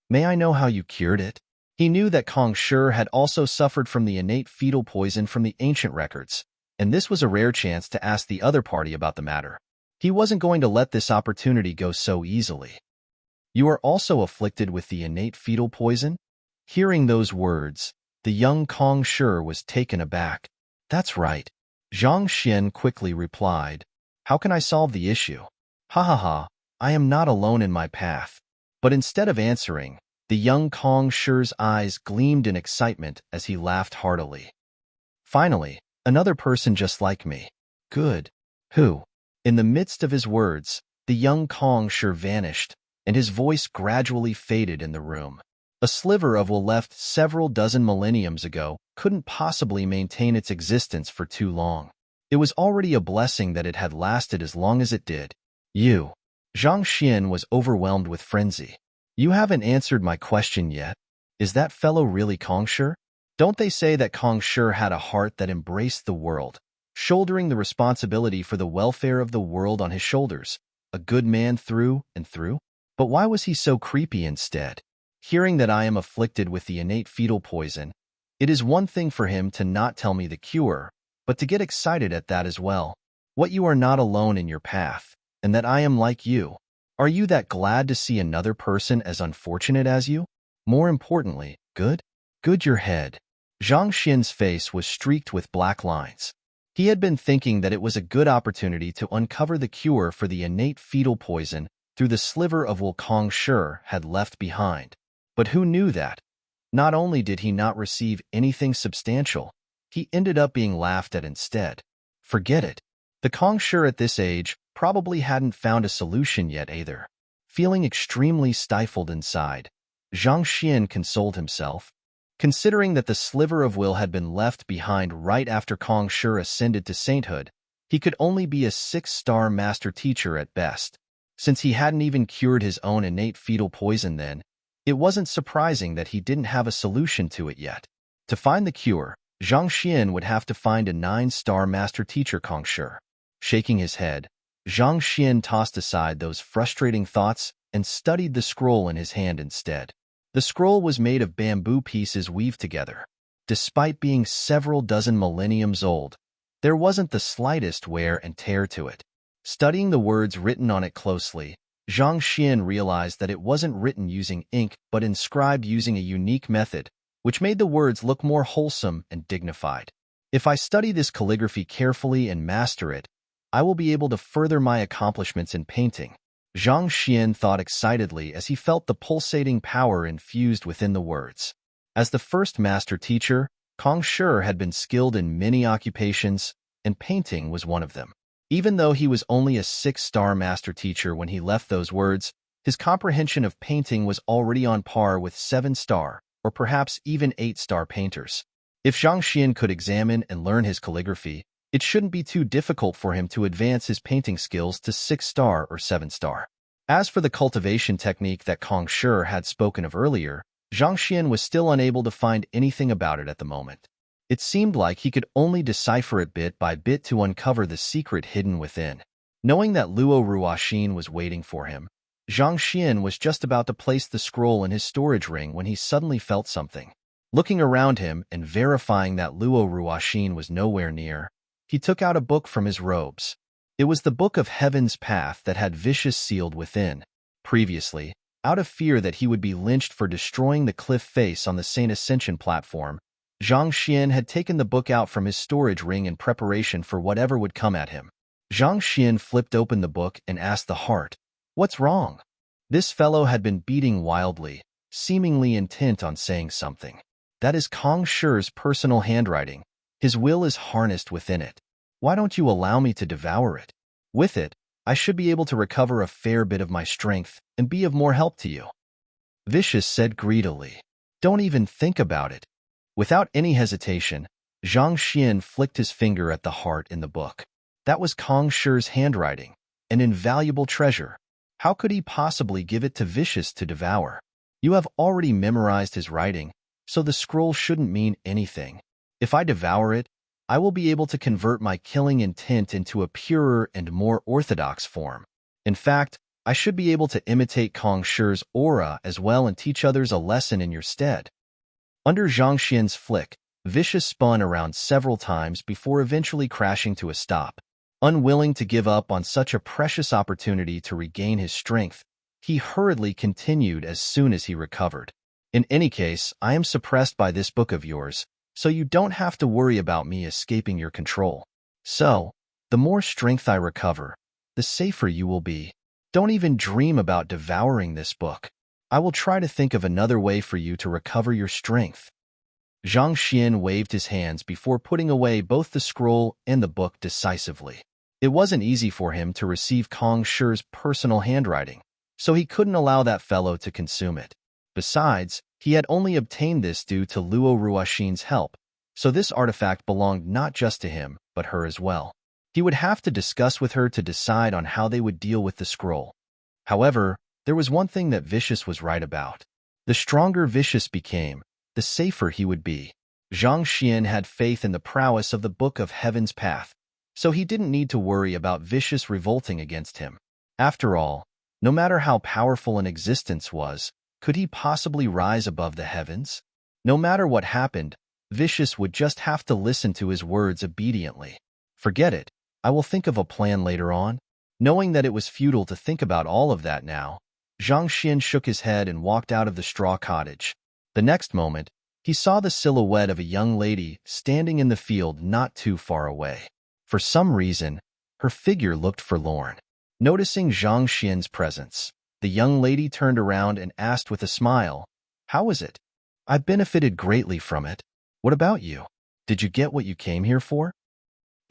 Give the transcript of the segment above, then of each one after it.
May I know how you cured it? He knew that Kong Shi had also suffered from the innate fetal poison from the ancient records, and this was a rare chance to ask the other party about the matter. He wasn't going to let this opportunity go so easily. You are also afflicted with the innate fetal poison? Hearing those words, the young Kong Shi was taken aback. That's right. Zhang Xian quickly replied. How can I solve the issue? Ha ha ha, I am not alone in my path. But instead of answering, the young Kong Shi's eyes gleamed in excitement as he laughed heartily. Finally, another person just like me. Good. Who? In the midst of his words, the young Kong Shi vanished, and his voice gradually faded in the room. A sliver of will left several dozen millenniums ago couldn't possibly maintain its existence for too long. It was already a blessing that it had lasted as long as it did. You. Zhang Xian was overwhelmed with frenzy. You haven't answered my question yet. Is that fellow really Kong Shi? Don't they say that Kong Shi had a heart that embraced the world, shouldering the responsibility for the welfare of the world on his shoulders, a good man through and through? But why was he so creepy instead? Hearing that I am afflicted with the innate fetal poison, it is one thing for him to not tell me the cure, but to get excited at that as well. What you are not alone in your path, and that I am like you. Are you that glad to see another person as unfortunate as you? More importantly, good? Good your head. Zhang Xian's face was streaked with black lines. He had been thinking that it was a good opportunity to uncover the cure for the innate fetal poison through the sliver of will Kong Shi had left behind. But who knew that? Not only did he not receive anything substantial, he ended up being laughed at instead. Forget it. The Kong Shi at this age probably hadn't found a solution yet either. Feeling extremely stifled inside, Zhang Xian consoled himself. Considering that the sliver of will had been left behind right after Kong Shi ascended to sainthood, he could only be a 6-star master teacher at best. Since he hadn't even cured his own innate fetal poison then, it wasn't surprising that he didn't have a solution to it yet. To find the cure, Zhang Xian would have to find a 9-star master teacher Kong Shi. Shaking his head, Zhang Xian tossed aside those frustrating thoughts and studied the scroll in his hand instead. The scroll was made of bamboo pieces weaved together. Despite being several dozen millenniums old, there wasn't the slightest wear and tear to it. Studying the words written on it closely, Zhang Xian realized that it wasn't written using ink but inscribed using a unique method, which made the words look more wholesome and dignified. If I study this calligraphy carefully and master it, I will be able to further my accomplishments in painting. Zhang Xian thought excitedly as he felt the pulsating power infused within the words. As the first master teacher, Kong Shi had been skilled in many occupations, and painting was one of them. Even though he was only a 6-star master teacher when he left those words, his comprehension of painting was already on par with 7-star, or perhaps even 8-star painters. If Zhang Xian could examine and learn his calligraphy, it shouldn't be too difficult for him to advance his painting skills to 6-star or 7-star. As for the cultivation technique that Kong Shi had spoken of earlier, Zhang Xian was still unable to find anything about it at the moment. It seemed like he could only decipher it bit by bit to uncover the secret hidden within. Knowing that Luo Ruoxin was waiting for him, Zhang Xian was just about to place the scroll in his storage ring when he suddenly felt something. Looking around him and verifying that Luo Ruoxin was nowhere near, he took out a book from his robes. It was the Book of Heaven's Path that had Vicious sealed within. Previously, out of fear that he would be lynched for destroying the cliff face on the Saint Ascension platform, Zhang Xian had taken the book out from his storage ring in preparation for whatever would come at him. Zhang Xian flipped open the book and asked the heart, "What's wrong?" This fellow had been beating wildly, seemingly intent on saying something. That is Kong Shi's personal handwriting. His will is harnessed within it. Why don't you allow me to devour it? With it, I should be able to recover a fair bit of my strength and be of more help to you. Vicious said greedily. Don't even think about it. Without any hesitation, Zhang Xian flicked his finger at the heart in the book. That was Kong Shi's handwriting, an invaluable treasure. How could he possibly give it to Vicious to devour? You have already memorized his writing, so the scroll shouldn't mean anything. If I devour it, I will be able to convert my killing intent into a purer and more orthodox form. In fact, I should be able to imitate Kong Shi's aura as well and teach others a lesson in your stead. Under Zhang Xian's flick, Vicious spun around several times before eventually crashing to a stop. Unwilling to give up on such a precious opportunity to regain his strength, he hurriedly continued as soon as he recovered. In any case, I am suppressed by this book of yours, so you don't have to worry about me escaping your control. So, the more strength I recover, the safer you will be. Don't even dream about devouring this book. I will try to think of another way for you to recover your strength. Zhang Xian waved his hands before putting away both the scroll and the book decisively. It wasn't easy for him to receive Kong Shi's personal handwriting, so he couldn't allow that fellow to consume it. Besides, he had only obtained this due to Luo Ruoxin's help, so this artifact belonged not just to him, but her as well. He would have to discuss with her to decide on how they would deal with the scroll. However, there was one thing that Vicious was right about. The stronger Vicious became, the safer he would be. Zhang Xian had faith in the prowess of the Book of Heaven's Path, so he didn't need to worry about Vicious revolting against him. After all, no matter how powerful an existence was, could he possibly rise above the heavens? No matter what happened, Vicious would just have to listen to his words obediently. Forget it, I will think of a plan later on. Knowing that it was futile to think about all of that now, Zhang Xian shook his head and walked out of the straw cottage. The next moment, he saw the silhouette of a young lady standing in the field not too far away. For some reason, her figure looked forlorn. Noticing Zhang Xian's presence, the young lady turned around and asked with a smile, "How is it? I benefited greatly from it. What about you? Did you get what you came here for?"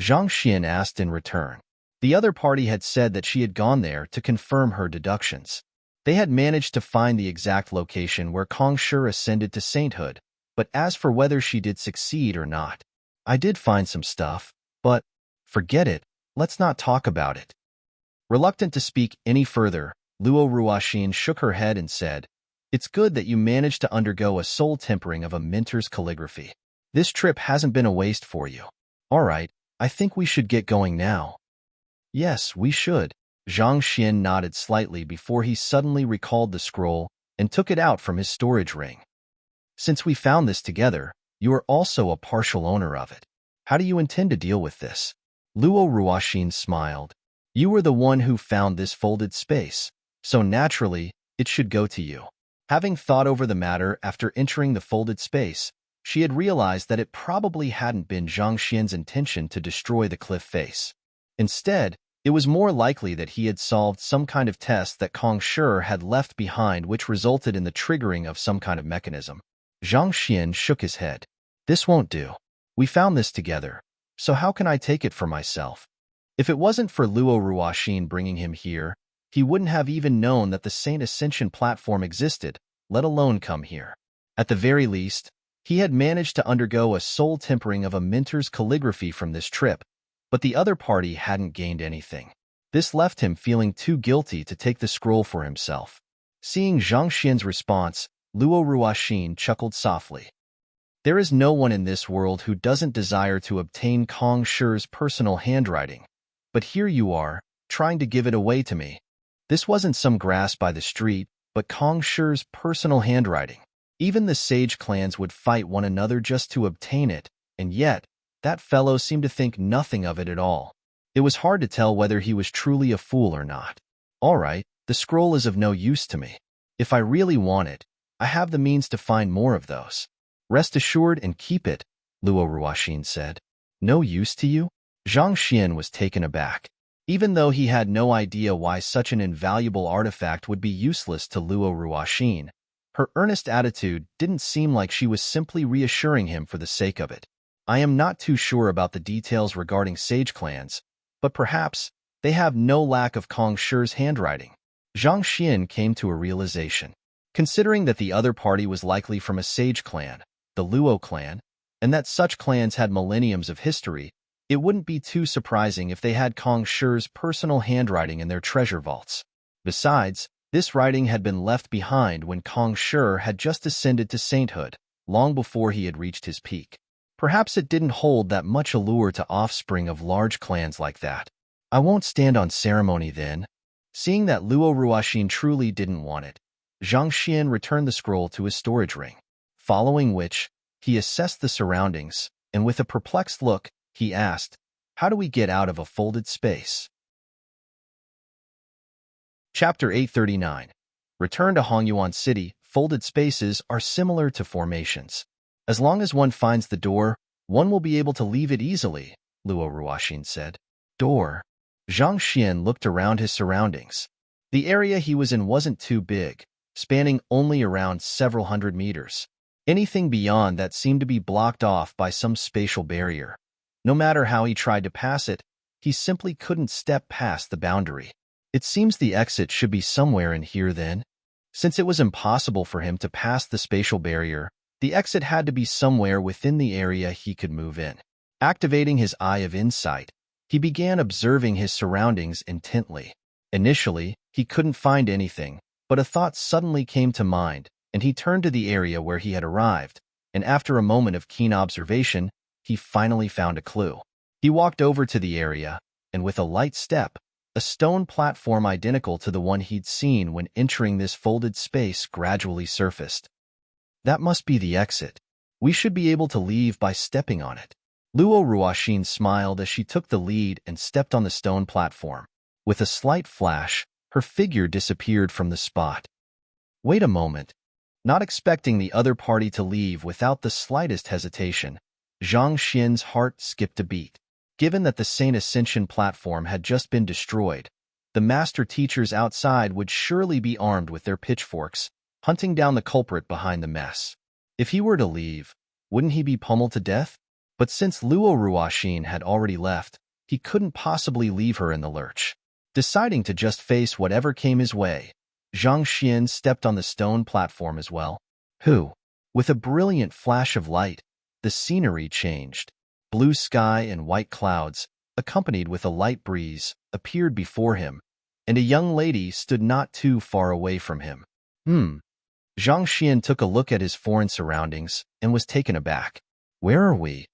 Zhang Xian asked in return. The other party had said that she had gone there to confirm her deductions. They had managed to find the exact location where Kong Shi ascended to sainthood, but as for whether she did succeed or not, I did find some stuff, but forget it, let's not talk about it. Reluctant to speak any further, Luo Ruoxin shook her head and said, "It's good that you managed to undergo a soul tempering of a minter's calligraphy. This trip hasn't been a waste for you. All right, I think we should get going now." "Yes, we should." Zhang Xian nodded slightly before he suddenly recalled the scroll and took it out from his storage ring. "Since we found this together, you are also a partial owner of it. How do you intend to deal with this?" Luo Ruoxin smiled. "You were the one who found this folded space, so naturally, it should go to you." Having thought over the matter after entering the folded space, she had realized that it probably hadn't been Zhang Xian's intention to destroy the cliff face. Instead, it was more likely that he had solved some kind of test that Kong Shi had left behind which resulted in the triggering of some kind of mechanism. Zhang Xian shook his head. "This won't do. We found this together, so how can I take it for myself?" If it wasn't for Luo Ruoxin bringing him here, he wouldn't have even known that the Saint Ascension platform existed, let alone come here. At the very least, he had managed to undergo a soul tempering of a minter's calligraphy from this trip, but the other party hadn't gained anything. This left him feeling too guilty to take the scroll for himself. Seeing Zhang Xian's response, Luo Ruoxin chuckled softly. "There is no one in this world who doesn't desire to obtain Kong Shi's personal handwriting, but here you are, trying to give it away to me." This wasn't some grass by the street, but Kong Shi's personal handwriting. Even the sage clans would fight one another just to obtain it, and yet, that fellow seemed to think nothing of it at all. It was hard to tell whether he was truly a fool or not. "All right, the scroll is of no use to me. If I really want it, I have the means to find more of those. Rest assured and keep it," Luo Ruoxin said. "No use to you?" Zhang Xian was taken aback. Even though he had no idea why such an invaluable artifact would be useless to Luo Ruoxin, her earnest attitude didn't seem like she was simply reassuring him for the sake of it. "I am not too sure about the details regarding sage clans, but perhaps they have no lack of Kong Shi's handwriting." Zhang Xian came to a realization. Considering that the other party was likely from a sage clan, the Luo clan, and that such clans had millenniums of history, it wouldn't be too surprising if they had Kong Shi's personal handwriting in their treasure vaults. Besides, this writing had been left behind when Kong Shi had just ascended to sainthood, long before he had reached his peak. Perhaps it didn't hold that much allure to offspring of large clans like that. "I won't stand on ceremony then," Seeing that Luo Ruoxin truly didn't want it, Zhang Xian returned the scroll to his storage ring, following which, he assessed the surroundings, and with a perplexed look, he asked, "How do we get out of a folded space?" Chapter 839. Return to Hongyuan City. Folded spaces are similar to formations. As long as one finds the door, one will be able to leave it easily, Luo Ruoxin said. Door. Zhang Xian looked around his surroundings. The area he was in wasn't too big, spanning only around several hundred meters. Anything beyond that seemed to be blocked off by some spatial barrier. No matter how he tried to pass it, he simply couldn't step past the boundary. It seems the exit should be somewhere in here then. Since it was impossible for him to pass the spatial barrier, the exit had to be somewhere within the area he could move in. Activating his eye of insight, he began observing his surroundings intently. Initially, he couldn't find anything, but a thought suddenly came to mind, and he turned to the area where he had arrived, and after a moment of keen observation, he finally found a clue. He walked over to the area, and with a light step, a stone platform identical to the one he'd seen when entering this folded space gradually surfaced. That must be the exit. We should be able to leave by stepping on it. Luo Ruoxin smiled as she took the lead and stepped on the stone platform. With a slight flash, her figure disappeared from the spot. Wait a moment. Not expecting the other party to leave without the slightest hesitation, Zhang Xian's heart skipped a beat. Given that the Saint Ascension platform had just been destroyed, the master teachers outside would surely be armed with their pitchforks, hunting down the culprit behind the mess. If he were to leave, wouldn't he be pummeled to death? But since Luo Ruoxin had already left, he couldn't possibly leave her in the lurch. Deciding to just face whatever came his way, Zhang Xian stepped on the stone platform as well. With a brilliant flash of light, the scenery changed. Blue sky and white clouds, accompanied with a light breeze, appeared before him, and a young lady stood not too far away from him. Zhang Xian took a look at his foreign surroundings and was taken aback. Where are we?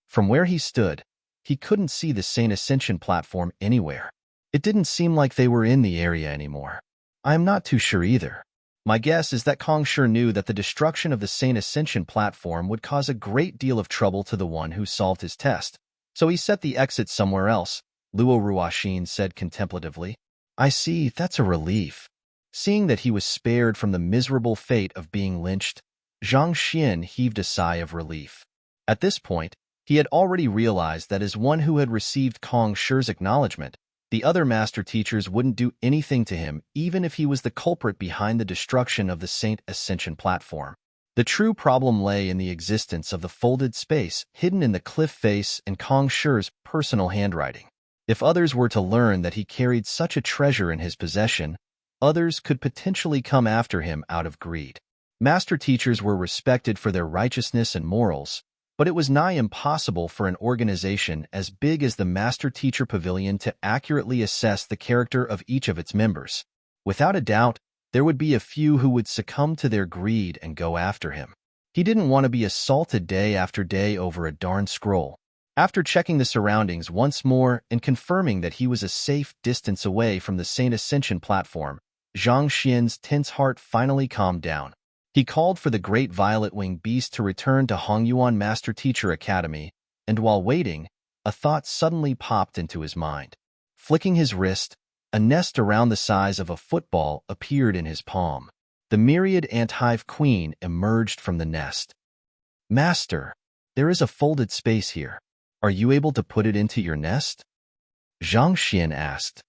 From where he stood, he couldn't see the Saint Ascension platform anywhere. It didn't seem like they were in the area anymore. I am not too sure either. My guess is that Kong sure knew that the destruction of the Saint Ascension platform would cause a great deal of trouble to the one who solved his test, so he set the exit somewhere else, Luo Ruoxin said contemplatively. I see, that's a relief. Seeing that he was spared from the miserable fate of being lynched, Zhang Xian heaved a sigh of relief. At this point, he had already realized that as one who had received Kong Shi's acknowledgement, the other master teachers wouldn't do anything to him even if he was the culprit behind the destruction of the Saint Ascension platform. The true problem lay in the existence of the folded space hidden in the cliff face and Kong Shi's personal handwriting. If others were to learn that he carried such a treasure in his possession, others could potentially come after him out of greed. Master teachers were respected for their righteousness and morals, but it was nigh impossible for an organization as big as the Master Teacher Pavilion to accurately assess the character of each of its members. Without a doubt, there would be a few who would succumb to their greed and go after him. He didn't want to be assaulted day after day over a darn scroll. After checking the surroundings once more and confirming that he was a safe distance away from the Saint Ascension platform, Zhang Xian's tense heart finally calmed down. He called for the great violet-winged beast to return to Hongyuan Master Teacher Academy, and while waiting, a thought suddenly popped into his mind. Flicking his wrist, a nest around the size of a football appeared in his palm. The myriad ant-hive queen emerged from the nest. Master, there is a folded space here. Are you able to put it into your nest? Zhang Xian asked.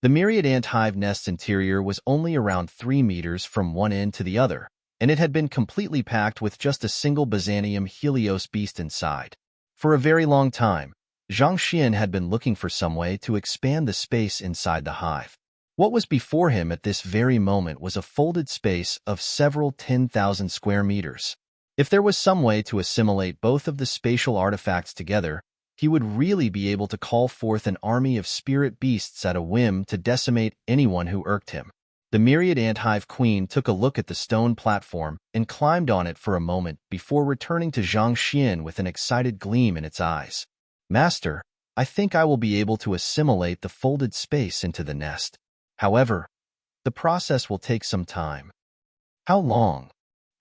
The myriad ant-hive nest's interior was only around 3 meters from one end to the other, and it had been completely packed with just a single Byzantium Helios beast inside. For a very long time, Zhang Xian had been looking for some way to expand the space inside the hive. What was before him at this very moment was a folded space of several 10,000 square meters. If there was some way to assimilate both of the spatial artifacts together, he would really be able to call forth an army of spirit beasts at a whim to decimate anyone who irked him. The myriad ant-hive queen took a look at the stone platform and climbed on it for a moment before returning to Zhang Xian with an excited gleam in its eyes. Master, I think I will be able to assimilate the folded space into the nest. However, the process will take some time. How long?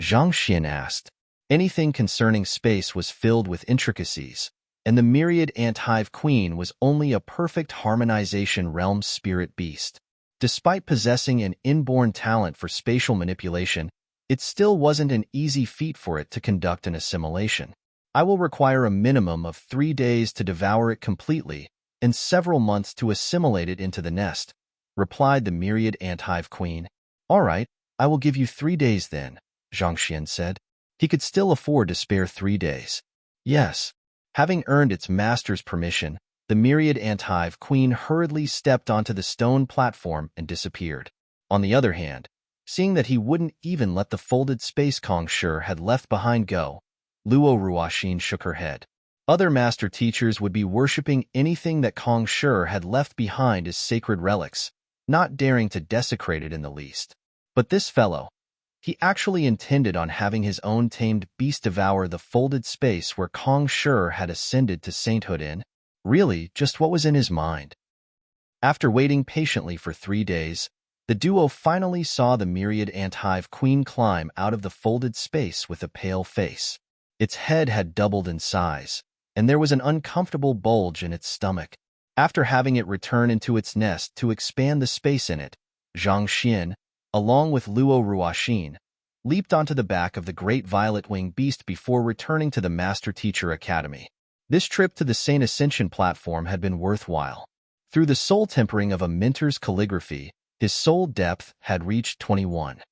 Zhang Xian asked. Anything concerning space was filled with intricacies, and the myriad ant-hive queen was only a perfect harmonization realm spirit beast. Despite possessing an inborn talent for spatial manipulation, it still wasn't an easy feat for it to conduct an assimilation. I will require a minimum of 3 days to devour it completely and several months to assimilate it into the nest, replied the myriad ant-hive queen. All right, I will give you 3 days then, Zhang Xian said. He could still afford to spare 3 days. Yes. Having earned its master's permission, the myriad ant-hive queen hurriedly stepped onto the stone platform and disappeared. On the other hand, seeing that he wouldn't even let the folded space Kong Shi had left behind go, Luo Ruoxin shook her head. Other master teachers would be worshipping anything that Kong Shi had left behind as sacred relics, not daring to desecrate it in the least. But this fellow, he actually intended on having his own tamed beast devour the folded space where Kong Shi had ascended to sainthood in. Really, just what was in his mind? After waiting patiently for 3 days, the duo finally saw the myriad ant-hive queen climb out of the folded space with a pale face. Its head had doubled in size, and there was an uncomfortable bulge in its stomach. After having it return into its nest to expand the space in it, Zhang Xian, along with Luo Ruoxin, leaped onto the back of the great violet-winged beast before returning to the Master Teacher Academy. This trip to the Saint Ascension platform had been worthwhile. Through the soul tempering of a mentor's calligraphy, his soul depth had reached 21,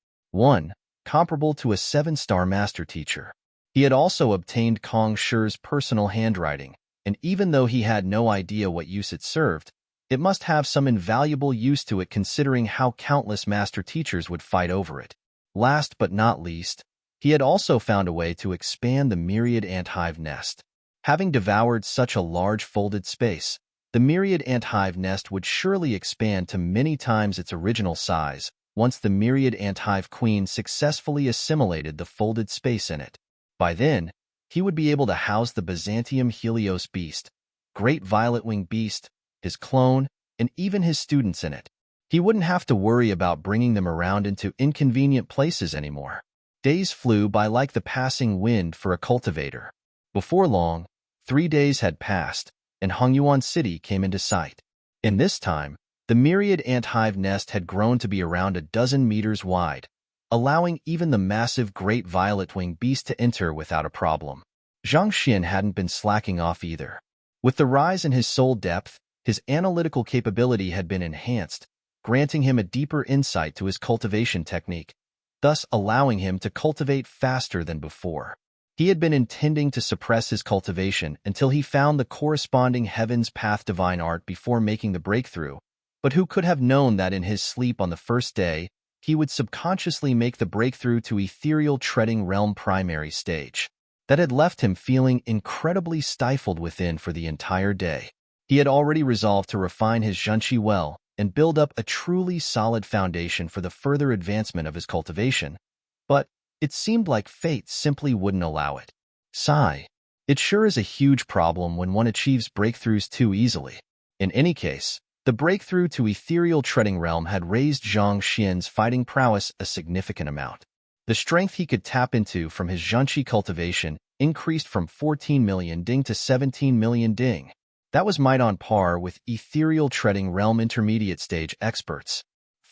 comparable to a 7-star master teacher. He had also obtained Kong Shi's personal handwriting, and even though he had no idea what use it served, it must have some invaluable use to it considering how countless master teachers would fight over it. Last but not least, he had also found a way to expand the myriad ant-hive nest. Having devoured such a large folded space, the myriad ant-hive nest would surely expand to many times its original size once the myriad ant-hive queen successfully assimilated the folded space in it. By then, he would be able to house the Byzantium Helios beast, great violet-winged beast, his clone, and even his students in it. He wouldn't have to worry about bringing them around into inconvenient places anymore. Days flew by like the passing wind for a cultivator. Before long, 3 days had passed, and Hongyuan City came into sight. In this time, the myriad ant-hive nest had grown to be around a dozen meters wide, allowing even the massive great violet-winged beast to enter without a problem. Zhang Xian hadn't been slacking off either. With the rise in his soul depth, his analytical capability had been enhanced, granting him a deeper insight to his cultivation technique, thus allowing him to cultivate faster than before. He had been intending to suppress his cultivation until he found the corresponding Heaven's Path divine art before making the breakthrough, but who could have known that in his sleep on the first day, he would subconsciously make the breakthrough to ethereal treading realm primary stage. That had left him feeling incredibly stifled within for the entire day. He had already resolved to refine his zhenqi well and build up a truly solid foundation for the further advancement of his cultivation, but it seemed like fate simply wouldn't allow it. Sigh. It sure is a huge problem when one achieves breakthroughs too easily. In any case, the breakthrough to ethereal treading realm had raised Zhang Xian's fighting prowess a significant amount. The strength he could tap into from his zhenqi cultivation increased from 14 million ding to 17 million ding. That was might on par with ethereal treading realm intermediate stage experts.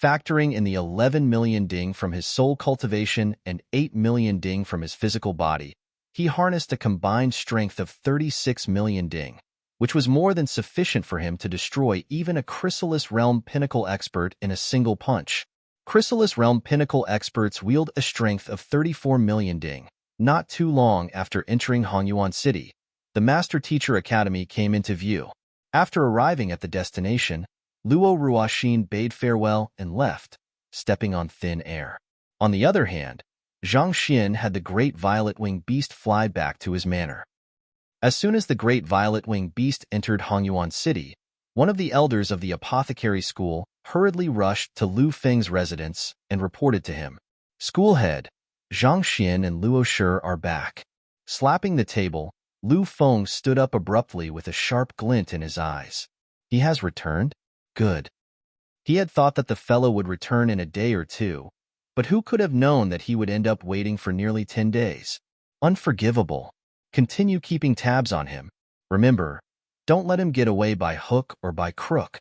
Factoring in the 11 million ding from his soul cultivation and 8 million ding from his physical body, he harnessed a combined strength of 36 million ding, which was more than sufficient for him to destroy even a Chrysalis Realm Pinnacle expert in a single punch. Chrysalis Realm Pinnacle experts wield a strength of 34 million ding. Not too long after entering Hongyuan City, the Master Teacher Academy came into view. After arriving at the destination, Luo Ruoxin bade farewell and left, stepping on thin air. On the other hand, Zhang Xian had the great violet-winged beast fly back to his manor. As soon as the great violet-winged beast entered Hongyuan City, one of the elders of the apothecary school hurriedly rushed to Lu Feng's residence and reported to him. School head, Zhang Xian and Luo Shi are back. Slapping the table, Lu Feng stood up abruptly with a sharp glint in his eyes. He has returned? Good. He had thought that the fellow would return in a day or two, but who could have known that he would end up waiting for nearly 10 days? Unforgivable. Continue keeping tabs on him. Remember, don't let him get away by hook or by crook.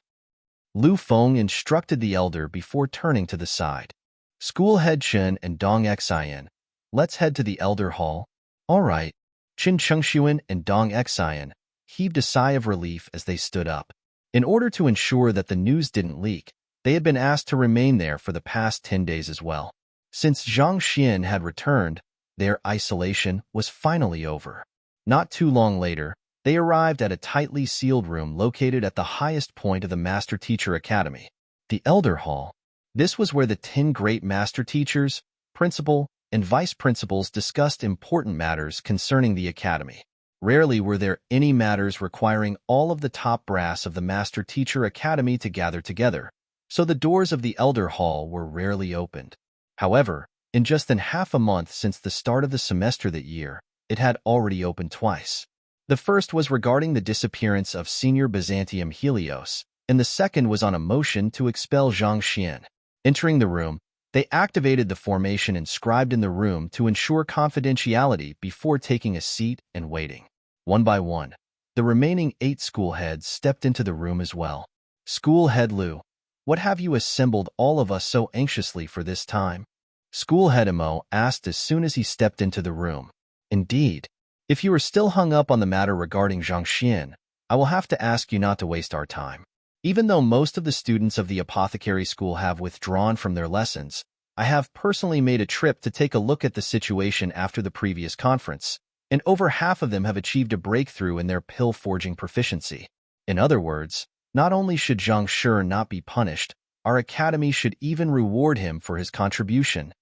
Lu Feng instructed the elder before turning to the side. School head Chen and Dong Xian, let's head to the elder hall. All right. Qin Chengxuan and Dong Xian heaved a sigh of relief as they stood up. In order to ensure that the news didn't leak, they had been asked to remain there for the past 10 days as well. Since Zhang Xian had returned, their isolation was finally over. Not too long later, they arrived at a tightly sealed room located at the highest point of the Master Teacher Academy, the Elder Hall. This was where the 10 great Master Teachers, Principal, and Vice Principals discussed important matters concerning the Academy. Rarely were there any matters requiring all of the top brass of the Master Teacher Academy to gather together, so the doors of the Elder Hall were rarely opened. However, in just than half a month since the start of the semester that year, it had already opened twice. The first was regarding the disappearance of Senior Byzantium Helios, and the second was on a motion to expel Zhang Xian. Entering the room, they activated the formation inscribed in the room to ensure confidentiality before taking a seat and waiting. One by one, the remaining 8 school heads stepped into the room as well. School head Lu, what have you assembled all of us so anxiously for this time? School head Mo asked as soon as he stepped into the room. Indeed, if you are still hung up on the matter regarding Zhang Xian, I will have to ask you not to waste our time. Even though most of the students of the apothecary school have withdrawn from their lessons, I have personally made a trip to take a look at the situation after the previous conference, and over half of them have achieved a breakthrough in their pill forging proficiency. In other words, not only should Zhang Shi not be punished, our academy should even reward him for his contribution.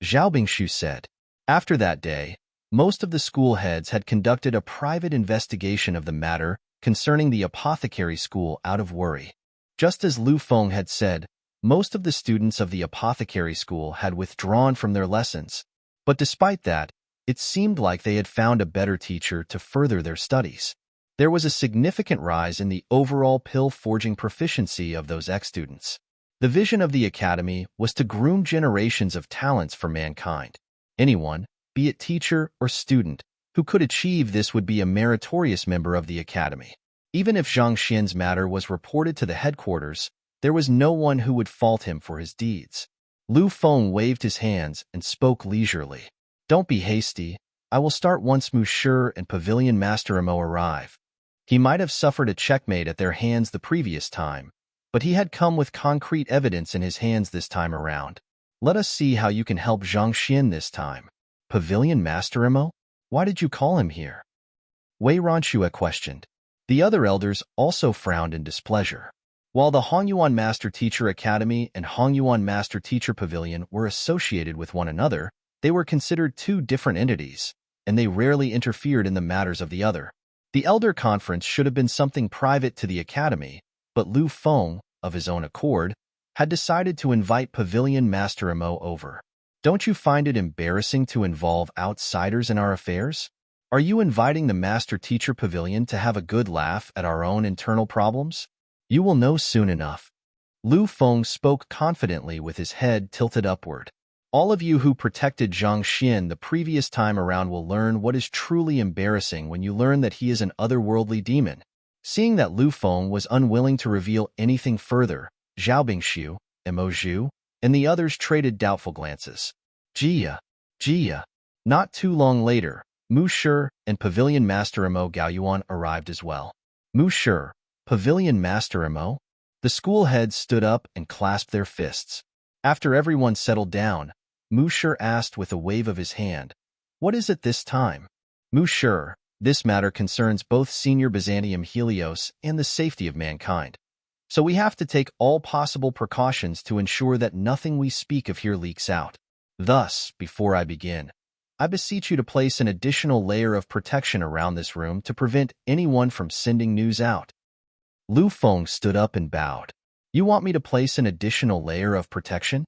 Zhao Bingshu said. After that day, most of the school heads had conducted a private investigation of the matter concerning the apothecary school out of worry. Just as Lu Feng had said, most of the students of the apothecary school had withdrawn from their lessons. But despite that, it seemed like they had found a better teacher to further their studies. There was a significant rise in the overall pill forging proficiency of those ex-students. The vision of the academy was to groom generations of talents for mankind. Anyone, be it teacher or student, who could achieve this would be a meritorious member of the academy. Even if Zhang Xian's matter was reported to the headquarters, there was no one who would fault him for his deeds. Lu Feng waved his hands and spoke leisurely. Don't be hasty. I will start once Mu Shi and Pavilion Master Mo arrive. He might have suffered a checkmate at their hands the previous time, but he had come with concrete evidence in his hands this time around. Let us see how you can help Zhang Xian this time. Pavilion Master Mo? Why did you call him here? Wei Ronxue questioned. The other elders also frowned in displeasure. While the Hongyuan Master Teacher Academy and Hongyuan Master Teacher Pavilion were associated with one another, they were considered two different entities, and they rarely interfered in the matters of the other. The Elder Conference should have been something private to the academy, but Lu Feng, of his own accord, had decided to invite Pavilion Master Mo over. Don't you find it embarrassing to involve outsiders in our affairs? Are you inviting the Master Teacher Pavilion to have a good laugh at our own internal problems? You will know soon enough. Lu Feng spoke confidently with his head tilted upward. All of you who protected Zhang Xian the previous time around will learn what is truly embarrassing when you learn that he is an otherworldly demon. Seeing that Lu Feng was unwilling to reveal anything further, Zhao Bingshu, Mo Zhu, and the others traded doubtful glances. Jia. Not too long later, Mu Shi and Pavilion Master Mo Gaoyuan arrived as well. Mu Shi, Pavilion Master Mo? The school heads stood up and clasped their fists. After everyone settled down, Mu Shi asked with a wave of his hand, "What is it this time?" Mu Shi, this matter concerns both Senior Byzantium Helios and the safety of mankind. So we have to take all possible precautions to ensure that nothing we speak of here leaks out. Thus, before I begin, I beseech you to place an additional layer of protection around this room to prevent anyone from sending news out. Lu Feng stood up and bowed. You want me to place an additional layer of protection?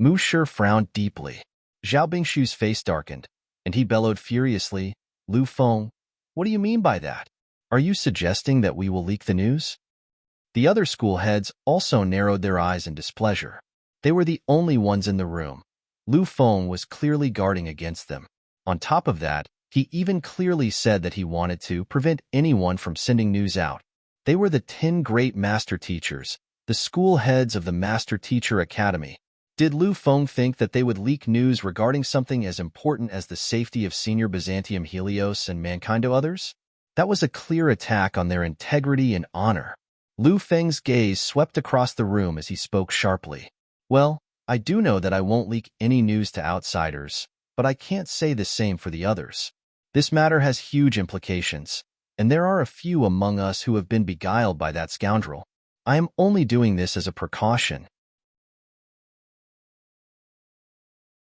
Mu Shi frowned deeply. Zhao Bingshu's face darkened, and he bellowed furiously, Lu Feng, what do you mean by that? Are you suggesting that we will leak the news? The other school heads also narrowed their eyes in displeasure. They were the only ones in the room. Lu Feng was clearly guarding against them. On top of that, he even clearly said that he wanted to prevent anyone from sending news out. They were the 10 great master teachers, the school heads of the Master Teacher Academy. Did Lu Feng think that they would leak news regarding something as important as the safety of Senior Byzantium Helios and mankind to others? That was a clear attack on their integrity and honor. Lu Feng's gaze swept across the room as he spoke sharply. Well, I do know that I won't leak any news to outsiders, but I can't say the same for the others. This matter has huge implications, and there are a few among us who have been beguiled by that scoundrel. I am only doing this as a precaution.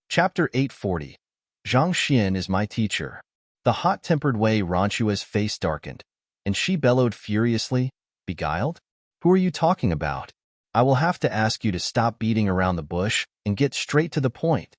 Chapter 840. Zhang Xian is my teacher. The hot-tempered Wei Ranchua's face darkened, and she bellowed furiously, "Beguiled? Who are you talking about? I will have to ask you to stop beating around the bush and get straight to the point."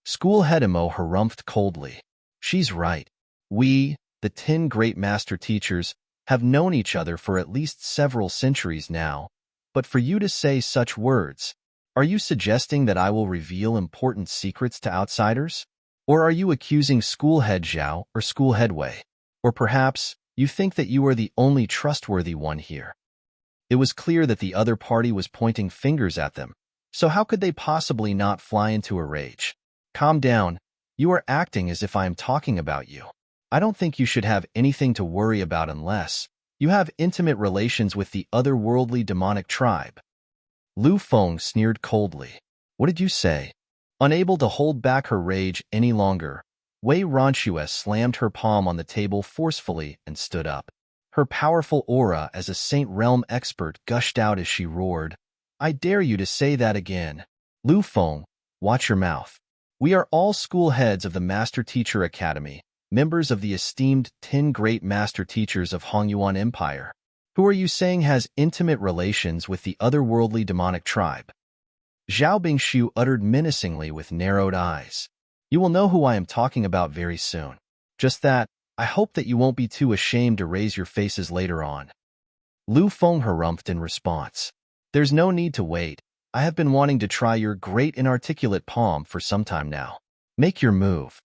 School head Imo harumphed coldly. She's right. We, the 10 great master teachers, have known each other for at least several centuries now. But for you to say such words, are you suggesting that I will reveal important secrets to outsiders? Or are you accusing School Head Zhao or School Head Wei? Or perhaps you think that you are the only trustworthy one here? It was clear that the other party was pointing fingers at them, so how could they possibly not fly into a rage? Calm down. You are acting as if I am talking about you. I don't think you should have anything to worry about unless you have intimate relations with the otherworldly demonic tribe. Lu Feng sneered coldly. What did you say? Unable to hold back her rage any longer, Wei Ranchua slammed her palm on the table forcefully and stood up. Her powerful aura as a Saint Realm expert gushed out as she roared, "I dare you to say that again. Lu Feng, watch your mouth. We are all school heads of the Master Teacher Academy, members of the esteemed 10 great master teachers of Hongyuan Empire. Who are you saying has intimate relations with the otherworldly demonic tribe?" Zhao Bingshu uttered menacingly with narrowed eyes. "You will know who I am talking about very soon. Just that, I hope that you won't be too ashamed to raise your faces later on." Lu Feng harumphed in response. "There's no need to wait. I have been wanting to try your great inarticulate palm for some time now. Make your move."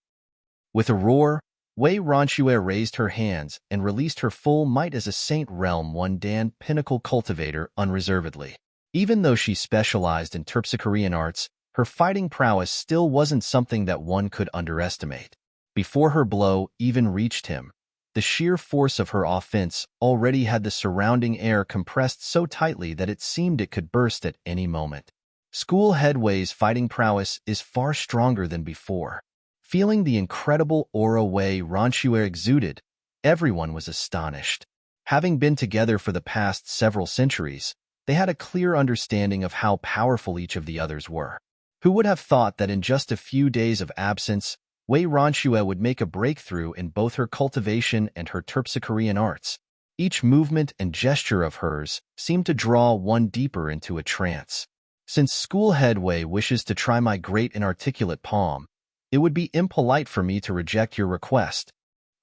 With a roar, Wei Ranchua raised her hands and released her full might as a Saint Realm 1 Dan pinnacle cultivator unreservedly. Even though she specialized in terpsichorean arts, her fighting prowess still wasn't something that one could underestimate. Before her blow even reached him, the sheer force of her offense already had the surrounding air compressed so tightly that it seemed it could burst at any moment. School Head Wei's fighting prowess is far stronger than before. Feeling the incredible aura Wei Ranchua exuded, everyone was astonished. Having been together for the past several centuries, they had a clear understanding of how powerful each of the others were. Who would have thought that in just a few days of absence, Wei Ranchua would make a breakthrough in both her cultivation and her terpsichorean arts? Each movement and gesture of hers seemed to draw one deeper into a trance. Since School Head Wei wishes to try my great inarticulate palm, it would be impolite for me to reject your request.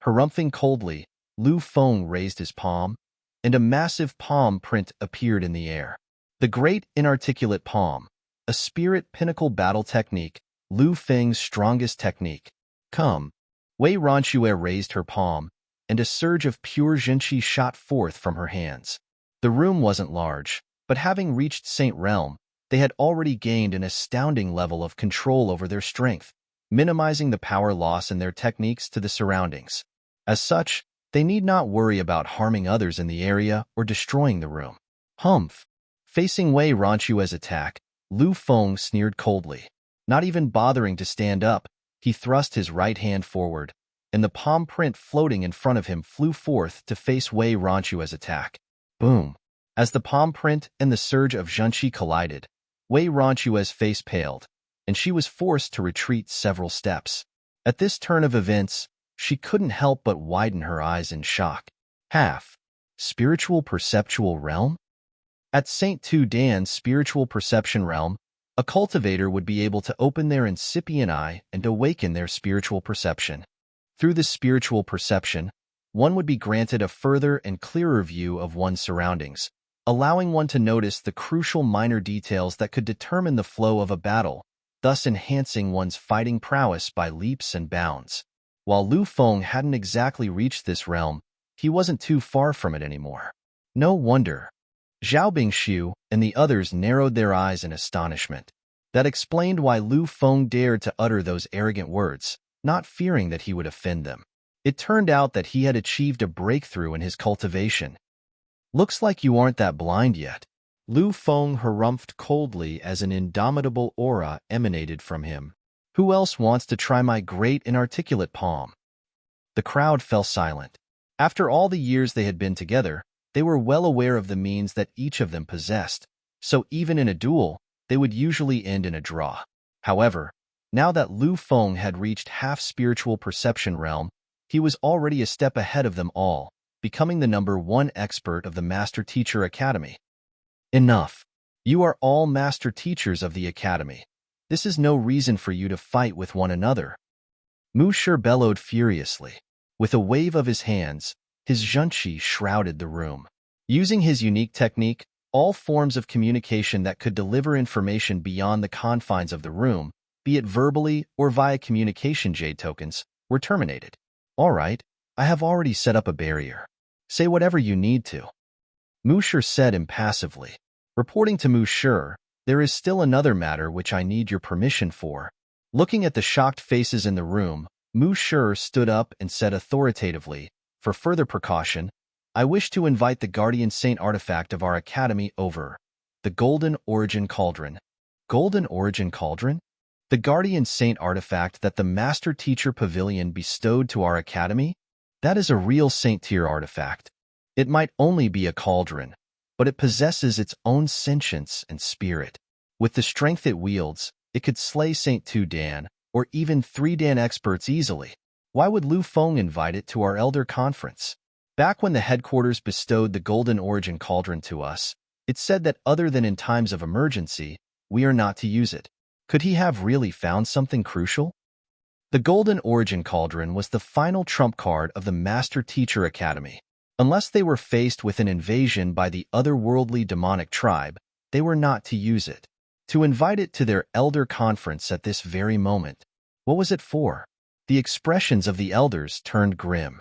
Harumphing coldly, Lu Feng raised his palm, and a massive palm print appeared in the air. The great inarticulate palm, a spirit pinnacle battle technique, Lu Feng's strongest technique. Come. Wei Ranchua raised her palm, and a surge of pure zhenqi shot forth from her hands. The room wasn't large, but having reached Saint Realm, they had already gained an astounding level of control over their strength, minimizing the power loss in their techniques to the surroundings. As such, they need not worry about harming others in the area or destroying the room. Humph! Facing Wei Ranchua's attack, Lu Feng sneered coldly. Not even bothering to stand up, he thrust his right hand forward, and the palm print floating in front of him flew forth to face Wei Ranchua's attack. Boom! As the palm print and the surge of zhenqi collided, Wei Ranchua's face paled, and she was forced to retreat several steps. At this turn of events, she couldn't help but widen her eyes in shock. Spiritual perceptual realm? At St. Tu Dan's spiritual perception realm, a cultivator would be able to open their incipient eye and awaken their spiritual perception. Through this spiritual perception, one would be granted a further and clearer view of one's surroundings, allowing one to notice the crucial minor details that could determine the flow of a battle, thus enhancing one's fighting prowess by leaps and bounds. While Lu Feng hadn't exactly reached this realm, he wasn't too far from it anymore. No wonder. Zhao Bingxiu and the others narrowed their eyes in astonishment. That explained why Lu Feng dared to utter those arrogant words, not fearing that he would offend them. It turned out that he had achieved a breakthrough in his cultivation. "Looks like you aren't that blind yet." Lu Feng harumphed coldly as an indomitable aura emanated from him. "Who else wants to try my great inarticulate palm?" The crowd fell silent. After all the years they had been together, they were well aware of the means that each of them possessed, so even in a duel, they would usually end in a draw. However, now that Lu Feng had reached half-spiritual perception realm, he was already a step ahead of them all, becoming the #1 expert of the Master Teacher Academy. "Enough. You are all Master Teachers of the Academy. This is no reason for you to fight with one another." Mu Shi bellowed furiously. With a wave of his hands, his zhenqi shrouded the room. Using his unique technique, all forms of communication that could deliver information beyond the confines of the room, be it verbally or via communication jade tokens, were terminated. "All right, I have already set up a barrier. Say whatever you need to," Mu Shi said impassively. Reporting to Mu Shi, "There is still another matter which I need your permission for." Looking at the shocked faces in the room, Mu Shi stood up and said authoritatively, "For further precaution, I wish to invite the Guardian Saint artifact of our Academy over. The Golden Origin Cauldron." Golden Origin Cauldron? The Guardian Saint artifact that the Master Teacher Pavilion bestowed to our Academy? That is a real Saint-tier artifact. It might only be a cauldron, but it possesses its own sentience and spirit. With the strength it wields, it could slay Saint 2 Dan, or even 3 Dan experts easily. Why would Lu Feng invite it to our Elder Conference? Back when the headquarters bestowed the Golden Origin Cauldron to us, it said that other than in times of emergency, we are not to use it. Could he have really found something crucial? The Golden Origin Cauldron was the final trump card of the Master Teacher Academy. Unless they were faced with an invasion by the otherworldly demonic tribe, they were not to use it. To invite it to their Elder Conference at this very moment. What was it for? The expressions of the elders turned grim.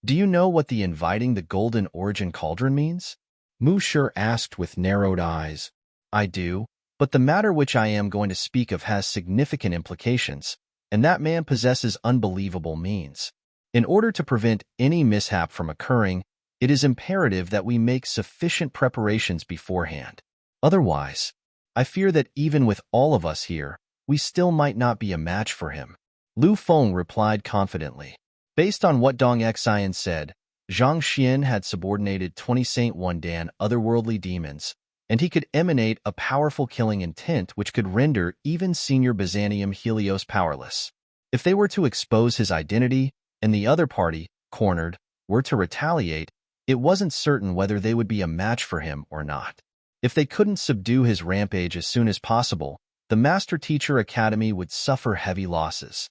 "Do you know what the inviting the Golden Origin Cauldron means?" Mu Shi asked with narrowed eyes. "I do, but the matter which I am going to speak of has significant implications, and that man possesses unbelievable means. In order to prevent any mishap from occurring, it is imperative that we make sufficient preparations beforehand. Otherwise, I fear that even with all of us here, we still might not be a match for him." Lu Feng replied confidently. Based on what Dong Xian said, Zhang Xian had subordinated 20 Saint 1 Dan otherworldly demons, and he could emanate a powerful killing intent which could render even Senior Byzantium Helios powerless. If they were to expose his identity, and the other party, cornered, were to retaliate, it wasn't certain whether they would be a match for him or not. If they couldn't subdue his rampage as soon as possible, the Master Teacher Academy would suffer heavy losses.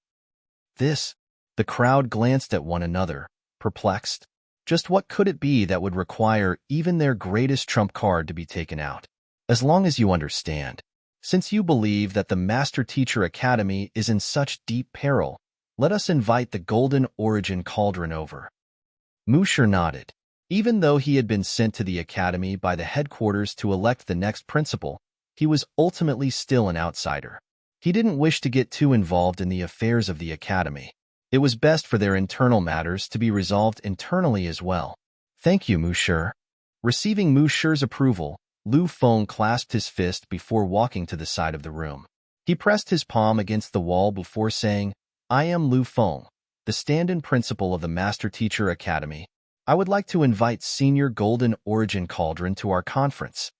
The crowd glanced at one another, perplexed. Just what could it be that would require even their greatest trump card to be taken out? As long as you understand. Since you believe that the Master Teacher Academy is in such deep peril, let us invite the Golden Origin Cauldron over. Mu Shi nodded. Even though he had been sent to the Academy by the headquarters to elect the next principal, he was ultimately still an outsider. He didn't wish to get too involved in the affairs of the Academy. It was best for their internal matters to be resolved internally as well. "Thank you, Mu Shi." Receiving Mu Shi's approval, Lu Feng clasped his fist before walking to the side of the room. He pressed his palm against the wall before saying, "I am Lu Feng, the stand-in principal of the Master Teacher Academy. I would like to invite Senior Golden Origin Cauldron to our conference."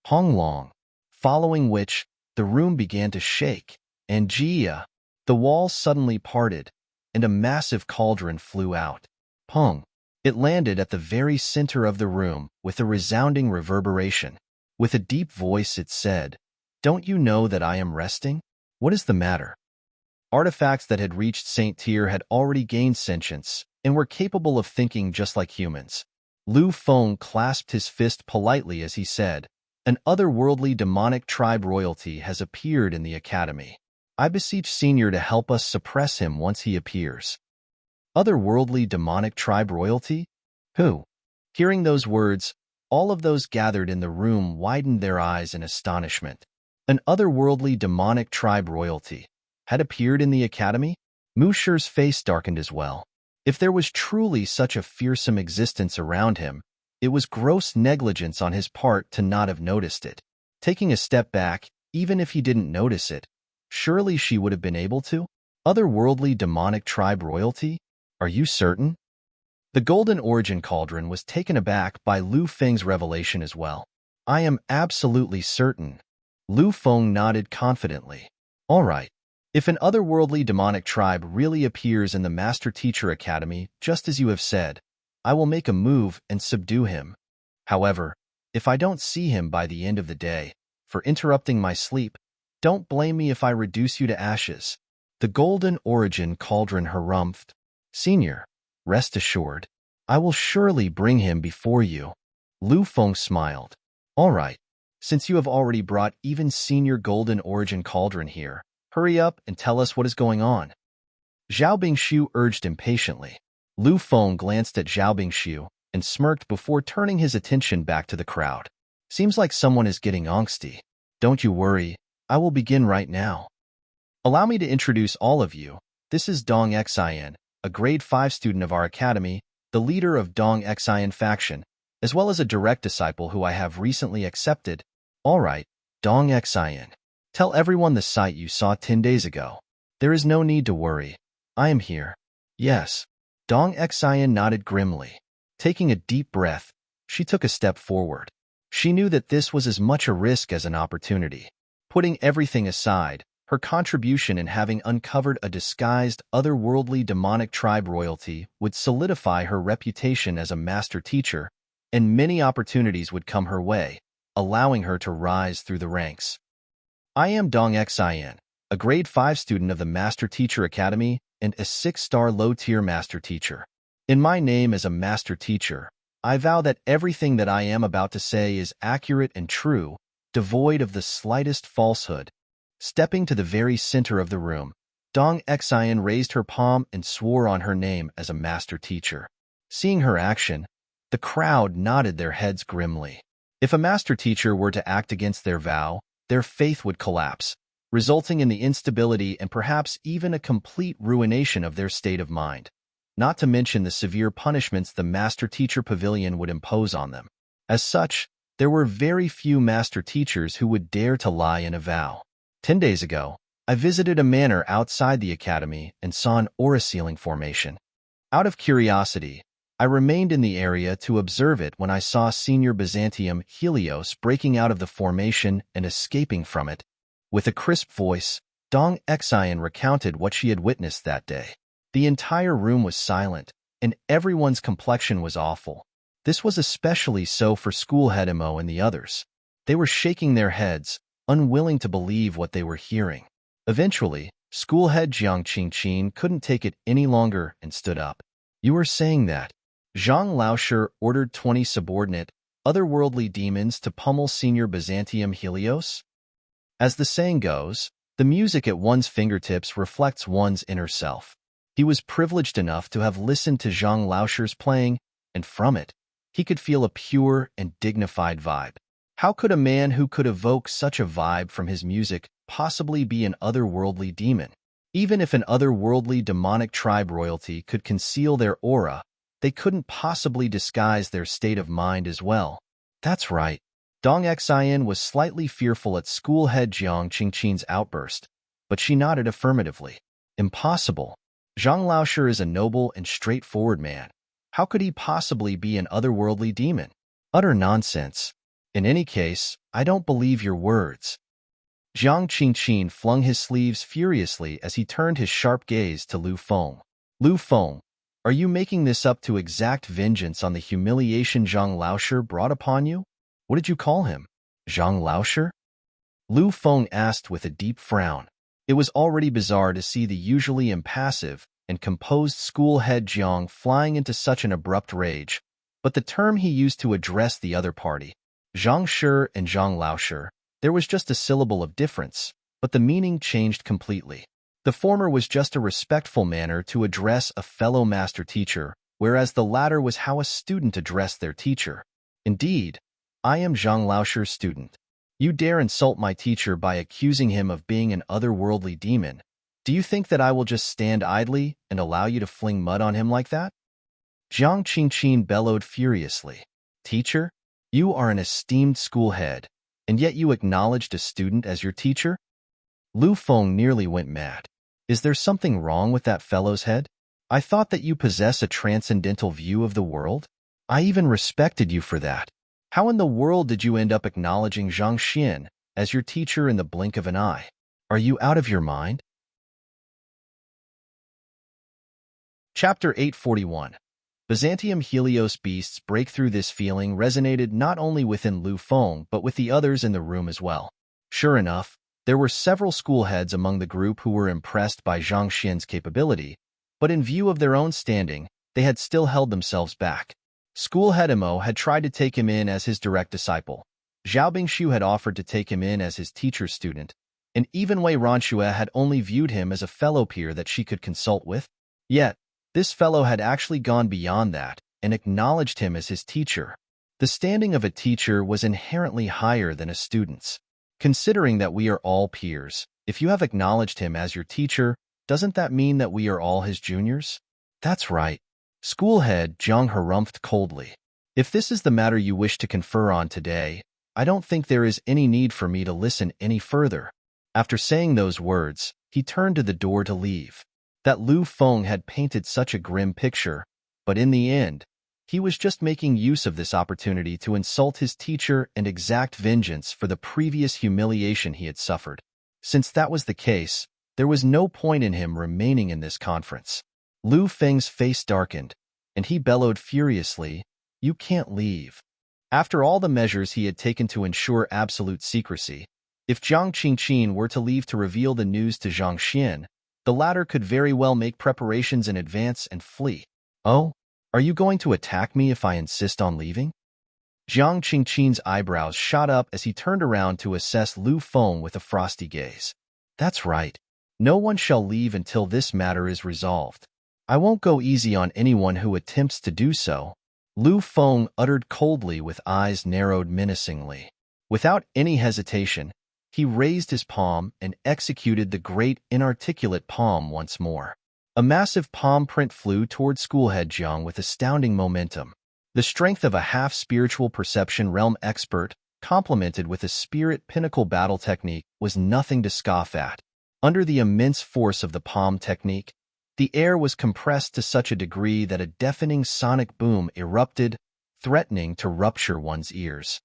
Hong Long. Following which, the room began to shake, and Jia. The walls suddenly parted, and a massive cauldron flew out. Pung. It landed at the very center of the room with a resounding reverberation. With a deep voice it said, "Don't you know that I am resting? What is the matter?" Artifacts that had reached Saint Tier had already gained sentience and were capable of thinking just like humans. Lu Feng clasped his fist politely as he said, "An otherworldly demonic tribe royalty has appeared in the academy. I beseech Senior to help us suppress him once he appears." Otherworldly demonic tribe royalty? Who? Hearing those words, all of those gathered in the room widened their eyes in astonishment. An otherworldly demonic tribe royalty had appeared in the academy? Musher's face darkened as well. If there was truly such a fearsome existence around him, it was gross negligence on his part to not have noticed it. Taking a step back, even if he didn't notice it, surely she would have been able to? Otherworldly demonic tribe royalty? Are you certain? The Golden Origin Cauldron was taken aback by Lu Feng's revelation as well. I am absolutely certain. Lu Feng nodded confidently. All right. If an otherworldly demonic tribe really appears in the Master Teacher Academy, just as you have said, I will make a move and subdue him. However, if I don't see him by the end of the day, for interrupting my sleep, don't blame me if I reduce you to ashes. The Golden Origin Cauldron harumphed. Senior, rest assured, I will surely bring him before you. Lu Feng smiled. All right, since you have already brought even Senior Golden Origin Cauldron here, hurry up and tell us what is going on. Zhao Bingshu urged impatiently. Lu Feng glanced at Zhao Bingshu and smirked before turning his attention back to the crowd. Seems like someone is getting angsty. Don't you worry, I will begin right now. Allow me to introduce all of you. This is Dong Xian, a grade 5 student of our academy, the leader of Dong Xian faction, as well as a direct disciple who I have recently accepted. All right, Dong Xian. Tell everyone the sight you saw 10 days ago. There is no need to worry. I am here. Yes. Dong Xian nodded grimly. Taking a deep breath, she took a step forward. She knew that this was as much a risk as an opportunity. Putting everything aside, her contribution in having uncovered a disguised, otherworldly demonic tribe royalty would solidify her reputation as a master teacher, and many opportunities would come her way, allowing her to rise through the ranks. I am Dong Xian, a grade 5 student of the Master Teacher Academy and a 6-star low-tier master teacher. In my name as a master teacher, I vow that everything that I am about to say is accurate and true, devoid of the slightest falsehood. Stepping to the very center of the room, Dong Xian raised her palm and swore on her name as a master teacher. Seeing her action, the crowd nodded their heads grimly. If a master teacher were to act against their vow, their faith would collapse, resulting in the instability and perhaps even a complete ruination of their state of mind, not to mention the severe punishments the Master Teacher Pavilion would impose on them. As such, there were very few master teachers who would dare to lie in a vow. 10 days ago, I visited a manor outside the academy and saw an aura ceiling formation. Out of curiosity, I remained in the area to observe it when I saw Senior Byzantium Helios breaking out of the formation and escaping from it. With a crisp voice, Dong Xian recounted what she had witnessed that day. The entire room was silent, and everyone's complexion was awful. This was especially so for Schoolhead Imo and the others. They were shaking their heads, unwilling to believe what they were hearing. Eventually, Schoolhead Jiang Qingqin couldn't take it any longer and stood up. You were saying that Zhang Laosher ordered 20 subordinate, otherworldly demons to pummel Senior Byzantium Helios? As the saying goes, the music at one's fingertips reflects one's inner self. He was privileged enough to have listened to Zhang Laosher's playing, and from it, he could feel a pure and dignified vibe. How could a man who could evoke such a vibe from his music possibly be an otherworldly demon? Even if an otherworldly demonic tribe royalty could conceal their aura, they couldn't possibly disguise their state of mind as well. That's right. Dong Xian was slightly fearful at Schoolhead Jiang Qingqin's outburst, but she nodded affirmatively. Impossible. Zhang Laosher is a noble and straightforward man. How could he possibly be an otherworldly demon? Utter nonsense. In any case, I don't believe your words. Jiang Qingqin flung his sleeves furiously as he turned his sharp gaze to Lu Feng. Lu Feng, are you making this up to exact vengeance on the humiliation Zhang Laosher brought upon you? What did you call him? Zhang Laosher? Lu Feng asked with a deep frown. It was already bizarre to see the usually impassive and composed schoolhead Jiang flying into such an abrupt rage, but the term he used to address the other party, Zhang Shi and Zhang Laoshi, there was just a syllable of difference, but the meaning changed completely. The former was just a respectful manner to address a fellow master teacher, whereas the latter was how a student addressed their teacher. Indeed, I am Zhang Laoshi's student. You dare insult my teacher by accusing him of being an otherworldly demon. Do you think that I will just stand idly and allow you to fling mud on him like that? Jiang Qingqin bellowed furiously. Teacher, you are an esteemed school head, and yet you acknowledged a student as your teacher? Lu Feng nearly went mad. Is there something wrong with that fellow's head? I thought that you possess a transcendental view of the world. I even respected you for that. How in the world did you end up acknowledging Zhang Xian as your teacher in the blink of an eye? Are you out of your mind? Chapter 841. Byzantium Helios Beasts breakthrough. This feeling resonated not only within Lu Feng but with the others in the room as well. Sure enough, there were several schoolheads among the group who were impressed by Zhang Xian's capability, but in view of their own standing, they had still held themselves back. Schoolhead Mo had tried to take him in as his direct disciple. Zhao Bingshu had offered to take him in as his teacher's student, and even Wei Ronxue had only viewed him as a fellow peer that she could consult with. Yet, this fellow had actually gone beyond that and acknowledged him as his teacher. The standing of a teacher was inherently higher than a student's. Considering that we are all peers, if you have acknowledged him as your teacher, doesn't that mean that we are all his juniors? That's right. Schoolhead Zhang harumphed coldly. If this is the matter you wish to confer on today, I don't think there is any need for me to listen any further. After saying those words, he turned to the door to leave. That Lu Feng had painted such a grim picture, but in the end, he was just making use of this opportunity to insult his teacher and exact vengeance for the previous humiliation he had suffered. Since that was the case, there was no point in him remaining in this conference. Lu Feng's face darkened, and he bellowed furiously, "You can't leave." After all the measures he had taken to ensure absolute secrecy, if Jiang Qingqin were to leave to reveal the news to Zhang Xian, the latter could very well make preparations in advance and flee. Oh, are you going to attack me if I insist on leaving? Jiang Qingqin's eyebrows shot up as he turned around to assess Lu Feng with a frosty gaze. That's right. No one shall leave until this matter is resolved. I won't go easy on anyone who attempts to do so, Lu Feng uttered coldly with eyes narrowed menacingly. Without any hesitation, he raised his palm and executed the great inarticulate palm once more. A massive palm print flew toward Schoolhead Jiang with astounding momentum. The strength of a half-spiritual perception realm expert, complemented with a spirit pinnacle battle technique, was nothing to scoff at. Under the immense force of the palm technique, the air was compressed to such a degree that a deafening sonic boom erupted, threatening to rupture one's ears.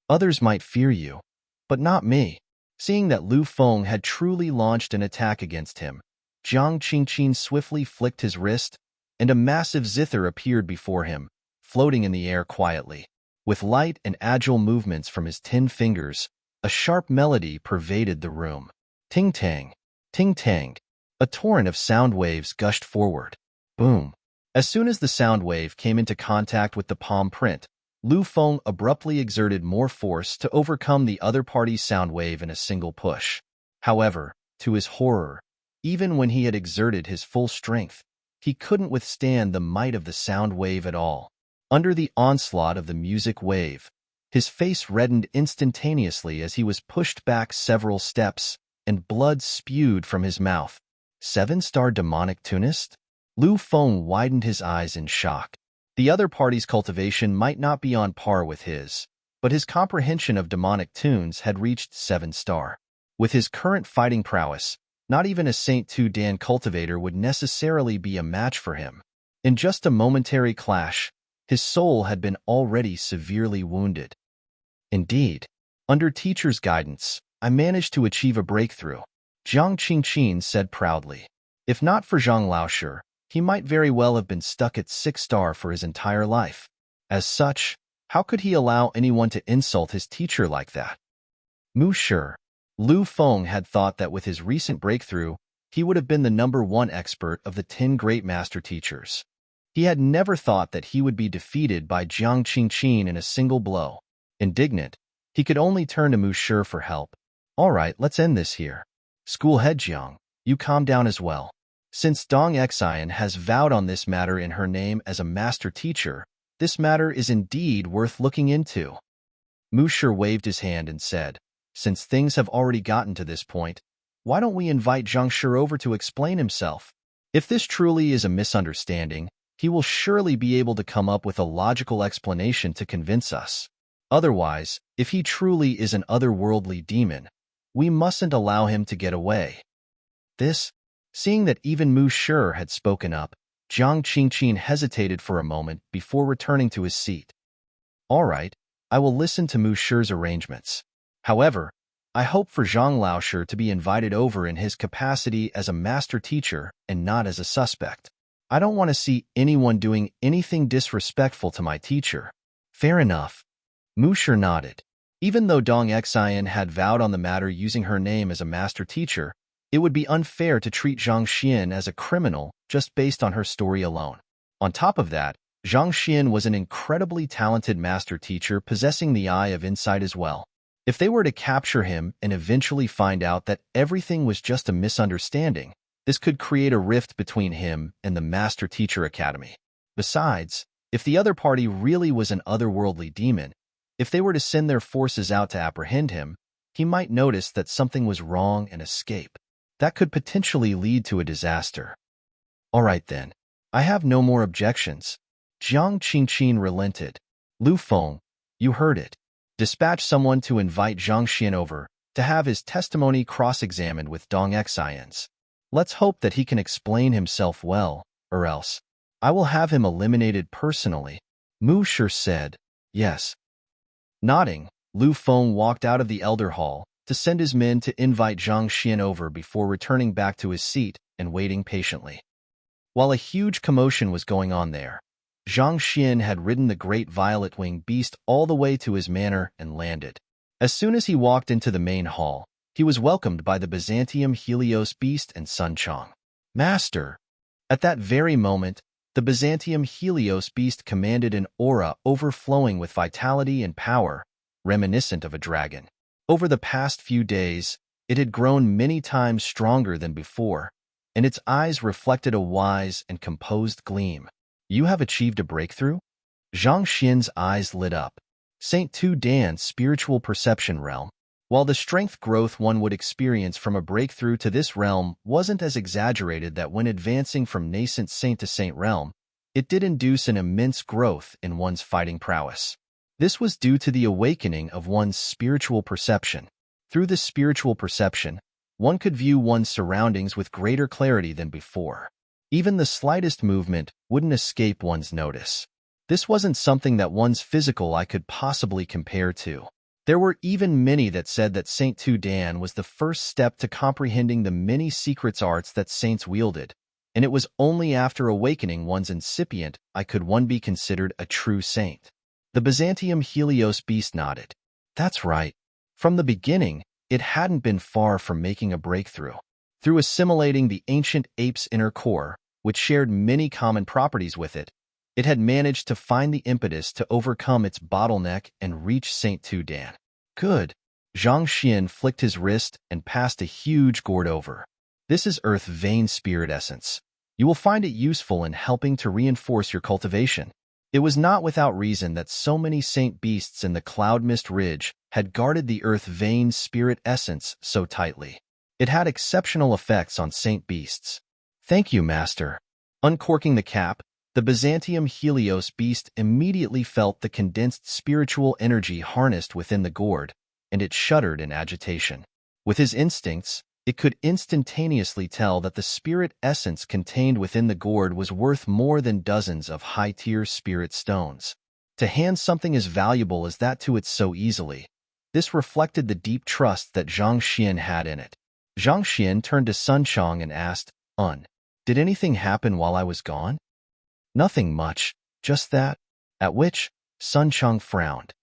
Others might fear you, but not me. Seeing that Lu Feng had truly launched an attack against him, Jiang Qingqin swiftly flicked his wrist, and a massive zither appeared before him, floating in the air quietly. With light and agile movements from his 10 fingers, a sharp melody pervaded the room. Ting-tang, ting-tang. A torrent of sound waves gushed forward. Boom. As soon as the sound wave came into contact with the palm print, Lu Feng abruptly exerted more force to overcome the other party's sound wave in a single push. However, to his horror, even when he had exerted his full strength, he couldn't withstand the might of the sound wave at all. Under the onslaught of the music wave, his face reddened instantaneously as he was pushed back several steps, and blood spewed from his mouth. 7-star demonic tunist? Lu Feng widened his eyes in shock. The other party's cultivation might not be on par with his, but his comprehension of demonic tunes had reached 7-star. With his current fighting prowess, not even a Saint Tu Dan cultivator would necessarily be a match for him. In just a momentary clash, his soul had been already severely wounded. Indeed, under teacher's guidance, I managed to achieve a breakthrough, Jiang Qingqin said proudly. If not for Zhang Laoshi, he might very well have been stuck at 6-star for his entire life. As such, how could he allow anyone to insult his teacher like that? Mu Shi, Lu Feng had thought that with his recent breakthrough, he would have been the #1 expert of the 10 great master teachers. He had never thought that he would be defeated by Jiang Qingqin in a single blow. Indignant, he could only turn to Mu Shi for help. All right, let's end this here. School head Jiang, you calm down as well. Since Dong Xian has vowed on this matter in her name as a master teacher, this matter is indeed worth looking into. Mu Shi waved his hand and said, since things have already gotten to this point, why don't we invite Zhang Shi over to explain himself? If this truly is a misunderstanding, he will surely be able to come up with a logical explanation to convince us. Otherwise, if he truly is an otherworldly demon, we mustn't allow him to get away. Seeing that even Mu Shi had spoken up, Jiang Qingqin hesitated for a moment before returning to his seat. All right, I will listen to Mu Shi's arrangements. However, I hope for Zhang Laoshi to be invited over in his capacity as a master teacher and not as a suspect. I don't want to see anyone doing anything disrespectful to my teacher. Fair enough. Mu Shi nodded. Even though Dong Xian had vowed on the matter using her name as a master teacher, it would be unfair to treat Zhang Xian as a criminal just based on her story alone. On top of that, Zhang Xian was an incredibly talented master teacher possessing the eye of insight as well. If they were to capture him and eventually find out that everything was just a misunderstanding, this could create a rift between him and the Master Teacher Academy. Besides, if the other party really was an otherworldly demon, if they were to send their forces out to apprehend him, he might notice that something was wrong and escape. That could potentially lead to a disaster. All right then, I have no more objections. Jiang Qingqin relented. Lu Feng, you heard it. Dispatch someone to invite Zhang Xian over to have his testimony cross-examined with Dong Xian's. Let's hope that he can explain himself well, or else I will have him eliminated personally. Mu Shi said, yes. Nodding, Lu Feng walked out of the Elder Hall to send his men to invite Zhang Xian over before returning back to his seat and waiting patiently. While a huge commotion was going on there, Zhang Xian had ridden the great violet-winged beast all the way to his manor and landed. As soon as he walked into the main hall, he was welcomed by the Byzantium Helios beast and Sun Chong. Master! At that very moment, the Byzantium Helios beast commanded an aura overflowing with vitality and power, reminiscent of a dragon. Over the past few days, it had grown many times stronger than before, and its eyes reflected a wise and composed gleam. You have achieved a breakthrough? Zhang Xian's eyes lit up. St. Tu Dan's spiritual perception realm. While the strength growth one would experience from a breakthrough to this realm wasn't as exaggerated that when advancing from nascent saint to saint realm, it did induce an immense growth in one's fighting prowess. This was due to the awakening of one's spiritual perception. Through this spiritual perception, one could view one's surroundings with greater clarity than before. Even the slightest movement wouldn't escape one's notice. This wasn't something that one's physical eye could possibly compare to. There were even many that said that St. Tu Dan was the first step to comprehending the many secrets arts that saints wielded, and it was only after awakening one's incipient eye could one be considered a true saint. The Byzantium Helios beast nodded. That's right. From the beginning, it hadn't been far from making a breakthrough. Through assimilating the ancient ape's inner core, which shared many common properties with it, it had managed to find the impetus to overcome its bottleneck and reach St. Tu Dan. Good. Zhang Xian flicked his wrist and passed a huge gourd over. This is Earth Vein Spirit Essence. You will find it useful in helping to reinforce your cultivation. It was not without reason that so many saint beasts in the Cloud Mist Ridge had guarded the Earth Vein Spirit Essence so tightly. It had exceptional effects on saint beasts. Thank you, Master. Uncorking the cap, the Byzantium Helios beast immediately felt the condensed spiritual energy harnessed within the gourd, and it shuddered in agitation. With his instincts, it could instantaneously tell that the spirit essence contained within the gourd was worth more than dozens of high-tier spirit stones. To hand something as valuable as that to it so easily, this reflected the deep trust that Zhang Xian had in it. Zhang Xian turned to Sun Chong and asked, did anything happen while I was gone? Nothing much, just that. At which, Sun Chong frowned.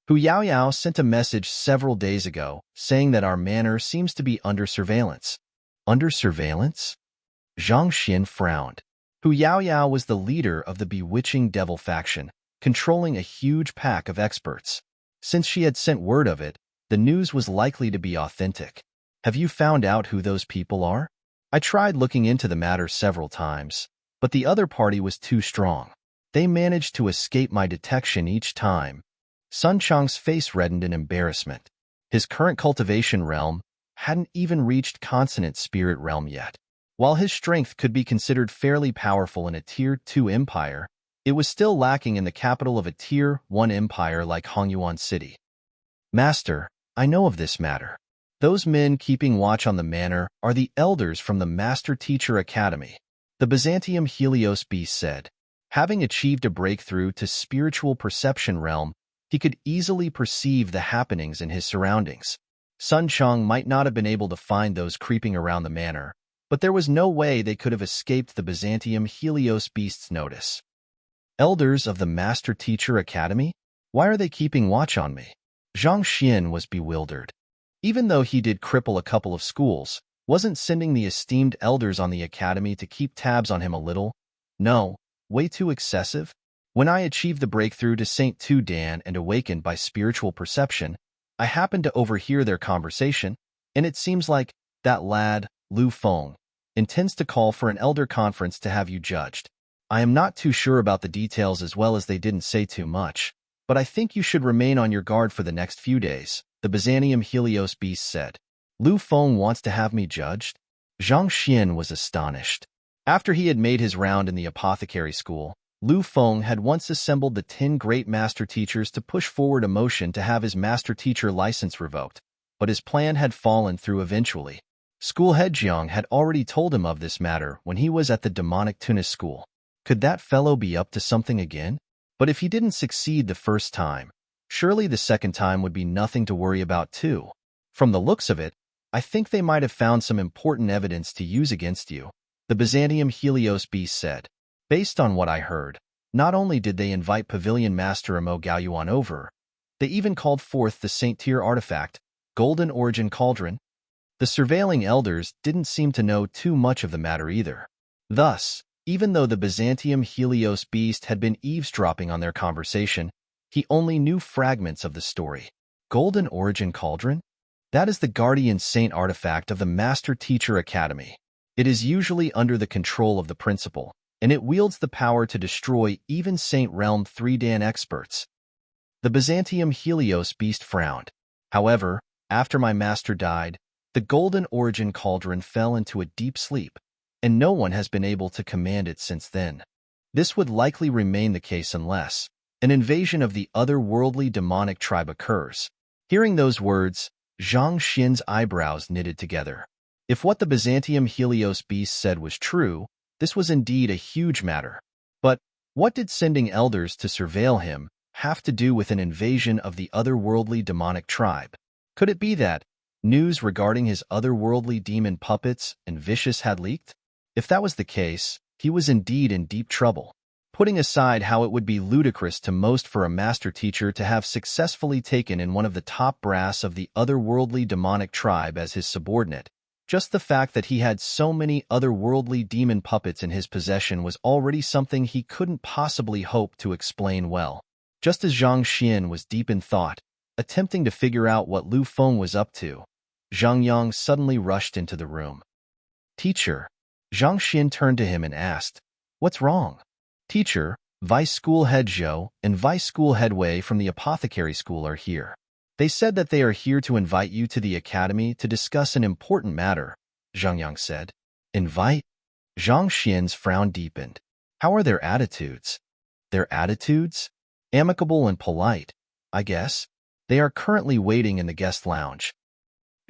Hu Yaoyao sent a message several days ago, saying that our manor seems to be under surveillance. Under surveillance? Zhang Xian frowned. Hu Yaoyao was the leader of the bewitching devil faction, controlling a huge pack of experts. Since she had sent word of it, the news was likely to be authentic. Have you found out who those people are? I tried looking into the matter several times, but the other party was too strong. They managed to escape my detection each time. Sun Chang's face reddened in embarrassment. His current cultivation realm hadn't even reached consonant spirit realm yet. While his strength could be considered fairly powerful in a Tier 2 empire, it was still lacking in the capital of a Tier 1 empire like Hongyuan City. Master, I know of this matter. Those men keeping watch on the manor are the elders from the Master Teacher Academy, the Byzantium Helios beast said. Having achieved a breakthrough to spiritual perception realm, he could easily perceive the happenings in his surroundings. Sun Chang might not have been able to find those creeping around the manor, but there was no way they could have escaped the Byzantium Helios beast's notice. Elders of the Master Teacher Academy? Why are they keeping watch on me? Zhang Xian was bewildered. Even though he did cripple a couple of schools, wasn't sending the esteemed elders on the academy to keep tabs on him a little? No, way too excessive? When I achieved the breakthrough to Saint Tu Dan and awakened by spiritual perception, I happened to overhear their conversation, and it seems like that lad, Lu Feng, intends to call for an elder conference to have you judged. I am not too sure about the details as well as they didn't say too much, but I think you should remain on your guard for the next few days, the Byzantium Helios beast said. Lu Feng wants to have me judged? Zhang Xian was astonished. After he had made his round in the apothecary school, Lu Feng had once assembled the 10 great master teachers to push forward a motion to have his master teacher license revoked, but his plan had fallen through eventually. School head Jiang had already told him of this matter when he was at the demonic Tunis school. Could that fellow be up to something again? But if he didn't succeed the first time, surely the second time would be nothing to worry about too. From the looks of it, I think they might have found some important evidence to use against you, the Byzantium Helios beast said. Based on what I heard, not only did they invite Pavilion Master Amo Gaoyuan over, they even called forth the Saint Tier artifact, Golden Origin Cauldron. The surveilling elders didn't seem to know too much of the matter either. Thus, even though the Byzantium Helios beast had been eavesdropping on their conversation, he only knew fragments of the story. Golden Origin Cauldron? That is the guardian saint artifact of the Master Teacher Academy. It is usually under the control of the principal, and it wields the power to destroy even Saint Realm 3 Dan experts. The Byzantium Helios beast frowned. However, after my master died, the Golden Origin Cauldron fell into a deep sleep, and no one has been able to command it since then. This would likely remain the case unless an invasion of the otherworldly demonic tribe occurs. Hearing those words, Zhang Xian's eyebrows knitted together. If what the Byzantium Helios beast said was true, this was indeed a huge matter. But what did sending elders to surveil him have to do with an invasion of the otherworldly demonic tribe? Could it be that news regarding his otherworldly demon puppets and vicious had leaked? If that was the case, he was indeed in deep trouble. Putting aside how it would be ludicrous to most for a master teacher to have successfully taken in one of the top brass of the otherworldly demonic tribe as his subordinate, just the fact that he had so many otherworldly demon puppets in his possession was already something he couldn't possibly hope to explain well. Just as Zhang Xian was deep in thought, attempting to figure out what Lu Feng was up to, Zhang Yang suddenly rushed into the room. Teacher. Zhang Xian turned to him and asked, "What's wrong?" Teacher, Vice School Head Zhou and Vice School Head Wei from the Apothecary School are here. They said that they are here to invite you to the academy to discuss an important matter, Zhang Yang said. Invite? Zhang Xian's frown deepened. How are their attitudes? Their attitudes? Amicable and polite, I guess. They are currently waiting in the guest lounge.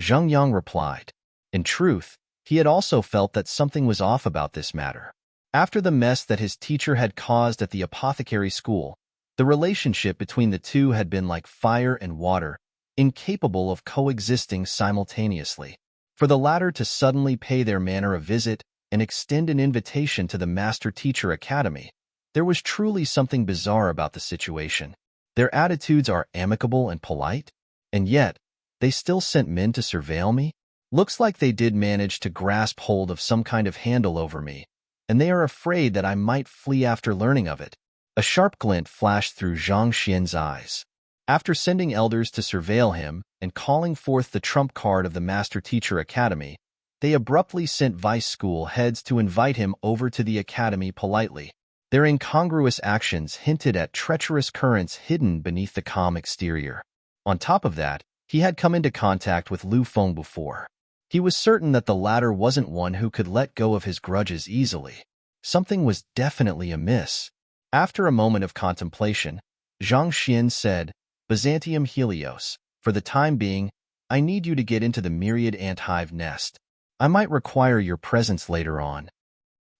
Zhang Yang replied. In truth, he had also felt that something was off about this matter. After the mess that his teacher had caused at the apothecary school, the relationship between the two had been like fire and water, incapable of coexisting simultaneously. For the latter to suddenly pay their manor a visit and extend an invitation to the Master Teacher Academy, there was truly something bizarre about the situation. Their attitudes are amicable and polite, and yet, they still sent men to surveil me? Looks like they did manage to grasp hold of some kind of handle over me, and they are afraid that I might flee after learning of it. A sharp glint flashed through Zhang Xian's eyes. After sending elders to surveil him and calling forth the trump card of the Master Teacher Academy, they abruptly sent vice school heads to invite him over to the academy politely. Their incongruous actions hinted at treacherous currents hidden beneath the calm exterior. On top of that, he had come into contact with Lu Feng before. He was certain that the latter wasn't one who could let go of his grudges easily. Something was definitely amiss. After a moment of contemplation, Zhang Xian said, "Byzantium Helios, for the time being, I need you to get into the myriad ant hive nest. I might require your presence later on."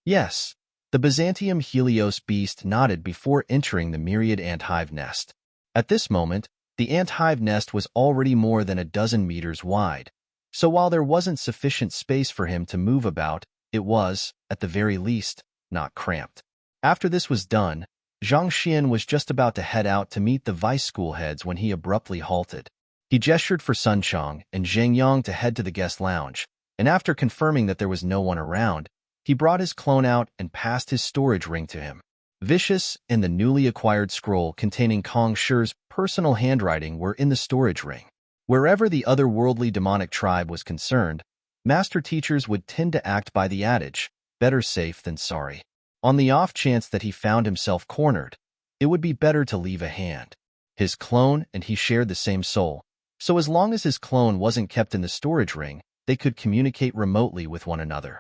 Yes, the Byzantium Helios beast nodded before entering the myriad ant hive nest. At this moment, the ant hive nest was already more than a dozen meters wide, so while there wasn't sufficient space for him to move about, it was, at the very least, not cramped. After this was done, Zhang Xian was just about to head out to meet the vice school heads when he abruptly halted. He gestured for Sun Chong and Zhang Yang to head to the guest lounge, and after confirming that there was no one around, he brought his clone out and passed his storage ring to him. Vicious and the newly acquired scroll containing Kong Shi's personal handwriting were in the storage ring. Wherever the otherworldly demonic tribe was concerned, master teachers would tend to act by the adage, better safe than sorry. On the off chance that he found himself cornered, it would be better to leave a hand. His clone and he shared the same soul, so as long as his clone wasn't kept in the storage ring, they could communicate remotely with one another.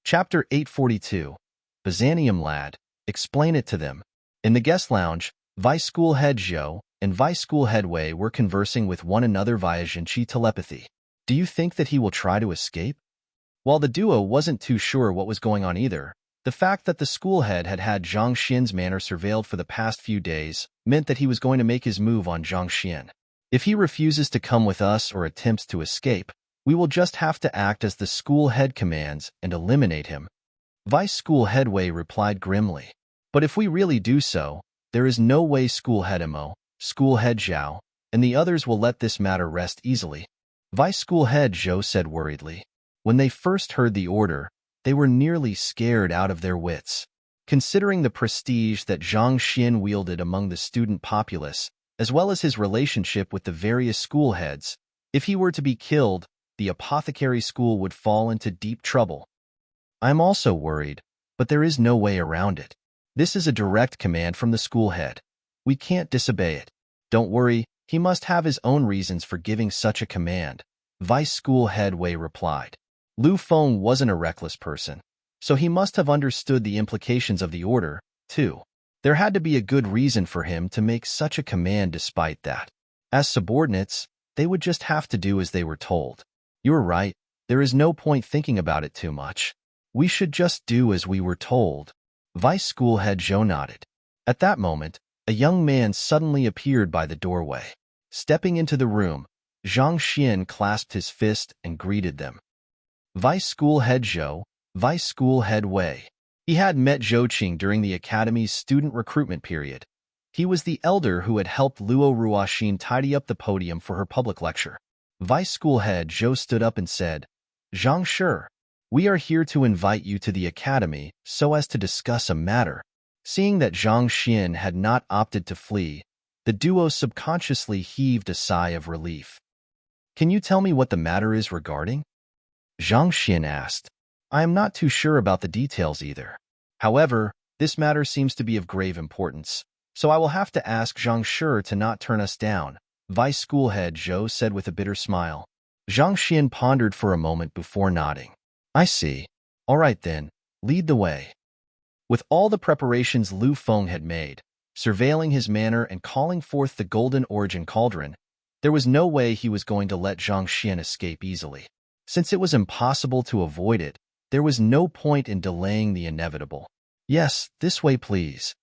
Chapter 842. Byzantium Lad, Explain It to Them. In the guest lounge, Vice School Head Zhou and Vice School Head Wei were conversing with one another via Jinqi telepathy. Do you think that he will try to escape? While the duo wasn't too sure what was going on either, the fact that the school head had had Zhang Xian's manor surveilled for the past few days meant that he was going to make his move on Zhang Xian. If he refuses to come with us or attempts to escape, we will just have to act as the school head commands and eliminate him. Vice School Head Wei replied grimly. But if we really do so, there is no way School Head Mo, School Head Zhao, and the others will let this matter rest easily. Vice School Head Zhou said worriedly. When they first heard the order, they were nearly scared out of their wits. Considering the prestige that Zhang Xian wielded among the student populace, as well as his relationship with the various school heads, if he were to be killed, the apothecary school would fall into deep trouble. I'm also worried, but there is no way around it. This is a direct command from the school head. We can't disobey it. Don't worry, he must have his own reasons for giving such a command, Vice School Head Wei replied. Lu Feng wasn't a reckless person, so he must have understood the implications of the order, too. There had to be a good reason for him to make such a command despite that. As subordinates, they would just have to do as they were told. You're right, there is no point thinking about it too much. We should just do as we were told. Vice School Head Zhou nodded. At that moment, a young man suddenly appeared by the doorway. Stepping into the room, Zhang Xian clasped his fist and greeted them. Vice School Head Zhou, Vice School Head Wei. He had met Zhou Qing during the academy's student recruitment period. He was the elder who had helped Luo Ruoxin tidy up the podium for her public lecture. Vice School Head Zhou stood up and said, Zhang Shi, we are here to invite you to the academy so as to discuss a matter. Seeing that Zhang Xian had not opted to flee, the duo subconsciously heaved a sigh of relief. Can you tell me what the matter is regarding? Zhang Xian asked. I am not too sure about the details either. However, this matter seems to be of grave importance, so I will have to ask Zhang Shi to not turn us down, Vice School Head Zhou said with a bitter smile. Zhang Xian pondered for a moment before nodding. I see. All right then, lead the way. With all the preparations Lu Feng had made, surveilling his manor and calling forth the Golden Origin Cauldron, there was no way he was going to let Zhang Xian escape easily. Since it was impossible to avoid it, there was no point in delaying the inevitable. Yes, this way please.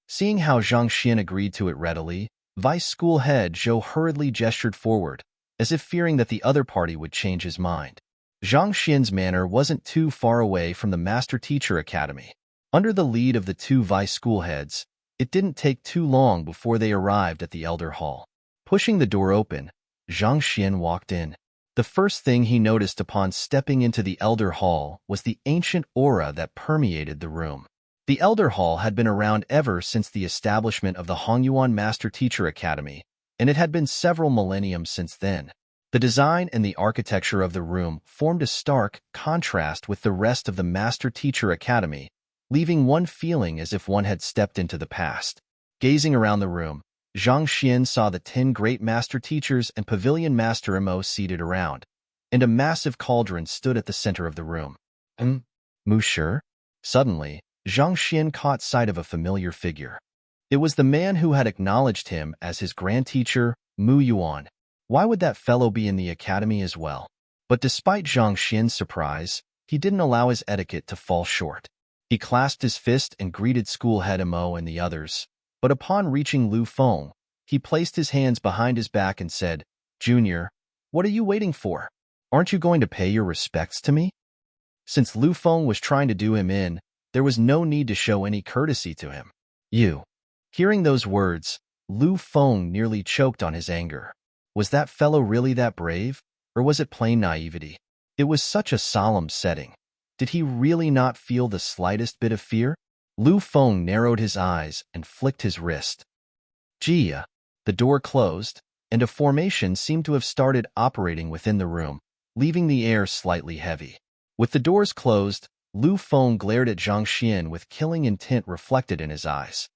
Seeing how Zhang Xian agreed to it readily, Vice School Head Zhou hurriedly gestured forward, as if fearing that the other party would change his mind. Zhang Xian's manor wasn't too far away from the Master Teacher Academy. Under the lead of the two vice school heads, it didn't take too long before they arrived at the Elder Hall. Pushing the door open, Zhang Xian walked in. The first thing he noticed upon stepping into the Elder Hall was the ancient aura that permeated the room. The Elder Hall had been around ever since the establishment of the Hongyuan Master Teacher Academy, and it had been several millenniums since then. The design and the architecture of the room formed a stark contrast with the rest of the Master Teacher Academy, leaving one feeling as if one had stepped into the past. Gazing around the room, Zhang Xian saw the 10 great master teachers and pavilion master Mo seated around, and a massive cauldron stood at the center of the room. Mu Shi? Suddenly, Zhang Xian caught sight of a familiar figure. It was the man who had acknowledged him as his grand teacher, Mu Yuan. Why would that fellow be in the academy as well? But despite Zhang Xian's surprise, he didn't allow his etiquette to fall short. He clasped his fist and greeted school head Mo and the others. But upon reaching Lu Feng, he placed his hands behind his back and said, "Junior, what are you waiting for? Aren't you going to pay your respects to me?" Since Lu Feng was trying to do him in, there was no need to show any courtesy to him. You. Hearing those words, Lu Feng nearly choked on his anger. Was that fellow really that brave, or was it plain naivety? It was such a solemn setting. Did he really not feel the slightest bit of fear? Lu Feng narrowed his eyes and flicked his wrist. Jia. The door closed, and a formation seemed to have started operating within the room, leaving the air slightly heavy. With the doors closed, Lu Feng glared at Zhang Xian with killing intent reflected in his eyes.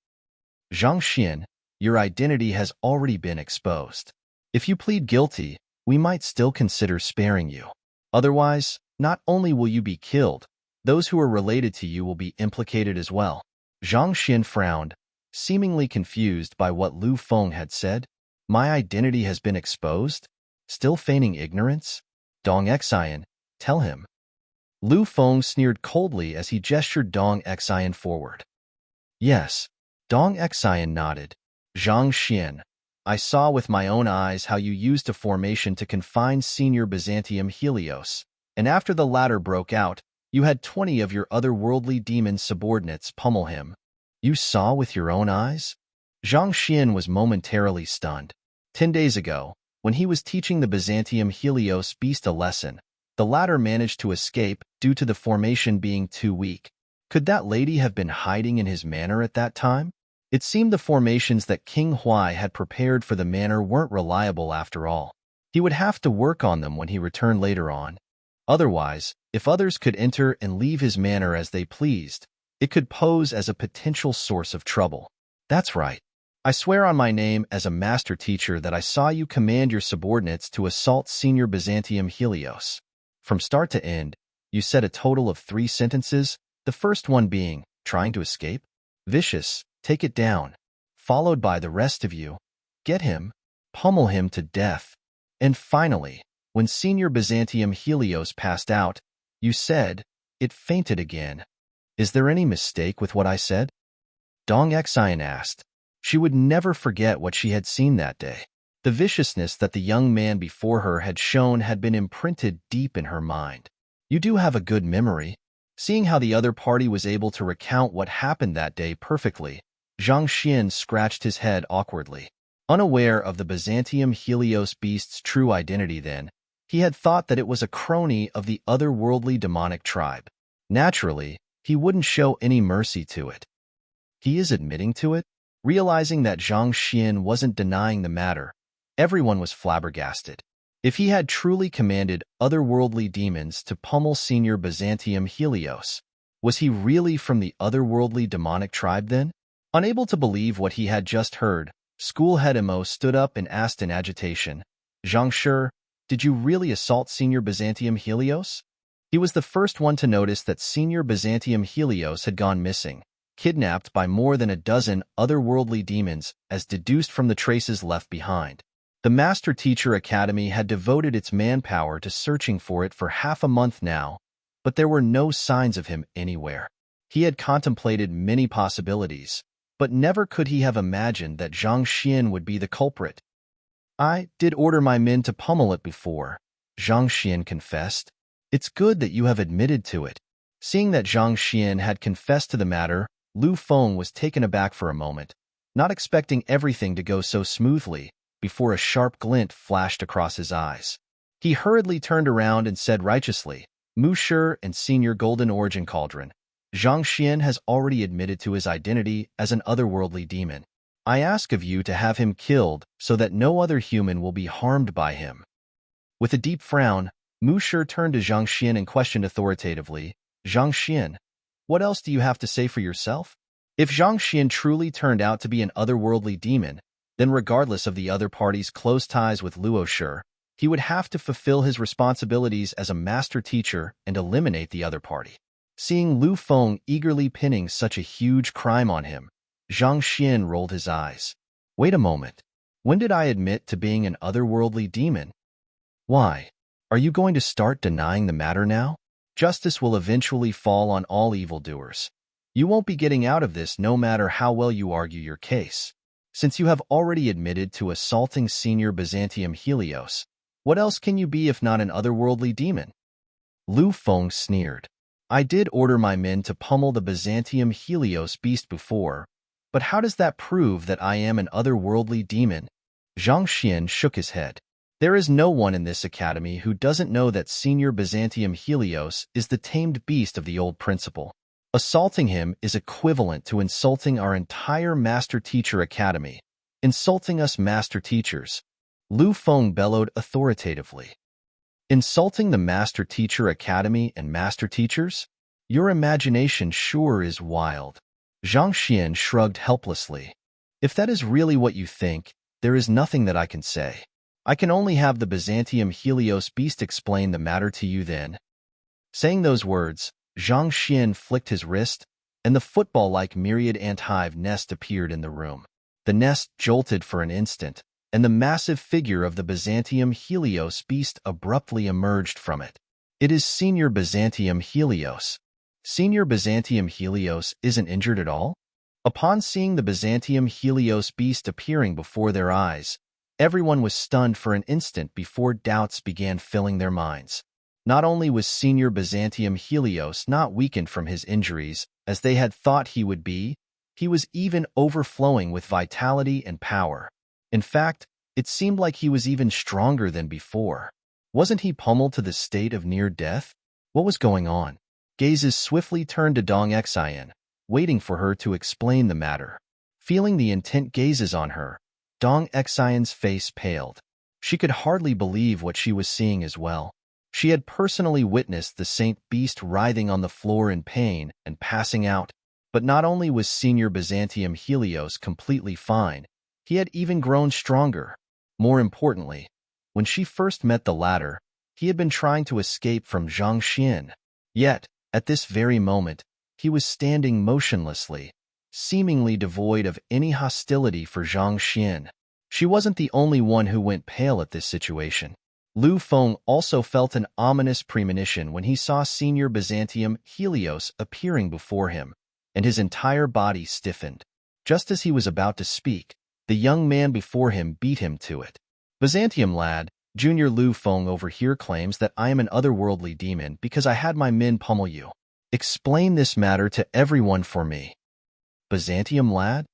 Zhang Xian, your identity has already been exposed. If you plead guilty, we might still consider sparing you. Otherwise, not only will you be killed, those who are related to you will be implicated as well. Zhang Xian frowned, seemingly confused by what Lu Feng had said. My identity has been exposed? Still feigning ignorance? Dong Xian, tell him. Lu Feng sneered coldly as he gestured Dong Xian forward. Yes, Dong Xian nodded. Zhang Xian, I saw with my own eyes how you used a formation to confine Senior Byzantium Helios, and after the latter broke out, you had 20 of your otherworldly demon subordinates pummel him. You saw with your own eyes? Zhang Xian was momentarily stunned. 10 days ago, when he was teaching the Byzantium Helios beast a lesson, the latter managed to escape due to the formation being too weak. Could that lady have been hiding in his manor at that time? It seemed the formations that King Huai had prepared for the manor weren't reliable after all. He would have to work on them when he returned later on. Otherwise, if others could enter and leave his manor as they pleased, it could pose as a potential source of trouble. That's right. I swear on my name as a master teacher that I saw you command your subordinates to assault Senior Byzantium Helios. From start to end, you said a total of 3 sentences, the first one being, trying to escape? Vicious, take it down. Followed by the rest of you, get him, pummel him to death. And finally, when Senior Byzantium Helios passed out, you said, it fainted again. Is there any mistake with what I said? Dong Xian asked. She would never forget what she had seen that day. The viciousness that the young man before her had shown had been imprinted deep in her mind. You do have a good memory. Seeing how the other party was able to recount what happened that day perfectly, Zhang Xian scratched his head awkwardly. Unaware of the Byzantium Helios beast's true identity then, he had thought that it was a crony of the otherworldly demonic tribe. Naturally, he wouldn't show any mercy to it. He is admitting to it? Realizing that Zhang Xian wasn't denying the matter, everyone was flabbergasted. If he had truly commanded otherworldly demons to pummel Senior Byzantium Helios, was he really from the otherworldly demonic tribe then? Unable to believe what he had just heard, school head Mo stood up and asked in agitation, Zhang Shi, did you really assault Senior Byzantium Helios? He was the first one to notice that Senior Byzantium Helios had gone missing, kidnapped by more than a dozen otherworldly demons as deduced from the traces left behind. The Master Teacher Academy had devoted its manpower to searching for it for half a month now, but there were no signs of him anywhere. He had contemplated many possibilities, but never could he have imagined that Zhang Xian would be the culprit. I did order my men to pummel it before, Zhang Xian confessed. It's good that you have admitted to it. Seeing that Zhang Xian had confessed to the matter, Lu Feng was taken aback for a moment, not expecting everything to go so smoothly, before a sharp glint flashed across his eyes. He hurriedly turned around and said righteously, Monsieur and Senior Golden Origin Cauldron, Zhang Xian has already admitted to his identity as an otherworldly demon. I ask of you to have him killed so that no other human will be harmed by him. With a deep frown, Monsieur turned to Zhang Xian and questioned authoritatively, Zhang Xian, what else do you have to say for yourself? If Zhang Xian truly turned out to be an otherworldly demon, then regardless of the other party's close ties with Luo Shi, he would have to fulfill his responsibilities as a master teacher and eliminate the other party. Seeing Lu Feng eagerly pinning such a huge crime on him, Zhang Xian rolled his eyes. Wait a moment. When did I admit to being an otherworldly demon? Why? Are you going to start denying the matter now? Justice will eventually fall on all evildoers. You won't be getting out of this no matter how well you argue your case. Since you have already admitted to assaulting Senior Byzantium Helios, what else can you be if not an otherworldly demon? Lu Feng sneered. I did order my men to pummel the Byzantium Helios beast before, but how does that prove that I am an otherworldly demon? Zhang Xian shook his head. There is no one in this academy who doesn't know that Senior Byzantium Helios is the tamed beast of the old principle. Assaulting him is equivalent to insulting our entire Master Teacher Academy. Insulting us Master Teachers. Lu Feng bellowed authoritatively. Insulting the Master Teacher Academy and Master Teachers? Your imagination sure is wild. Zhang Xian shrugged helplessly. If that is really what you think, there is nothing that I can say. I can only have the Byzantium Helios beast explain the matter to you then. Saying those words, Zhang Xian flicked his wrist, and the football-like myriad ant-hive nest appeared in the room. The nest jolted for an instant, and the massive figure of the Byzantium Helios beast abruptly emerged from it. It is Senior Byzantium Helios. Senior Byzantium Helios isn't injured at all? Upon seeing the Byzantium Helios beast appearing before their eyes, everyone was stunned for an instant before doubts began filling their minds. Not only was Senior Byzantium Helios not weakened from his injuries, as they had thought he would be, he was even overflowing with vitality and power. In fact, it seemed like he was even stronger than before. Wasn't he pummeled to the state of near death? What was going on? Gazes swiftly turned to Dong Xian, waiting for her to explain the matter. Feeling the intent gazes on her, Dong Xian's face paled. She could hardly believe what she was seeing as well. She had personally witnessed the Saint Beast writhing on the floor in pain and passing out. But not only was Senior Byzantium Helios completely fine, he had even grown stronger. More importantly, when she first met the latter, he had been trying to escape from Zhang Xian. Yet, at this very moment, he was standing motionlessly, seemingly devoid of any hostility for Zhang Xian. She wasn't the only one who went pale at this situation. Lu Feng also felt an ominous premonition when he saw Senior Byzantium Helios appearing before him, and his entire body stiffened. Just as he was about to speak, the young man before him beat him to it. Byzantium lad, Junior Lu Feng over here claims that I am an otherworldly demon because I had my men pummel you. Explain this matter to everyone for me. Byzantium lad?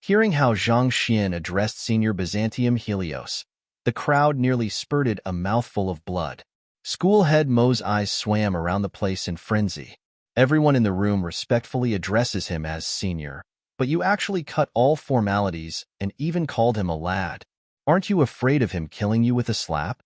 Hearing how Zhang Xian addressed Senior Byzantium Helios, the crowd nearly spurted a mouthful of blood. Schoolhead Mo's eyes swam around the place in frenzy. Everyone in the room respectfully addresses him as senior, but you actually cut all formalities and even called him a lad. Aren't you afraid of him killing you with a slap?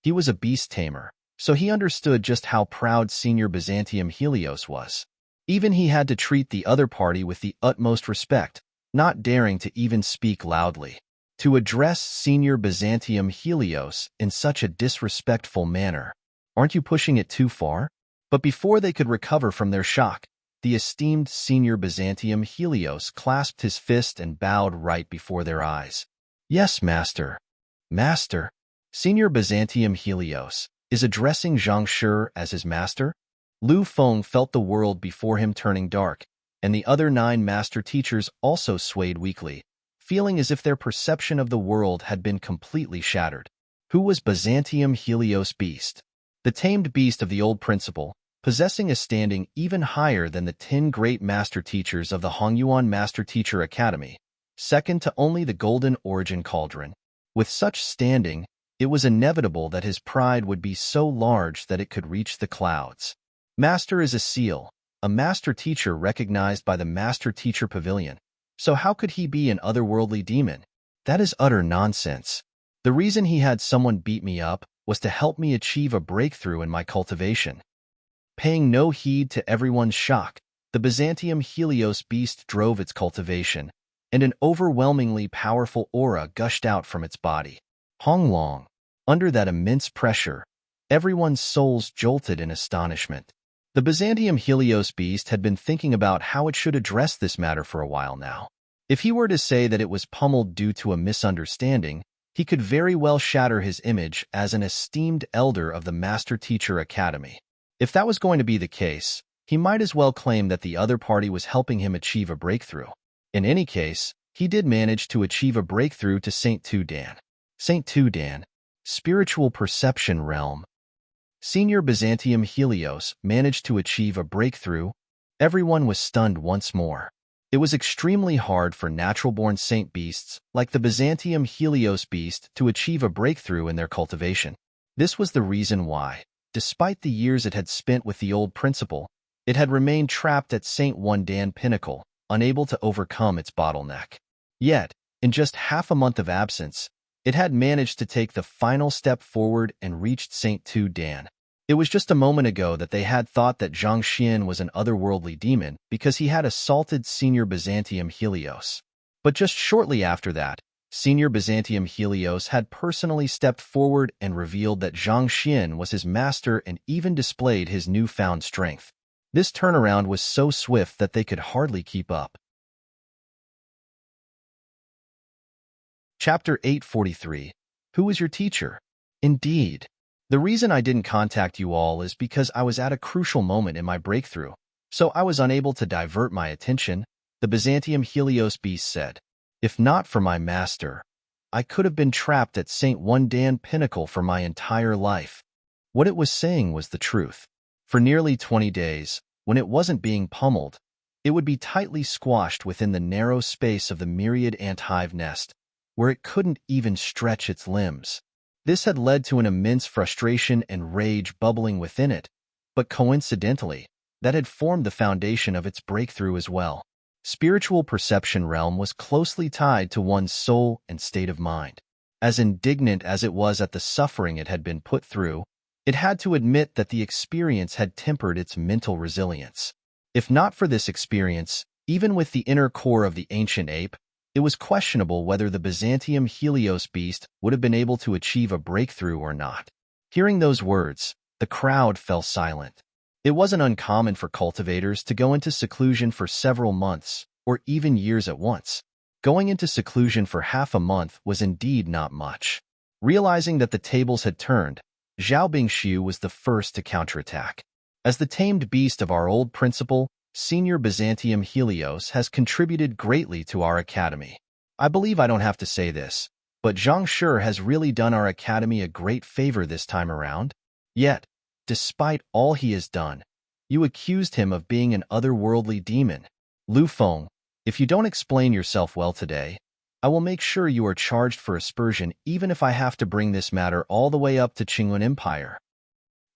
He was a beast tamer, so he understood just how proud Senior Byzantium Helios was. Even he had to treat the other party with the utmost respect, not daring to even speak loudly. To address Senior Byzantium Helios in such a disrespectful manner, aren't you pushing it too far? But before they could recover from their shock, the esteemed Senior Byzantium Helios clasped his fist and bowed right before their eyes. Yes, Master. Master. Senior Byzantium Helios is addressing Zhang Shi as his master? Lu Feng felt the world before him turning dark, and the other 9 master teachers also swayed weakly, feeling as if their perception of the world had been completely shattered. Who was Byzantium Helios Beast? The tamed beast of the old principle, possessing a standing even higher than the 10 great master teachers of the Hongyuan Master Teacher Academy, second to only the Golden Origin Cauldron. With such standing, It was inevitable that his pride would be so large that it could reach the clouds. Master is a seal, a master teacher recognized by the master teacher pavilion. So how could he be an otherworldly demon? That is utter nonsense. The reason he had someone beat me up was to help me achieve a breakthrough in my cultivation. Paying no heed to everyone's shock, the Byzantium Helios beast drove its cultivation, and an overwhelmingly powerful aura gushed out from its body. Honglong. Under that immense pressure, everyone's souls jolted in astonishment. The Byzantium Helios beast had been thinking about how it should address this matter for a while now. If he were to say that it was pummeled due to a misunderstanding, he could very well shatter his image as an esteemed elder of the Master Teacher Academy. If that was going to be the case, he might as well claim that the other party was helping him achieve a breakthrough. In any case, he did manage to achieve a breakthrough to Saint Tudan. Saint Tudan, spiritual perception realm. Senior Byzantium Helios managed to achieve a breakthrough. Everyone was stunned once more. It was extremely hard for natural-born saint beasts like the Byzantium Helios beast to achieve a breakthrough in their cultivation. This was the reason why, despite the years it had spent with the old principal, it had remained trapped at Saint Wundan Pinnacle, unable to overcome its bottleneck. Yet, in just half a month of absence, it had managed to take the final step forward and reached Saint Tudan. It was just a moment ago that they had thought that Zhang Xian was an otherworldly demon because he had assaulted Senior Byzantium Helios. But just shortly after that, Senior Byzantium Helios had personally stepped forward and revealed that Zhang Xian was his master and even displayed his newfound strength. This turnaround was so swift that they could hardly keep up. Chapter 843. Who is your teacher? Indeed. The reason I didn't contact you all is because I was at a crucial moment in my breakthrough, so I was unable to divert my attention, the Byzantium Helios beast said. If not for my master, I could have been trapped at Saint Wundan Pinnacle for my entire life. What it was saying was the truth. For nearly 20 days, when it wasn't being pummeled, it would be tightly squashed within the narrow space of the myriad ant hive nest, where it couldn't even stretch its limbs. This had led to an immense frustration and rage bubbling within it, but coincidentally, that had formed the foundation of its breakthrough as well. Spiritual perception realm was closely tied to one's soul and state of mind. As indignant as it was at the suffering it had been put through, it had to admit that the experience had tempered its mental resilience. If not for this experience, even with the inner core of the ancient ape, it was questionable whether the Byzantium Helios beast would have been able to achieve a breakthrough or not. Hearing those words, the crowd fell silent. It wasn't uncommon for cultivators to go into seclusion for several months, or even years at once. Going into seclusion for half a month was indeed not much. Realizing that the tables had turned, Zhao Bingshu was the first to counterattack. As the tamed beast of our old principal, Senior Byzantium Helios has contributed greatly to our academy. I believe I don't have to say this, but Zhang Shi has really done our academy a great favor this time around. Yet, despite all he has done, you accused him of being an otherworldly demon. Lu Feng, if you don't explain yourself well today, I will make sure you are charged for aspersion even if I have to bring this matter all the way up to Qingyun Empire.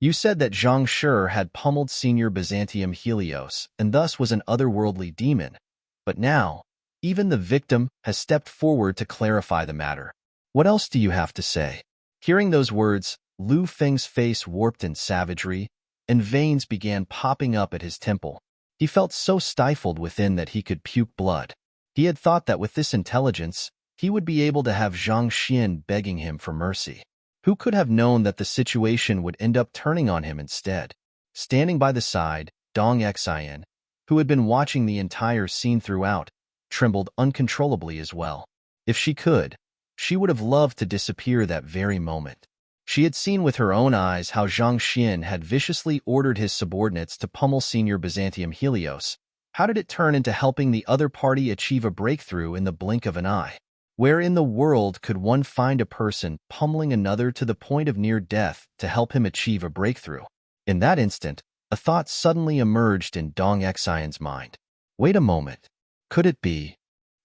You said that Zhang Shi had pummeled Senior Byzantium Helios and thus was an otherworldly demon, but now, even the victim has stepped forward to clarify the matter. What else do you have to say? Hearing those words, Lu Feng's face warped in savagery, and veins began popping up at his temple. He felt so stifled within that he could puke blood. He had thought that with this intelligence, he would be able to have Zhang Xian begging him for mercy. Who could have known that the situation would end up turning on him instead? Standing by the side, Dong Xian, who had been watching the entire scene throughout, trembled uncontrollably as well. If she could, she would have loved to disappear that very moment. She had seen with her own eyes how Zhang Xian had viciously ordered his subordinates to pummel Senior Byzantium Helios. How did it turn into helping the other party achieve a breakthrough in the blink of an eye? Where in the world could one find a person pummeling another to the point of near death to help him achieve a breakthrough? In that instant, a thought suddenly emerged in Dong Xian's mind. Wait a moment. Could it be?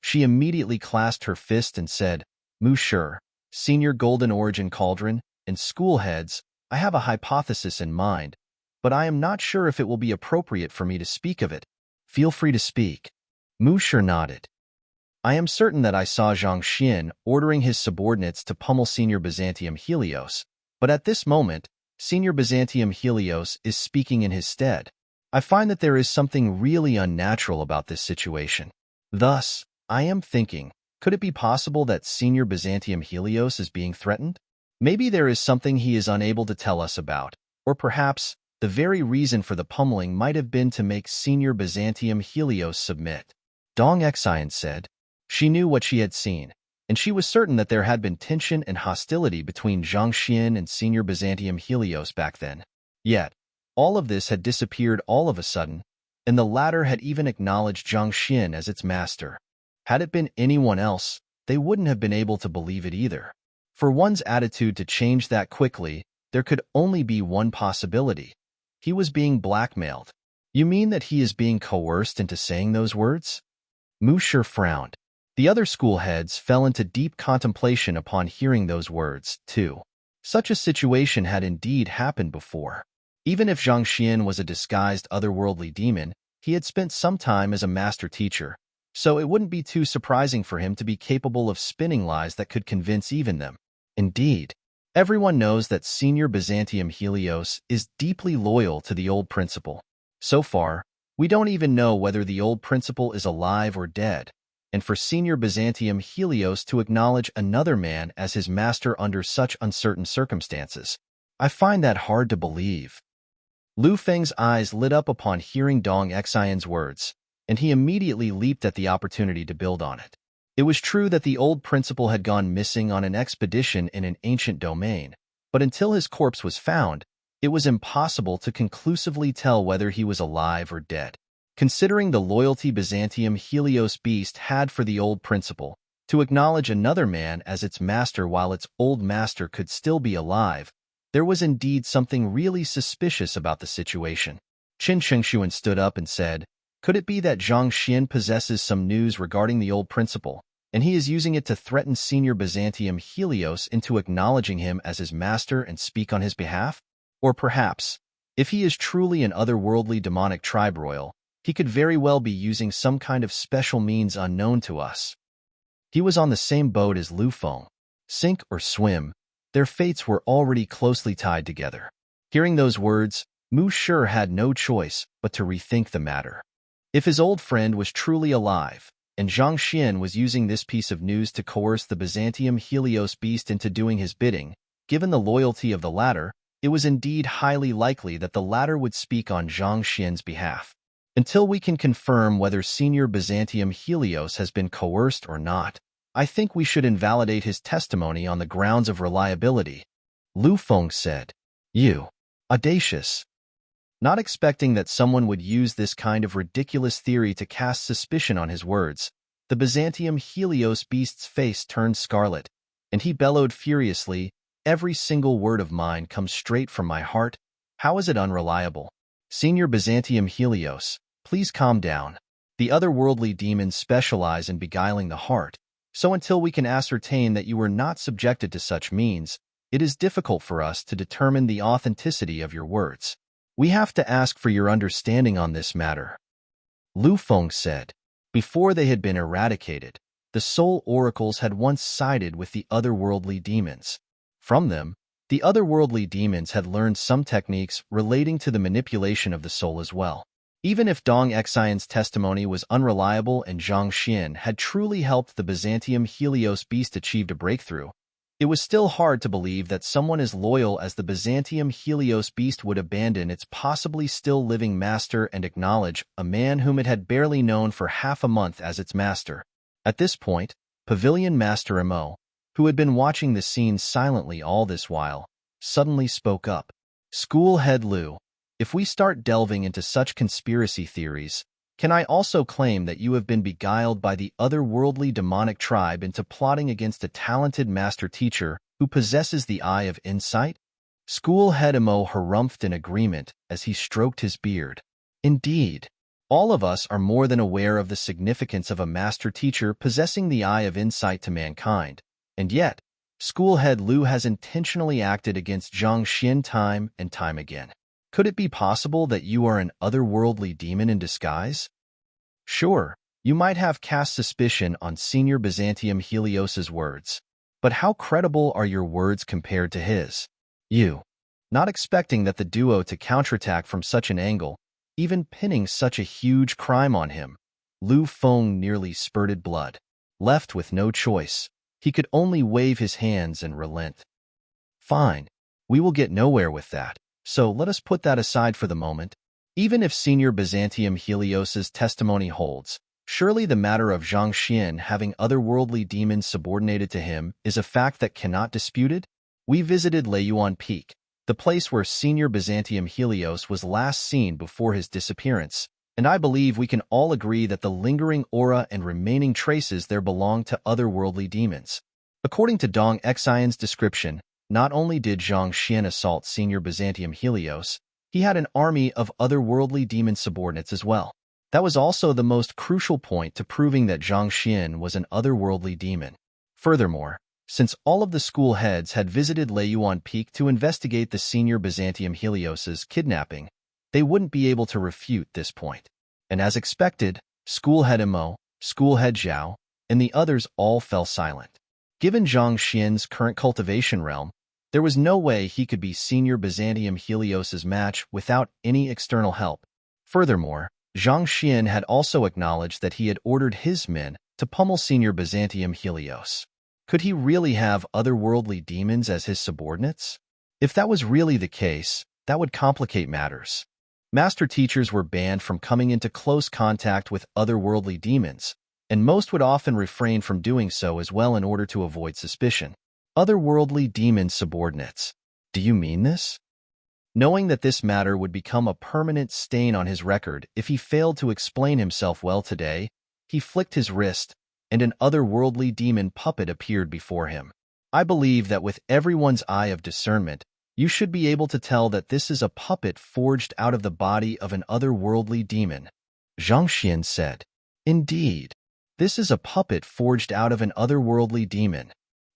She immediately clasped her fist and said, Mu Shi, Senior Golden Origin Cauldron, and school heads, I have a hypothesis in mind, but I am not sure if it will be appropriate for me to speak of it. Feel free to speak. Mu Shi nodded. I am certain that I saw Zhang Xian ordering his subordinates to pummel Senior Byzantium Helios, but at this moment, Senior Byzantium Helios is speaking in his stead. I find that there is something really unnatural about this situation. Thus, I am thinking, could it be possible that Senior Byzantium Helios is being threatened? Maybe there is something he is unable to tell us about, or perhaps the very reason for the pummeling might have been to make Senior Byzantium Helios submit. Dong Xian said. She knew what she had seen, and she was certain that there had been tension and hostility between Zhang Xian and Senior Byzantium Helios back then. Yet, all of this had disappeared all of a sudden, and the latter had even acknowledged Zhang Xian as its master. Had it been anyone else, they wouldn't have been able to believe it either. For one's attitude to change that quickly, there could only be one possibility. He was being blackmailed. You mean that he is being coerced into saying those words? Mu Shi frowned. The other school heads fell into deep contemplation upon hearing those words, too. Such a situation had indeed happened before. Even if Zhang Xian was a disguised otherworldly demon, he had spent some time as a master teacher, so it wouldn't be too surprising for him to be capable of spinning lies that could convince even them. Indeed, everyone knows that Senior Byzantium Helios is deeply loyal to the old principal. So far, we don't even know whether the old principal is alive or dead, and for Senior Byzantium Helios to acknowledge another man as his master under such uncertain circumstances, I find that hard to believe. Lu Feng's eyes lit up upon hearing Dong Xian's words, and he immediately leaped at the opportunity to build on it. It was true that the old principal had gone missing on an expedition in an ancient domain, but until his corpse was found, it was impossible to conclusively tell whether he was alive or dead. Considering the loyalty Byzantium Helios Beast had for the old principal, to acknowledge another man as its master while its old master could still be alive, there was indeed something really suspicious about the situation. Qin Shengshuan stood up and said, could it be that Zhang Xian possesses some news regarding the old principal, and he is using it to threaten Senior Byzantium Helios into acknowledging him as his master and speak on his behalf? Or perhaps, if he is truly an otherworldly demonic tribe royal, he could very well be using some kind of special means unknown to us. He was on the same boat as Lu Feng. Sink or swim, their fates were already closely tied together. Hearing those words, Mu Shi had no choice but to rethink the matter. If his old friend was truly alive, and Zhang Xian was using this piece of news to coerce the Byzantium Helios Beast into doing his bidding, given the loyalty of the latter, it was indeed highly likely that the latter would speak on Zhang Xian's behalf. Until we can confirm whether Senior Byzantium Helios has been coerced or not, I think we should invalidate his testimony on the grounds of reliability. Lu Feng said. You. Audacious. Not expecting that someone would use this kind of ridiculous theory to cast suspicion on his words, the Byzantium Helios Beast's face turned scarlet, and he bellowed furiously, every single word of mine comes straight from my heart. How is it unreliable? Senior Byzantium Helios, please calm down. The otherworldly demons specialize in beguiling the heart, so until we can ascertain that you were not subjected to such means, it is difficult for us to determine the authenticity of your words. We have to ask for your understanding on this matter. Lu Feng said. Before they had been eradicated, the soul oracles had once sided with the otherworldly demons. From them, the otherworldly demons had learned some techniques relating to the manipulation of the soul as well. Even if Dong Xian's testimony was unreliable and Zhang Xian had truly helped the Byzantium Helios Beast achieve a breakthrough, it was still hard to believe that someone as loyal as the Byzantium Helios Beast would abandon its possibly still living master and acknowledge a man whom it had barely known for half a month as its master. At this point, Pavilion Master Mo, who had been watching the scene silently all this while, suddenly spoke up. School head Lu, if we start delving into such conspiracy theories, can I also claim that you have been beguiled by the otherworldly demonic tribe into plotting against a talented master teacher who possesses the eye of insight? School head Mo harumphed in agreement as he stroked his beard. Indeed, all of us are more than aware of the significance of a master teacher possessing the eye of insight to mankind, and yet, School head Lu has intentionally acted against Zhang Xian time and time again. Could it be possible that you are an otherworldly demon in disguise? Sure, you might have cast suspicion on Senior Byzantium Helios's words, but how credible are your words compared to his? You, not expecting that the duo to counterattack from such an angle, even pinning such a huge crime on him, Lu Feng nearly spurted blood. Left with no choice, he could only wave his hands and relent. Fine, we will get nowhere with that, so let us put that aside for the moment. Even if Senior Byzantium Helios's testimony holds, surely the matter of Zhang Xian having otherworldly demons subordinated to him is a fact that cannot be disputed? We visited Leiyuan Peak, the place where Senior Byzantium Helios was last seen before his disappearance, and I believe we can all agree that the lingering aura and remaining traces there belong to otherworldly demons. According to Dong Xian's description, not only did Zhang Xian assault Senior Byzantium Helios, he had an army of otherworldly demon subordinates as well. That was also the most crucial point to proving that Zhang Xian was an otherworldly demon. Furthermore, since all of the school heads had visited Leiyuan Peak to investigate the Senior Byzantium Helios's kidnapping, they wouldn't be able to refute this point. And as expected, school head Imo, school head Zhao, and the others all fell silent. Given Zhang Xian's current cultivation realm, there was no way he could be Senior Byzantium Helios's match without any external help. Furthermore, Zhang Xian had also acknowledged that he had ordered his men to pummel Senior Byzantium Helios. Could he really have otherworldly demons as his subordinates? If that was really the case, that would complicate matters. Master teachers were banned from coming into close contact with otherworldly demons, and most would often refrain from doing so as well in order to avoid suspicion. Otherworldly demon subordinates. Do you mean this? Knowing that this matter would become a permanent stain on his record if he failed to explain himself well today, he flicked his wrist, and an otherworldly demon puppet appeared before him. I believe that with everyone's eye of discernment, you should be able to tell that this is a puppet forged out of the body of an otherworldly demon. Zhang Xian said, Indeed, this is a puppet forged out of an otherworldly demon.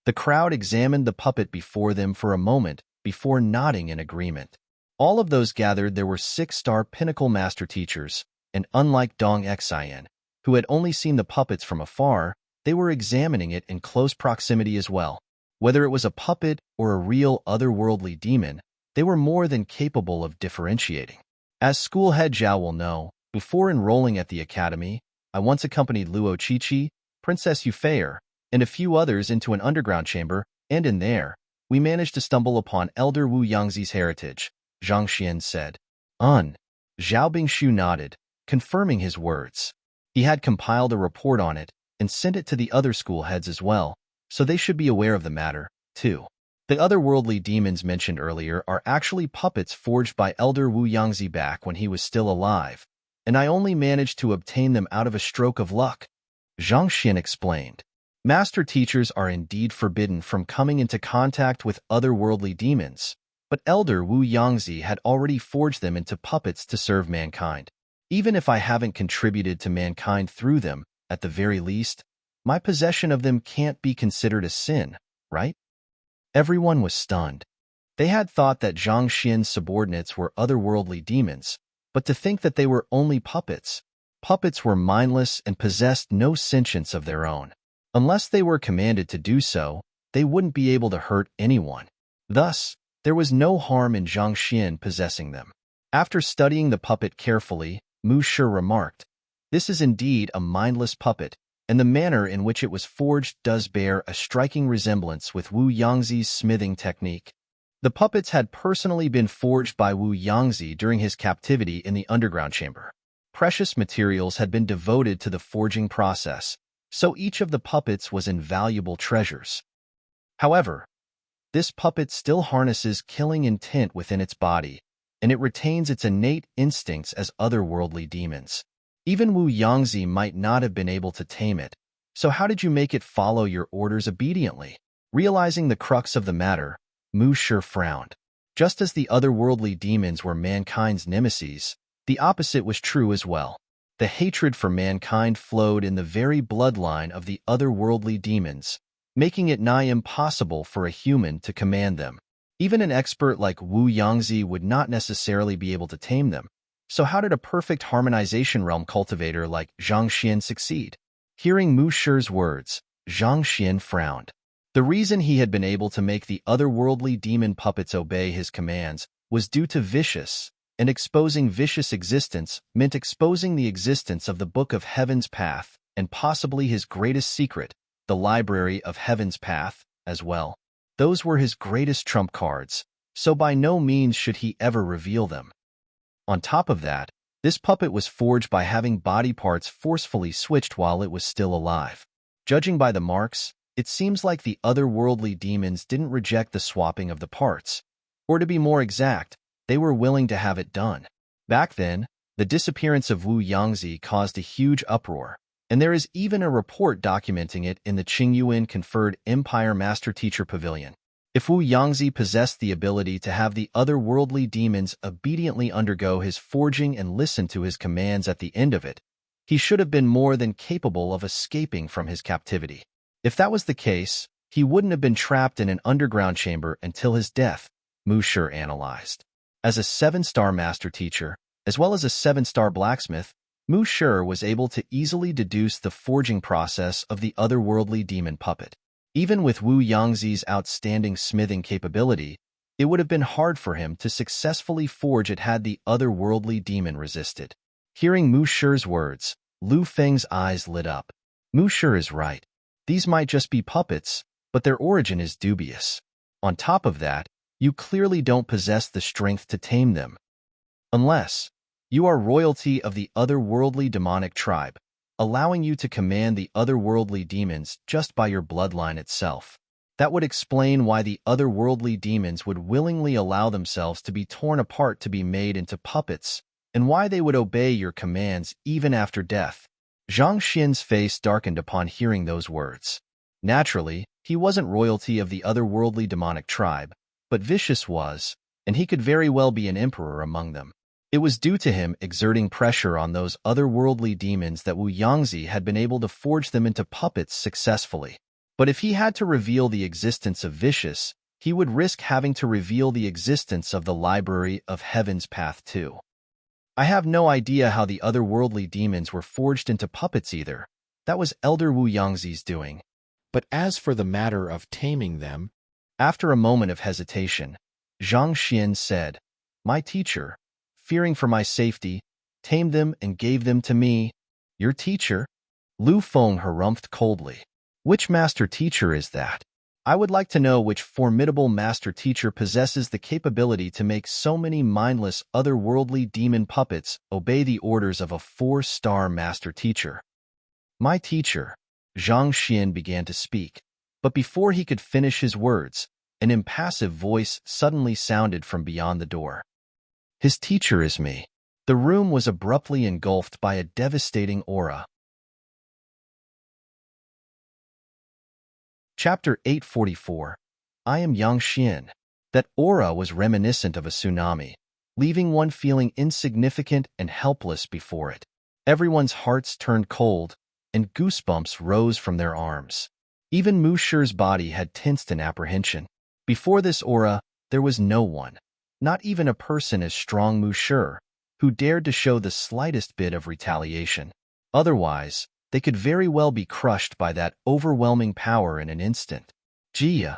The crowd examined the puppet before them for a moment before nodding in agreement. All of those gathered there were 6-star pinnacle master teachers, and unlike Dong Xian, who had only seen the puppets from afar, they were examining it in close proximity as well. Whether it was a puppet or a real otherworldly demon, they were more than capable of differentiating. As school head Zhao will know, before enrolling at the academy, I once accompanied Luo Qiqi, Princess Yufeier, and a few others into an underground chamber, and in there, we managed to stumble upon Elder Wu Yangzi's heritage, Zhang Xian said. Zhao Bingshu nodded, confirming his words. He had compiled a report on it and sent it to the other school heads as well, so they should be aware of the matter, too. The otherworldly demons mentioned earlier are actually puppets forged by Elder Wu Yangzi back when he was still alive, and I only managed to obtain them out of a stroke of luck, Zhang Xian explained. Master teachers are indeed forbidden from coming into contact with otherworldly demons, but Elder Wu Yangzi had already forged them into puppets to serve mankind. Even if I haven't contributed to mankind through them, at the very least, my possession of them can't be considered a sin, right? Everyone was stunned. They had thought that Zhang Xian's subordinates were otherworldly demons, but to think that they were only puppets. Puppets were mindless and possessed no sentience of their own. Unless they were commanded to do so, they wouldn't be able to hurt anyone. Thus, there was no harm in Zhang Xian possessing them. After studying the puppet carefully, Mu Shi remarked, This is indeed a mindless puppet, and the manner in which it was forged does bear a striking resemblance with Wu Yangzi's smithing technique. The puppets had personally been forged by Wu Yangzi during his captivity in the underground chamber. Precious materials had been devoted to the forging process, so each of the puppets was invaluable treasures. However, this puppet still harnesses killing intent within its body, and it retains its innate instincts as otherworldly demons. Even Wu Yangzi might not have been able to tame it, so how did you make it follow your orders obediently? Realizing the crux of the matter, Mu Shi frowned. Just as the otherworldly demons were mankind's nemeses, the opposite was true as well. The hatred for mankind flowed in the very bloodline of the otherworldly demons, making it nigh impossible for a human to command them. Even an expert like Wu Yangzi would not necessarily be able to tame them. So how did a perfect harmonization realm cultivator like Zhang Xian succeed? Hearing Mu Shi's words, Zhang Xian frowned. The reason he had been able to make the otherworldly demon puppets obey his commands was due to vicious, and exposing vicious existence meant exposing the existence of the Book of Heaven's Path and possibly his greatest secret, the Library of Heaven's Path, as well. Those were his greatest trump cards, so by no means should he ever reveal them. On top of that, this puppet was forged by having body parts forcefully switched while it was still alive. Judging by the marks, it seems like the otherworldly demons didn't reject the swapping of the parts. Or to be more exact, they were willing to have it done. Back then, the disappearance of Wu Yangzi caused a huge uproar, and there is even a report documenting it in the Qingyuan conferred Empire Master Teacher Pavilion. If Wu Yangzi possessed the ability to have the otherworldly demons obediently undergo his forging and listen to his commands at the end of it, he should have been more than capable of escaping from his captivity. If that was the case, he wouldn't have been trapped in an underground chamber until his death, Mu Shi analyzed. As a 7-star master teacher, as well as a 7-star blacksmith, Mu Shi was able to easily deduce the forging process of the otherworldly demon puppet. Even with Wu Yangzi's outstanding smithing capability, it would have been hard for him to successfully forge it had the otherworldly demon resisted. Hearing Mu Shi's words, Lu Feng's eyes lit up. Mu Shi is right. These might just be puppets, but their origin is dubious. On top of that, you clearly don't possess the strength to tame them. Unless you are royalty of the otherworldly demonic tribe, allowing you to command the otherworldly demons just by your bloodline itself. That would explain why the otherworldly demons would willingly allow themselves to be torn apart to be made into puppets, and why they would obey your commands even after death. Zhang Xian's face darkened upon hearing those words. Naturally, he wasn't royalty of the otherworldly demonic tribe, but Vicious was, and he could very well be an emperor among them. It was due to him exerting pressure on those otherworldly demons that Wu Yangzi had been able to forge them into puppets successfully. But if he had to reveal the existence of Vicious, he would risk having to reveal the existence of the Library of Heaven's Path too. I have no idea how the otherworldly demons were forged into puppets either. That was Elder Wu Yangzi's doing. But as for the matter of taming them, after a moment of hesitation, Zhang Xian said, "My teacher, fearing for my safety, tamed them and gave them to me." "Your teacher?" Lu Feng harumphed coldly. "Which master teacher is that? I would like to know which formidable master teacher possesses the capability to make so many mindless otherworldly demon puppets obey the orders of a 4-star master teacher." "My teacher," Zhang Xian began to speak, but before he could finish his words, an impassive voice suddenly sounded from beyond the door. "His teacher is me." The room was abruptly engulfed by a devastating aura. Chapter 844. I am Yang Xian. That aura was reminiscent of a tsunami, leaving one feeling insignificant and helpless before it. Everyone's hearts turned cold, and goosebumps rose from their arms. Even Mu Shi's body had tensed in apprehension. Before this aura, there was no one, not even a person as strong Mu Shi, who dared to show the slightest bit of retaliation. Otherwise, they could very well be crushed by that overwhelming power in an instant. Jia.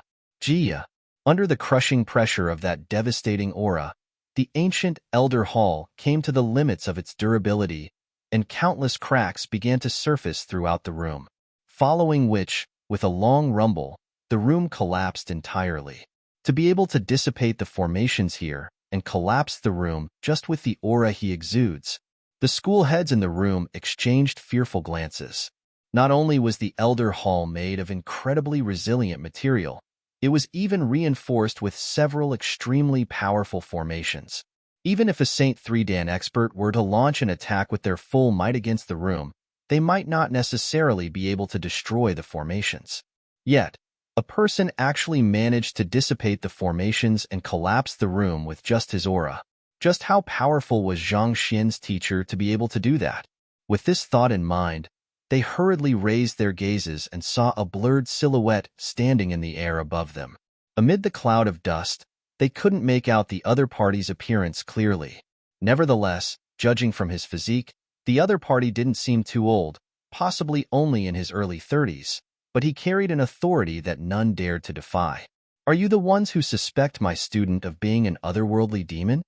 Under the crushing pressure of that devastating aura, the ancient Elder Hall came to the limits of its durability, and countless cracks began to surface throughout the room. Following which, with a long rumble, the room collapsed entirely. To be able to dissipate the formations here and collapse the room just with the aura he exudes, the school heads in the room exchanged fearful glances. Not only was the Elder Hall made of incredibly resilient material, it was even reinforced with several extremely powerful formations. Even if a Saint 3 Dan expert were to launch an attack with their full might against the room, they might not necessarily be able to destroy the formations. Yet, a person actually managed to dissipate the formations and collapse the room with just his aura. Just how powerful was Zhang Xian's teacher to be able to do that? With this thought in mind, They hurriedly raised their gazes and saw a blurred silhouette standing in the air above them. Amid the cloud of dust, they couldn't make out the other party's appearance clearly. Nevertheless, judging from his physique, the other party didn't seem too old, possibly only in his early 30s, but he carried an authority that none dared to defy. "Are you the ones who suspect my student of being an otherworldly demon?"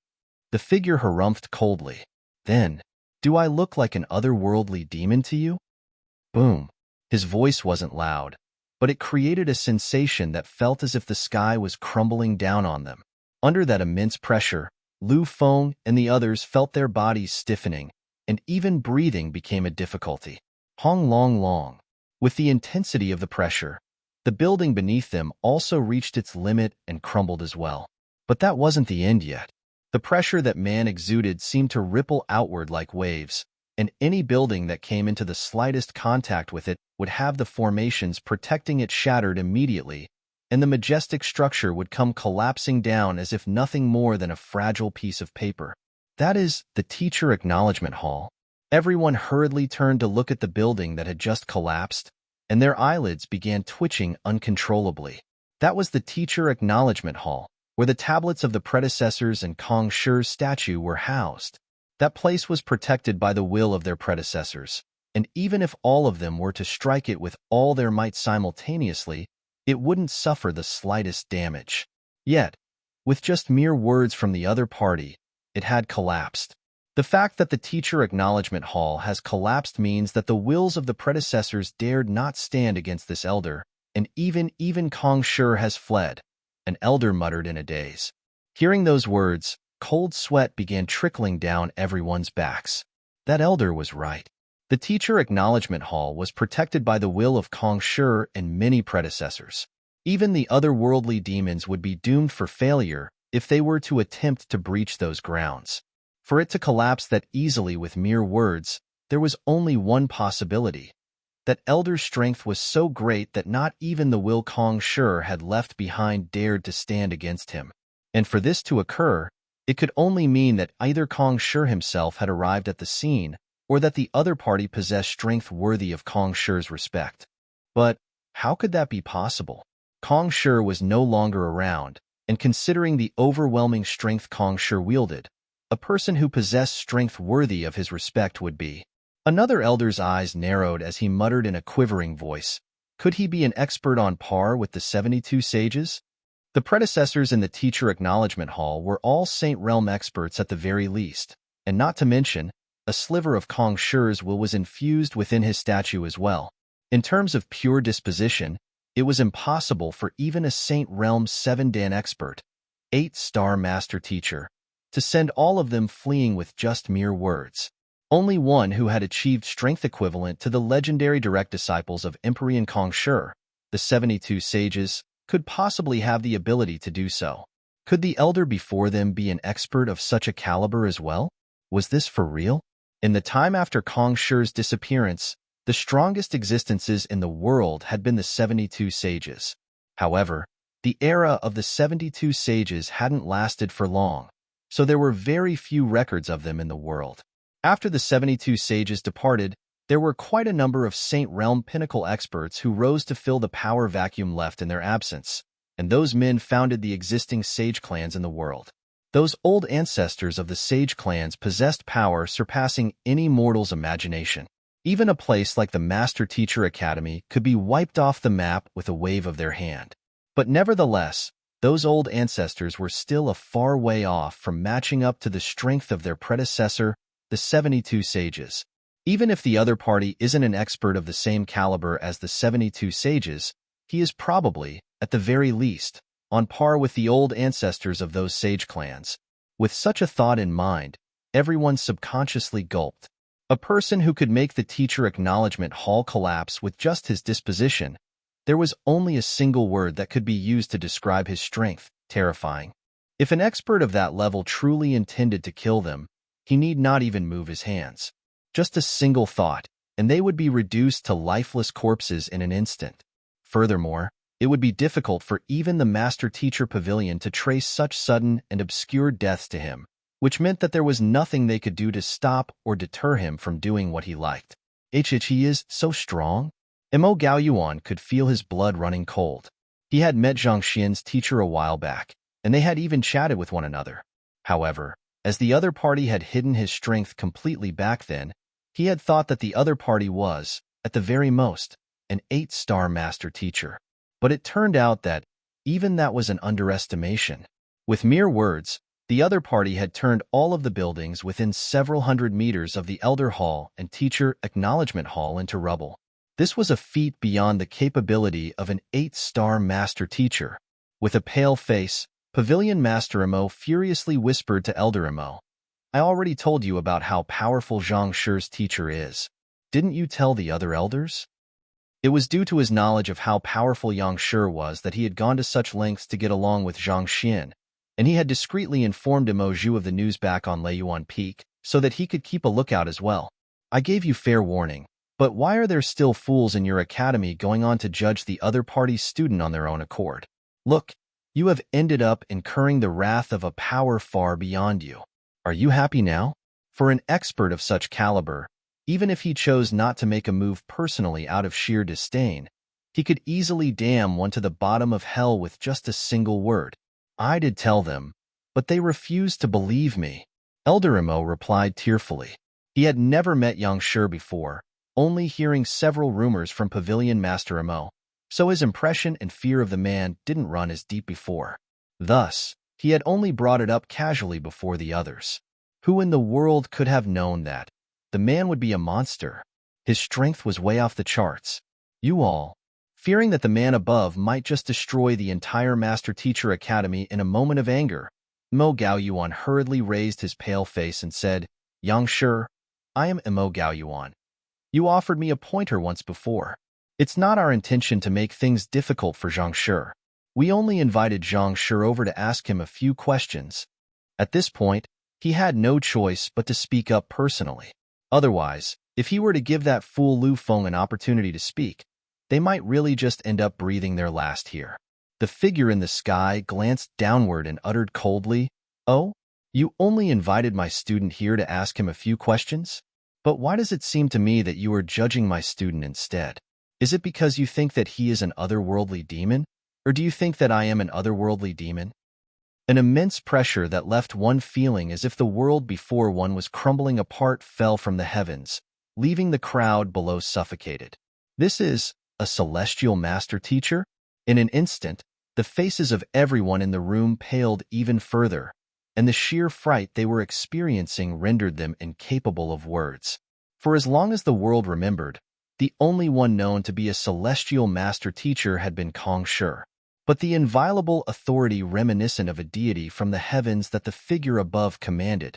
The figure harumphed coldly. "Then, do I look like an otherworldly demon to you?" Boom. His voice wasn't loud, but it created a sensation that felt as if the sky was crumbling down on them. Under that immense pressure, Lu Feng and the others felt their bodies stiffening, and even breathing became a difficulty. Hong Long Long. With the intensity of the pressure, the building beneath them also reached its limit and crumbled as well. But that wasn't the end yet. The pressure that man exuded seemed to ripple outward like waves, and any building that came into the slightest contact with it would have the formations protecting it shattered immediately, and the majestic structure would come collapsing down as if nothing more than a fragile piece of paper. That is the Teacher Acknowledgement Hall. Everyone hurriedly turned to look at the building that had just collapsed, and their eyelids began twitching uncontrollably. That was the Teacher Acknowledgement Hall, where the tablets of the predecessors and Kong Shi's statue were housed. That place was protected by the will of their predecessors, and even if all of them were to strike it with all their might simultaneously, it wouldn't suffer the slightest damage. Yet, with just mere words from the other party, it had collapsed. The fact that the Teacher Acknowledgement Hall has collapsed means that the wills of the predecessors dared not stand against this elder, and even Kong Shi has fled, an elder muttered in a daze. Hearing those words, cold sweat began trickling down everyone's backs. That elder was right. The Teacher Acknowledgement Hall was protected by the will of Kong Shi and many predecessors. Even the otherworldly demons would be doomed for failure if they were to attempt to breach those grounds. For it to collapse that easily with mere words, there was only one possibility. That elder's strength was so great that not even the will Kong Shi had left behind dared to stand against him. And for this to occur, it could only mean that either Kong Shi himself had arrived at the scene, or that the other party possessed strength worthy of Kong Shi's respect. But how could that be possible? Kong Shi was no longer around, and considering the overwhelming strength Kong Shi wielded, a person who possessed strength worthy of his respect would be. Another elder's eyes narrowed as he muttered in a quivering voice, "Could he be an expert on par with the 72 sages?" The predecessors in the Teacher Acknowledgement Hall were all Saint Realm experts at the very least, and not to mention, a sliver of Kong Shi's will was infused within his statue as well. In terms of pure disposition, it was impossible for even a Saint Realm 7-Dan expert, 8-star master teacher, to send all of them fleeing with just mere words. Only one who had achieved strength equivalent to the legendary direct disciples of Emperor Kong Shi, the 72 sages, could possibly have the ability to do so. Could the elder before them be an expert of such a caliber as well? Was this for real? In the time after Kong Shi's disappearance, the strongest existences in the world had been the 72 sages. However, the era of the 72 sages hadn't lasted for long, so there were very few records of them in the world. After the 72 sages departed, there were quite a number of Saint Realm pinnacle experts who rose to fill the power vacuum left in their absence, and those men founded the existing sage clans in the world. Those old ancestors of the sage clans possessed power surpassing any mortal's imagination. Even a place like the Master Teacher Academy could be wiped off the map with a wave of their hand. But nevertheless, those old ancestors were still a far way off from matching up to the strength of their predecessor, the 72 sages. Even if the other party isn't an expert of the same caliber as the 72 sages, he is probably, at the very least, on par with the old ancestors of those sage clans. With such a thought in mind, everyone subconsciously gulped. A person who could make the Teacher Acknowledgement Hall collapse with just his disposition, there was only a single word that could be used to describe his strength: terrifying. If an expert of that level truly intended to kill them, he need not even move his hands. Just a single thought, and they would be reduced to lifeless corpses in an instant. Furthermore, it would be difficult for even the Master Teacher Pavilion to trace such sudden and obscure deaths to him, which meant that there was nothing they could do to stop or deter him from doing what he liked. He is so strong. Mo Gaoyuan could feel his blood running cold. He had met Zhang Xian's teacher a while back, and they had even chatted with one another. However, as the other party had hidden his strength completely back then, he had thought that the other party was, at the very most, an 8-star master teacher. But it turned out that even that was an underestimation. With mere words, the other party had turned all of the buildings within several hundred meters of the Elder Hall and Teacher Acknowledgement Hall into rubble. This was a feat beyond the capability of an 8-star master teacher. With a pale face, Pavilion Master Imo furiously whispered to Elder Imo, "I already told you about how powerful Zhang Shi's teacher is. Didn't you tell the other elders?" It was due to his knowledge of how powerful Yang Shi was that he had gone to such lengths to get along with Zhang Xian, and he had discreetly informed Imo Zhu of the news back on Leiyuan Peak so that he could keep a lookout as well. "I gave you fair warning, but why are there still fools in your academy going on to judge the other party's student on their own accord? Look, you have ended up incurring the wrath of a power far beyond you. Are you happy now?" For an expert of such caliber, even if he chose not to make a move personally out of sheer disdain, he could easily damn one to the bottom of hell with just a single word. "I did tell them, but they refused to believe me," Elder Imo replied tearfully. He had never met Yang Shi before, only hearing several rumors from Pavilion Master Imo, so his impression and fear of the man didn't run as deep before. Thus, he had only brought it up casually before the others. Who in the world could have known that the man would be a monster? His strength was way off the charts. You all, fearing that the man above might just destroy the entire Master Teacher Academy in a moment of anger, Mo Gaoyuan hurriedly raised his pale face and said, "Yang Shi, I am Mo Gaoyuan. You offered me a pointer once before. It's not our intention to make things difficult for Zhang Shi. We only invited Zhang Shi over to ask him a few questions." At this point, he had no choice but to speak up personally. Otherwise, if he were to give that fool Lu Feng an opportunity to speak, they might really just end up breathing their last here. The figure in the sky glanced downward and uttered coldly, "Oh, you only invited my student here to ask him a few questions? But why does it seem to me that you are judging my student instead? Is it because you think that he is an otherworldly demon? Or do you think that I am an otherworldly demon?" An immense pressure that left one feeling as if the world before one was crumbling apart fell from the heavens, leaving the crowd below suffocated. This is a celestial master teacher? In an instant, the faces of everyone in the room paled even further, and the sheer fright they were experiencing rendered them incapable of words. For as long as the world remembered, the only one known to be a celestial master teacher had been Kong Shi. But the inviolable authority reminiscent of a deity from the heavens that the figure above commanded,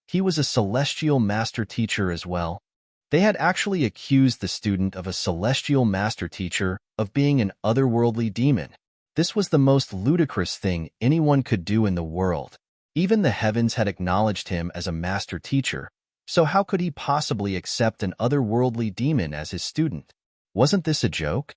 he was a celestial master teacher as well. They had actually accused the student of a celestial master teacher of being an otherworldly demon. This was the most ludicrous thing anyone could do in the world. Even the heavens had acknowledged him as a master teacher, so how could he possibly accept an otherworldly demon as his student? Wasn't this a joke?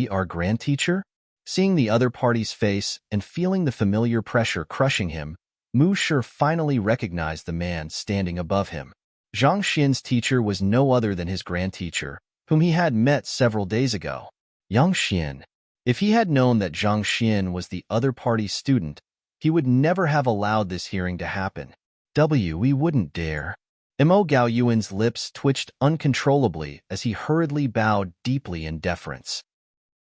Our grand teacher? Seeing the other party's face and feeling the familiar pressure crushing him, Mu Shi finally recognized the man standing above him. Zhang Xian's teacher was no other than his grand teacher, whom he had met several days ago. Yang Xian. If he had known that Zhang Xian was the other party's student, he would never have allowed this hearing to happen. We wouldn't dare. Mo Gaoyuan's lips twitched uncontrollably as he hurriedly bowed deeply in deference.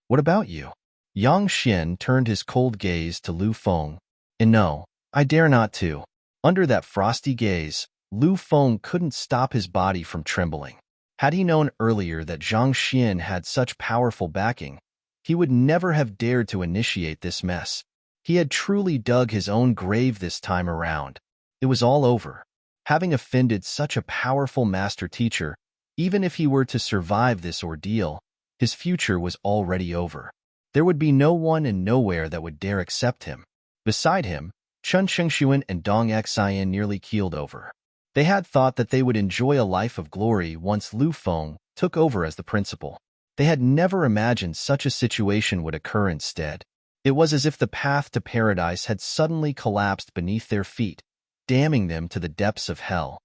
"What about you?" Yang Xian turned his cold gaze to Lu Feng. "And no, I dare not to." Under that frosty gaze, Lu Feng couldn't stop his body from trembling. Had he known earlier that Zhang Xian had such powerful backing, he would never have dared to initiate this mess. He had truly dug his own grave this time around. It was all over. Having offended such a powerful master teacher, even if he were to survive this ordeal, his future was already over. There would be no one and nowhere that would dare accept him. Beside him, Chun Chengshuan and Dong Xian nearly keeled over. They had thought that they would enjoy a life of glory once Lu Feng took over as the principal. They had never imagined such a situation would occur instead. It was as if the path to paradise had suddenly collapsed beneath their feet, damning them to the depths of hell.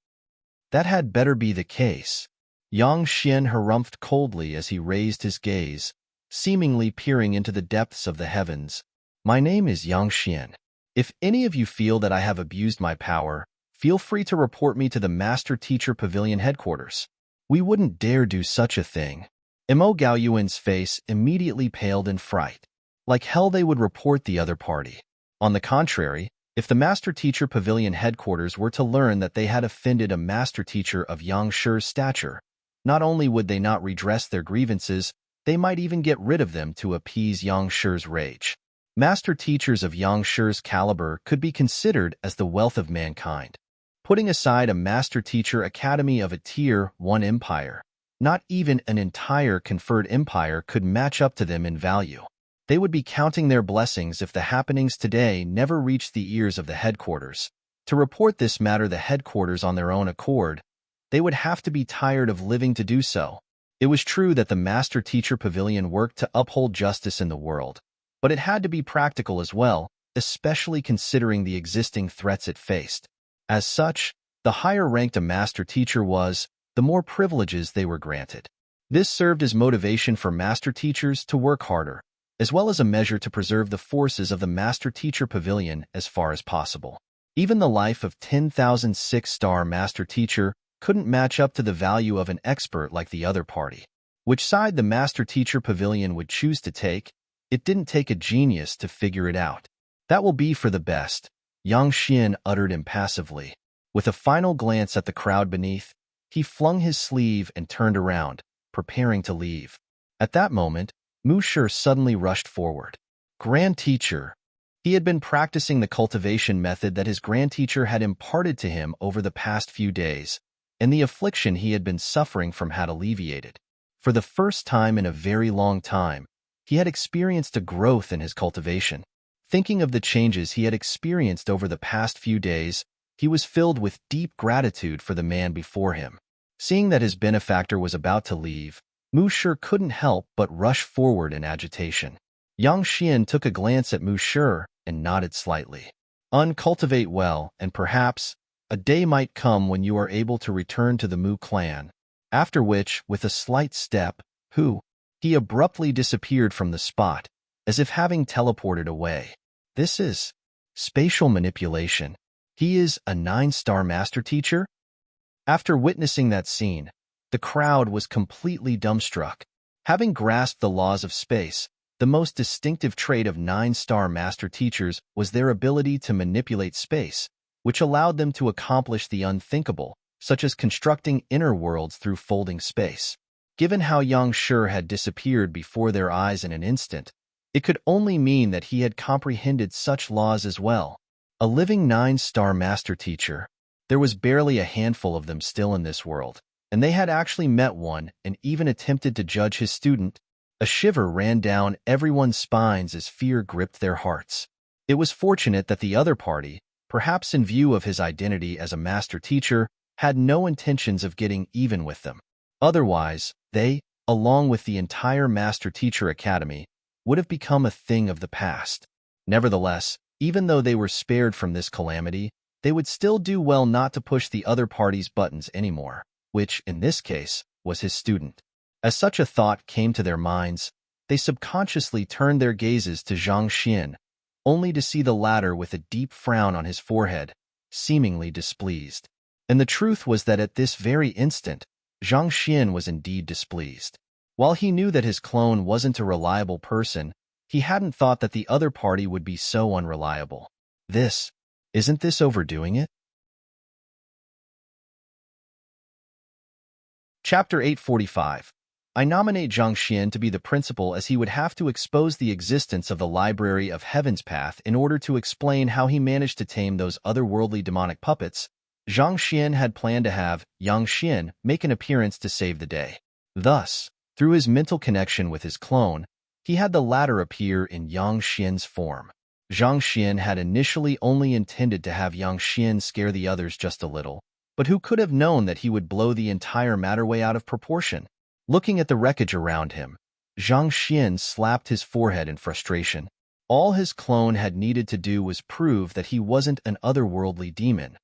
That had better be the case. Yang Xian harumphed coldly as he raised his gaze, seemingly peering into the depths of the heavens. My name is Yang Xian. If any of you feel that I have abused my power, feel free to report me to the Master Teacher Pavilion headquarters. We wouldn't dare do such a thing. Mo Gaoyuan's face immediately paled in fright. Like hell they would report the other party. On the contrary, if the Master Teacher Pavilion headquarters were to learn that they had offended a Master Teacher of Yang Shi's stature, not only would they not redress their grievances, they might even get rid of them to appease Yang Shi's rage. Master Teachers of Yang Shi's caliber could be considered as the wealth of mankind. Putting aside a Master Teacher Academy of a Tier 1 empire, not even an entire conferred empire could match up to them in value. They would be counting their blessings if the happenings today never reached the ears of the headquarters. To report this matter the headquarters on their own accord, they would have to be tired of living to do so. It was true that the Master Teacher Pavilion worked to uphold justice in the world, but it had to be practical as well, especially considering the existing threats it faced. As such, the higher ranked a Master Teacher was, the more privileges they were granted. This served as motivation for Master Teachers to work harder, as well as a measure to preserve the forces of the Master Teacher Pavilion as far as possible. Even the life of 10,000 six-star Master Teacher couldn't match up to the value of an expert like the other party. Which side the Master Teacher Pavilion would choose to take, it didn't take a genius to figure it out. That will be for the best, Yang Xian uttered impassively. With a final glance at the crowd beneath, he flung his sleeve and turned around, preparing to leave. At that moment, Mu Shi suddenly rushed forward. Grand Teacher. He had been practicing the cultivation method that his Grand Teacher had imparted to him over the past few days, and the affliction he had been suffering from had alleviated. For the first time in a very long time, he had experienced a growth in his cultivation. Thinking of the changes he had experienced over the past few days, he was filled with deep gratitude for the man before him. Seeing that his benefactor was about to leave, Mu Shi couldn't help but rush forward in agitation. Yang Xian took a glance at Mu Shi and nodded slightly. Uncultivate well, and perhaps a day might come when you are able to return to the Mu clan. After which, with a slight step, he abruptly disappeared from the spot, as if having teleported away. This is spatial manipulation. He is a 9-star Master Teacher? After witnessing that scene, the crowd was completely dumbstruck. Having grasped the laws of space, the most distinctive trait of 9-star Master Teachers was their ability to manipulate space, which allowed them to accomplish the unthinkable, such as constructing inner worlds through folding space. Given how Yang Shi had disappeared before their eyes in an instant, it could only mean that he had comprehended such laws as well. A living 9-star Master Teacher. There was barely a handful of them still in this world, and they had actually met one and even attempted to judge his student. A shiver ran down everyone's spines as fear gripped their hearts. It was fortunate that the other party, perhaps in view of his identity as a Master Teacher, had no intentions of getting even with them. Otherwise, they, along with the entire Master Teacher Academy, would have become a thing of the past. Nevertheless, even though they were spared from this calamity, they would still do well not to push the other party's buttons anymore, which, in this case, was his student. As such a thought came to their minds, they subconsciously turned their gazes to Zhang Xian, only to see the latter with a deep frown on his forehead, seemingly displeased. And the truth was that at this very instant, Zhang Xian was indeed displeased. While he knew that his clone wasn't a reliable person, he hadn't thought that the other party would be so unreliable. Isn't this overdoing it? Chapter 845. I nominate Zhang Xian to be the principal as he would have to expose the existence of the Library of Heaven's Path in order to explain how he managed to tame those otherworldly demonic puppets. Zhang Xian had planned to have Yang Xian make an appearance to save the day. Thus, through his mental connection with his clone, he had the latter appear in Yang Xian's form. Zhang Xian had initially only intended to have Yang Xian scare the others just a little, but who could have known that he would blow the entire matter way out of proportion? Looking at the wreckage around him, Zhang Xian slapped his forehead in frustration. All his clone had needed to do was prove that he wasn't an otherworldly demon.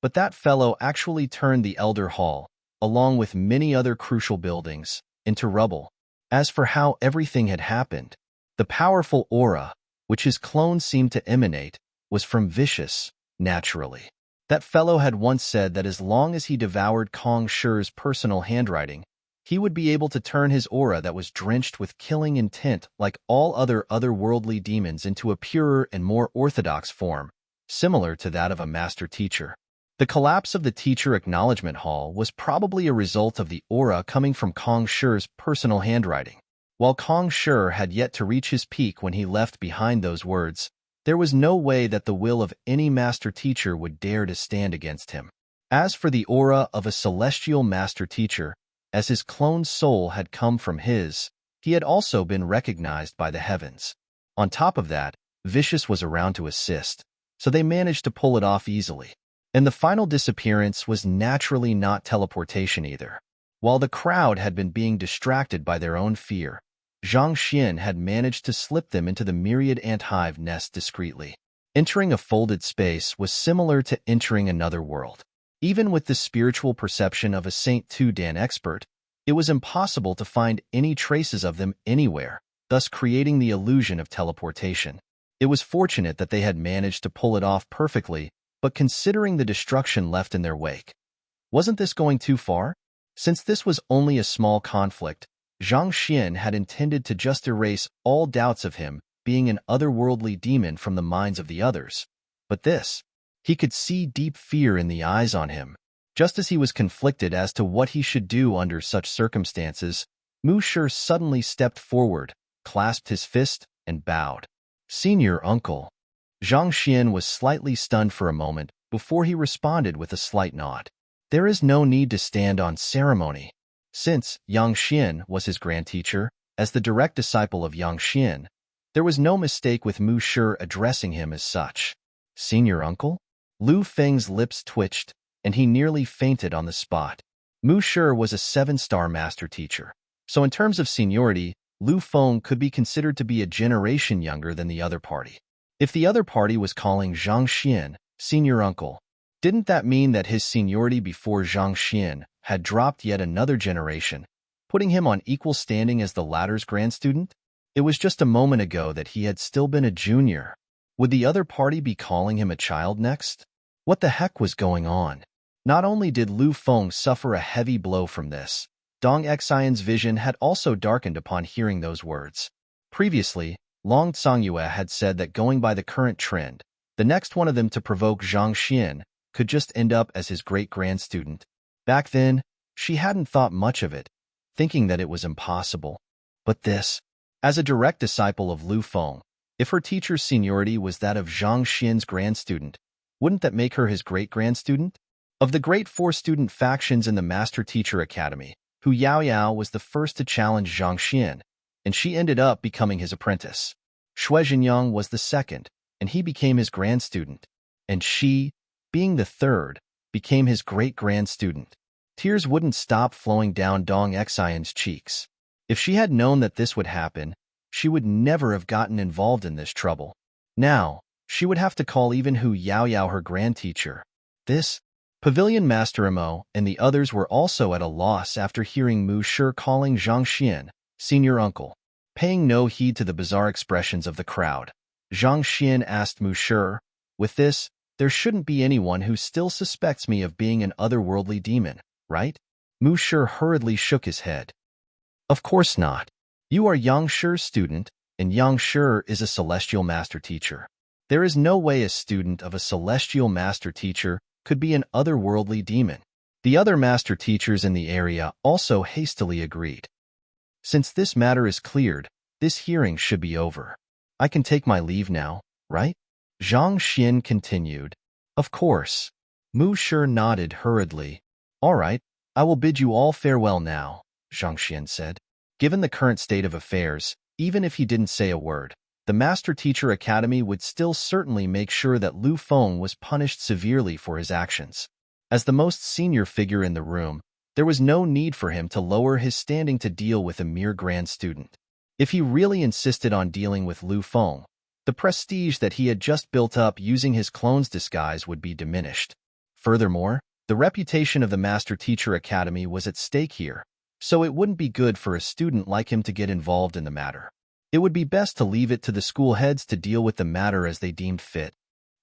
But that fellow actually turned the Elder Hall, along with many other crucial buildings, into rubble. As for how everything had happened, the powerful aura, which his clone seemed to emanate, was from Vicious, naturally. That fellow had once said that as long as he devoured Kong Shi's personal handwriting, he would be able to turn his aura that was drenched with killing intent like all other otherworldly demons into a purer and more orthodox form, similar to that of a master teacher. The collapse of the Teacher Acknowledgement Hall was probably a result of the aura coming from Kong Shi's personal handwriting. While Kong Shi had yet to reach his peak when he left behind those words, there was no way that the will of any master teacher would dare to stand against him. As for the aura of a celestial master teacher, as his clone's soul had come from his, he had also been recognized by the heavens. On top of that, Vicious was around to assist, so they managed to pull it off easily. And the final disappearance was naturally not teleportation either. While the crowd had been being distracted by their own fear, Zhang Xian had managed to slip them into the myriad ant hive nest discreetly. Entering a folded space was similar to entering another world. Even with the spiritual perception of a Saint Dan expert, it was impossible to find any traces of them anywhere, thus creating the illusion of teleportation. It was fortunate that they had managed to pull it off perfectly, but considering the destruction left in their wake, wasn't this going too far? Since this was only a small conflict, Zhang Xian had intended to just erase all doubts of him being an otherworldly demon from the minds of the others. But this, he could see deep fear in the eyes on him. Just as he was conflicted as to what he should do under such circumstances, Mu Shi suddenly stepped forward, clasped his fist, and bowed. "Senior uncle." Zhang Xian was slightly stunned for a moment before he responded with a slight nod. There is no need to stand on ceremony. Since Yang Xian was his grand teacher, as the direct disciple of Yang Xian, there was no mistake with Mu Shi addressing him as such. "Senior uncle?" Lu Feng's lips twitched, and he nearly fainted on the spot. Mu Shi was a 7-star master teacher, so in terms of seniority, Lu Feng could be considered to be a generation younger than the other party. If the other party was calling Zhang Xian senior uncle, didn't that mean that his seniority before Zhang Xian had dropped yet another generation, putting him on equal standing as the latter's grand student? It was just a moment ago that he had still been a junior. Would the other party be calling him a child next? What the heck was going on? Not only did Lu Feng suffer a heavy blow from this, Dong Xian's vision had also darkened upon hearing those words. Previously, Long Tsangyue had said that going by the current trend, the next one of them to provoke Zhang Xian could just end up as his great-grand student. Back then, she hadn't thought much of it, thinking that it was impossible. But this, as a direct disciple of Lu Feng, if her teacher's seniority was that of Zhang Xian's grand student, wouldn't that make her his great-grand student? Of the great 4 student factions in the Master Teacher Academy, Hu Yaoyao was the first to challenge Zhang Xian, and she ended up becoming his apprentice. Xue Zhenyang was the second, and he became his grand student. And she, being the third, became his great-grand student. Tears wouldn't stop flowing down Dong Xian's cheeks. If she had known that this would happen, she would never have gotten involved in this trouble. Now, she would have to call even Hu Yaoyao her grand teacher. This, Pavilion Master Mo and the others were also at a loss after hearing Mu Shi calling Zhang Xian senior uncle. Paying no heed to the bizarre expressions of the crowd, Zhang Xian asked Mu Shi, "With this, there shouldn't be anyone who still suspects me of being an otherworldly demon, right?" Mu Shi hurriedly shook his head. "Of course not. You are Yang Shi's student, and Yang Shi is a celestial master teacher. There is no way a student of a celestial master teacher could be an otherworldly demon." The other master teachers in the area also hastily agreed. "Since this matter is cleared, this hearing should be over. I can take my leave now, right?" Zhang Xian continued. "Of course." Mu Shi nodded hurriedly. "All right, I will bid you all farewell now," Zhang Xian said. Given the current state of affairs, even if he didn't say a word, the Master Teacher Academy would still certainly make sure that Lu Feng was punished severely for his actions. As the most senior figure in the room, there was no need for him to lower his standing to deal with a mere grand student. If he really insisted on dealing with Lu Feng, the prestige that he had just built up using his clone's disguise would be diminished. Furthermore, The reputation of the Master Teacher Academy was at stake here, so it wouldn't be good for a student like him to get involved in the matter. It would be best to leave it to the school heads to deal with the matter as they deemed fit.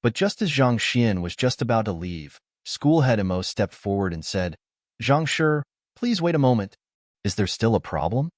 But just as Zhang Xian was just about to leave, school head Imo stepped forward and said, "Zhang Shi, please wait a moment. Is there still a problem?"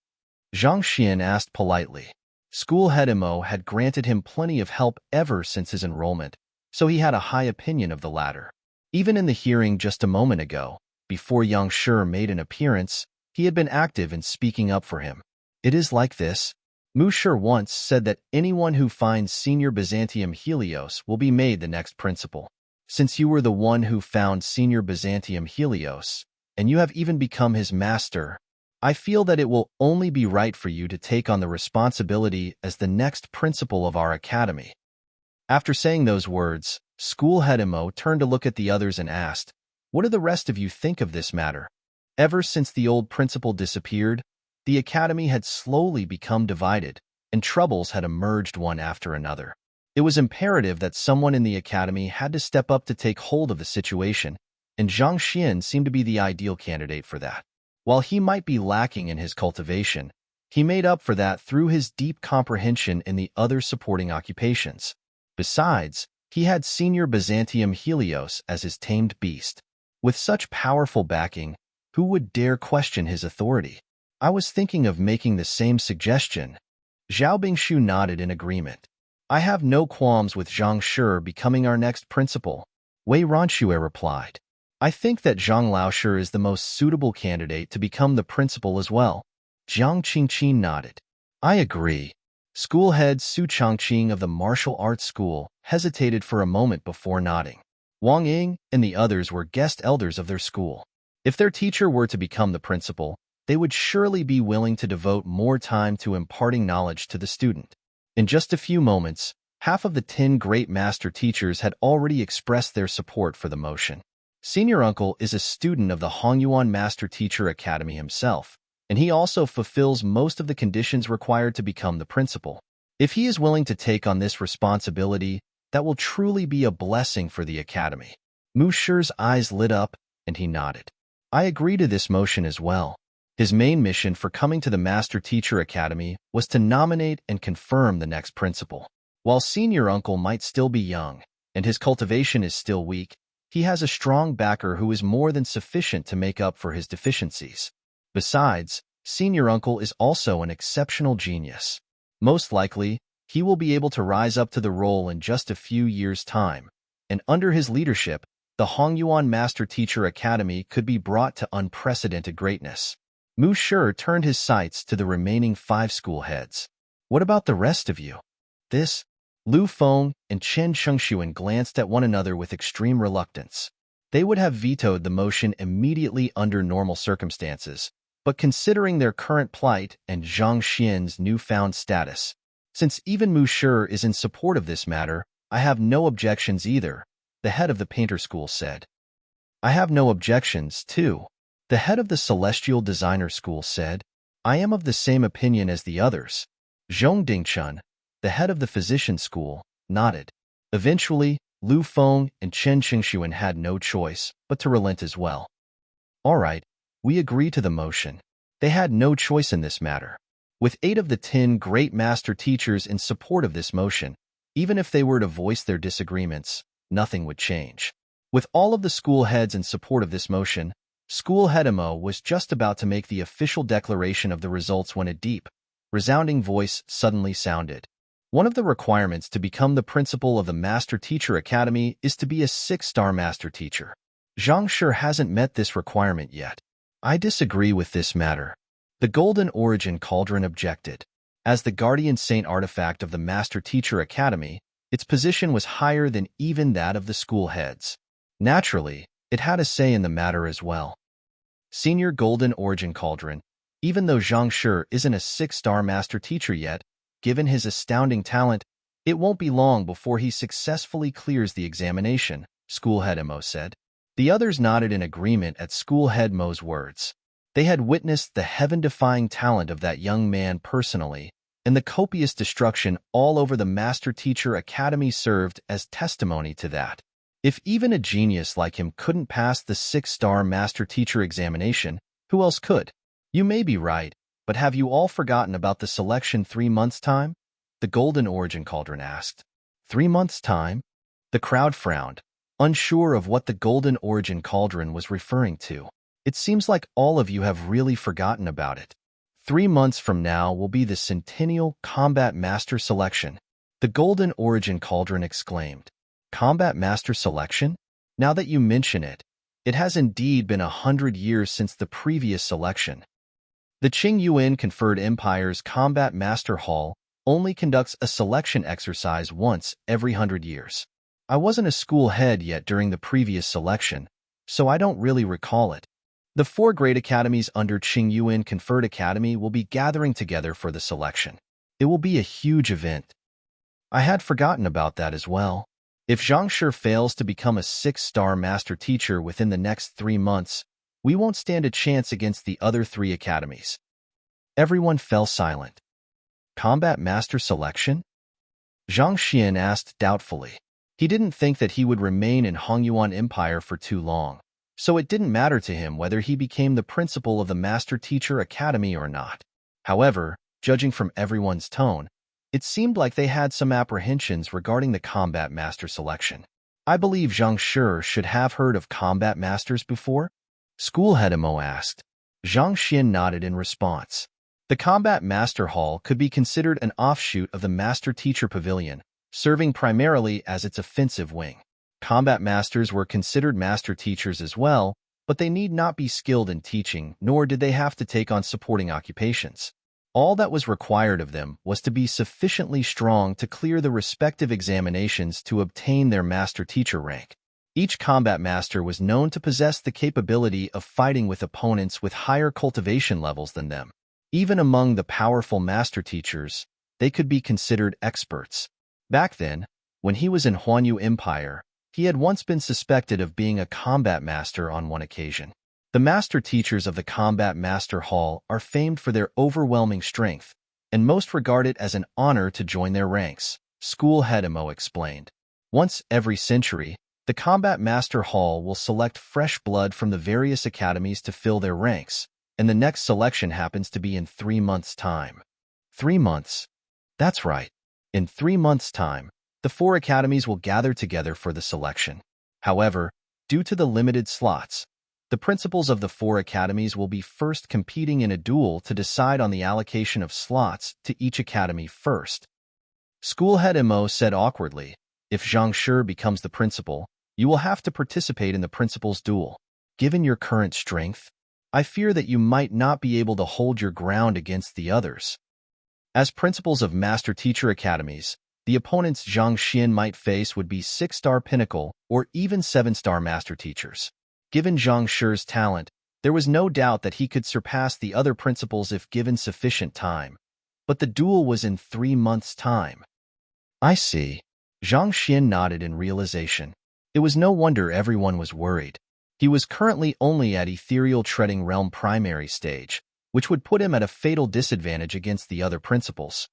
Zhang Xian asked politely. School head Imo had granted him plenty of help ever since his enrollment, so he had a high opinion of the latter. Even in the hearing just a moment ago, before Yang Shi made an appearance, he had been active in speaking up for him. It is like this. Mu Shi once said that anyone who finds Senior Byzantium Helios will be made the next principal. Since you were the one who found Senior Byzantium Helios, and you have even become his master, I feel that it will only be right for you to take on the responsibility as the next principal of our academy. After saying those words, school head Imo turned to look at the others and asked, "What do the rest of you think of this matter?" Ever since the old principal disappeared, the academy had slowly become divided, and troubles had emerged one after another. It was imperative that someone in the academy had to step up to take hold of the situation, and Zhang Xian seemed to be the ideal candidate for that. While he might be lacking in his cultivation, he made up for that through his deep comprehension in the other supporting occupations. Besides, he had Senior Byzantium Helios as his tamed beast. With such powerful backing, who would dare question his authority? I was thinking of making the same suggestion. Zhao Bingshu nodded in agreement. I have no qualms with Zhang Shi becoming our next principal, Wei Ronxue replied. I think that Zhang Laoshi is the most suitable candidate to become the principal as well. Jiang Qingqin nodded. I agree. School head Su Changqing of the martial arts school hesitated for a moment before nodding. Wang Ying and the others were guest elders of their school. If their teacher were to become the principal, they would surely be willing to devote more time to imparting knowledge to the student. In just a few moments, half of the 10 great master teachers had already expressed their support for the motion. Senior Uncle is a student of the Hongyuan Master Teacher Academy himself, and he also fulfills most of the conditions required to become the principal. If he is willing to take on this responsibility, that will truly be a blessing for the academy. Mu Shi's eyes lit up, and he nodded. I agree to this motion as well. His main mission for coming to the Master Teacher Academy was to nominate and confirm the next principal. While Senior Uncle might still be young, and his cultivation is still weak, he has a strong backer who is more than sufficient to make up for his deficiencies. Besides, Senior Uncle is also an exceptional genius. Most likely, he will be able to rise up to the role in just a few years' time, and under his leadership, the Hongyuan Master Teacher Academy could be brought to unprecedented greatness. Mu Shi turned his sights to the remaining 5 school heads. What about the rest of you? Lu Feng and Chen Shengshuan glanced at one another with extreme reluctance. They would have vetoed the motion immediately under normal circumstances, but considering their current plight and Zhang Xian's newfound status, since even Mu Shi is in support of this matter, I have no objections either, the head of the painter school said. I have no objections, too. The head of the Celestial Designer School said, I am of the same opinion as the others. Zhong Dingchun, the head of the Physician School, nodded. Eventually, Lu Feng and Chen Qingshuan had no choice but to relent as well. All right, we agree to the motion. They had no choice in this matter. With 8 of the 10 great master teachers in support of this motion, even if they were to voice their disagreements, nothing would change. With all of the school heads in support of this motion, School head Imo was just about to make the official declaration of the results when a deep, resounding voice suddenly sounded. One of the requirements to become the principal of the Master Teacher Academy is to be a 6-star Master Teacher. Zhang Shi hasn't met this requirement yet. I disagree with this matter. The Golden Origin Cauldron objected. As the guardian saint artifact of the Master Teacher Academy, its position was higher than even that of the school heads. Naturally, it had a say in the matter as well. Senior Golden Origin Cauldron, even though Zhang Shi isn't a 6-star Master Teacher yet, given his astounding talent, it won't be long before he successfully clears the examination, School Head Mo said. The others nodded in agreement at School Head Mo's words. They had witnessed the heaven-defying talent of that young man personally, and the copious destruction all over the Master Teacher Academy served as testimony to that. If even a genius like him couldn't pass the 6-star master teacher examination, who else could? You may be right, but have you all forgotten about the selection 3 months' time? The Golden Origin Cauldron asked. 3 months' time? The crowd frowned, unsure of what the Golden Origin Cauldron was referring to. It seems like all of you have really forgotten about it. 3 months from now will be the Centennial Combat Master Selection. The Golden Origin Cauldron exclaimed. Combat Master Selection? Now that you mention it, it has indeed been 100 years since the previous selection. The Qing Yuan Conferred Empire's Combat Master Hall only conducts a selection exercise once every 100 years. I wasn't a school head yet during the previous selection, so I don't really recall it. The 4 great academies under Qing Yuan Conferred Academy will be gathering together for the selection. It will be a huge event. I had forgotten about that as well. If Zhang Shi fails to become a 6-star master teacher within the next 3 months, we won't stand a chance against the other 3 academies. Everyone fell silent. Combat Master Selection? Zhang Xian asked doubtfully. He didn't think that he would remain in Hongyuan Empire for too long, so it didn't matter to him whether he became the principal of the Master Teacher Academy or not. However, judging from everyone's tone, it seemed like they had some apprehensions regarding the Combat Master Selection. I believe Zhang Shi should have heard of Combat Masters before? School Head Mo asked. Zhang Xian nodded in response. The Combat Master Hall could be considered an offshoot of the Master Teacher Pavilion, serving primarily as its offensive wing. Combat Masters were considered Master Teachers as well, but they need not be skilled in teaching, nor did they have to take on supporting occupations. All that was required of them was to be sufficiently strong to clear the respective examinations to obtain their Master Teacher rank. Each Combat Master was known to possess the capability of fighting with opponents with higher cultivation levels than them. Even among the powerful Master Teachers, they could be considered experts. Back then, when he was in Huanyu Empire, he had once been suspected of being a combat master on one occasion. The Master Teachers of the Combat Master Hall are famed for their overwhelming strength, and most regard it as an honor to join their ranks, School Head Mo explained. Once every century, the Combat Master Hall will select fresh blood from the various academies to fill their ranks, and the next selection happens to be in 3 months' time. 3 months? That's right. In 3 months' time, the 4 academies will gather together for the selection. However, due to the limited slots, the principals of the 4 academies will be first competing in a duel to decide on the allocation of slots to each academy first. School Head Mo said awkwardly, if Zhang Shi becomes the principal, you will have to participate in the principal's duel. Given your current strength, I fear that you might not be able to hold your ground against the others. As principals of Master Teacher Academies, the opponents Zhang Xian might face would be 6-star Pinnacle or even 7-star Master Teachers. Given Zhang Shi's talent, there was no doubt that he could surpass the other principals if given sufficient time. But the duel was in 3 months' time. I see. Zhang Xian nodded in realization. It was no wonder everyone was worried. He was currently only at Ethereal Treading Realm primary stage, which would put him at a fatal disadvantage against the other principals.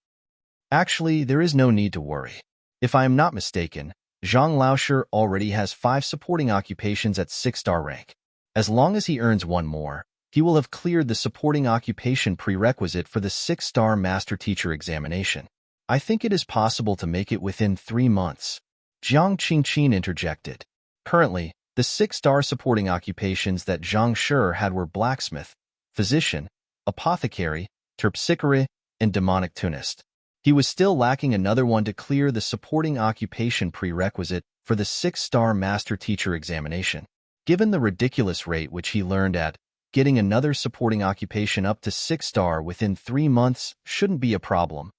Actually, there is no need to worry. If I am not mistaken, Zhang Laoshi already has 5 supporting occupations at 6-star rank. As long as he earns 1 more, he will have cleared the supporting occupation prerequisite for the 6-star Master Teacher examination. I think it is possible to make it within 3 months. Jiang Qingqin interjected. Currently, the 6-star supporting occupations that Zhang Shi had were blacksmith, physician, apothecary, terpsichore, and demonic tunist. He was still lacking another one to clear the supporting occupation prerequisite for the 6-star Master Teacher examination. Given the ridiculous rate which he learned at, getting another supporting occupation up to 6-star within 3 months shouldn't be a problem.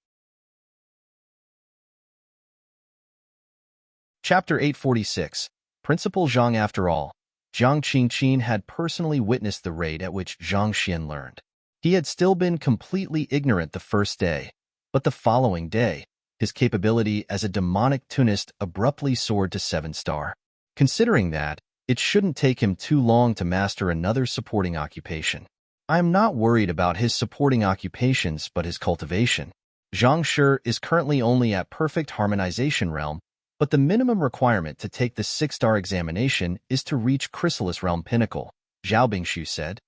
Chapter 846. Principal Zhang. After all, Jiang Qingqin had personally witnessed the rate at which Zhang Xian learned. He had still been completely ignorant the first day, but the following day, his capability as a demonic tunist abruptly soared to 7-star. Considering that, it shouldn't take him too long to master another supporting occupation. I am not worried about his supporting occupations but his cultivation. Zhang Shi is currently only at perfect harmonization realm, But the minimum requirement to take the 6-star examination is to reach Chrysalis Realm Pinnacle, Zhao Bingshu said.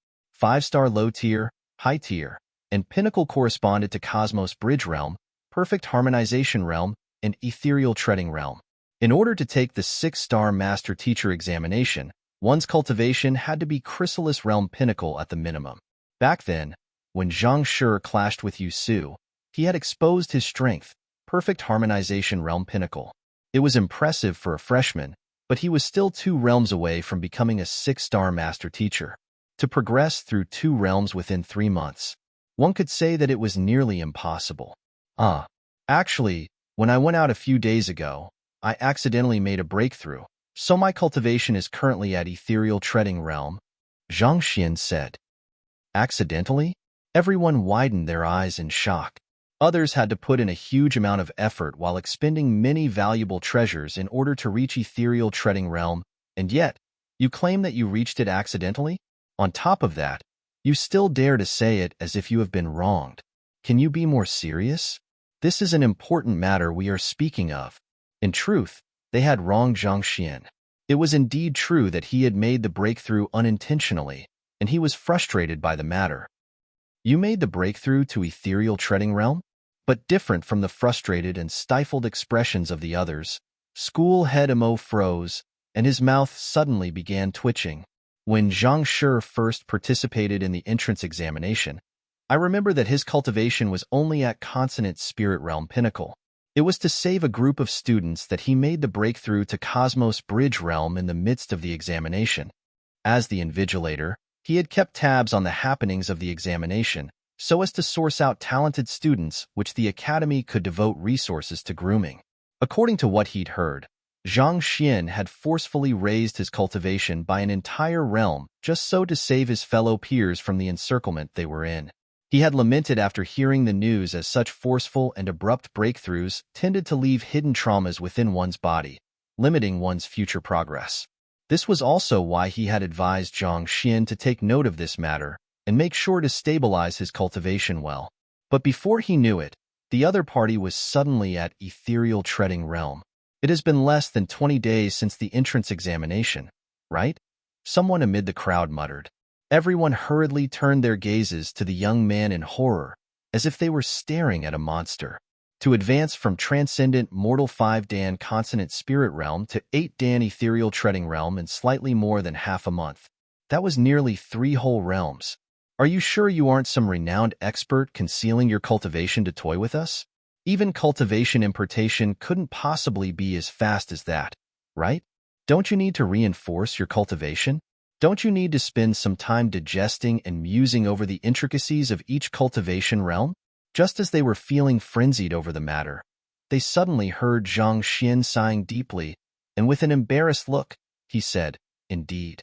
5-star low tier, high tier, and Pinnacle corresponded to Cosmos Bridge Realm, Perfect Harmonization Realm, and Ethereal Treading Realm. In order to take the 6-star Master Teacher examination, one's cultivation had to be Chrysalis Realm Pinnacle at the minimum. Back then, when Zhang Shi clashed with Yu Su, he had exposed his strength, Perfect Harmonization Realm Pinnacle. It was impressive for a freshman, but he was still 2 realms away from becoming a 6-star Master Teacher. To progress through 2 realms within 3 months, one could say that it was nearly impossible. Actually, when I went out a few days ago, I accidentally made a breakthrough, so my cultivation is currently at Ethereal Treading Realm, Zhang Xian said. Accidentally? Everyone widened their eyes in shock. Others had to put in a huge amount of effort while expending many valuable treasures in order to reach Ethereal Treading Realm, and yet, you claim that you reached it accidentally? On top of that, you still dare to say it as if you have been wronged. Can you be more serious? This is an important matter we are speaking of. In truth, they had wronged Zhang Xian. It was indeed true that he had made the breakthrough unintentionally, and he was frustrated by the matter. You made the breakthrough to Ethereal Treading Realm? But different from the frustrated and stifled expressions of the others, School Head Emo froze, and his mouth suddenly began twitching. When Zhang Shi first participated in the entrance examination, I remember that his cultivation was only at Consonant Spirit Realm Pinnacle. It was to save a group of students that he made the breakthrough to Cosmos Bridge Realm in the midst of the examination. As the invigilator, he had kept tabs on the happenings of the examination, so as to source out talented students which the Academy could devote resources to grooming. According to what he'd heard, Zhang Xian had forcefully raised his cultivation by an entire realm just so to save his fellow peers from the encirclement they were in. He had lamented after hearing the news as such forceful and abrupt breakthroughs tended to leave hidden traumas within one's body, limiting one's future progress. This was also why he had advised Zhang Xian to take note of this matter and make sure to stabilize his cultivation well. But before he knew it, the other party was suddenly at Ethereal Treading Realm. It has been less than 20 days since the entrance examination, right? Someone amid the crowd muttered. Everyone hurriedly turned their gazes to the young man in horror, as if they were staring at a monster. To advance from Transcendent Mortal 5-Dan Consonant Spirit Realm to 8-Dan Ethereal Treading Realm in slightly more than half a month. That was nearly 3 whole realms. Are you sure you aren't some renowned expert concealing your cultivation to toy with us? Even cultivation importation couldn't possibly be as fast as that, right? Don't you need to reinforce your cultivation? Don't you need to spend some time digesting and musing over the intricacies of each cultivation realm? Just as they were feeling frenzied over the matter, they suddenly heard Zhang Xian sighing deeply, and with an embarrassed look, he said, "Indeed.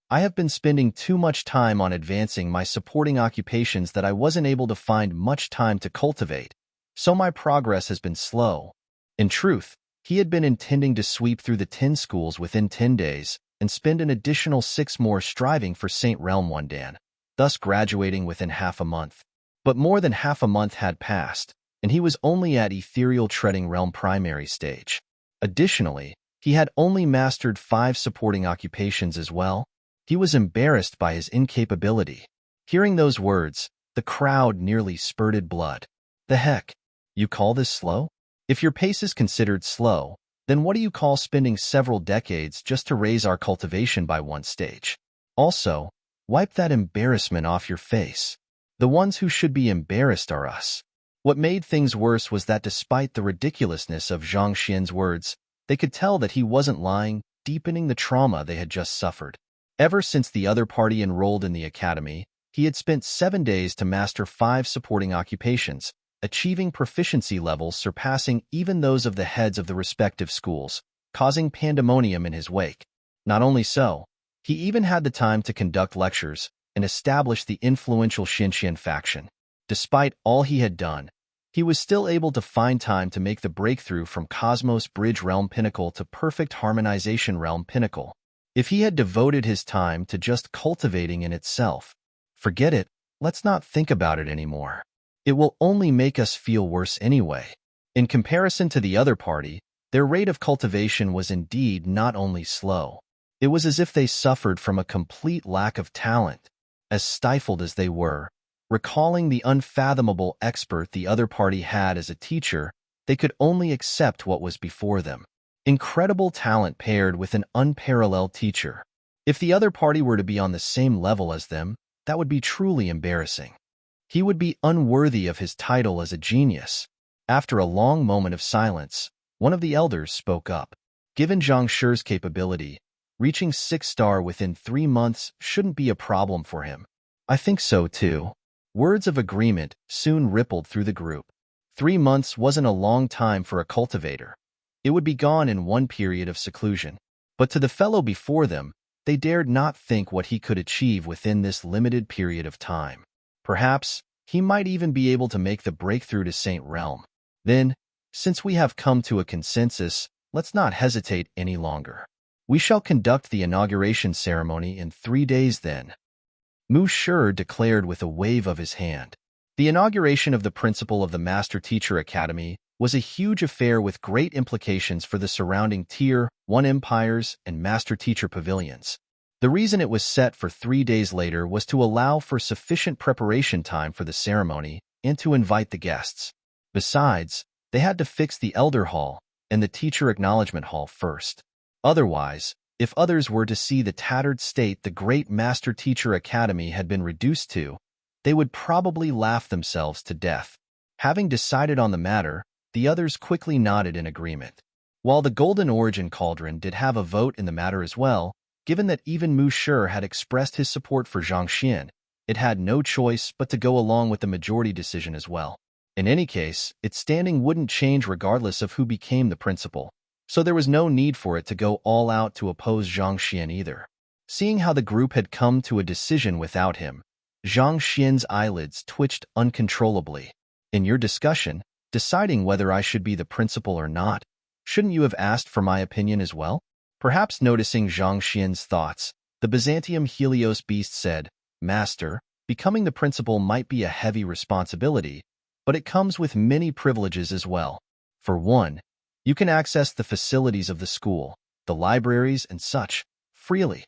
I have been spending too much time on advancing my supporting occupations that I wasn't able to find much time to cultivate, so my progress has been slow." In truth, he had been intending to sweep through the 10 schools within 10 days and spend an additional 6 more striving for Saint Realm 1-Dan, thus graduating within half a month. But more than half a month had passed, and he was only at Ethereal Treading Realm primary stage. Additionally, he had only mastered 5 supporting occupations as well. He was embarrassed by his incapability. Hearing those words, the crowd nearly spurted blood. The heck? You call this slow? If your pace is considered slow, then what do you call spending several decades just to raise our cultivation by 1 stage? Also, wipe that embarrassment off your face. The ones who should be embarrassed are us. What made things worse was that despite the ridiculousness of Zhang Xian's words, they could tell that he wasn't lying, deepening the trauma they had just suffered. Ever since the other party enrolled in the academy, he had spent 7 days to master 5 supporting occupations, achieving proficiency levels surpassing even those of the heads of the respective schools, causing pandemonium in his wake. Not only so, he even had the time to conduct lectures and establish the influential Xinxian faction. Despite all he had done, he was still able to find time to make the breakthrough from Cosmos Bridge Realm Pinnacle to Perfect Harmonization Realm Pinnacle. If he had devoted his time to just cultivating in itself, forget it, let's not think about it anymore. It will only make us feel worse anyway. In comparison to the other party, Their rate of cultivation was indeed not only slow. It was as if they suffered from a complete lack of talent. As stifled as they were, recalling the unfathomable expert the other party had as a teacher, they could only accept what was before them. Incredible talent paired with an unparalleled teacher. If the other party were to be on the same level as them, that would be truly embarrassing. He would be unworthy of his title as a genius. After a long moment of silence, one of the elders spoke up. Given Zhang Shi's capability, reaching 6-star within 3 months shouldn't be a problem for him. I think so too. Words of agreement soon rippled through the group. 3 months wasn't a long time for a cultivator. It would be gone in one period of seclusion. But to the fellow before them, they dared not think what he could achieve within this limited period of time. Perhaps he might even be able to make the breakthrough to Saint Realm. Then, since we have come to a consensus, let's not hesitate any longer. We shall conduct the inauguration ceremony in 3 days then. Mu Shi declared with a wave of his hand. The inauguration of the principal of the Master Teacher Academy was a huge affair with great implications for the surrounding Tier 1 empires and Master Teacher pavilions. The reason it was set for 3 days later was to allow for sufficient preparation time for the ceremony and to invite the guests. Besides, they had to fix the Elder Hall and the Teacher Acknowledgement Hall first. Otherwise, if others were to see the tattered state the great Master Teacher Academy had been reduced to, they would probably laugh themselves to death. Having decided on the matter, the others quickly nodded in agreement. While the Golden Origin Cauldron did have a vote in the matter as well, given that even Mu Shi had expressed his support for Zhang Xian, it had no choice but to go along with the majority decision as well. In any case, its standing wouldn't change regardless of who became the principal, so there was no need for it to go all out to oppose Zhang Xian either. Seeing how the group had come to a decision without him, Zhang Xian's eyelids twitched uncontrollably. In your discussion, deciding whether I should be the principal or not, shouldn't you have asked for my opinion as well? Perhaps noticing Zhang Xian's thoughts, the Byzantium Helios beast said, Master, becoming the principal might be a heavy responsibility, but it comes with many privileges as well. For one, you can access the facilities of the school, the libraries and such, freely.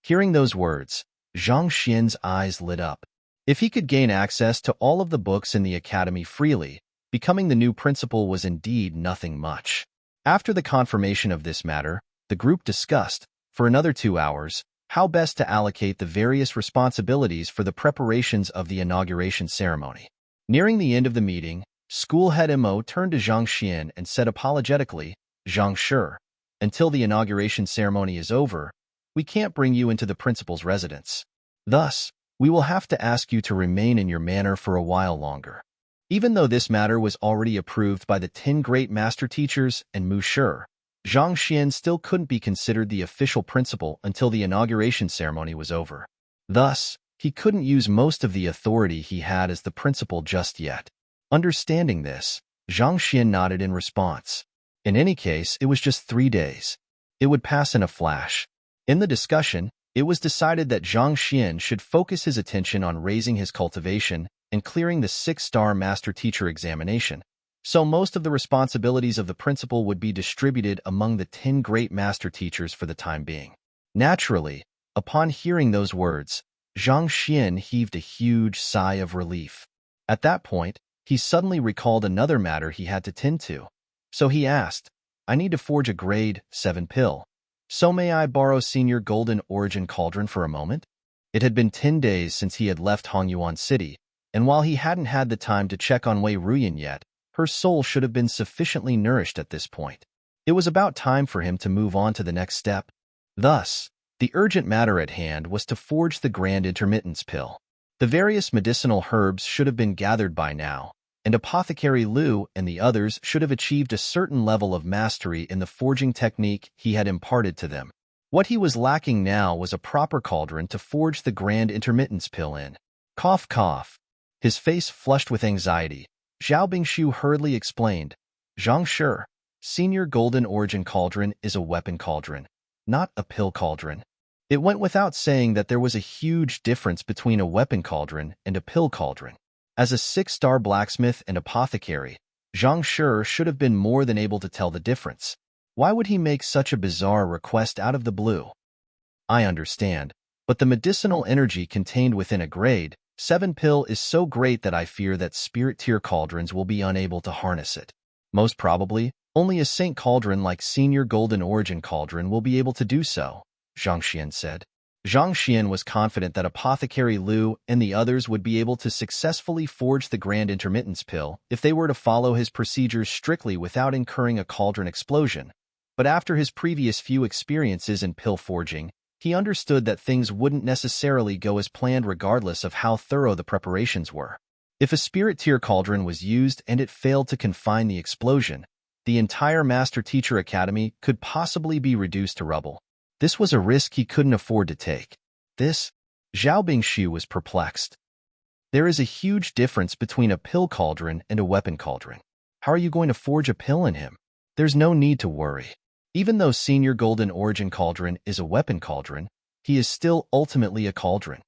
Hearing those words, Zhang Xian's eyes lit up. If he could gain access to all of the books in the academy freely, becoming the new principal was indeed nothing much. After the confirmation of this matter, the group discussed, for another 2 hours, how best to allocate the various responsibilities for the preparations of the inauguration ceremony. Nearing the end of the meeting, school head Mo turned to Zhang Xian and said apologetically, Zhang Shi, until the inauguration ceremony is over, we can't bring you into the principal's residence. Thus, we will have to ask you to remain in your manor for a while longer. Even though this matter was already approved by the 10 great master teachers and Mu Shi, Zhang Xian still couldn't be considered the official principal until the inauguration ceremony was over. Thus, he couldn't use most of the authority he had as the principal just yet. Understanding this, Zhang Xian nodded in response. In any case, it was just 3 days. It would pass in a flash. In the discussion, it was decided that Zhang Xian should focus his attention on raising his cultivation and clearing the 6-star master teacher examination. So most of the responsibilities of the principal would be distributed among the 10 great master teachers for the time being. Naturally, upon hearing those words, Zhang Xian heaved a huge sigh of relief. At that point, he suddenly recalled another matter he had to tend to. So he asked, I need to forge a grade 7 pill. So may I borrow Senior Golden Origin Cauldron for a moment? It had been 10 days since he had left Hongyuan City, and while he hadn't had the time to check on Wei Ruyan yet, her soul should have been sufficiently nourished at this point. It was about time for him to move on to the next step. Thus, the urgent matter at hand was to forge the Grand Intermittence Pill. The various medicinal herbs should have been gathered by now, and Apothecary Liu and the others should have achieved a certain level of mastery in the forging technique he had imparted to them. What he was lacking now was a proper cauldron to forge the Grand Intermittence Pill in. Cough, cough. His face flushed with anxiety, Zhao Bingshu hurriedly explained, Zhang Shi, Senior Golden Origin Cauldron is a weapon cauldron, not a pill cauldron. It went without saying that there was a huge difference between a weapon cauldron and a pill cauldron. As a 6-star blacksmith and apothecary, Zhang Shi should have been more than able to tell the difference. Why would he make such a bizarre request out of the blue? I understand, but the medicinal energy contained within a grade 7 pill is so great that I fear that spirit tier cauldrons will be unable to harness it. Most probably, only a saint cauldron like Senior Golden Origin Cauldron will be able to do so, Zhang Xian said. Zhang Xian was confident that Apothecary Liu and the others would be able to successfully forge the Grand Intermittence Pill if they were to follow his procedures strictly without incurring a cauldron explosion. But after his previous few experiences in pill forging, he understood that things wouldn't necessarily go as planned regardless of how thorough the preparations were. If a spirit tier cauldron was used and it failed to confine the explosion, the entire Master Teacher Academy could possibly be reduced to rubble. This was a risk he couldn't afford to take. Zhao Bingshu was perplexed. There is a huge difference between a pill cauldron and a weapon cauldron. How are you going to forge a pill in him? There's no need to worry. Even though Senior Golden Origin Cauldron is a weapon cauldron, he is still ultimately a cauldron.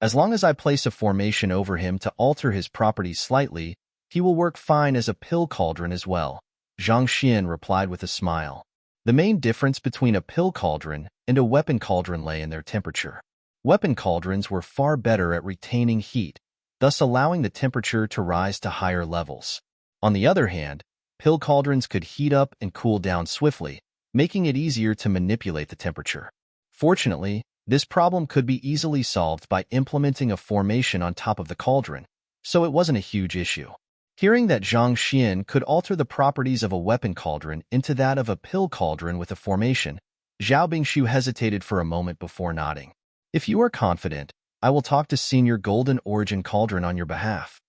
As long as I place a formation over him to alter his properties slightly, he will work fine as a pill cauldron as well, Zhang Xian replied with a smile. The main difference between a pill cauldron and a weapon cauldron lay in their temperature. Weapon cauldrons were far better at retaining heat, thus allowing the temperature to rise to higher levels. On the other hand, pill cauldrons could heat up and cool down swiftly, making it easier to manipulate the temperature. Fortunately, this problem could be easily solved by implementing a formation on top of the cauldron, so it wasn't a huge issue. Hearing that Zhang Xian could alter the properties of a weapon cauldron into that of a pill cauldron with a formation, Zhao Bingshu hesitated for a moment before nodding. If you are confident, I will talk to Senior Golden Origin Cauldron on your behalf.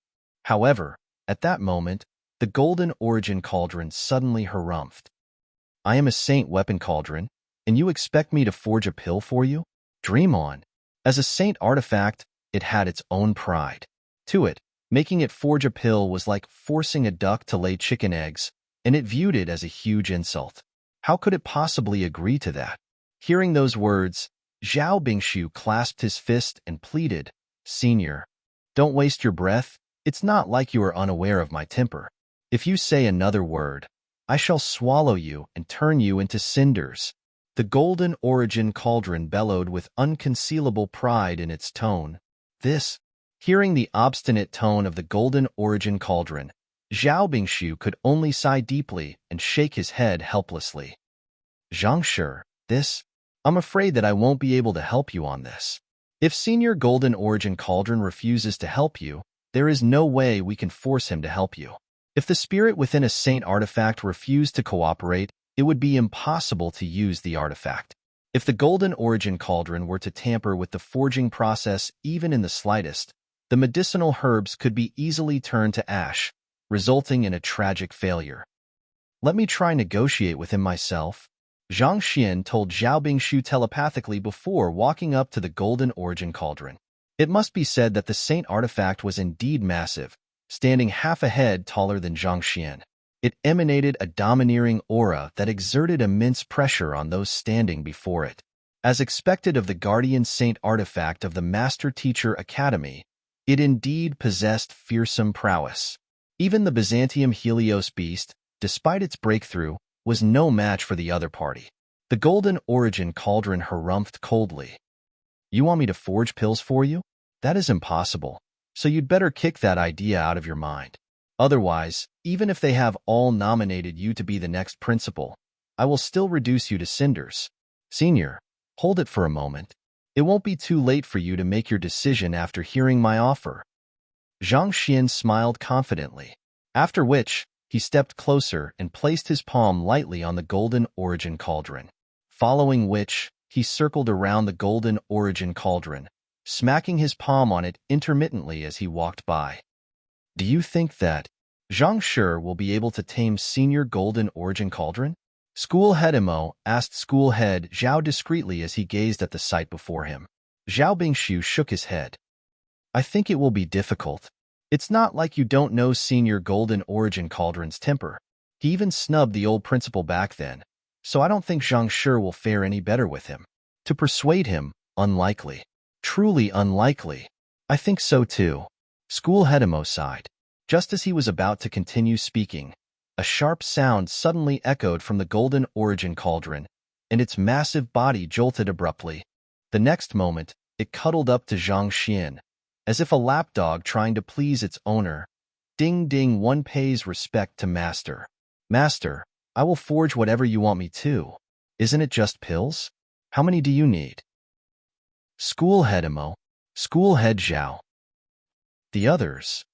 However, at that moment, the Golden Origin Cauldron suddenly harumphed. I am a saint weapon cauldron, and you expect me to forge a pill for you? Dream on. As a saint artifact, it had its own pride. To it, making it forge a pill was like forcing a duck to lay chicken eggs, and it viewed it as a huge insult. How could it possibly agree to that? Hearing those words, Zhao Bingshu clasped his fist and pleaded, Senior, don't waste your breath. It's not like you are unaware of my temper. If you say another word, I shall swallow you and turn you into cinders. The Golden Origin Cauldron bellowed with unconcealable pride in its tone. Hearing the obstinate tone of the Golden Origin Cauldron, Zhao Bingshu could only sigh deeply and shake his head helplessly. Zhang Shi, I'm afraid that I won't be able to help you on this. If Senior Golden Origin Cauldron refuses to help you, there is no way we can force him to help you. If the spirit within a saint artifact refused to cooperate, it would be impossible to use the artifact. If the Golden Origin Cauldron were to tamper with the forging process even in the slightest, the medicinal herbs could be easily turned to ash, resulting in a tragic failure. Let me try negotiate with him myself, Zhang Xian told Zhao Bingshu telepathically before walking up to the Golden Origin Cauldron. It must be said that the saint artifact was indeed massive, standing half a head taller than Zhang Xian. It emanated a domineering aura that exerted immense pressure on those standing before it. As expected of the guardian saint artifact of the Master Teacher Academy, it indeed possessed fearsome prowess. Even the Byzantium Helios beast, despite its breakthrough, was no match for the other party. The Golden Origin Cauldron harumphed coldly. You want me to forge pills for you? That is impossible, so you'd better kick that idea out of your mind. Otherwise, even if they have all nominated you to be the next principal, I will still reduce you to cinders. Senior, hold it for a moment. It won't be too late for you to make your decision after hearing my offer. Zhang Xian smiled confidently, after which he stepped closer and placed his palm lightly on the Golden Origin Cauldron, following which he circled around the Golden Origin Cauldron, smacking his palm on it intermittently as he walked by. Do you think that Zhang Shi will be able to tame Senior Golden Origin Cauldron? School Head Imo asked School Head Zhao discreetly as he gazed at the sight before him. Zhao Bingshu shook his head. I think it will be difficult. It's not like you don't know Senior Golden Origin Cauldron's temper. He even snubbed the old principal back then, so I don't think Zhang Shi will fare any better with him. To persuade him, unlikely. Truly unlikely. I think so too. School Head Imo sighed. Just as he was about to continue speaking, A sharp sound suddenly echoed from the golden origin cauldron, and its massive body jolted abruptly. The next moment, it cuddled up to Zhang Xian, as if a lapdog trying to please its owner. Ding ding, one pays respect to master. Master, I will forge whatever you want me to. Isn't it just pills? How many do you need? Schoolhead Imo. Schoolhead Zhao. The others.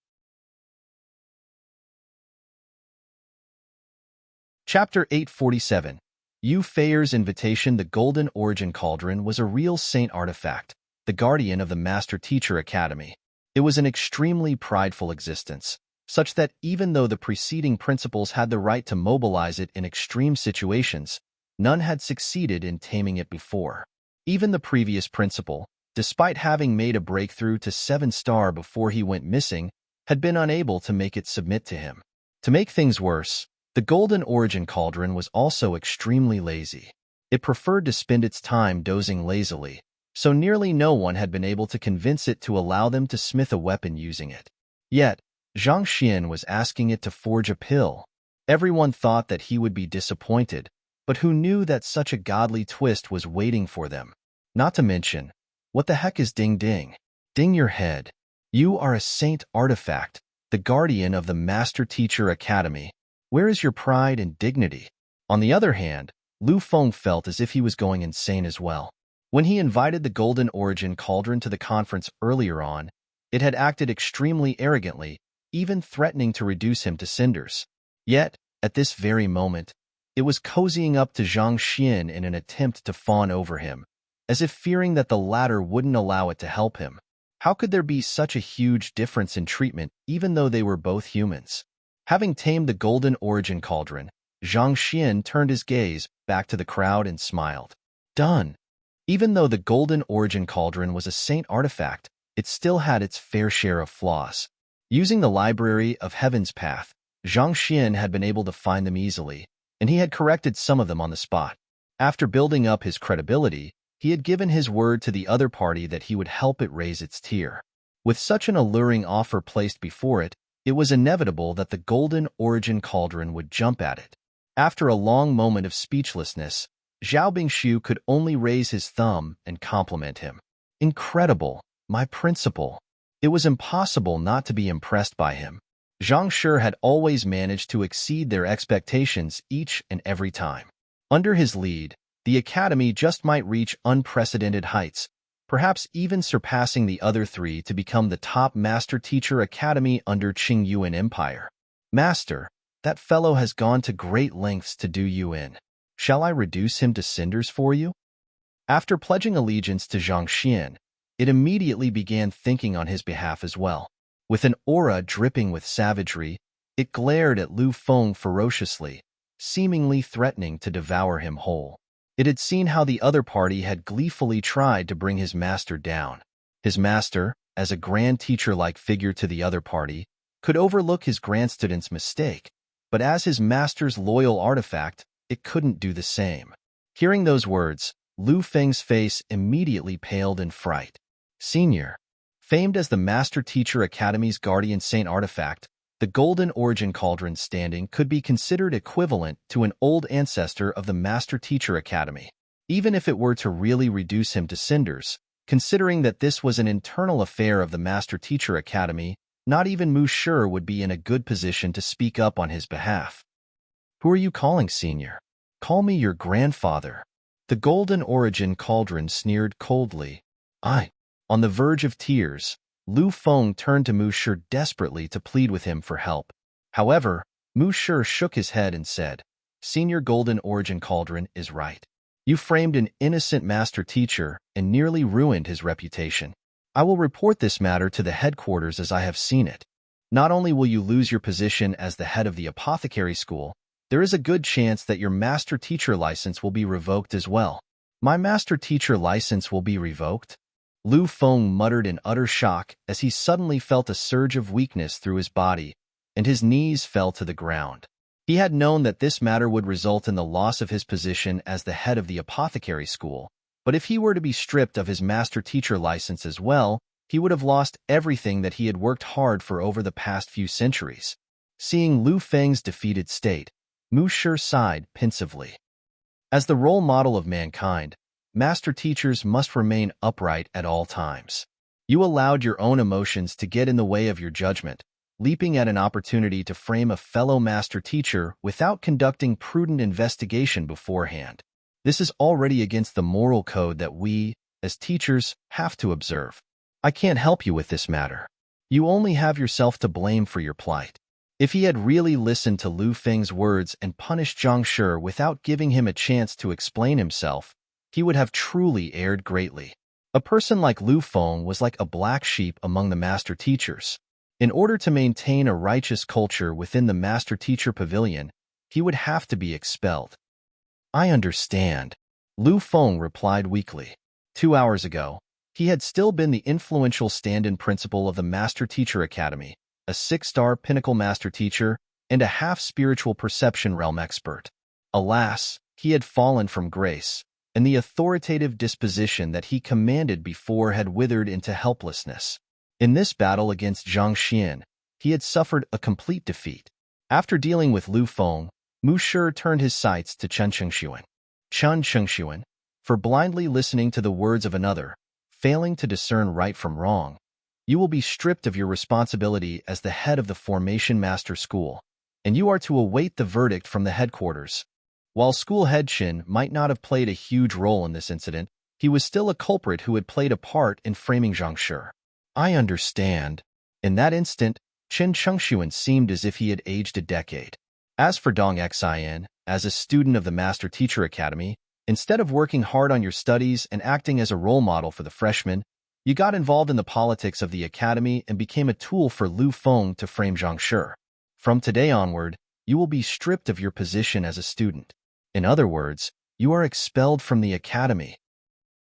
Chapter 847. Yu Feier's invitation. The Golden Origin Cauldron was a real saint artifact, the guardian of the Master Teacher Academy. It was an extremely prideful existence, such that even though the preceding principals had the right to mobilize it in extreme situations, none had succeeded in taming it before. Even the previous principal, despite having made a breakthrough to 7-star before he went missing, had been unable to make it submit to him. To make things worse, the Golden Origin Cauldron was also extremely lazy. It preferred to spend its time dozing lazily, so nearly no one had been able to convince it to allow them to smith a weapon using it. Yet, Zhang Xian was asking it to forge a pill. Everyone thought that he would be disappointed, but who knew that such a godly twist was waiting for them? Not to mention, what the heck is ding ding? Ding your head. You are a saint artifact, the guardian of the Master Teacher Academy. Where is your pride and dignity? On the other hand, Lu Feng felt as if he was going insane as well. When he invited the Golden Origin Cauldron to the conference earlier on, it had acted extremely arrogantly, even threatening to reduce him to cinders. Yet, at this very moment, it was cozying up to Zhang Xian in an attempt to fawn over him, as if fearing that the latter wouldn't allow it to help him. How could there be such a huge difference in treatment even though they were both humans? Having tamed the Golden Origin Cauldron, Zhang Xian turned his gaze back to the crowd and smiled. Done. Even though the Golden Origin Cauldron was a saint artifact, it still had its fair share of flaws. Using the Library of Heaven's Path, Zhang Xian had been able to find them easily, and he had corrected some of them on the spot. After building up his credibility, he had given his word to the other party that he would help it raise its tier. With such an alluring offer placed before it, it was inevitable that the Golden Origin Cauldron would jump at it. After a long moment of speechlessness, Zhao Bingshu could only raise his thumb and compliment him. Incredible, my principal. It was impossible not to be impressed by him. Zhang Shi had always managed to exceed their expectations each and every time. Under his lead, the academy just might reach unprecedented heights, perhaps even surpassing the other three to become the top Master Teacher Academy under Qing Yuan Empire. Master, that fellow has gone to great lengths to do you in. Shall I reduce him to cinders for you? After pledging allegiance to Zhang Xian, it immediately began thinking on his behalf as well. With an aura dripping with savagery, it glared at Lu Feng ferociously, seemingly threatening to devour him whole. It had seen how the other party had gleefully tried to bring his master down. His master, as a grand teacher-like figure to the other party, could overlook his grandstudent's mistake, but as his master's loyal artifact, it couldn't do the same. Hearing those words, Lu Feng's face immediately paled in fright. Senior. Famed as the Master Teacher Academy's guardian saint artifact, the Golden Origin Cauldron standing could be considered equivalent to an old ancestor of the Master Teacher Academy. Even if it were to really reduce him to cinders, considering that this was an internal affair of the Master Teacher Academy, not even Mu Shi would be in a good position to speak up on his behalf. Who are you calling senior? Call me your grandfather. The Golden Origin Cauldron sneered coldly. On the verge of tears, Lu Feng turned to Mu Shi desperately to plead with him for help. However, Mu Shi shook his head and said, Senior Golden Origin Cauldron is right. You framed an innocent master teacher and nearly ruined his reputation. I will report this matter to the headquarters as I have seen it. Not only will you lose your position as the head of the apothecary school, there is a good chance that your master teacher license will be revoked as well. My master teacher license will be revoked? Lu Feng muttered in utter shock as he suddenly felt a surge of weakness through his body, and his knees fell to the ground. He had known that this matter would result in the loss of his position as the head of the apothecary school, but if he were to be stripped of his master teacher license as well, he would have lost everything that he had worked hard for over the past few centuries. Seeing Lu Feng's defeated state, Mu Shi sighed pensively. As the role model of mankind, master teachers must remain upright at all times. You allowed your own emotions to get in the way of your judgment, leaping at an opportunity to frame a fellow master teacher without conducting prudent investigation beforehand. This is already against the moral code that we, as teachers, have to observe. I can't help you with this matter. You only have yourself to blame for your plight. If he had really listened to Lu Feng's words and punished Zhang Shi without giving him a chance to explain himself, he would have truly erred greatly. A person like Lu Feng was like a black sheep among the master teachers. In order to maintain a righteous culture within the master-teacher pavilion, he would have to be expelled. I understand, Lu Feng replied weakly. 2 hours ago, he had still been the influential stand-in principal of the Master-Teacher Academy, a 6-star pinnacle master teacher, and a half-spiritual perception realm expert. Alas, he had fallen from grace, and the authoritative disposition that he commanded before had withered into helplessness. In this battle against Zhang Xian, he had suffered a complete defeat. After dealing with Lu Feng, Mu Shi turned his sights to Chen Chengxuan, for blindly listening to the words of another, failing to discern right from wrong. You will be stripped of your responsibility as the head of the Formation Master School, and you are to await the verdict from the headquarters. While school head Qin might not have played a huge role in this incident, he was still a culprit who had played a part in framing Zhang Shi. I understand. In that instant, Chen Chengxuan seemed as if he had aged a decade. As for Dong Xian, as a student of the Master Teacher Academy, instead of working hard on your studies and acting as a role model for the freshmen, you got involved in the politics of the academy and became a tool for Lu Feng to frame Zhang Shi. From today onward, you will be stripped of your position as a student. In other words, you are expelled from the academy.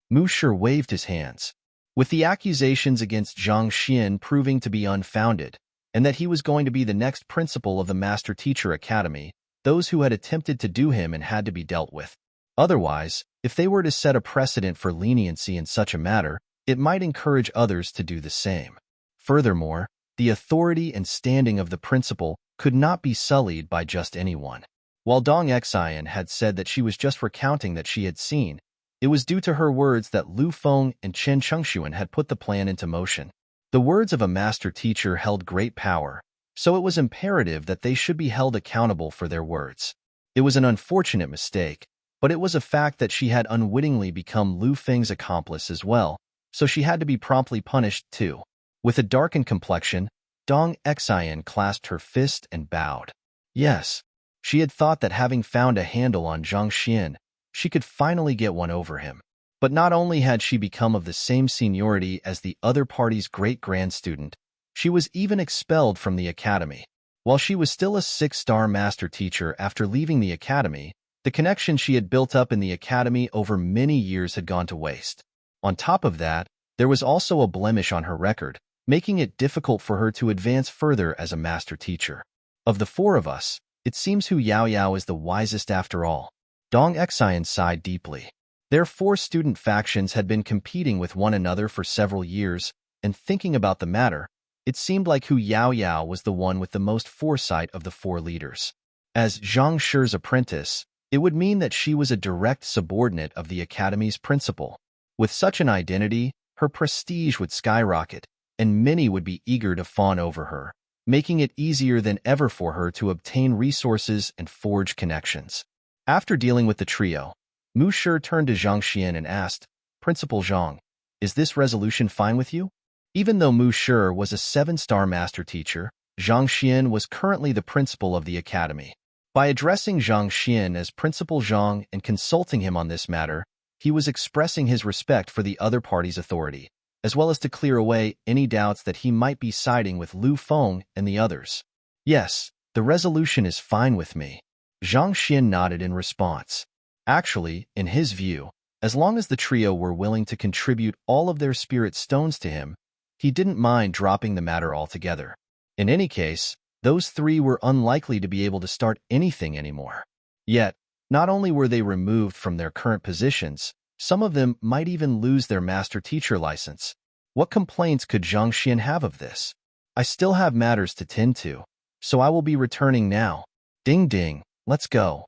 Mu Shi waved his hands. With the accusations against Zhang Xian proving to be unfounded, and that he was going to be the next principal of the Master Teacher Academy, those who had attempted to do him and had to be dealt with. Otherwise, if they were to set a precedent for leniency in such a matter, it might encourage others to do the same. Furthermore, the authority and standing of the principal could not be sullied by just anyone. While Dong Xian had said that she was just recounting that she had seen, it was due to her words that Lu Feng and Chen Chengxuan had put the plan into motion. The words of a master teacher held great power, so it was imperative that they should be held accountable for their words. It was an unfortunate mistake, but it was a fact that she had unwittingly become Lu Feng's accomplice as well, so she had to be promptly punished too. With a darkened complexion, Dong Xian clasped her fist and bowed. Yes, she had thought that having found a handle on Zhang Xian, she could finally get one over him. But not only had she become of the same seniority as the other party's great-grand student, she was even expelled from the academy. While she was still a 6-star master teacher after leaving the academy, the connection she had built up in the academy over many years had gone to waste. On top of that, there was also a blemish on her record, making it difficult for her to advance further as a master teacher. Of the 4 of us, it seems Hu Yaoyao is the wisest after all. Dong Xian sighed deeply. Their 4 student factions had been competing with one another for several years, and thinking about the matter, it seemed like Hu Yaoyao was the one with the most foresight of the 4 leaders. As Zhang Shi's apprentice, it would mean that she was a direct subordinate of the academy's principal. With such an identity, her prestige would skyrocket, and many would be eager to fawn over her, making it easier than ever for her to obtain resources and forge connections. After dealing with the trio, Mu Shi turned to Zhang Xian and asked, Principal Zhang, is this resolution fine with you? Even though Mu Shi was a 7-star master teacher, Zhang Xian was currently the principal of the academy. By addressing Zhang Xian as Principal Zhang and consulting him on this matter, he was expressing his respect for the other party's authority, as well as to clear away any doubts that he might be siding with Lu Feng and the others. Yes, the resolution is fine with me. Zhang Xian nodded in response. Actually, in his view, as long as the trio were willing to contribute all of their spirit stones to him, he didn't mind dropping the matter altogether. In any case, those 3 were unlikely to be able to start anything anymore. Yet, not only were they removed from their current positions, some of them might even lose their master teacher license. What complaints could Zhang Xian have of this? I still have matters to tend to, so I will be returning now. Ding ding, let's go.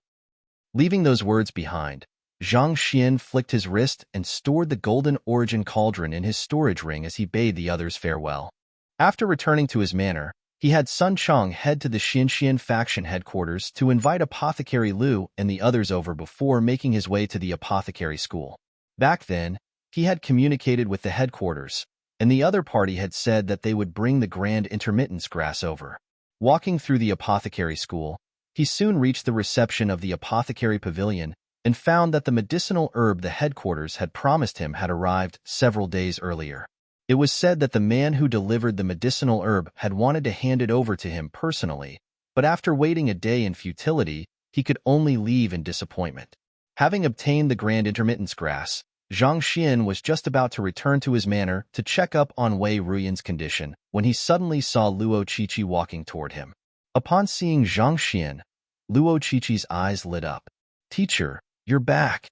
Leaving those words behind, Zhang Xian flicked his wrist and stored the golden origin cauldron in his storage ring as he bade the others farewell. After returning to his manor, he had Sun Chong head to the Xinxian faction headquarters to invite Apothecary Liu and the others over before making his way to the apothecary school. Back then, he had communicated with the headquarters, and the other party had said that they would bring the grand intermittence grass over. Walking through the apothecary school, he soon reached the reception of the apothecary pavilion and found that the medicinal herb the headquarters had promised him had arrived several days earlier. It was said that the man who delivered the medicinal herb had wanted to hand it over to him personally, but after waiting a day in futility, he could only leave in disappointment. Having obtained the grand intermittence grass, Zhang Xian was just about to return to his manor to check up on Wei Ruyan's condition when he suddenly saw Luo Qiqi walking toward him. Upon seeing Zhang Xian, Luo Qiqi's eyes lit up. "Teacher, you're back."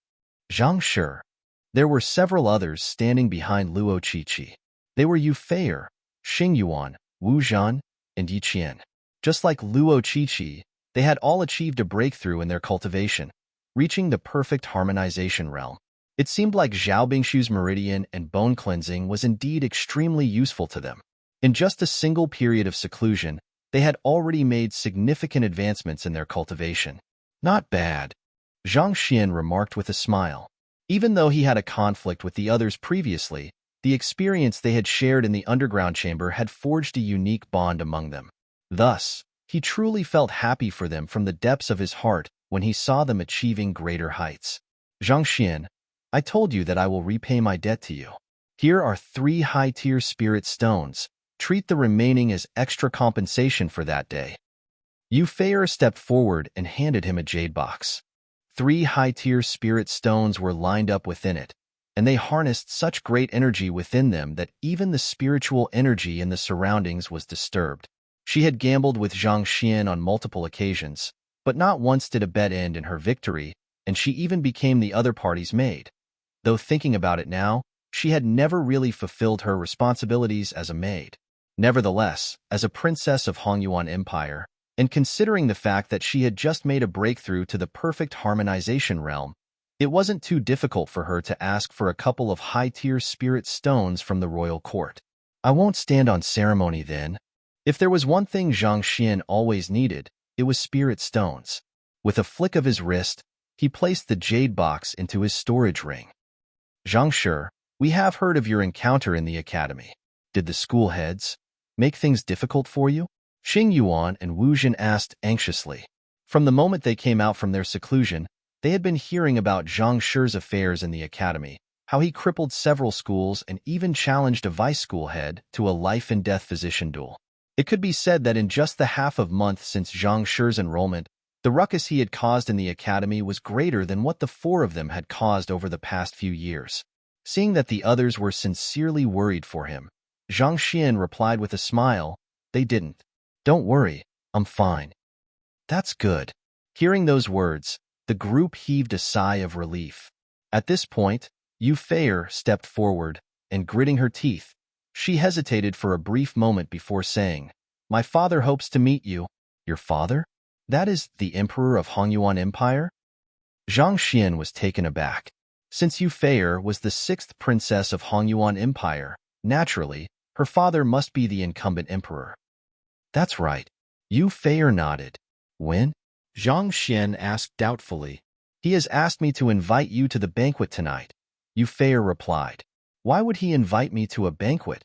Zhang Shi. There were several others standing behind Luo Qiqi. They were Yu Feier, Xing Yuan, Wu Zhan, and Yi Qian. Just like Luo Qiqi, they had all achieved a breakthrough in their cultivation, reaching the perfect harmonization realm. It seemed like Zhao Bingshu's meridian and bone cleansing was indeed extremely useful to them. In just a single period of seclusion, they had already made significant advancements in their cultivation. Not bad, Zhang Xian remarked with a smile. Even though he had a conflict with the others previously, the experience they had shared in the underground chamber had forged a unique bond among them. Thus, he truly felt happy for them from the depths of his heart when he saw them achieving greater heights. "Zhang Xian, I told you that I will repay my debt to you. Here are 3 high-tier spirit stones. Treat the remaining as extra compensation for that day." Yu Feier stepped forward and handed him a jade box. 3 high-tier spirit stones were lined up within it, and they harnessed such great energy within them that even the spiritual energy in the surroundings was disturbed. She had gambled with Zhang Xian on multiple occasions, but not once did a bet end in her victory, and she even became the other party's maid. Though thinking about it now, she had never really fulfilled her responsibilities as a maid. Nevertheless, as a princess of Hongyuan Empire, and considering the fact that she had just made a breakthrough to the perfect harmonization realm, it wasn't too difficult for her to ask for a couple of high-tier spirit stones from the royal court. "I won't stand on ceremony then." If there was one thing Zhang Xian always needed, it was spirit stones. With a flick of his wrist, he placed the jade box into his storage ring. "Zhang Shi, we have heard of your encounter in the academy. Did the school heads make things difficult for you?" Xing Yuan and Wu Zhan asked anxiously. From the moment they came out from their seclusion, they had been hearing about Zhang Shi's affairs in the academy, how he crippled several schools and even challenged a vice school head to a life-and-death physician duel. It could be said that in just the half of month since Zhang Shi's enrollment, the ruckus he had caused in the academy was greater than what the 4 of them had caused over the past few years. Seeing that the others were sincerely worried for him, Zhang Xian replied with a smile, "They didn't. Don't worry, I'm fine." "That's good." Hearing those words, the group heaved a sigh of relief. At this point, Yu Feier stepped forward, and gritting her teeth, she hesitated for a brief moment before saying, "My father hopes to meet you." "Your father? That is the Emperor of Hongyuan Empire?" Zhang Xian was taken aback. Since Yu Feier was the 6th princess of Hongyuan Empire, naturally, her father must be the incumbent emperor. "That's right." Yu Feier nodded. "When?" Zhang Xian asked doubtfully. "He has asked me to invite you to the banquet tonight," Yu Feier replied. "Why would he invite me to a banquet?"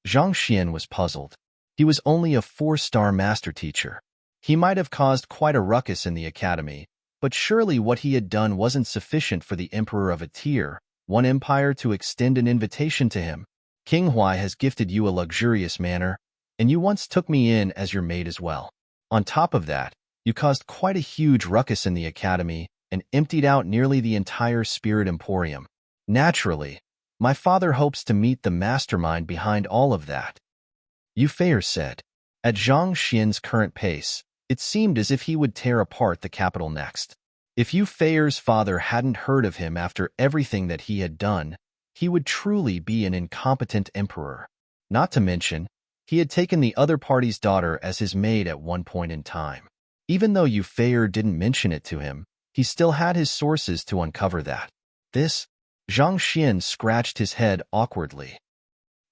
Zhang Xian was puzzled. He was only a 4-star master teacher. He might have caused quite a ruckus in the academy, but surely what he had done wasn't sufficient for the emperor of a tier 1 empire to extend an invitation to him. "King Huai has gifted you a luxurious manor, and you once took me in as your maid as well. On top of that, you caused quite a huge ruckus in the academy and emptied out nearly the entire spirit emporium. Naturally, my father hopes to meet the mastermind behind all of that," Yu Feier said. At Zhang Xian's current pace, it seemed as if he would tear apart the capital next. If Yu Feier's father hadn't heard of him after everything that he had done, he would truly be an incompetent emperor. Not to mention, He had taken the other party's daughter as his maid at one point in time. Even though Yu Feier didn't mention it to him, he still had his sources to uncover that. This? Zhang Xian scratched his head awkwardly.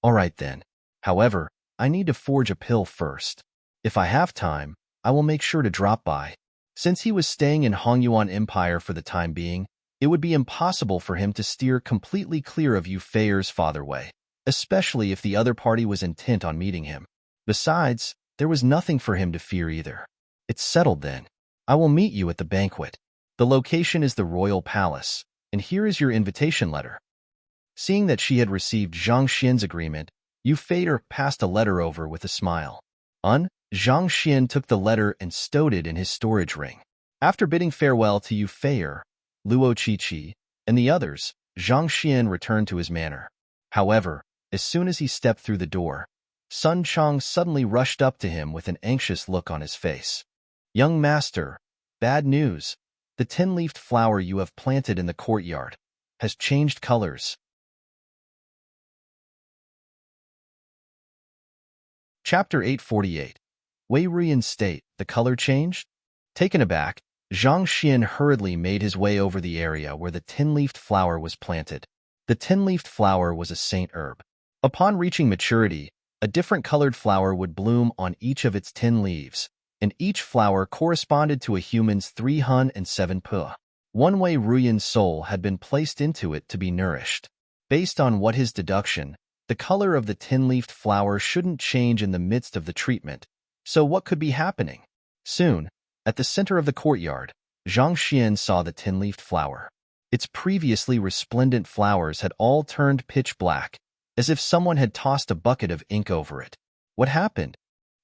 All right then. However, I need to forge a pill first. If I have time, I will make sure to drop by. Since he was staying in Hongyuan Empire for the time being, it would be impossible for him to steer completely clear of Yu Feier's fatherway, especially if the other party was intent on meeting him. Besides, there was nothing for him to fear either. It's settled then. I will meet you at the banquet. The location is the royal palace, and here is your invitation letter. Seeing that she had received Zhang Xian's agreement, Yu Feier passed a letter over with a smile. Zhang Xian took the letter and stowed it in his storage ring. After bidding farewell to Yu Feier, Luo Qiqi, and the others, Zhang Xian returned to his manor. However, as soon as he stepped through the door, Sun Chang suddenly rushed up to him with an anxious look on his face. Young master, bad news. The 10-leafed flower you have planted in the courtyard has changed colors. Chapter 848. Wei Ruyan's state, the color changed? Taken aback, Zhang Xian hurriedly made his way over the area where the 10-leafed flower was planted. The 10-leafed flower was a saint herb. Upon reaching maturity, a different colored flower would bloom on each of its 10 leaves, and each flower corresponded to a human's 3 hun and 7 pu. One Wei Ruyan's soul had been placed into it to be nourished. Based on what his deduction, the color of the 10-leafed flower shouldn't change in the midst of the treatment, so what could be happening? Soon, at the center of the courtyard, Zhang Xian saw the 10-leafed flower. Its previously resplendent flowers had all turned pitch black, as if someone had tossed a bucket of ink over it. What happened?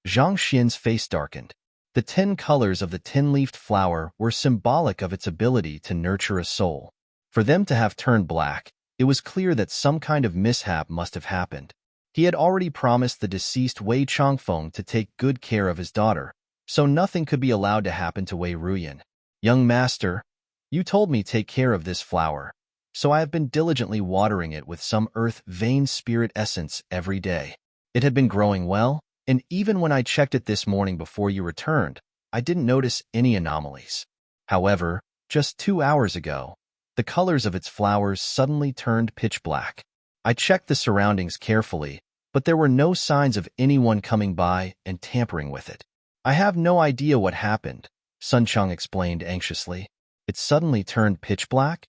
Zhang Xian's face darkened. The 10 colors of the 10-leafed flower were symbolic of its ability to nurture a soul. For them to have turned black, it was clear that some kind of mishap must have happened. He had already promised the deceased Wei Changfeng to take good care of his daughter, so nothing could be allowed to happen to Wei Ruyan. Young master, you told me take care of this flower, so I have been diligently watering it with some earth vein spirit essence every day. It had been growing well, and even when I checked it this morning before you returned, I didn't notice any anomalies. However, just 2 hours ago, the colors of its flowers suddenly turned pitch black. I checked the surroundings carefully, but there were no signs of anyone coming by and tampering with it. I have no idea what happened, Sun Chang explained anxiously. It suddenly turned pitch black?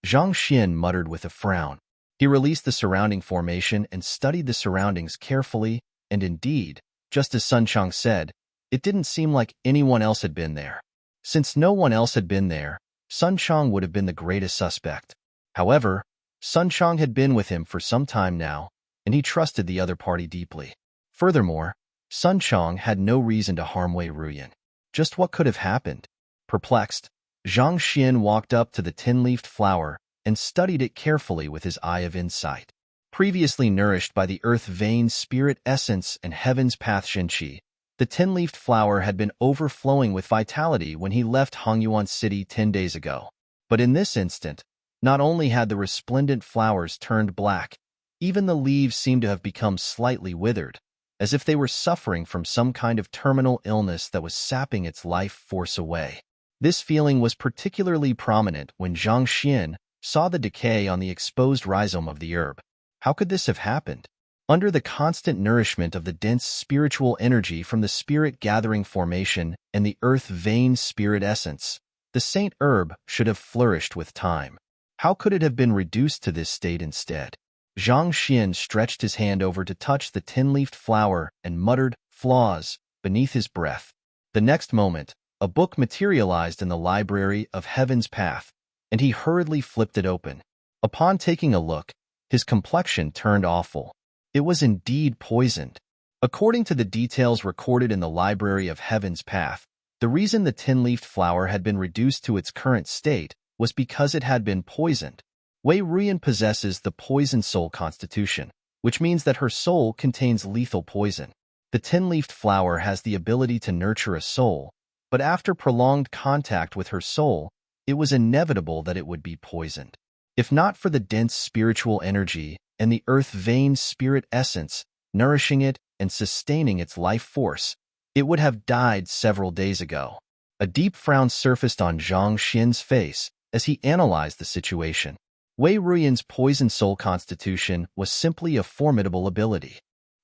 Zhang Xian muttered with a frown. He released the surrounding formation and studied the surroundings carefully, and indeed, just as Sun Chang said, it didn't seem like anyone else had been there. Since no one else had been there, Sun Chang would have been the greatest suspect. However, Sun Chang had been with him for some time now, and he trusted the other party deeply. Furthermore, Sun Chang had no reason to harm Wei Ruyan. Just what could have happened? Perplexed, Zhang Xian walked up to the 10-leafed flower and studied it carefully with his eye of insight. Previously nourished by the earth vein spirit essence and heaven's path Shenqi, the 10-leafed flower had been overflowing with vitality when he left Hongyuan City 10 days ago. But in this instant, not only had the resplendent flowers turned black, even the leaves seemed to have become slightly withered, as if they were suffering from some kind of terminal illness that was sapping its life force away. This feeling was particularly prominent when Zhang Xian saw the decay on the exposed rhizome of the herb. How could this have happened? Under the constant nourishment of the dense spiritual energy from the spirit-gathering formation and the earth vein spirit essence, the saint herb should have flourished with time. How could it have been reduced to this state instead? Zhang Xian stretched his hand over to touch the 10-leafed flower and muttered, "Flaws," beneath his breath. The next moment, a book materialized in the library of Heaven's Path, and he hurriedly flipped it open. Upon taking a look, his complexion turned awful. It was indeed poisoned. According to the details recorded in the library of Heaven's Path, the reason the 10-leafed flower had been reduced to its current state was because it had been poisoned. Wei Ruyan possesses the poison soul constitution, which means that her soul contains lethal poison. The 10-leafed flower has the ability to nurture a soul, but after prolonged contact with her soul, it was inevitable that it would be poisoned. If not for the dense spiritual energy and the earth vein spirit essence nourishing it and sustaining its life force, it would have died several days ago. A deep frown surfaced on Zhang Xian's face as he analyzed the situation. Wei Ruyan's poison soul constitution was simply a formidable ability.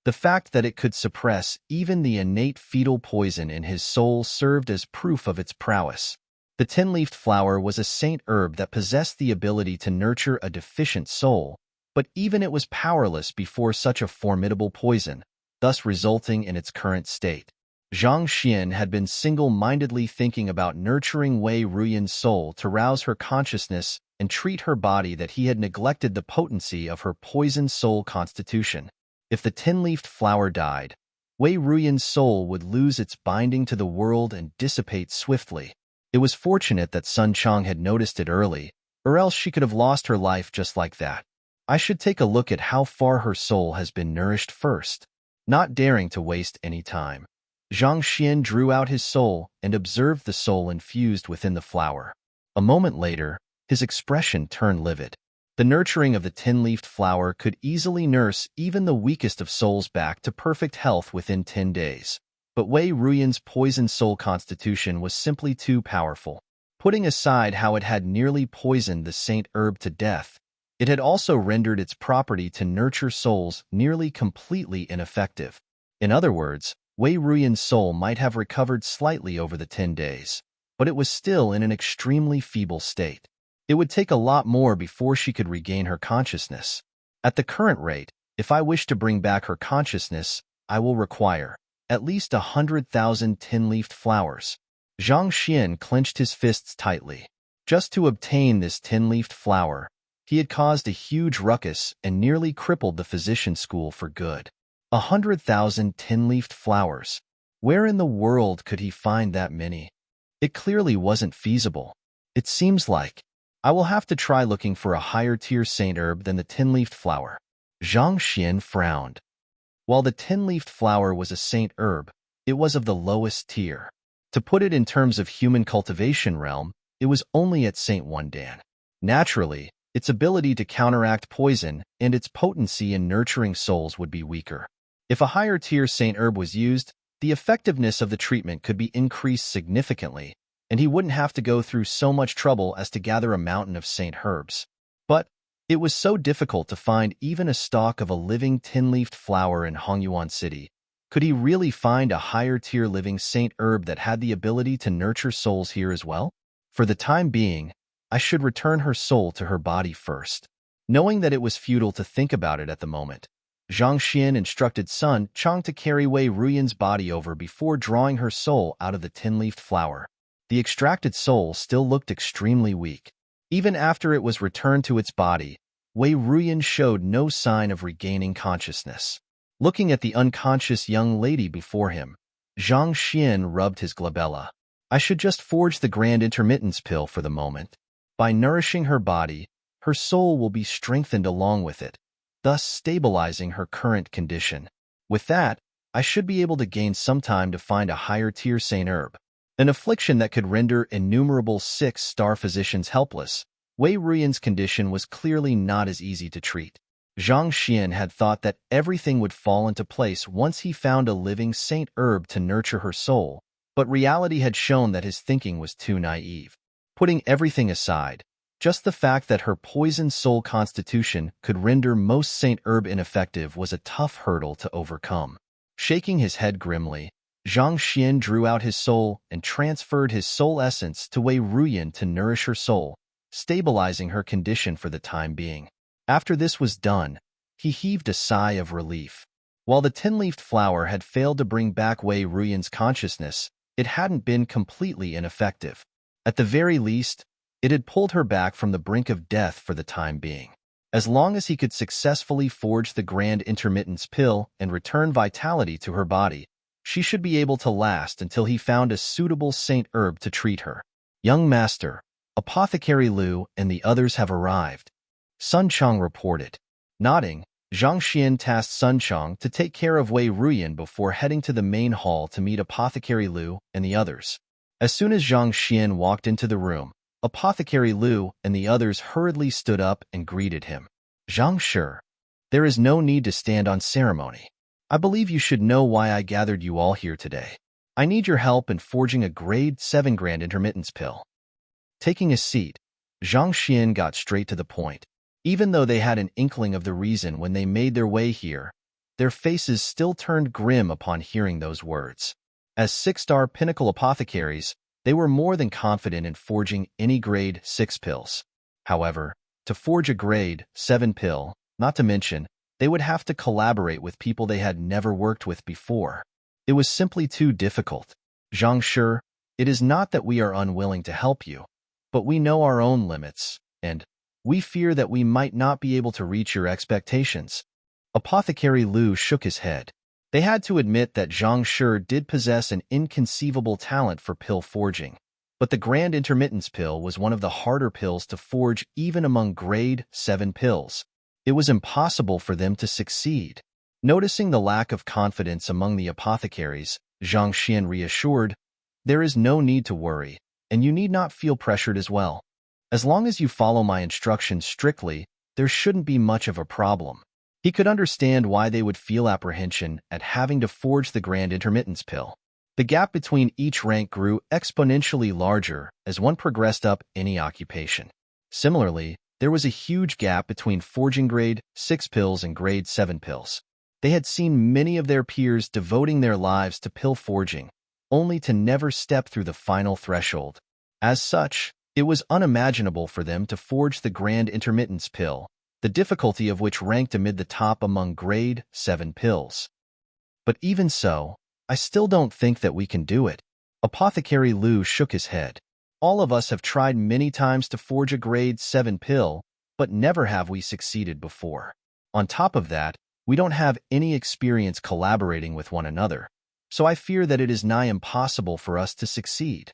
The fact that it could suppress even the innate fetal poison in his soul served as proof of its prowess. The tin-leafed flower was a saint herb that possessed the ability to nurture a deficient soul, but even it was powerless before such a formidable poison, thus resulting in its current state. Zhang Xian had been single-mindedly thinking about nurturing Wei Ruyan's soul to rouse her consciousness and treat her body that he had neglected the potency of her poison soul constitution. If the tin-leafed flower died, Wei Ruyan's soul would lose its binding to the world and dissipate swiftly. It was fortunate that Sun Chang had noticed it early, or else she could have lost her life just like that. I should take a look at how far her soul has been nourished first. Not daring to waste any time, Zhang Xian drew out his soul and observed the soul infused within the flower. A moment later, his expression turned livid. The nurturing of the tin-leafed flower could easily nurse even the weakest of souls back to perfect health within 10 days. But Wei Ruyan's poison soul constitution was simply too powerful. Putting aside how it had nearly poisoned the saint herb to death, it had also rendered its property to nurture souls nearly completely ineffective. In other words, Wei Ruyan's soul might have recovered slightly over the 10 days, but it was still in an extremely feeble state. It would take a lot more before she could regain her consciousness. At the current rate, if I wish to bring back her consciousness, I will require at least 100,000 tin-leafed flowers. Zhang Xian clenched his fists tightly. Just to obtain this tin-leafed flower, he had caused a huge ruckus and nearly crippled the physician school for good. 100,000 tin-leafed flowers. Where in the world could he find that many? It clearly wasn't feasible. It seems like I will have to try looking for a higher-tier saint herb than the tin-leafed flower. Zhang Xian frowned. While the tin-leafed flower was a saint herb, it was of the lowest tier. To put it in terms of human cultivation realm, it was only at Saint 1 Dan. Naturally, its ability to counteract poison and its potency in nurturing souls would be weaker. If a higher-tier saint herb was used, the effectiveness of the treatment could be increased significantly, and he wouldn't have to go through so much trouble as to gather a mountain of saint herbs. But it was so difficult to find even a stalk of a living tin-leafed flower in Hongyuan City. Could he really find a higher-tier living saint herb that had the ability to nurture souls here as well? For the time being, I should return her soul to her body first. Knowing that it was futile to think about it at the moment, Zhang Xian instructed Sun Chang to carry Wei Ruyan's body over before drawing her soul out of the tin-leafed flower. The extracted soul still looked extremely weak. Even after it was returned to its body, Wei Ruyan showed no sign of regaining consciousness. Looking at the unconscious young lady before him, Zhang Xian rubbed his glabella. I should just forge the grand intermittence pill for the moment. By nourishing her body, her soul will be strengthened along with it, thus stabilizing her current condition. With that, I should be able to gain some time to find a higher-tier saint herb. An affliction that could render innumerable 6-star physicians helpless, Wei Ruyan's condition was clearly not as easy to treat. Zhang Xian had thought that everything would fall into place once he found a living saint herb to nurture her soul, but reality had shown that his thinking was too naive. Putting everything aside, just the fact that her poison soul constitution could render most saint herb ineffective was a tough hurdle to overcome. Shaking his head grimly, Zhang Xian drew out his soul and transferred his soul essence to Wei Ruyan to nourish her soul, stabilizing her condition for the time being. After this was done, he heaved a sigh of relief. While the tin-leafed flower had failed to bring back Wei Ruyan's consciousness, it hadn't been completely ineffective. At the very least, it had pulled her back from the brink of death for the time being. As long as he could successfully forge the grand intermittence pill and return vitality to her body, she should be able to last until he found a suitable saint herb to treat her. Young master, Apothecary Liu and the others have arrived, Sun Chang reported. Nodding, Zhang Xian tasked Sun Chang to take care of Wei Ruyan before heading to the main hall to meet Apothecary Liu and the others. As soon as Zhang Xian walked into the room, Apothecary Liu and the others hurriedly stood up and greeted him. Zhang Shi, there is no need to stand on ceremony. I believe you should know why I gathered you all here today. I need your help in forging a grade 7 grand intermittence pill. Taking a seat, Zhang Xian got straight to the point. Even though they had an inkling of the reason when they made their way here, their faces still turned grim upon hearing those words. As 6-star pinnacle apothecaries, they were more than confident in forging any grade 6 pills. However, to forge a grade 7 pill, not to mention, they would have to collaborate with people they had never worked with before. It was simply too difficult. Zhang Shi, it is not that we are unwilling to help you, but we know our own limits, and we fear that we might not be able to reach your expectations. Apothecary Lu shook his head. They had to admit that Zhang Shi did possess an inconceivable talent for pill forging, but the Grand Intermittence pill was one of the harder pills to forge even among grade 7 pills. It was impossible for them to succeed. Noticing the lack of confidence among the apothecaries, Zhang Xian reassured, "There is no need to worry, and you need not feel pressured as well. As long as you follow my instructions strictly, there shouldn't be much of a problem." He could understand why they would feel apprehension at having to forge the Grand Intermittence pill. The gap between each rank grew exponentially larger as one progressed up any occupation. Similarly, there was a huge gap between forging grade 6 pills and grade 7 pills. They had seen many of their peers devoting their lives to pill forging, only to never step through the final threshold. As such, it was unimaginable for them to forge the Grand Intermittence pill, the difficulty of which ranked amid the top among grade 7 pills. But even so, I still don't think that we can do it. Apothecary Lu shook his head. All of us have tried many times to forge a grade 7 pill, but never have we succeeded before. On top of that, we don't have any experience collaborating with one another, so I fear that it is nigh impossible for us to succeed.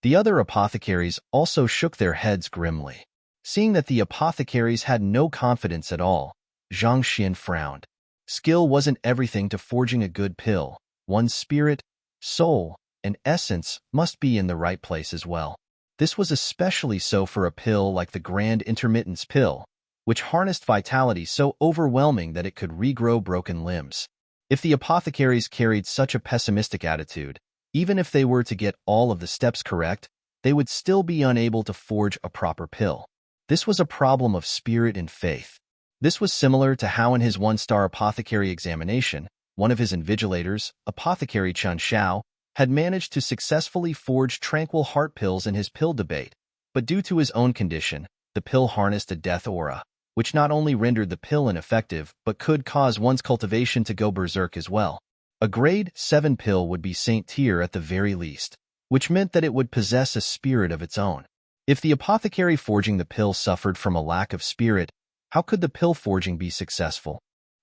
The other apothecaries also shook their heads grimly. Seeing that the apothecaries had no confidence at all, Zhang Xian frowned. Skill wasn't everything to forging a good pill. One's spirit, soul, and essence must be in the right place as well. This was especially so for a pill like the Grand Intermittence pill, which harnessed vitality so overwhelming that it could regrow broken limbs. If the apothecaries carried such a pessimistic attitude, even if they were to get all of the steps correct, they would still be unable to forge a proper pill. This was a problem of spirit and faith. This was similar to how in his 1-star apothecary examination, one of his invigilators, Apothecary Chun Xiao, had managed to successfully forge tranquil heart pills in his pill debate, but due to his own condition, the pill harnessed a death aura, which not only rendered the pill ineffective but could cause one's cultivation to go berserk as well. A grade 7 pill would be Saint tier at the very least, which meant that it would possess a spirit of its own. If the apothecary forging the pill suffered from a lack of spirit, how could the pill forging be successful?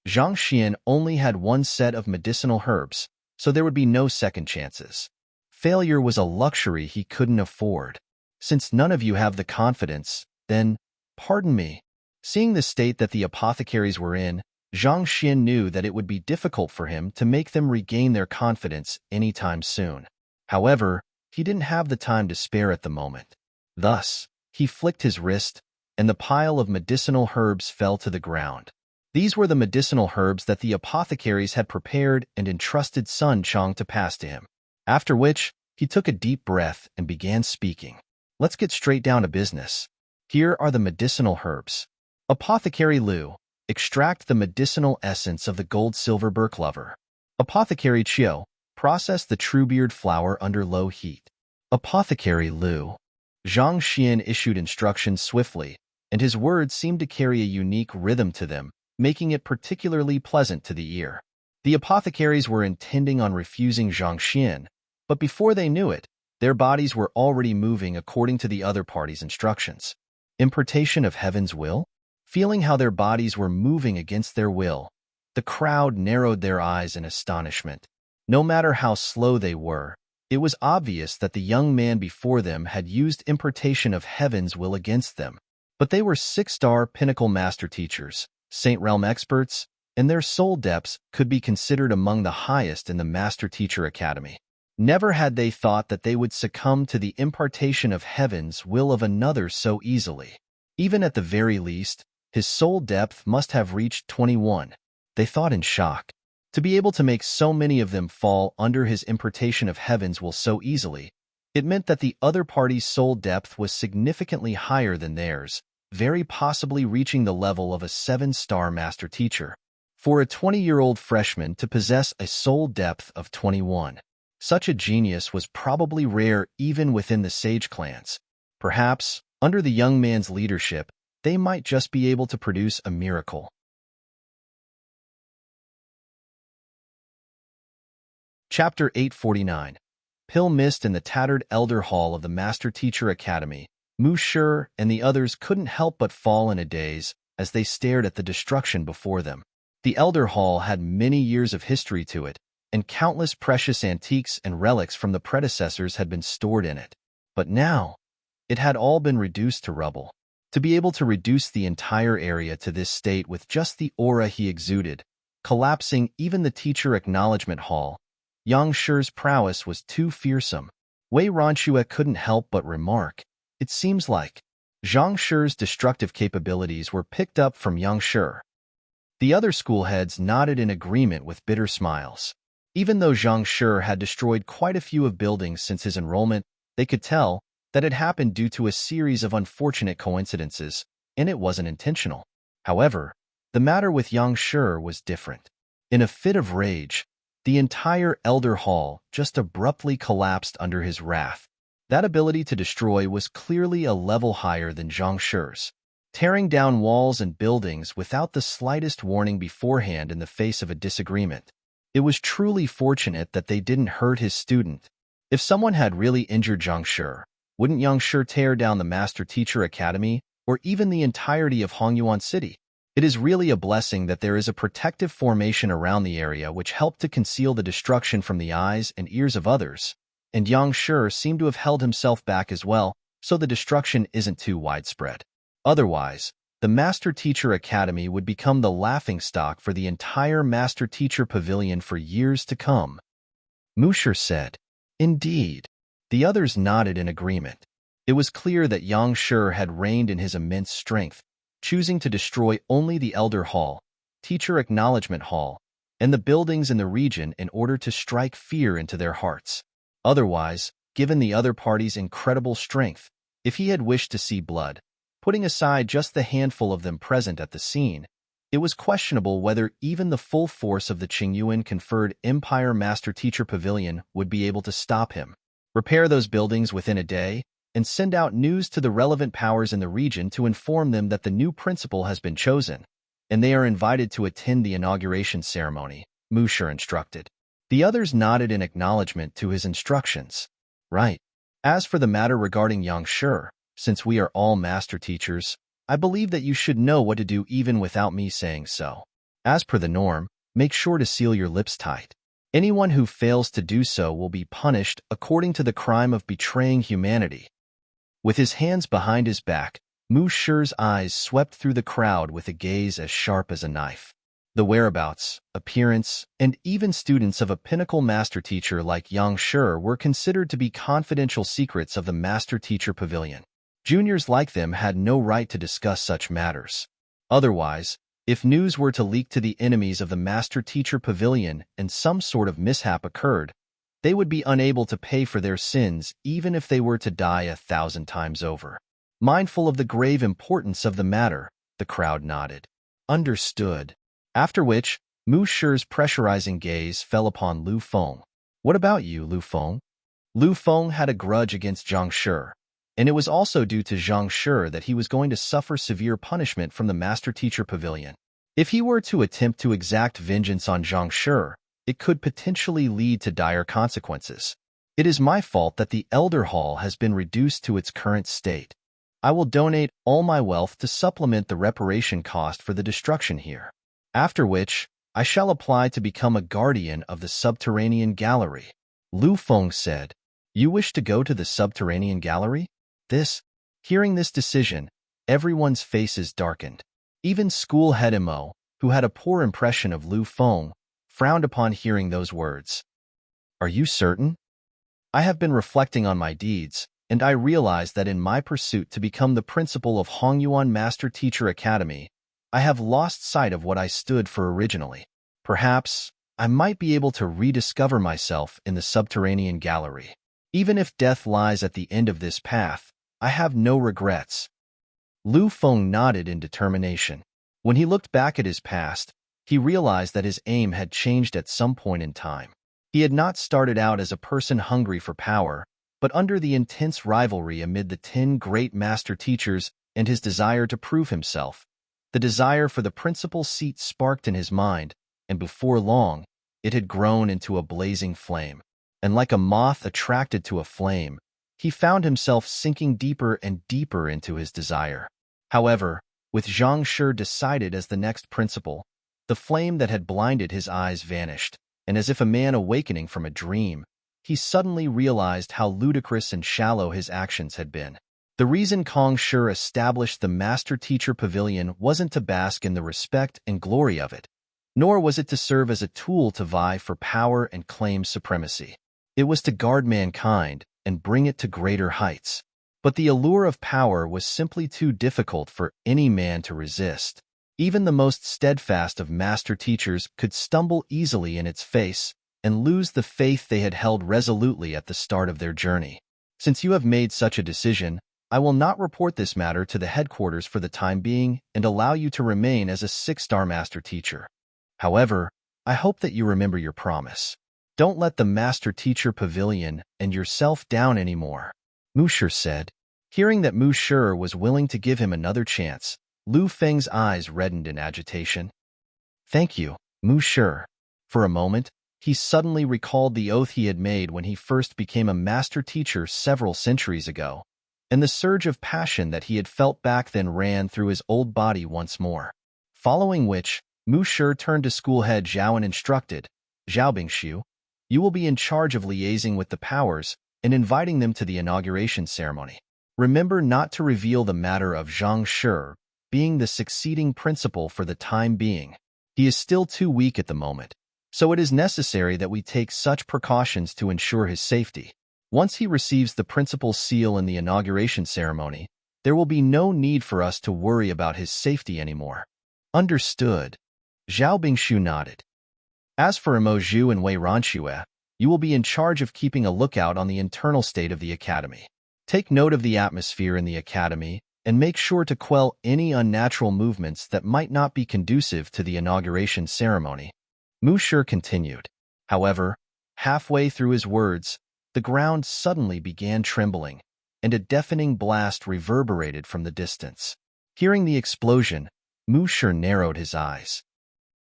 Zhang Xian only had one set of medicinal herbs, so there would be no second chances. Failure was a luxury he couldn't afford. Since none of you have the confidence, then, pardon me. Seeing the state that the apothecaries were in, Zhang Xian knew that it would be difficult for him to make them regain their confidence anytime soon. However, he didn't have the time to spare at the moment. Thus, he flicked his wrist, and the pile of medicinal herbs fell to the ground. These were the medicinal herbs that the apothecaries had prepared and entrusted Sun Chong to pass to him. After which, he took a deep breath and began speaking. Let's get straight down to business. Here are the medicinal herbs. Apothecary Lu, extract the medicinal essence of the gold-silver berklover. Apothecary Chiu, process the truebeard flower under low heat. Apothecary Lu. Zhang Xian issued instructions swiftly, and his words seemed to carry a unique rhythm to them, making it particularly pleasant to the ear. The apothecaries were intending on refusing Zhang Xian, but before they knew it, their bodies were already moving according to the other party's instructions. Impartation of heaven's will? Feeling how their bodies were moving against their will, the crowd narrowed their eyes in astonishment. No matter how slow they were, it was obvious that the young man before them had used impartation of heaven's will against them. But they were 6-star pinnacle master teachers, Saint Realm experts, and their soul depths could be considered among the highest in the Master Teacher Academy. Never had they thought that they would succumb to the impartation of heaven's will of another so easily. Even at the very least, his soul depth must have reached 21. They thought in shock. To be able to make so many of them fall under his impartation of heavens will so easily, it meant that the other party's soul depth was significantly higher than theirs, very possibly reaching the level of a 7-star master teacher. For a 20-year-old freshman to possess a soul depth of 21, such a genius was probably rare even within the sage clans. Perhaps, under the young man's leadership, they might just be able to produce a miracle. Chapter 849. Pill mist in the tattered elder hall of the Master Teacher Academy. Mu Shi and the others couldn't help but fall in a daze as they stared at the destruction before them. The elder hall had many years of history to it, and countless precious antiques and relics from the predecessors had been stored in it. But now, it had all been reduced to rubble. To be able to reduce the entire area to this state with just the aura he exuded, collapsing even the teacher acknowledgement hall, Yang Shi's prowess was too fearsome. Wei Ranchue couldn't help but remark, "It seems like Zhang Shi's destructive capabilities were picked up from Yang Shi." The other schoolheads nodded in agreement with bitter smiles. Even though Zhang Shi had destroyed quite a few of buildings since his enrollment, they could tell that it happened due to a series of unfortunate coincidences, and it wasn't intentional. However, the matter with Yang Shi was different. In a fit of rage, the entire Elder Hall just abruptly collapsed under his wrath. That ability to destroy was clearly a level higher than Zhang Shi's. Tearing down walls and buildings without the slightest warning beforehand in the face of a disagreement. It was truly fortunate that they didn't hurt his student. If someone had really injured Zhang Shi, wouldn't Yang Shi tear down the Master Teacher Academy or even the entirety of Hongyuan City? It is really a blessing that there is a protective formation around the area which helped to conceal the destruction from the eyes and ears of others, and Yang Shi seemed to have held himself back as well, so the destruction isn't too widespread. Otherwise, the Master Teacher Academy would become the laughingstock for the entire Master Teacher Pavilion for years to come. Mu Shi said, "Indeed." The others nodded in agreement. It was clear that Yang Shi had reigned in his immense strength, choosing to destroy only the Elder Hall, Teacher Acknowledgement Hall, and the buildings in the region in order to strike fear into their hearts. Otherwise, given the other party's incredible strength, if he had wished to see blood, putting aside just the handful of them present at the scene, it was questionable whether even the full force of the Qingyuan conferred Empire Master Teacher Pavilion would be able to stop him. Repair those buildings within a day, and send out news to the relevant powers in the region to inform them that the new principal has been chosen, and they are invited to attend the inauguration ceremony, Mu Shi instructed. The others nodded in acknowledgement to his instructions. Right. As for the matter regarding Yang Shi, since we are all master teachers, I believe that you should know what to do even without me saying so. As per the norm, make sure to seal your lips tight. Anyone who fails to do so will be punished according to the crime of betraying humanity. With his hands behind his back, Mu Shi's eyes swept through the crowd with a gaze as sharp as a knife. The whereabouts, appearance, and even students of a pinnacle master teacher like Yang Shi were considered to be confidential secrets of the Master Teacher Pavilion. Juniors like them had no right to discuss such matters. Otherwise, if news were to leak to the enemies of the Master Teacher Pavilion and some sort of mishap occurred, they would be unable to pay for their sins even if they were to die 1,000 times over. Mindful of the grave importance of the matter, the crowd nodded. Understood. After which, Mu Shi's pressurizing gaze fell upon Lu Feng. What about you, Lu Feng? Lu Feng had a grudge against Zhang Shi, and it was also due to Zhang Shi that he was going to suffer severe punishment from the Master Teacher Pavilion. If he were to attempt to exact vengeance on Zhang Shi, it could potentially lead to dire consequences. It is my fault that the Elder Hall has been reduced to its current state. I will donate all my wealth to supplement the reparation cost for the destruction here. After which, I shall apply to become a guardian of the subterranean gallery. Lu Feng said, "You wish to go to the subterranean gallery?" Hearing this decision, everyone's faces darkened. Even school head Mo, who had a poor impression of Lu Feng, frowned upon hearing those words. "Are you certain?" "I have been reflecting on my deeds, and I realize that in my pursuit to become the principal of Hongyuan Master Teacher Academy, I have lost sight of what I stood for originally. Perhaps I might be able to rediscover myself in the subterranean gallery. Even if death lies at the end of this path, I have no regrets. Lu Feng nodded in determination. When he looked back at his past, he realized that his aim had changed at some point in time. He had not started out as a person hungry for power, but under the intense rivalry amid the 10 great master teachers and his desire to prove himself. The desire for the principal seat sparked in his mind, and before long, it had grown into a blazing flame. And like a moth attracted to a flame, he found himself sinking deeper and deeper into his desire. However, with Zhang Shi decided as the next principal, the flame that had blinded his eyes vanished, and as if a man awakening from a dream, he suddenly realized how ludicrous and shallow his actions had been. The reason Kong Shi established the Master-Teacher Pavilion wasn't to bask in the respect and glory of it, nor was it to serve as a tool to vie for power and claim supremacy. It was to guard mankind and bring it to greater heights. But the allure of power was simply too difficult for any man to resist. Even the most steadfast of master teachers could stumble easily in its face and lose the faith they had held resolutely at the start of their journey. Since you have made such a decision, I will not report this matter to the headquarters for the time being and allow you to remain as a 6-star master teacher. However, I hope that you remember your promise. Don't let the Master Teacher Pavilion and yourself down anymore, Mu Shi said. Hearing that Mu Shi was willing to give him another chance, Lu Feng's eyes reddened in agitation. Thank you, Mu Shi. For a moment, he suddenly recalled the oath he had made when he first became a master teacher several centuries ago, and the surge of passion that he had felt back then ran through his old body once more. Following which, Mu Shi turned to schoolhead Zhao and instructed, Zhao Bingshu, you will be in charge of liaising with the powers and inviting them to the inauguration ceremony. Remember not to reveal the matter of Zhang Shi being the succeeding principal for the time being. He is still too weak at the moment, so it is necessary that we take such precautions to ensure his safety. Once he receives the principal's seal in the inauguration ceremony, there will be no need for us to worry about his safety anymore. Understood. Zhao Bingshu nodded. As for Mo Zhu and Wei Ranxue, you will be in charge of keeping a lookout on the internal state of the academy. Take note of the atmosphere in the academy and make sure to quell any unnatural movements that might not be conducive to the inauguration ceremony. Mu Shi continued. However, halfway through his words, the ground suddenly began trembling, and a deafening blast reverberated from the distance. Hearing the explosion, Mu Shi narrowed his eyes.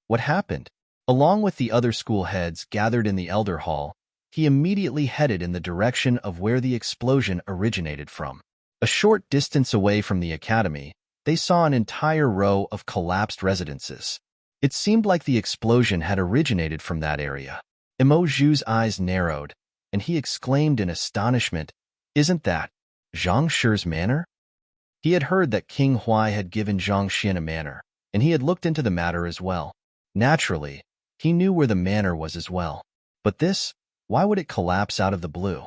What happened? Along with the other school heads gathered in the Elder Hall, he immediately headed in the direction of where the explosion originated from. A short distance away from the academy, they saw an entire row of collapsed residences. It seemed like the explosion had originated from that area. Mo Zhu's eyes narrowed, and he exclaimed in astonishment, Isn't that Zhang Shi's manor? He had heard that King Huai had given Zhang Xin a manor, and he had looked into the matter as well. Naturally, he knew where the manor was as well. But this, why would it collapse out of the blue?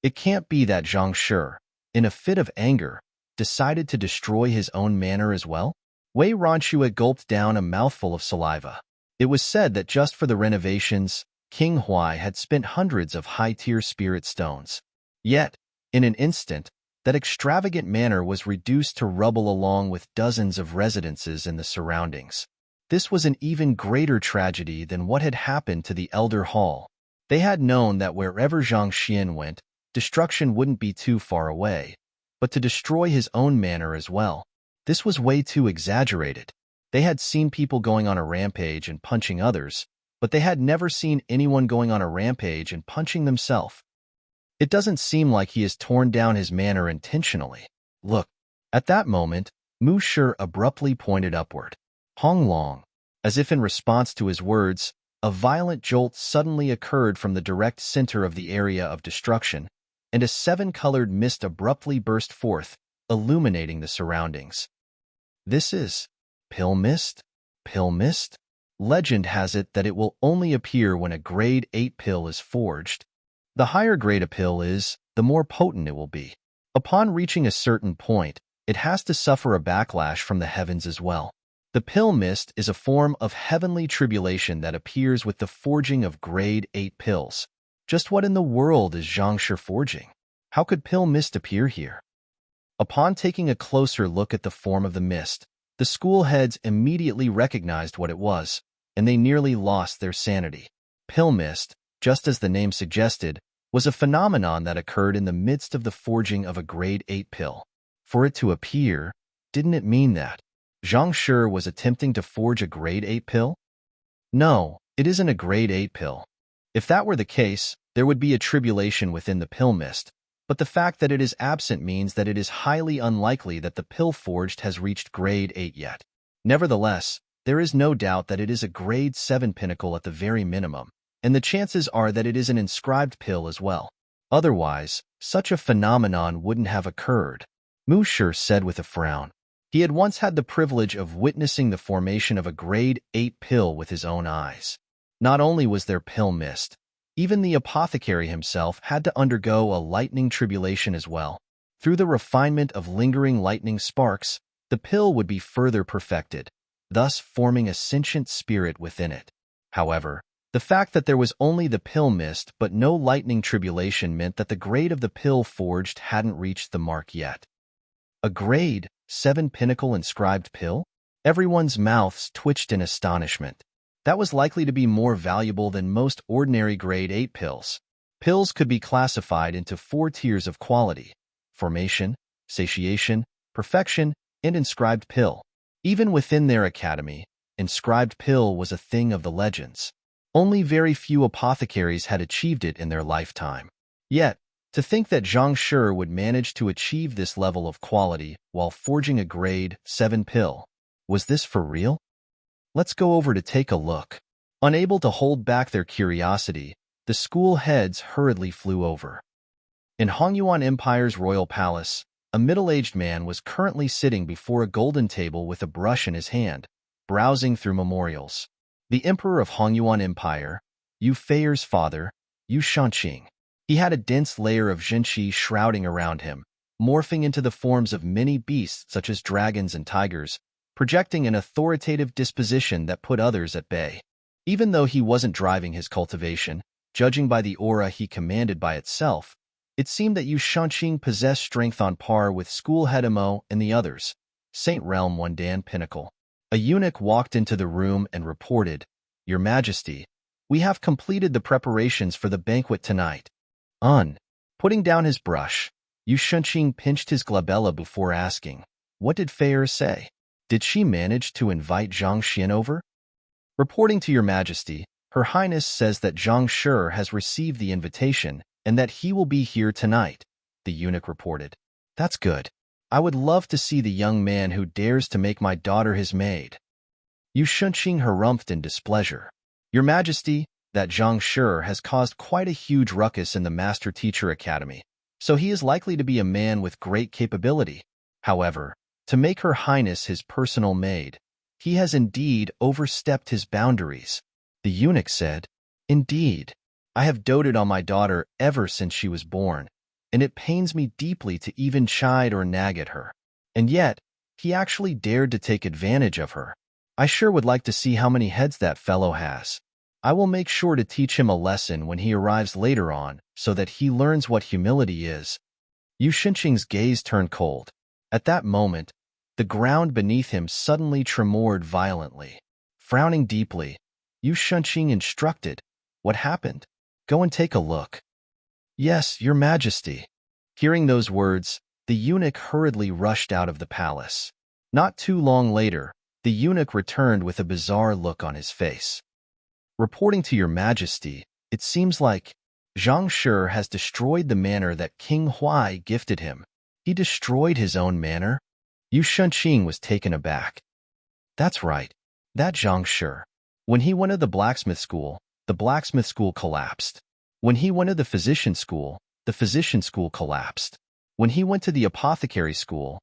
It can't be that Zhang Shi, in a fit of anger, decided to destroy his own manor as well? Wei Ranxue gulped down a mouthful of saliva. It was said that just for the renovations, King Huai had spent hundreds of high-tier spirit stones. Yet, in an instant, that extravagant manor was reduced to rubble along with dozens of residences in the surroundings. This was an even greater tragedy than what had happened to the Elder Hall. They had known that wherever Zhang Xian went, destruction wouldn't be too far away, but to destroy his own manor as well, this was way too exaggerated. They had seen people going on a rampage and punching others, but they had never seen anyone going on a rampage and punching themselves. It doesn't seem like he has torn down his manor intentionally. Look. At that moment, Mu Shi abruptly pointed upward. Hong Long. As if in response to his words, a violent jolt suddenly occurred from the direct center of the area of destruction, and a 7-colored mist abruptly burst forth, illuminating the surroundings. This is pill mist? Pill mist? Legend has it that it will only appear when a grade 8 pill is forged. The higher grade a pill is, the more potent it will be. Upon reaching a certain point, it has to suffer a backlash from the heavens as well. The pill mist is a form of heavenly tribulation that appears with the forging of grade 8 pills. Just what in the world is Zhang Shi forging? How could pill mist appear here? Upon taking a closer look at the form of the mist, the school heads immediately recognized what it was, and they nearly lost their sanity. Pill mist, just as the name suggested, was a phenomenon that occurred in the midst of the forging of a grade 8 pill. For it to appear, didn't it mean that Zhang Shi was attempting to forge a grade 8 pill? No, it isn't a grade 8 pill. If that were the case, there would be a tribulation within the pill mist, but the fact that it is absent means that it is highly unlikely that the pill forged has reached grade 8 yet. Nevertheless, there is no doubt that it is a grade 7 pinnacle at the very minimum, and the chances are that it is an inscribed pill as well. Otherwise, such a phenomenon wouldn't have occurred, Mu Shi said with a frown. He had once had the privilege of witnessing the formation of a grade 8 pill with his own eyes. Not only was there pill mist, even the apothecary himself had to undergo a lightning tribulation as well. Through the refinement of lingering lightning sparks, the pill would be further perfected, thus forming a sentient spirit within it. However, the fact that there was only the pill mist but no lightning tribulation meant that the grade of the pill forged hadn't reached the mark yet. A grade 7 pinnacle inscribed pill? Everyone's mouths twitched in astonishment. That was likely to be more valuable than most ordinary grade 8 pills. Pills could be classified into 4 tiers of quality: formation, satiation, perfection, and inscribed pill. Even within their academy, inscribed pill was a thing of the legends. Only very few apothecaries had achieved it in their lifetime. Yet, to think that Zhang Shi would manage to achieve this level of quality while forging a grade 7 pill, was this for real? Let's go over to take a look. Unable to hold back their curiosity, the school heads hurriedly flew over. In Hongyuan Empire's royal palace, a middle-aged man was currently sitting before a golden table with a brush in his hand, browsing through memorials. The emperor of Hongyuan Empire, Yu Feier's father, Yu Shanqing. He had a dense layer of zhenqi shrouding around him, morphing into the forms of many beasts such as dragons and tigers, projecting an authoritative disposition that put others at bay. Even though he wasn't driving his cultivation, judging by the aura he commanded by itself, it seemed that Yu Shanqing possessed strength on par with school head Mo and the others. Saint Realm One Dan Pinnacle. A eunuch walked into the room and reported, "Your Majesty, we have completed the preparations for the banquet tonight." Putting down his brush, Yu Shanqing pinched his glabella before asking, "What did Feier say? Did she manage to invite Zhang Shi over?" "Reporting to Your Majesty, Her Highness says that Zhang Shi has received the invitation and that he will be here tonight," the eunuch reported. "That's good. I would love to see the young man who dares to make my daughter his maid." Yu Shanqing harumphed in displeasure. "Your Majesty, that Zhang Shi has caused quite a huge ruckus in the Master Teacher Academy, so he is likely to be a man with great capability. However, to make Her Highness his personal maid, he has indeed overstepped his boundaries," the eunuch said. "Indeed, I have doted on my daughter ever since she was born, and it pains me deeply to even chide or nag at her. And yet, he actually dared to take advantage of her. I sure would like to see how many heads that fellow has. I will make sure to teach him a lesson when he arrives later on so that he learns what humility is." Yu Shanqing's gaze turned cold. At that moment, the ground beneath him suddenly tremored violently. Frowning deeply, Yu Shanqing instructed, "What happened? Go and take a look." "Yes, Your Majesty." Hearing those words, the eunuch hurriedly rushed out of the palace. Not too long later, the eunuch returned with a bizarre look on his face. "Reporting to Your Majesty, it seems like Zhang Shi has destroyed the manor that King Huai gifted him." "He destroyed his own manor?" Yu Shanqing was taken aback. "That's right, that Zhang Shi. When he went to the blacksmith school collapsed. When he went to the physician school collapsed. When he went to the apothecary school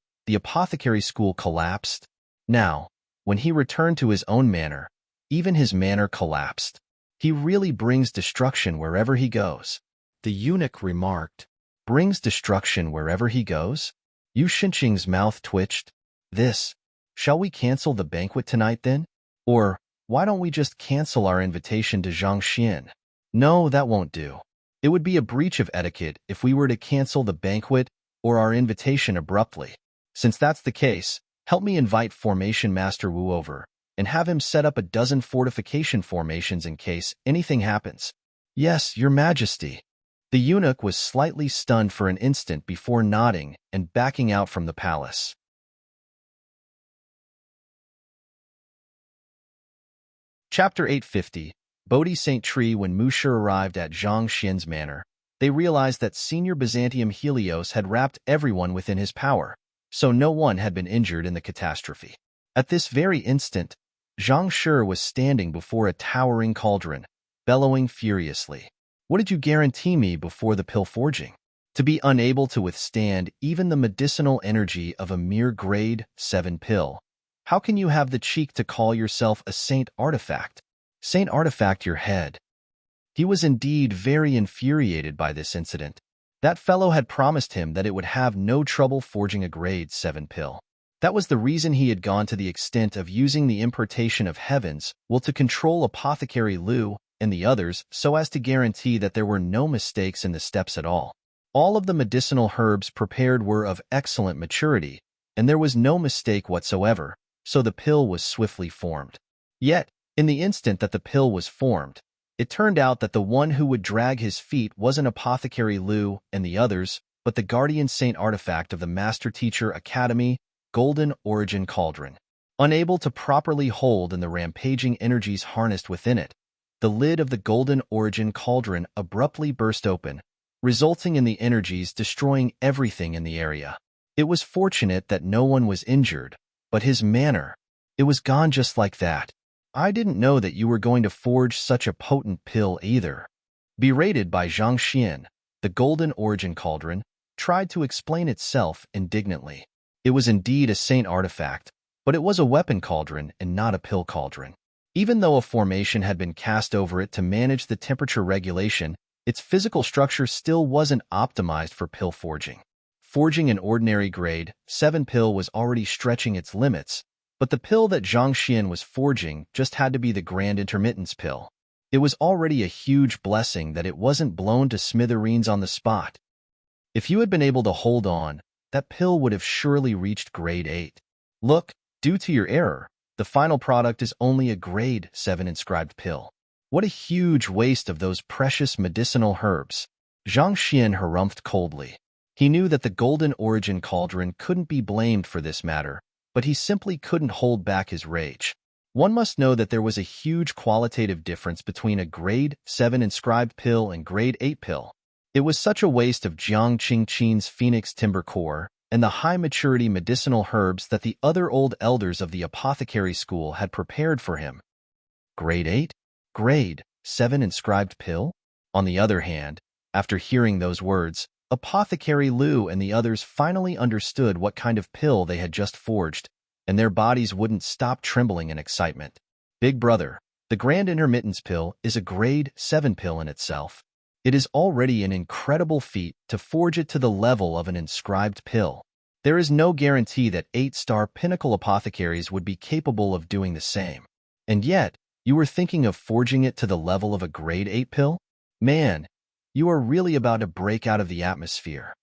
collapsed. Now, when he returned to his own manor, even his manor collapsed. He really brings destruction wherever he goes," the eunuch remarked. "Brings destruction wherever he goes?" Yu Shanqing's mouth twitched. This Shall we cancel the banquet tonight then? Or, why don't we just cancel our invitation to Zhang Xian? No, that won't do. It would be a breach of etiquette if we were to cancel the banquet or our invitation abruptly. Since that's the case, help me invite Formation Master Wu over and have him set up a dozen fortification formations in case anything happens. Yes, Your Majesty. The eunuch was slightly stunned for an instant before nodding and backing out from the palace. Chapter 850. Bodhi St. Tree. When Musher arrived at Zhang Xian's manor, they realized that Senior Byzantium Helios had wrapped everyone within his power, so no one had been injured in the catastrophe. At this very instant, Zhang Shi was standing before a towering cauldron, bellowing furiously. What did you guarantee me before the pill forging? To be unable to withstand even the medicinal energy of a mere grade 7 pill. How can you have the cheek to call yourself a saint artifact? Saint artifact your head. He was indeed very infuriated by this incident. That fellow had promised him that it would have no trouble forging a grade 7 pill. That was the reason he had gone to the extent of using the importation of heavens will to control Apothecary Liu and the others so as to guarantee that there were no mistakes in the steps at all. All of the medicinal herbs prepared were of excellent maturity, and there was no mistake whatsoever, so the pill was swiftly formed. Yet, in the instant that the pill was formed, it turned out that the one who would drag his feet wasn't Apothecary Liu and the others, but the guardian saint artifact of the Master Teacher Academy, Golden Origin Cauldron. Unable to properly hold in the rampaging energies harnessed within it, the lid of the Golden Origin Cauldron abruptly burst open, resulting in the energies destroying everything in the area. It was fortunate that no one was injured, but his manner, it was gone just like that. I didn't know that you were going to forge such a potent pill either. Berated by Zhang Xian, the Golden Origin Cauldron tried to explain itself indignantly. It was indeed a saint artifact, but it was a weapon cauldron and not a pill cauldron. Even though a formation had been cast over it to manage the temperature regulation, its physical structure still wasn't optimized for pill forging. Forging an ordinary grade 7 pill was already stretching its limits, but the pill that Zhang Xian was forging just had to be the Grand Intermittence pill. It was already a huge blessing that it wasn't blown to smithereens on the spot. If you had been able to hold on, that pill would have surely reached grade 8. Look, due to your error, the final product is only a grade 7 inscribed pill. What a huge waste of those precious medicinal herbs. Zhang Xian harumphed coldly. He knew that the Golden Origin Cauldron couldn't be blamed for this matter, but he simply couldn't hold back his rage. One must know that there was a huge qualitative difference between a grade 7 inscribed pill and grade 8 pill. It was such a waste of Jiang Qingqin's Phoenix Timber Core and the high-maturity medicinal herbs that the other old elders of the apothecary school had prepared for him. Grade 8? Grade 7 inscribed pill? On the other hand, after hearing those words, Apothecary Liu and the others finally understood what kind of pill they had just forged, and their bodies wouldn't stop trembling in excitement. Big brother, the Grand Intermittence pill is a grade 7 pill in itself. It is already an incredible feat to forge it to the level of an inscribed pill. There is no guarantee that 8-star pinnacle apothecaries would be capable of doing the same. And yet, you were thinking of forging it to the level of a grade 8 pill? Man, you are really about to break out of the atmosphere.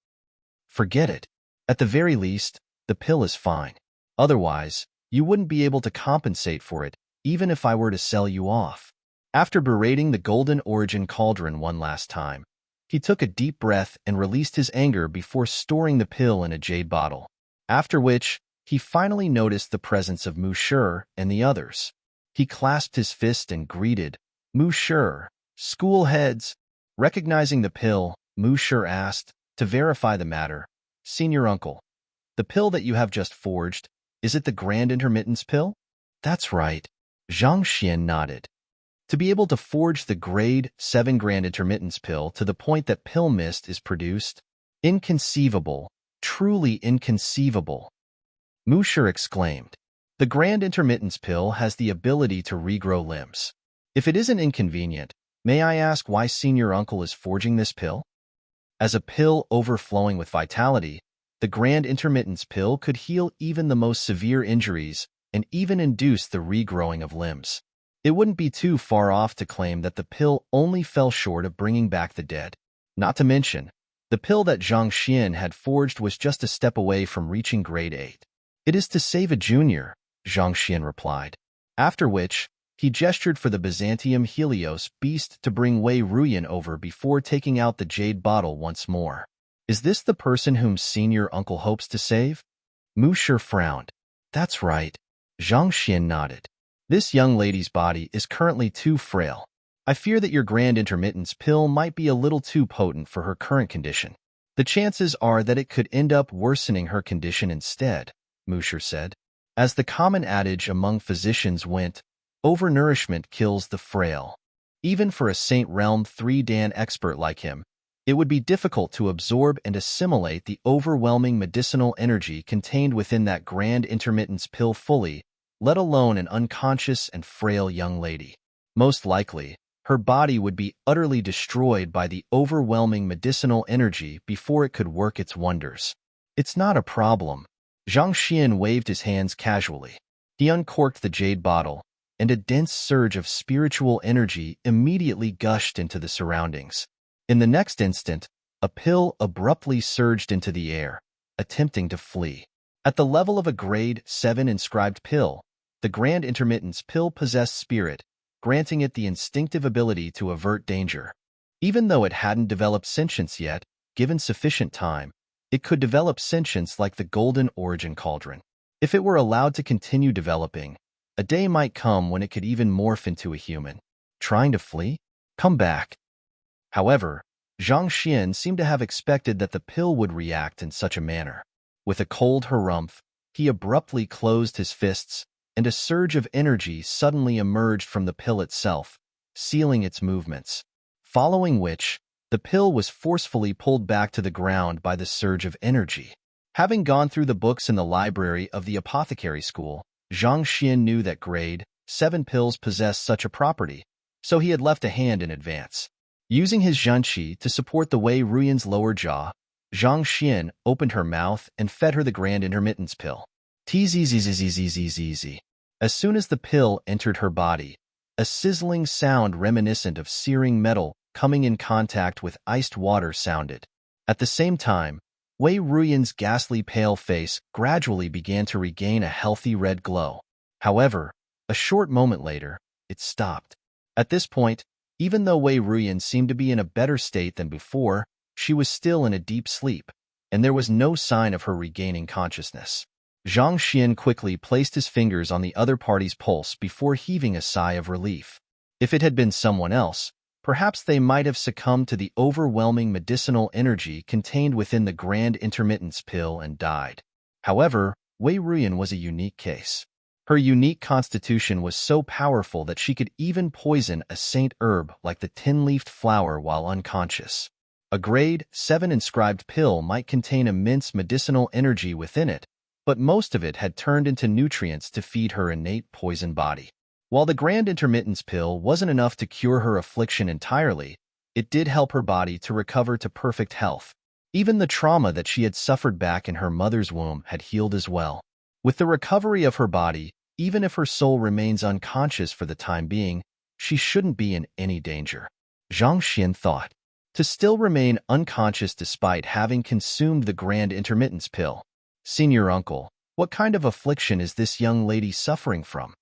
Forget it. At the very least, the pill is fine. Otherwise, you wouldn't be able to compensate for it, even if I were to sell you off. After berating the Golden Origin Cauldron one last time, he took a deep breath and released his anger before storing the pill in a jade bottle. After which, he finally noticed the presence of Musher and the others. He clasped his fist and greeted, "Musher, school heads." Recognizing the pill, Musher asked, to verify the matter, "Senior uncle, the pill that you have just forged, is it the Grand Intermittence pill?" "That's right." Zhang Xian nodded. To be able to forge the grade 7 Grand Intermittence pill to the point that pill mist is produced? Inconceivable, truly inconceivable. Musher exclaimed. The Grand Intermittence pill has the ability to regrow limbs. If it isn't inconvenient, may I ask why Senior Uncle is forging this pill? As a pill overflowing with vitality, The Grand Intermittence pill could heal even the most severe injuries and even induce the regrowing of limbs. It wouldn't be too far off to claim that the pill only fell short of bringing back the dead. Not to mention, the pill that Zhang Xian had forged was just a step away from reaching grade 8. It is to save a junior, Zhang Xian replied. After which, he gestured for the Byzantium Helios beast to bring Wei Ruyan over before taking out the jade bottle once more. Is this the person whom senior uncle hopes to save? Mu Shi frowned. That's right. Zhang Xian nodded. This young lady's body is currently too frail. I fear that your Grand Intermittence pill might be a little too potent for her current condition. The chances are that it could end up worsening her condition instead, Mu Shi said. As the common adage among physicians went, overnourishment kills the frail. Even for a Saint Realm 3 Dan expert like him, it would be difficult to absorb and assimilate the overwhelming medicinal energy contained within that Grand Intermittence pill fully, let alone an unconscious and frail young lady. Most likely, her body would be utterly destroyed by the overwhelming medicinal energy before it could work its wonders. It's not a problem. Zhang Xian waved his hands casually. He uncorked the jade bottle, and a dense surge of spiritual energy immediately gushed into the surroundings. In the next instant, a pill abruptly surged into the air, attempting to flee. At the level of a grade 7 inscribed pill, the Grand Intermittence pill possessed spirit, granting it the instinctive ability to avert danger. Even though it hadn't developed sentience yet, given sufficient time, it could develop sentience like the Golden Origin Cauldron. If it were allowed to continue developing, a day might come when it could even morph into a human. Trying to flee? Come back. However, Zhang Xian seemed to have expected that the pill would react in such a manner. With a cold harumph, he abruptly closed his fists, and a surge of energy suddenly emerged from the pill itself, sealing its movements. Following which, the pill was forcefully pulled back to the ground by the surge of energy. Having gone through the books in the library of the apothecary school, Zhang Xian knew that grade 7 pills possessed such a property, so he had left a hand in advance. Using his zhanqi to support the Wei Ruyan's lower jaw, Zhang Xian opened her mouth and fed her the Grand Intermittence pill. Tzzzzzzzzzzzz. As soon as the pill entered her body, a sizzling sound reminiscent of searing metal coming in contact with iced water sounded. At the same time, Wei Ruyan's ghastly pale face gradually began to regain a healthy red glow. However, a short moment later, it stopped. At this point, even though Wei Ruyan seemed to be in a better state than before, she was still in a deep sleep, and there was no sign of her regaining consciousness. Zhang Xian quickly placed his fingers on the other party's pulse before heaving a sigh of relief. If it had been someone else, perhaps they might have succumbed to the overwhelming medicinal energy contained within the Grand Intermittence pill and died. However, Wei Ruyan was a unique case. Her unique constitution was so powerful that she could even poison a saint herb like the tin-leafed flower while unconscious. A grade 7 inscribed pill might contain immense medicinal energy within it, but most of it had turned into nutrients to feed her innate poison body. While the Grand Intermittence pill wasn't enough to cure her affliction entirely, it did help her body to recover to perfect health. Even the trauma that she had suffered back in her mother's womb had healed as well. With the recovery of her body, even if her soul remains unconscious for the time being, she shouldn't be in any danger. Zhang Xian thought. To still remain unconscious despite having consumed the Grand Intermittence pill. Senior uncle, what kind of affliction is this young lady suffering from?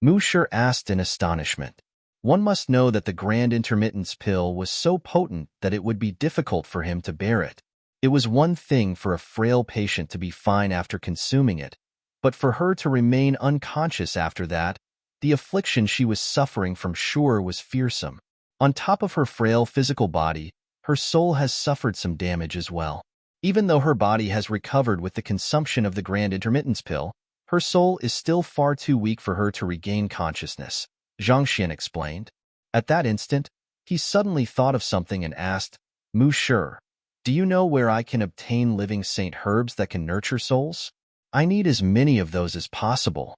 Mu Shi asked in astonishment. One must know that the Grand Intermittence pill was so potent that it would be difficult for him to bear it. It was one thing for a frail patient to be fine after consuming it, but for her to remain unconscious after that, the affliction she was suffering from sure was fearsome. On top of her frail physical body, her soul has suffered some damage as well. Even though her body has recovered with the consumption of the Grand Intermittence pill, her soul is still far too weak for her to regain consciousness, Zhang Xian explained. At that instant, he suddenly thought of something and asked, Mu Shi, do you know where I can obtain living saint herbs that can nurture souls? I need as many of those as possible.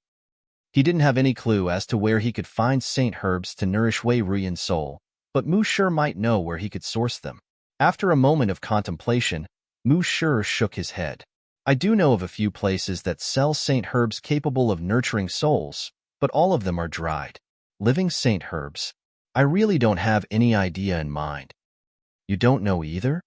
He didn't have any clue as to where he could find saint herbs to nourish Wei Ruyan's soul, but Mu Shi might know where he could source them. After a moment of contemplation, Mu Shi shook his head. I do know of a few places that sell saint herbs capable of nurturing souls, but all of them are dried. Living saint herbs. I really don't have any idea in mind. You don't know either?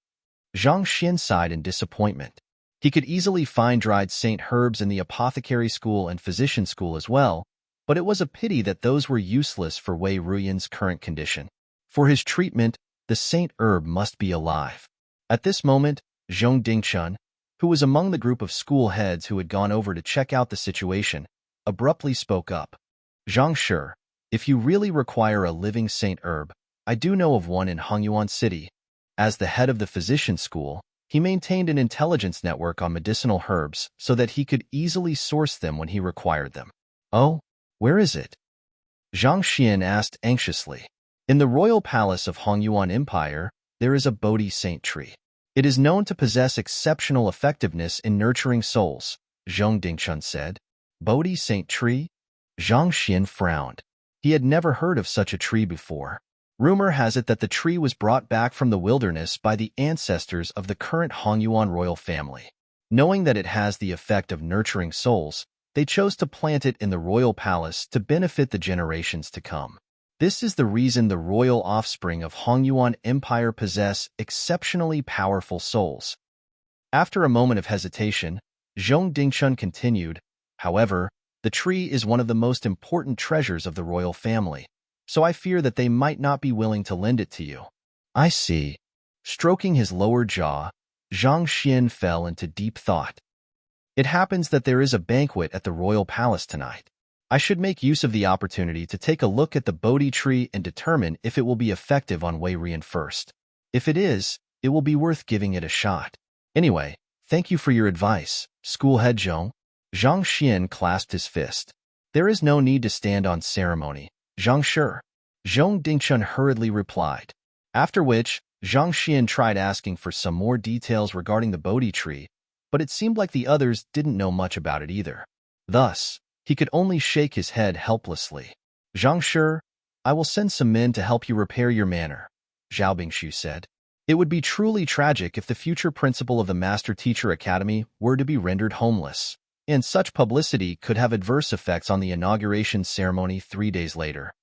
Zhang Xin sighed in disappointment. He could easily find dried saint herbs in the apothecary school and physician school as well, but it was a pity that those were useless for Wei Ruyan's current condition. For his treatment, the saint herb must be alive. At this moment, Zhong Dingchun, who was among the group of school heads who had gone over to check out the situation, abruptly spoke up. Zhang Shi, if you really require a living saint herb, I do know of one in Hongyuan City. As the head of the physician school, he maintained an intelligence network on medicinal herbs so that he could easily source them when he required them. Oh, where is it? Zhang Xian asked anxiously. In the royal palace of Hongyuan Empire, there is a Bodhi saint tree. It is known to possess exceptional effectiveness in nurturing souls, Zhong Dingchun said. Bodhi saint tree? Zhang Xian frowned. He had never heard of such a tree before. Rumor has it that the tree was brought back from the wilderness by the ancestors of the current Hongyuan royal family. Knowing that it has the effect of nurturing souls, they chose to plant it in the royal palace to benefit the generations to come. This is the reason the royal offspring of Hongyuan Empire possess exceptionally powerful souls. After a moment of hesitation, Zhong Dingchun continued, however, the tree is one of the most important treasures of the royal family, so I fear that they might not be willing to lend it to you. I see. Stroking his lower jaw, Zhang Xian fell into deep thought. It happens that there is a banquet at the royal palace tonight. I should make use of the opportunity to take a look at the Bodhi tree and determine if it will be effective on Wei Ruyan first. If it is, it will be worth giving it a shot. Anyway, thank you for your advice, schoolhead Zhong. Zhang Xian clasped his fist. There is no need to stand on ceremony, Zhang Shi. Zhong Dingchun hurriedly replied. After which, Zhang Xian tried asking for some more details regarding the Bodhi tree, but it seemed like the others didn't know much about it either. Thus, he could only shake his head helplessly. Zhang Shi, I will send some men to help you repair your manor, Zhao Bingshu said. It would be truly tragic if the future principal of the Master Teacher Academy were to be rendered homeless, and such publicity could have adverse effects on the inauguration ceremony 3 days later.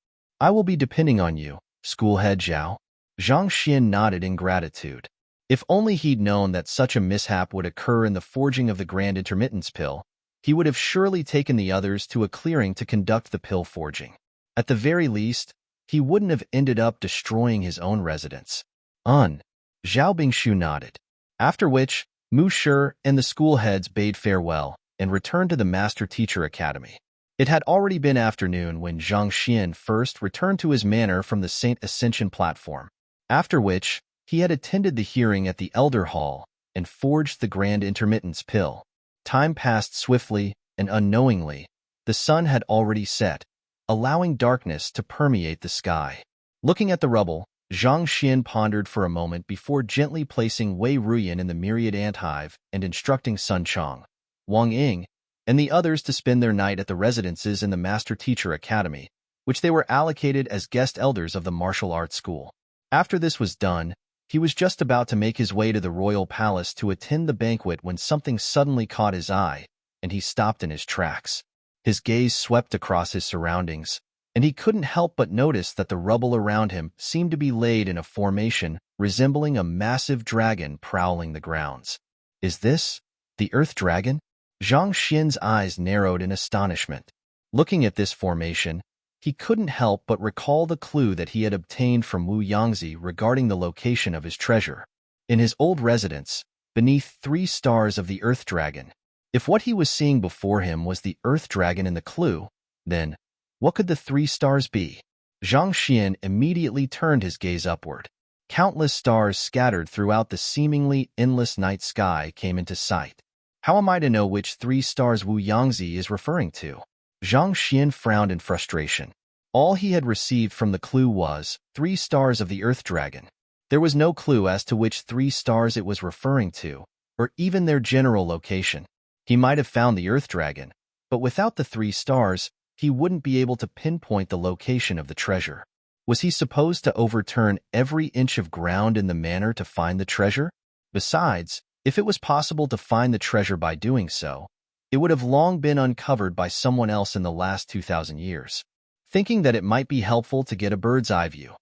I will be depending on you, schoolhead Zhao. Zhang Xian nodded in gratitude. If only he'd known that such a mishap would occur in the forging of the Grand Intermittence Pill, he would have surely taken the others to a clearing to conduct the pill forging. At the very least, he wouldn't have ended up destroying his own residence. Zhao Bingshu nodded. After which, Mu Shi and the school heads bade farewell and returned to the Master Teacher Academy. It had already been afternoon when Zhang Xian first returned to his manor from the Saint Ascension platform, after which he had attended the hearing at the Elder Hall and forged the Grand Intermittence Pill. Time passed swiftly, and unknowingly, the sun had already set, allowing darkness to permeate the sky. Looking at the rubble, Zhang Xian pondered for a moment before gently placing Wei Ruyan in the myriad ant hive and instructing Sun Chong, Wang Ying, and the others to spend their night at the residences in the Master Teacher Academy, which they were allocated as guest elders of the martial arts school. After this was done, he was just about to make his way to the royal palace to attend the banquet when something suddenly caught his eye, and he stopped in his tracks. His gaze swept across his surroundings, and he couldn't help but notice that the rubble around him seemed to be laid in a formation resembling a massive dragon prowling the grounds. Is this the Earth Dragon? Zhang Xian's eyes narrowed in astonishment. Looking at this formation, he couldn't help but recall the clue that he had obtained from Wu Yangzi regarding the location of his treasure. In his old residence, beneath 3 stars of the Earth Dragon. If what he was seeing before him was the Earth Dragon in the clue, then what could the 3 stars be? Zhang Xian immediately turned his gaze upward. Countless stars scattered throughout the seemingly endless night sky came into sight. How am I to know which 3 stars Wu Yangzi is referring to? Zhang Xian frowned in frustration. All he had received from the clue was 3 stars of the Earth Dragon. There was no clue as to which 3 stars it was referring to, or even their general location. He might have found the Earth Dragon, but without the 3 stars, he wouldn't be able to pinpoint the location of the treasure. Was he supposed to overturn every inch of ground in the manor to find the treasure? Besides, If it was possible to find the treasure by doing so, it would have long been uncovered by someone else in the last 2,000 years. Thinking that it might be helpful to get a bird's eye view,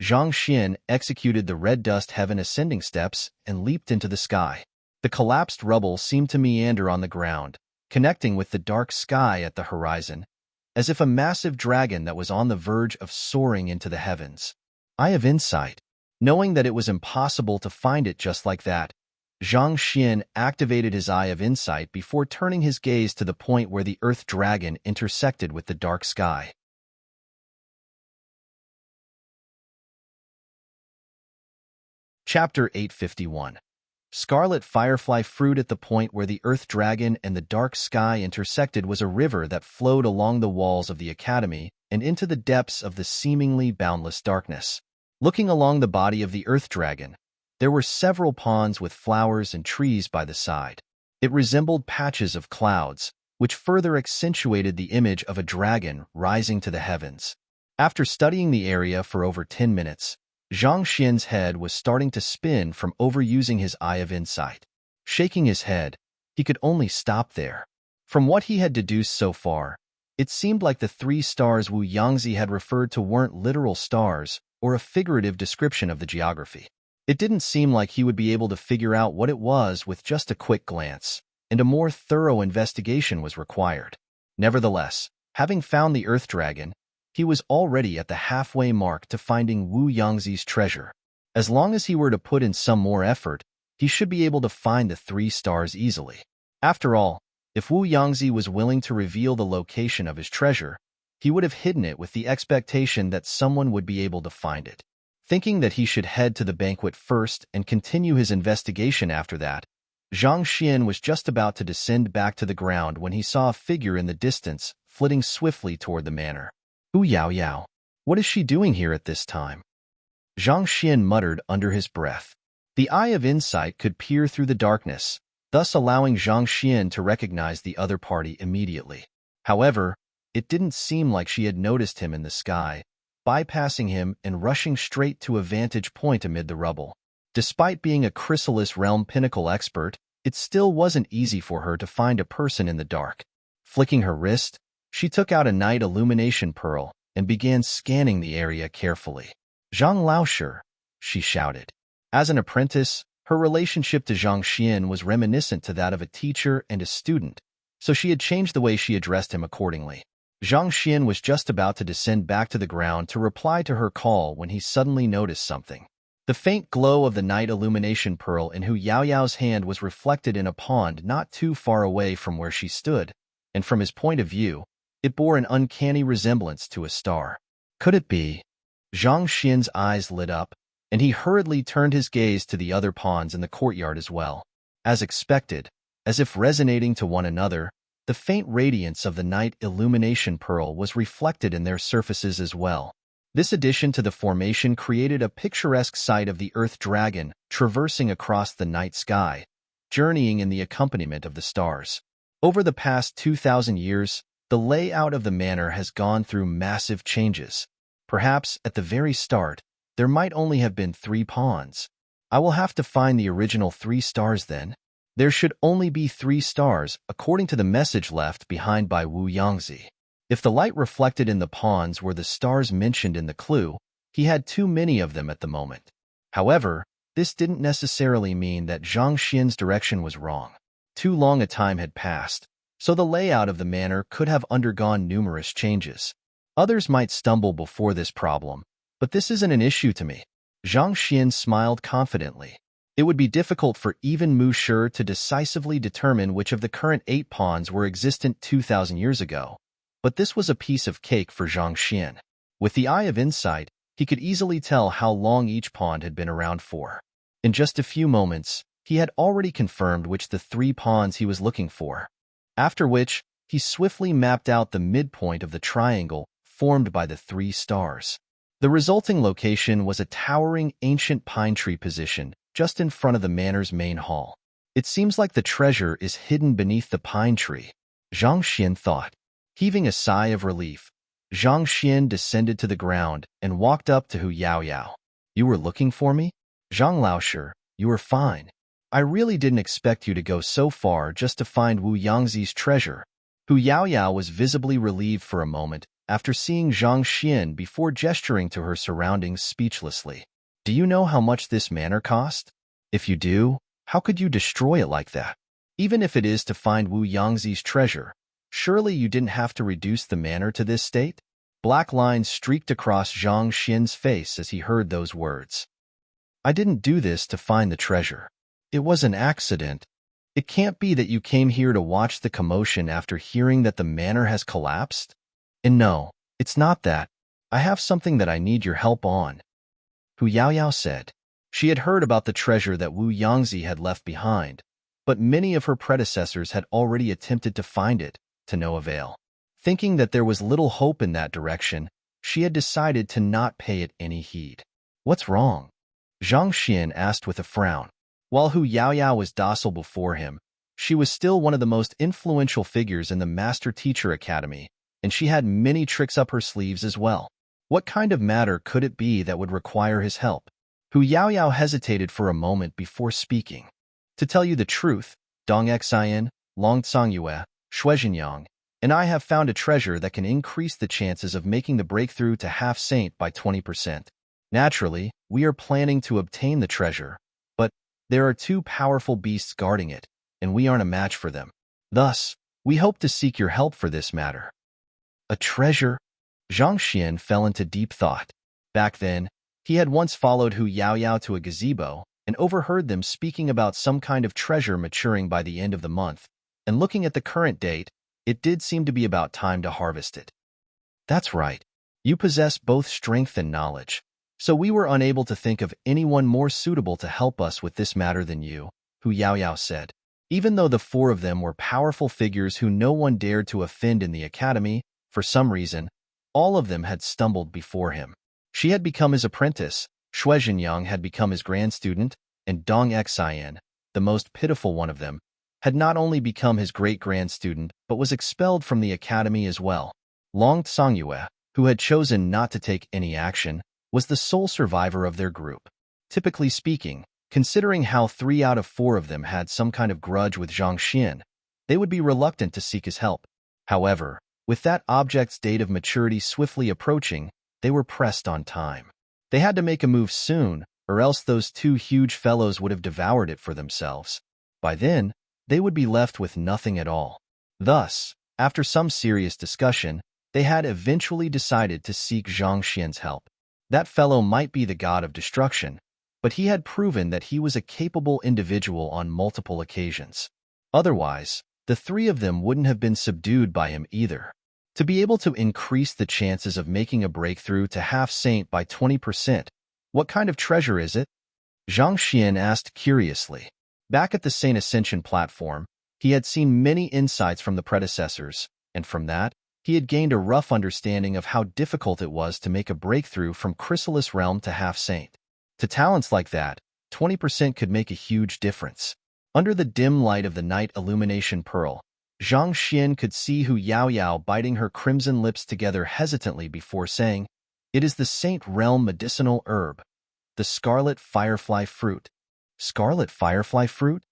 Zhang Xian executed the red dust heaven ascending steps and leaped into the sky. The collapsed rubble seemed to meander on the ground, connecting with the dark sky at the horizon, as if a massive dragon that was on the verge of soaring into the heavens. Eye of Insight. Knowing that it was impossible to find it just like that, Zhang Xian activated his Eye of Insight before turning his gaze to the point where the Earth Dragon intersected with the dark sky. Chapter 851. Scarlet Firefly Fruit. At the point where the Earth Dragon and the dark sky intersected was a river that flowed along the walls of the academy and into the depths of the seemingly boundless darkness. Looking along the body of the Earth Dragon, there were several ponds with flowers and trees by the side. It resembled patches of clouds, which further accentuated the image of a dragon rising to the heavens. After studying the area for over 10 minutes, Zhang Xian's head was starting to spin from overusing his Eye of Insight. Shaking his head, he could only stop there. From what he had deduced so far, it seemed like the 3 stars Wu Yangzi had referred to weren't literal stars or a figurative description of the geography. It didn't seem like he would be able to figure out what it was with just a quick glance, and a more thorough investigation was required. Nevertheless, having found the Earth Dragon, he was already at the halfway mark to finding Wu Yangzi's treasure. As long as he were to put in some more effort, he should be able to find the 3 stars easily. After all, if Wu Yangzi was willing to reveal the location of his treasure, he would have hidden it with the expectation that someone would be able to find it. Thinking that he should head to the banquet first and continue his investigation after that, Zhang Xian was just about to descend back to the ground when he saw a figure in the distance, flitting swiftly toward the manor. Hu Yao Yao. What is she doing here at this time? Zhang Xian muttered under his breath. The Eye of Insight could peer through the darkness, thus allowing Zhang Xian to recognize the other party immediately. However, it didn't seem like she had noticed him in the sky, bypassing him and rushing straight to a vantage point amid the rubble. Despite being a Chrysalis Realm Pinnacle expert, it still wasn't easy for her to find a person in the dark. Flicking her wrist, she took out a night illumination pearl and began scanning the area carefully. Zhang Laoshi, she shouted. As an apprentice, her relationship to Zhang Xian was reminiscent to that of a teacher and a student, so she had changed the way she addressed him accordingly. Zhang Xian was just about to descend back to the ground to reply to her call when he suddenly noticed something. The faint glow of the night illumination pearl in Hu Yaoyao's hand was reflected in a pond not too far away from where she stood, and from his point of view, it bore an uncanny resemblance to a star. Could it be? Zhang Xian's eyes lit up, and he hurriedly turned his gaze to the other ponds in the courtyard as well. As expected, as if resonating to one another, the faint radiance of the night illumination pearl was reflected in their surfaces as well. This addition to the formation created a picturesque sight of the Earth Dragon traversing across the night sky, journeying in the accompaniment of the stars. Over the past 2,000 years, the layout of the manor has gone through massive changes. Perhaps, at the very start, there might only have been 3 ponds. I will have to find the original 3 stars then. There should only be 3 stars, according to the message left behind by Wu Yangzi. If the light reflected in the ponds were the stars mentioned in the clue, he had too many of them at the moment. However, this didn't necessarily mean that Zhang Xian's direction was wrong. Too long a time had passed, so the layout of the manor could have undergone numerous changes. Others might stumble before this problem, but this isn't an issue to me. Zhang Xian smiled confidently. It would be difficult for even Mu Shi to decisively determine which of the current 8 ponds were existent 2,000 years ago, but this was a piece of cake for Zhang Xian. With the Eye of Insight, he could easily tell how long each pond had been around for. In just a few moments, he had already confirmed which the 3 ponds he was looking for. After which, he swiftly mapped out the midpoint of the triangle formed by the 3 stars. The resulting location was a towering ancient pine tree positioned just in front of the manor's main hall. It seems like the treasure is hidden beneath the pine tree, Zhang Xian thought. Heaving a sigh of relief, Zhang Xian descended to the ground and walked up to Hu Yaoyao. You were looking for me? Zhang Laoshi, you are fine. I really didn't expect you to go so far just to find Wu Yangzi's treasure. Hu Yaoyao was visibly relieved for a moment after seeing Zhang Xian before gesturing to her surroundings speechlessly. Do you know how much this manor cost? If you do, how could you destroy it like that? Even if it is to find Wu Yangzi's treasure, surely you didn't have to reduce the manor to this state? Black lines streaked across Zhang Xian's face as he heard those words. I didn't do this to find the treasure. It was an accident. It can't be that you came here to watch the commotion after hearing that the manor has collapsed? And no, it's not that. I have something that I need your help on. Hu Yaoyao said. She had heard about the treasure that Wu Yangzi had left behind, but many of her predecessors had already attempted to find it, to no avail. Thinking that there was little hope in that direction, she had decided to not pay it any heed. What's wrong? Zhang Xian asked with a frown. While Hu Yaoyao was docile before him, she was still one of the most influential figures in the Master Teacher Academy, and she had many tricks up her sleeves as well. What kind of matter could it be that would require his help? Hu Yaoyao hesitated for a moment before speaking. To tell you the truth, Dong Xian, Long Tsangyue, Shuizhenyang, and I have found a treasure that can increase the chances of making the breakthrough to half-saint by 20%. Naturally, we are planning to obtain the treasure, but there are two powerful beasts guarding it, and we aren't a match for them. Thus, we hope to seek your help for this matter. A treasure? Zhang Xian fell into deep thought. Back then, he had once followed Hu Yaoyao to a gazebo and overheard them speaking about some kind of treasure maturing by the end of the month, and looking at the current date, it did seem to be about time to harvest it. That's right. You possess both strength and knowledge, so we were unable to think of anyone more suitable to help us with this matter than you, Hu Yaoyao said. Even though the four of them were powerful figures who no one dared to offend in the academy, for some reason, all of them had stumbled before him. She had become his apprentice, Shuizhenyang had become his grand student, and Dong Xian, the most pitiful one of them, had not only become his great-grand student but was expelled from the academy as well. Long Tsangyue, who had chosen not to take any action, was the sole survivor of their group. Typically speaking, considering how 3 out of 4 of them had some kind of grudge with Zhang Xian, they would be reluctant to seek his help. However, with that object's date of maturity swiftly approaching, they were pressed on time. They had to make a move soon, or else those two huge fellows would have devoured it for themselves. By then, they would be left with nothing at all. Thus, after some serious discussion, they had eventually decided to seek Zhang Xian's help. That fellow might be the god of destruction, but he had proven that he was a capable individual on multiple occasions. Otherwise, the 3 of them wouldn't have been subdued by him either. To be able to increase the chances of making a breakthrough to half-saint by 20%, what kind of treasure is it? Zhang Xian asked curiously. Back at the Saint Ascension platform, he had seen many insights from the predecessors, and from that, he had gained a rough understanding of how difficult it was to make a breakthrough from Chrysalis Realm to half-saint. To talents like that, 20% could make a huge difference. Under the dim light of the night illumination pearl, Zhang Xian could see Hu Yaoyao biting her crimson lips together hesitantly before saying, "It is the Saint Realm medicinal herb, the scarlet firefly fruit." Scarlet firefly fruit?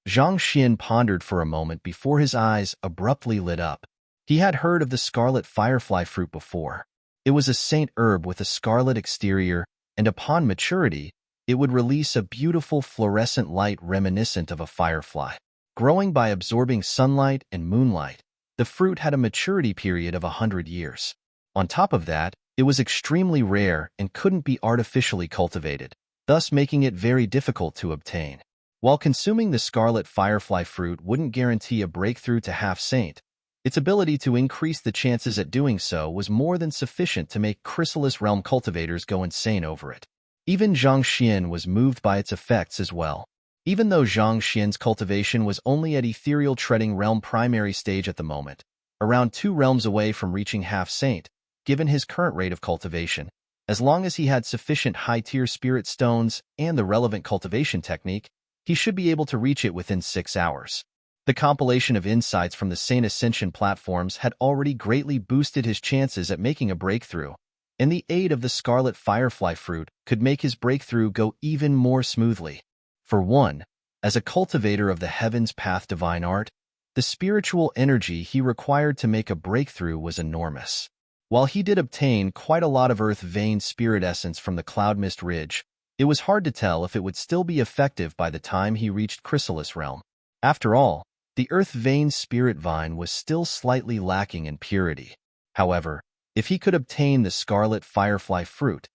Zhang Xian pondered for a moment before his eyes abruptly lit up. He had heard of the scarlet firefly fruit before. It was a saint herb with a scarlet exterior, and upon maturity, it would release a beautiful fluorescent light reminiscent of a firefly. Growing by absorbing sunlight and moonlight, the fruit had a maturity period of 100 years. On top of that, it was extremely rare and couldn't be artificially cultivated, thus making it very difficult to obtain. While consuming the scarlet firefly fruit wouldn't guarantee a breakthrough to half-saint, its ability to increase the chances at doing so was more than sufficient to make Chrysalis Realm cultivators go insane over it. Even Zhang Xian was moved by its effects as well. Even though Zhang Xian's cultivation was only at Ethereal Treading Realm primary stage at the moment, around 2 realms away from reaching half-saint, given his current rate of cultivation, as long as he had sufficient high-tier spirit stones and the relevant cultivation technique, he should be able to reach it within 6 hours. The compilation of insights from the Saint Ascension platforms had already greatly boosted his chances at making a breakthrough, and the aid of the scarlet firefly fruit could make his breakthrough go even more smoothly. For one, As a cultivator of the heavens path divine art, the spiritual energy he required to make a breakthrough was enormous. While he did obtain quite a lot of earth vein spirit essence from the cloud mist ridge, it was hard to tell if it would still be effective by the time he reached Chrysalis realm. After all, the earth vein spirit vine was still slightly lacking in purity. However, if he could obtain the scarlet firefly fruit,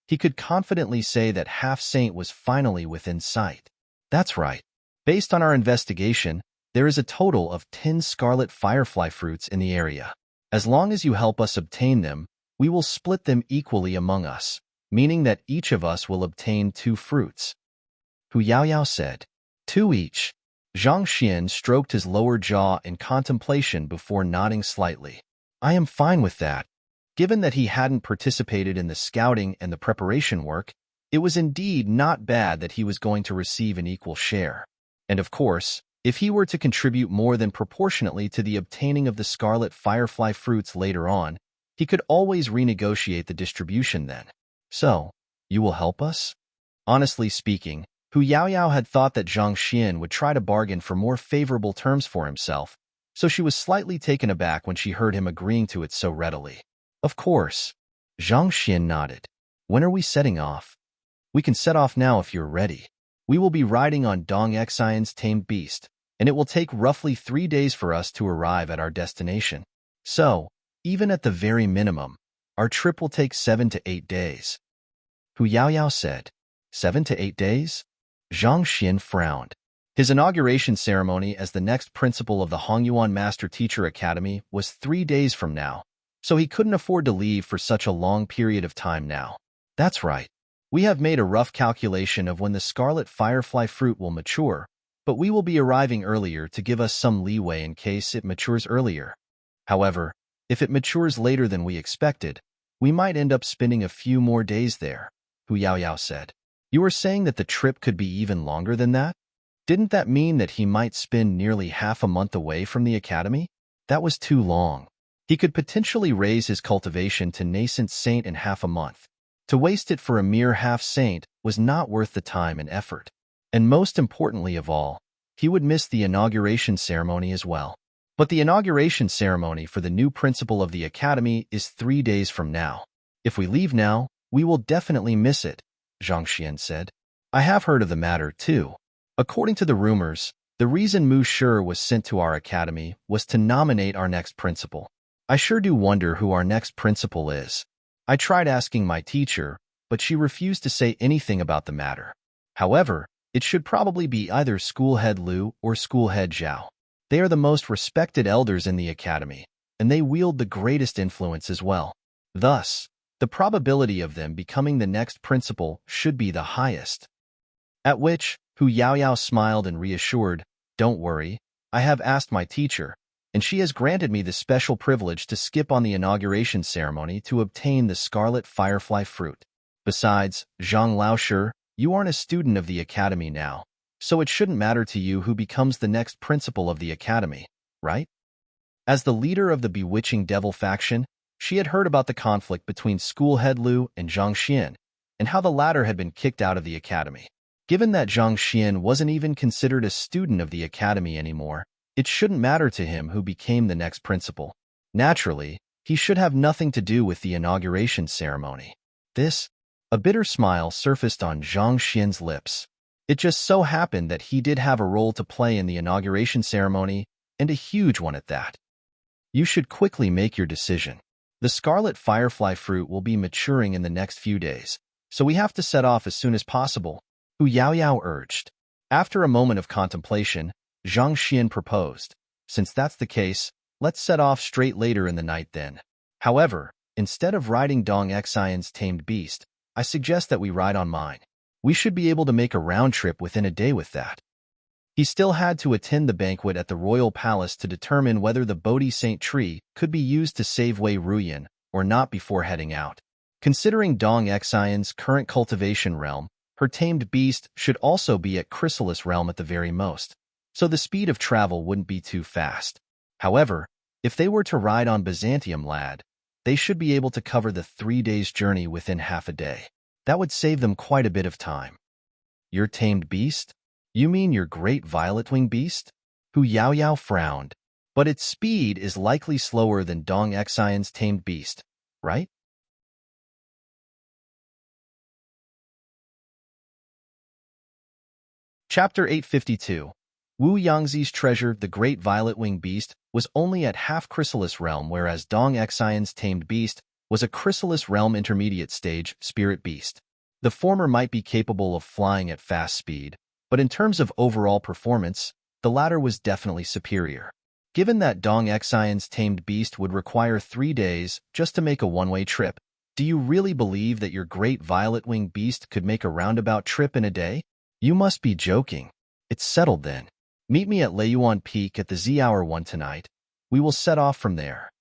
he could confidently say that Half Saint was finally within sight. That's right. Based on our investigation, there is a total of 10 scarlet firefly fruits in the area. As long as you help us obtain them, we will split them equally among us, meaning that each of us will obtain 2 fruits. Hu Yaoyao said. 2 each. Zhang Xian stroked his lower jaw in contemplation before nodding slightly. I am fine with that. Given that he hadn't participated in the scouting and the preparation work, it was indeed not bad that he was going to receive an equal share. And of course, if he were to contribute more than proportionately to the obtaining of the scarlet firefly fruits later on, he could always renegotiate the distribution then. So, you will help us? Honestly speaking, Hu Yaoyao had thought that Zhang Xian would try to bargain for more favorable terms for himself, so she was slightly taken aback when she heard him agreeing to it so readily. Of course. Zhang Xian nodded. When are we setting off? We can set off now if you're ready. We will be riding on Dong Xian's tamed beast, and it will take roughly 3 days for us to arrive at our destination. So, even at the very minimum, our trip will take 7 to 8 days. Hu Yaoyao said. 7 to 8 days? Zhang Xian frowned. His inauguration ceremony as the next principal of the Hongyuan Master Teacher Academy was 3 days from now, so he couldn't afford to leave for such a long period of time now. That's right. We have made a rough calculation of when the scarlet firefly fruit will mature, but we will be arriving earlier to give us some leeway in case it matures earlier. However, if it matures later than we expected, we might end up spending a few more days there, Hu Yaoyao said. You were saying that the trip could be even longer than that? Didn't that mean that he might spend nearly half a month away from the academy? That was too long. He could potentially raise his cultivation to nascent saint in half a month. To waste it for a mere half saint was not worth the time and effort. And most importantly of all, he would miss the inauguration ceremony as well. But the inauguration ceremony for the new principal of the academy is 3 days from now. If we leave now, we will definitely miss it, Zhang Xian said. I have heard of the matter, too. According to the rumors, the reason Mu Shi was sent to our academy was to nominate our next principal. I sure do wonder who our next principal is. I tried asking my teacher, but she refused to say anything about the matter. However, it should probably be either School Head Liu or School Head Zhao. They are the most respected elders in the academy, and they wield the greatest influence as well. Thus, the probability of them becoming the next principal should be the highest. At which, Hu Yaoyao smiled and reassured, Don't worry, I have asked my teacher, and she has granted me the special privilege to skip on the inauguration ceremony to obtain the scarlet firefly fruit. Besides, Zhang Laoshi, you aren't a student of the academy now, so it shouldn't matter to you who becomes the next principal of the academy, right? As the leader of the bewitching devil faction, she had heard about the conflict between School Head Liu and Zhang Xian, and how the latter had been kicked out of the academy. Given that Zhang Xian wasn't even considered a student of the academy anymore, it shouldn't matter to him who became the next principal. Naturally, he should have nothing to do with the inauguration ceremony. A bitter smile surfaced on Zhang Xian's lips. It just so happened that he did have a role to play in the inauguration ceremony, and a huge one at that. You should quickly make your decision. The scarlet firefly fruit will be maturing in the next few days, so we have to set off as soon as possible, Hu Yaoyao urged. After a moment of contemplation, Zhang Xian proposed, Since that's the case, let's set off straight later in the night then. However, instead of riding Dong Xian's tamed beast, I suggest that we ride on mine. We should be able to make a round trip within a day with that. He still had to attend the banquet at the royal palace to determine whether the Bodhi Saint tree could be used to save Wei Ruyan or not before heading out. Considering Dong Xian's current cultivation realm, her tamed beast should also be at Chrysalis realm at the very most, so the speed of travel wouldn't be too fast. However, if they were to ride on Byzantium Lad, they should be able to cover the 3 days' journey within half a day. That would save them quite a bit of time. Your tamed beast? You mean your great violet-winged beast? Hu Yaoyao frowned. But its speed is likely slower than Dong Xian's tamed beast, right? Chapter 852. Wu Yangzi's treasure, the great violet-winged beast, was only at half chrysalis realm, whereas Dong Xian's tamed beast was a chrysalis realm intermediate stage spirit beast. The former might be capable of flying at fast speed, but in terms of overall performance, the latter was definitely superior. Given that Dong Xian's tamed beast would require 3 days just to make a one-way trip, do you really believe that your great violet-winged beast could make a roundabout trip in a day? You must be joking. It's settled then. Meet me at Leiyuan Peak at the Z-hour 1 tonight. We will set off from there.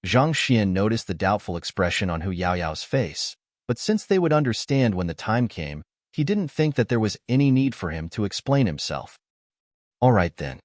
Zhang Xian noticed the doubtful expression on Hu Yaoyao's face, but since they would understand when the time came, he didn't think that there was any need for him to explain himself. All right then.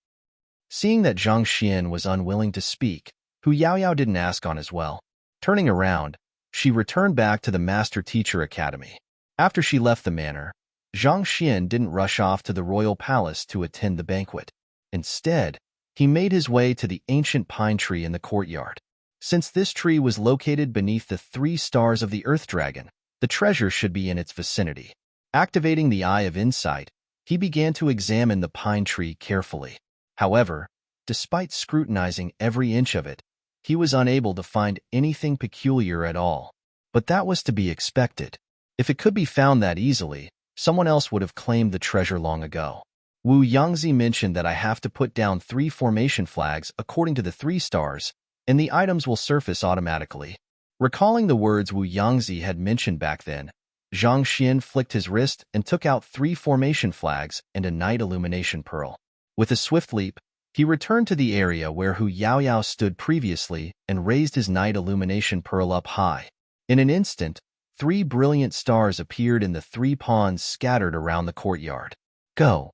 Seeing that Zhang Xian was unwilling to speak, Hu Yaoyao didn't ask on as well. Turning around, she returned back to the Master Teacher Academy. After she left the manor, Zhang Xian didn't rush off to the royal palace to attend the banquet. Instead, he made his way to the ancient pine tree in the courtyard. Since this tree was located beneath the 3 stars of the Earth Dragon, the treasure should be in its vicinity. Activating the Eye of Insight, he began to examine the pine tree carefully. However, despite scrutinizing every inch of it, he was unable to find anything peculiar at all. But that was to be expected. If it could be found that easily, someone else would have claimed the treasure long ago. Wu Yangzi mentioned that I have to put down 3 formation flags according to the 3 stars, and the items will surface automatically. Recalling the words Wu Yangzi had mentioned back then, Zhang Xian flicked his wrist and took out 3 formation flags and a night illumination pearl. With a swift leap, he returned to the area where Hu Yaoyao stood previously and raised his night illumination pearl up high. In an instant, 3 brilliant stars appeared in the 3 pawns scattered around the courtyard. Go!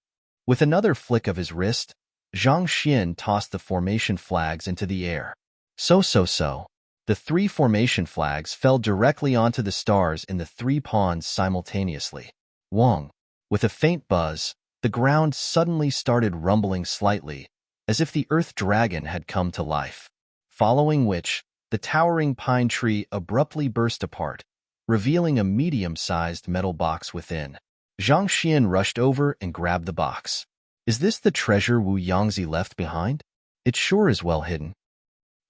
With another flick of his wrist, Zhang Xian tossed the formation flags into the air. So. The 3 formation flags fell directly onto the stars in the 3 pawns simultaneously. Wong! With a faint buzz, the ground suddenly started rumbling slightly, as if the Earth Dragon had come to life. Following which, the towering pine tree abruptly burst apart, revealing a medium-sized metal box within. Zhang Xian rushed over and grabbed the box. Is this the treasure Wu Yangzi left behind? It sure is well hidden.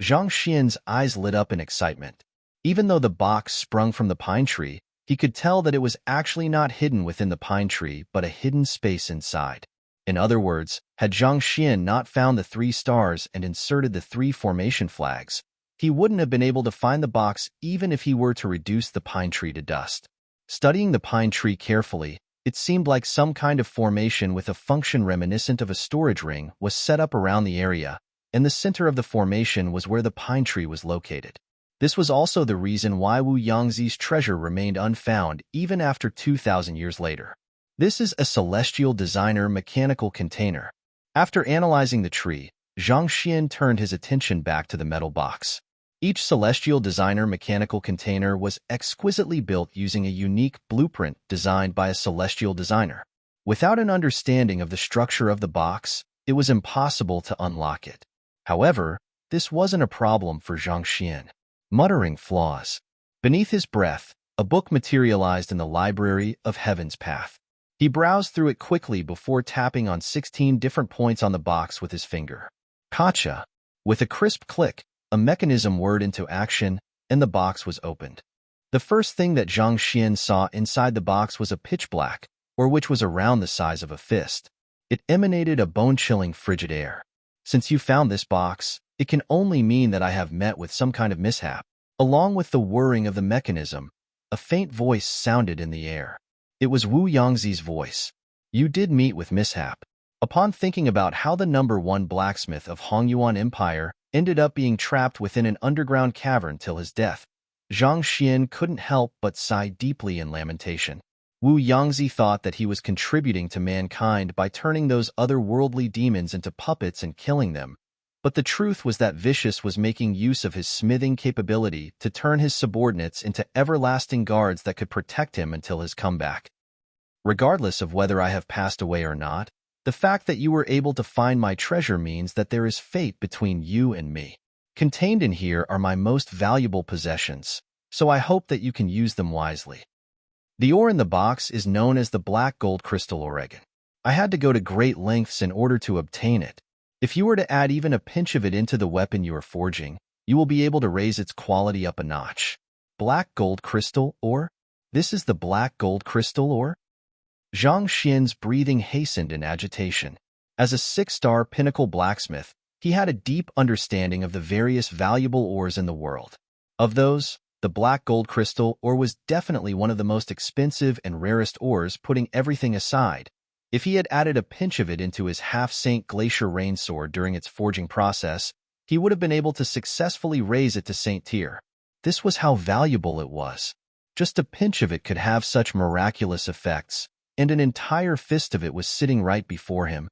Zhang Xian's eyes lit up in excitement. Even though the box sprung from the pine tree, he could tell that it was actually not hidden within the pine tree but a hidden space inside. In other words, had Zhang Xian not found the 3 stars and inserted the 3 formation flags, he wouldn't have been able to find the box even if he were to reduce the pine tree to dust. Studying the pine tree carefully, it seemed like some kind of formation with a function reminiscent of a storage ring was set up around the area, and the center of the formation was where the pine tree was located. This was also the reason why Wu Yangzi's treasure remained unfound even after 2,000 years later. This is a celestial designer mechanical container. After analyzing the tree, Zhang Xian turned his attention back to the metal box. Each celestial designer mechanical container was exquisitely built using a unique blueprint designed by a celestial designer. Without an understanding of the structure of the box, it was impossible to unlock it. However, this wasn't a problem for Zhang Xian. Muttering flaws. Beneath his breath, a book materialized in the Library of Heaven's Path. He browsed through it quickly before tapping on 16 different points on the box with his finger. Gotcha! With a crisp click, a mechanism whirred into action, and the box was opened. The first thing that Zhang Xian saw inside the box was a pitch black, or which was around the size of a fist. It emanated a bone-chilling frigid air. Since you found this box, it can only mean that I have met with some kind of mishap. Along with the whirring of the mechanism, a faint voice sounded in the air. It was Wu Yangzi's voice. You did meet with mishap. Upon thinking about how the number 1 blacksmith of Hongyuan Empire ended up being trapped within an underground cavern till his death, Zhang Xian couldn't help but sigh deeply in lamentation. Wu Yangzi thought that he was contributing to mankind by turning those otherworldly demons into puppets and killing them, but the truth was that Vicious was making use of his smithing capability to turn his subordinates into everlasting guards that could protect him until his comeback. Regardless of whether I have passed away or not, The fact that you were able to find my treasure means that there is fate between you and me. Contained in here are my most valuable possessions, so I hope that you can use them wisely. The ore in the box is known as the black gold crystal Oregon. I had to go to great lengths in order to obtain it. If you were to add even a pinch of it into the weapon you are forging, you will be able to raise its quality up a notch. Black gold crystal ore? This is the black gold crystal ore? Zhang Xian's breathing hastened in agitation. As a 6-star pinnacle blacksmith, he had a deep understanding of the various valuable ores in the world. Of those, the black gold crystal ore was definitely one of the most expensive and rarest ores, putting everything aside. If he had added a pinch of it into his half-Saint Glacier Rain sword during its forging process, he would have been able to successfully raise it to Saint tier. This was how valuable it was. Just a pinch of it could have such miraculous effects, and an entire fist of it was sitting right before him.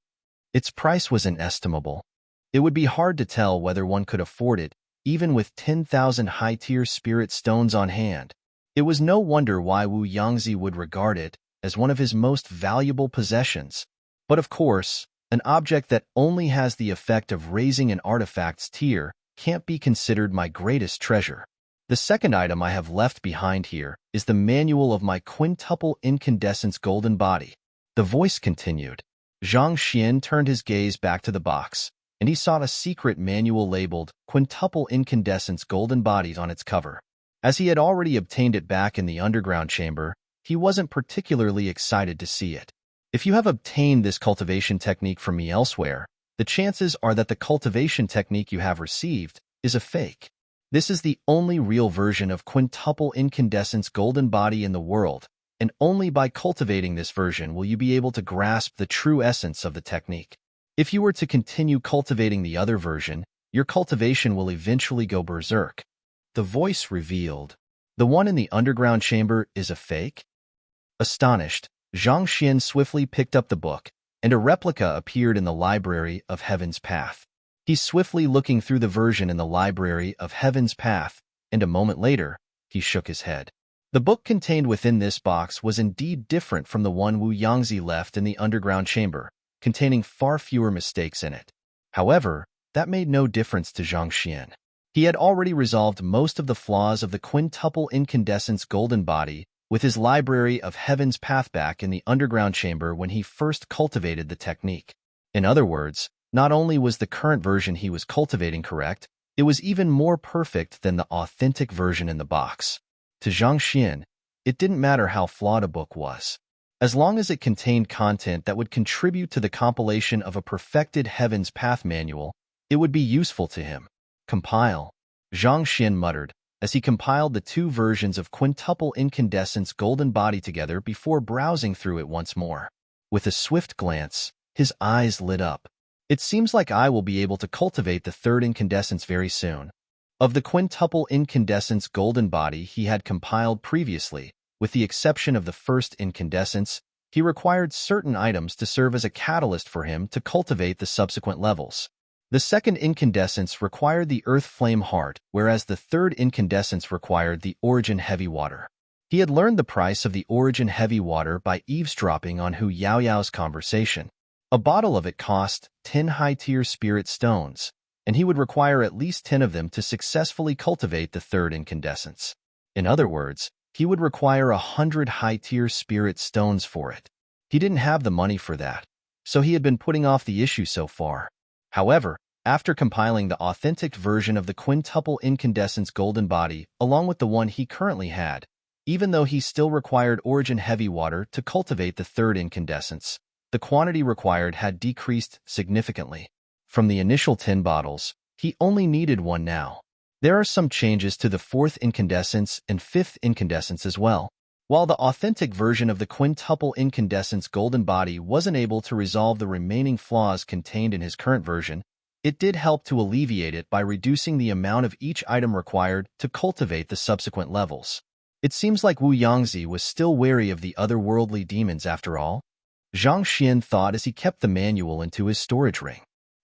Its price was inestimable. It would be hard to tell whether one could afford it, even with 10,000 high-tier spirit stones on hand. It was no wonder why Wu Yangzi would regard it as one of his most valuable possessions. But of course, an object that only has the effect of raising an artifact's tier can't be considered my greatest treasure. The second item I have left behind here is the manual of my quintuple incandescence golden body. The voice continued. Zhang Xian turned his gaze back to the box, and he saw a secret manual labeled Quintuple Incandescence Golden Bodies on its cover. As he had already obtained it back in the underground chamber, he wasn't particularly excited to see it. If you have obtained this cultivation technique from me elsewhere, the chances are that the cultivation technique you have received is a fake. This is the only real version of Quintuple Incandescence Golden Body in the world, and only by cultivating this version will you be able to grasp the true essence of the technique. If you were to continue cultivating the other version, your cultivation will eventually go berserk. The voice revealed. The one in the underground chamber is a fake? Astonished, Zhang Xian swiftly picked up the book, and a replica appeared in the Library of Heaven's Path. He swiftly looking through the version in the Library of Heaven's Path, and a moment later, he shook his head. The book contained within this box was indeed different from the one Wu Yangzi left in the underground chamber, containing far fewer mistakes in it. However, that made no difference to Zhang Xian. He had already resolved most of the flaws of the quintuple incandescence golden body with his Library of Heaven's Path back in the underground chamber when he first cultivated the technique. In other words, not only was the current version he was cultivating correct, it was even more perfect than the authentic version in the box. To Zhang Xian, it didn't matter how flawed a book was. As long as it contained content that would contribute to the compilation of a perfected Heaven's Path manual, it would be useful to him. Compile, Zhang Xian muttered, as he compiled the two versions of Quintuple Incandescence Golden Body together before browsing through it once more. With a swift glance, his eyes lit up. It seems like I will be able to cultivate the third incandescence very soon. Of the Quintuple Incandescence Golden Body he had compiled previously, with the exception of the first incandescence, he required certain items to serve as a catalyst for him to cultivate the subsequent levels. The second incandescence required the Earth Flame Heart, whereas the third incandescence required the Origin Heavy Water. He had learned the price of the Origin Heavy Water by eavesdropping on Hu Yaoyao's conversation. A bottle of it cost 10 high-tier spirit stones, and he would require at least 10 of them to successfully cultivate the third incandescence. In other words, he would require 100 high-tier spirit stones for it. He didn't have the money for that, so he had been putting off the issue so far. However, after compiling the authentic version of the Quintuple Incandescence Golden Body along with the one he currently had, even though he still required Origin Heavy Water to cultivate the third incandescence, the quantity required had decreased significantly. From the initial 10 bottles, he only needed one now. There are some changes to the fourth incandescence and fifth incandescence as well. While the authentic version of the Quintuple Incandescence Golden Body wasn't able to resolve the remaining flaws contained in his current version, it did help to alleviate it by reducing the amount of each item required to cultivate the subsequent levels. It seems like Wu Yangzi was still wary of the otherworldly demons after all. Zhang Xian thought as he kept the manual into his storage ring.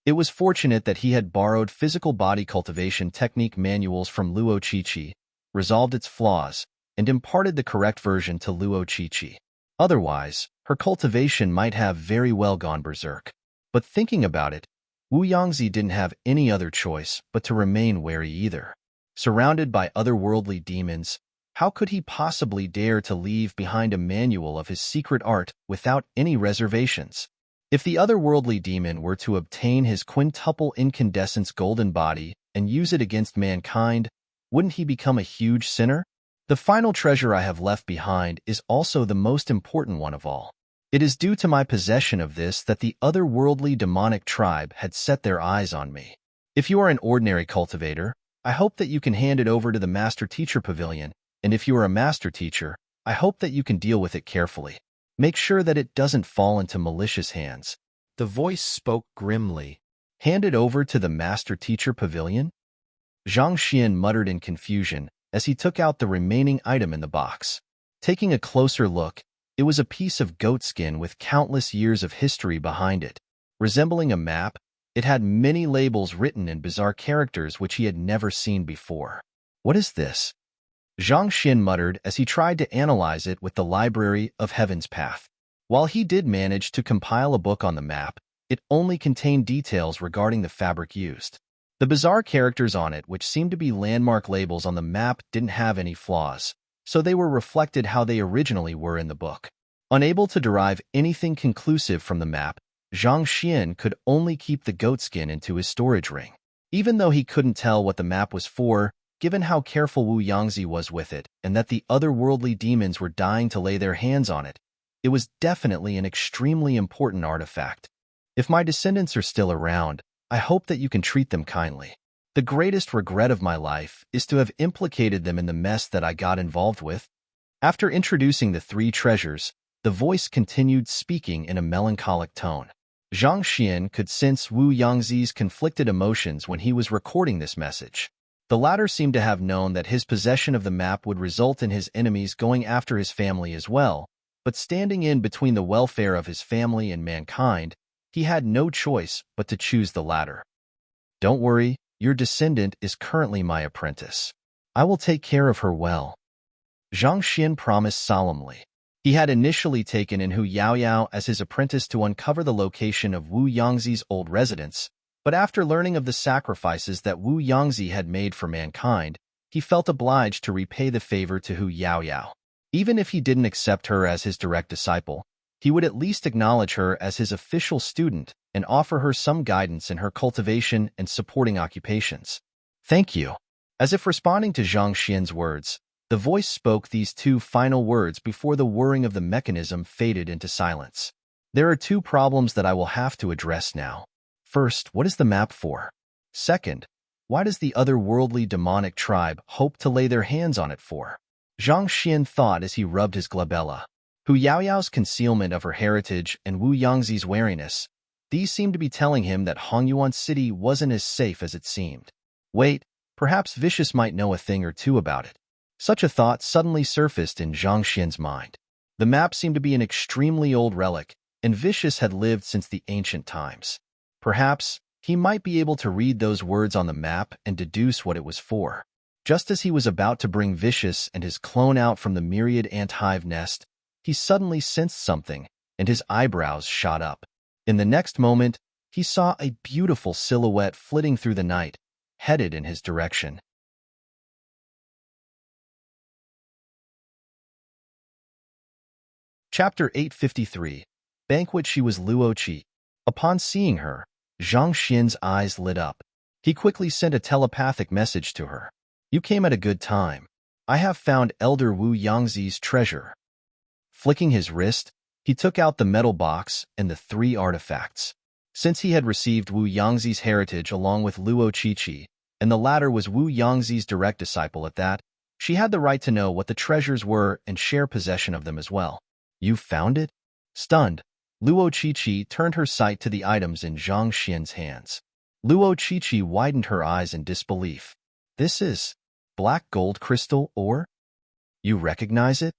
It was fortunate that he had borrowed physical body cultivation technique manuals from Luo Qiqi, resolved its flaws, and imparted the correct version to Luo Qiqi. Otherwise, her cultivation might have very well gone berserk. But thinking about it, Wu Yangzi didn't have any other choice but to remain wary either. Surrounded by otherworldly demons, how could he possibly dare to leave behind a manual of his secret art without any reservations? If the otherworldly demon were to obtain his quintuple incandescence golden body and use it against mankind, wouldn't he become a huge sinner? The final treasure I have left behind is also the most important one of all. It is due to my possession of this that the otherworldly demonic tribe had set their eyes on me. If you are an ordinary cultivator, I hope that you can hand it over to the Master Teacher Pavilion, and if you are a Master Teacher, I hope that you can deal with it carefully. Make sure that it doesn't fall into malicious hands. The voice spoke grimly. Hand it over to the Master Teacher Pavilion? Zhang Xian muttered in confusion as he took out the remaining item in the box. Taking a closer look, it was a piece of goatskin with countless years of history behind it. Resembling a map, it had many labels written in bizarre characters which he had never seen before. What is this? Zhang Xian muttered as he tried to analyze it with the Library of Heaven's Path. While he did manage to compile a book on the map, it only contained details regarding the fabric used. The bizarre characters on it, which seemed to be landmark labels on the map, didn't have any flaws, so they were reflected how they originally were in the book. Unable to derive anything conclusive from the map, Zhang Xian could only keep the goatskin into his storage ring. Even though he couldn't tell what the map was for, given how careful Wu Yangzi was with it and that the otherworldly demons were dying to lay their hands on it, it was definitely an extremely important artifact. If my descendants are still around, I hope that you can treat them kindly. The greatest regret of my life is to have implicated them in the mess that I got involved with. After introducing the three treasures, the voice continued speaking in a melancholic tone. Zhang Xian could sense Wu Yangzi's conflicted emotions when he was recording this message. The latter seemed to have known that his possession of the map would result in his enemies going after his family as well, but standing in between the welfare of his family and mankind, he had no choice but to choose the latter. Don't worry, your descendant is currently my apprentice. I will take care of her well. Zhang Xian promised solemnly. He had initially taken in Hu Yaoyao as his apprentice to uncover the location of Wu Yangzi's old residence, but after learning of the sacrifices that Wu Yangzi had made for mankind, he felt obliged to repay the favor to Hu Yaoyao. Even if he didn't accept her as his direct disciple, he would at least acknowledge her as his official student and offer her some guidance in her cultivation and supporting occupations. Thank you. As if responding to Zhang Xian's words, the voice spoke these two final words before the whirring of the mechanism faded into silence. There are two problems that I will have to address now. First, what is the map for? Second, why does the otherworldly demonic tribe hope to lay their hands on it for? Zhang Xian thought as he rubbed his glabella. Hu Yaoyao's concealment of her heritage and Wu Yangzi's wariness, these seemed to be telling him that Hongyuan City wasn't as safe as it seemed. Wait, perhaps Vicious might know a thing or two about it. Such a thought suddenly surfaced in Zhang Xian's mind. The map seemed to be an extremely old relic, and Vicious had lived since the ancient times. Perhaps he might be able to read those words on the map and deduce what it was for. Just as he was about to bring Vicious and his clone out from the myriad ant hive nest, he suddenly sensed something, and his eyebrows shot up. In the next moment, he saw a beautiful silhouette flitting through the night, headed in his direction. Chapter 853. Banquet. She was Luo Qi. Upon seeing her, Zhang Xian's eyes lit up. He quickly sent a telepathic message to her. You came at a good time. I have found Elder Wu Yangzi's treasure. Flicking his wrist, he took out the metal box and the three artifacts. Since he had received Wu Yangzi's heritage along with Luo Qi, and the latter was Wu Yangzi's direct disciple at that, she had the right to know what the treasures were and share possession of them as well. You found it? Stunned, Luo Qi turned her sight to the items in Zhang Xian's hands. Luo Qi widened her eyes in disbelief. This is black gold crystal ore? You recognize it?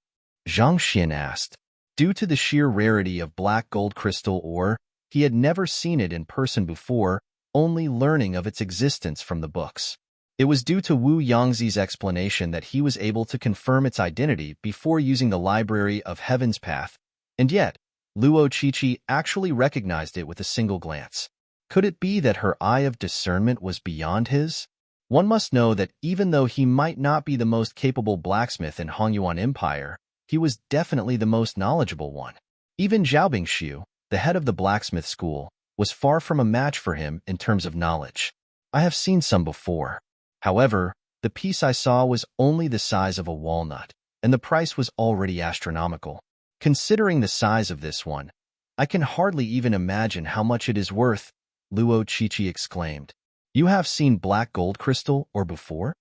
Zhang Xian asked. Due to the sheer rarity of black gold crystal ore, he had never seen it in person before, only learning of its existence from the books. It was due to Wu Yangzi's explanation that he was able to confirm its identity before using the Library of Heaven's Path, and yet, Luo Qiqi actually recognized it with a single glance. Could it be that her eye of discernment was beyond his? One must know that even though he might not be the most capable blacksmith in Hongyuan Empire, he was definitely the most knowledgeable one. Even Zhao Bingshu, the head of the blacksmith school, was far from a match for him in terms of knowledge. I have seen some before. However, the piece I saw was only the size of a walnut, and the price was already astronomical. Considering the size of this one, I can hardly even imagine how much it is worth, Luo Qiqi exclaimed. You have seen black gold crystal or before?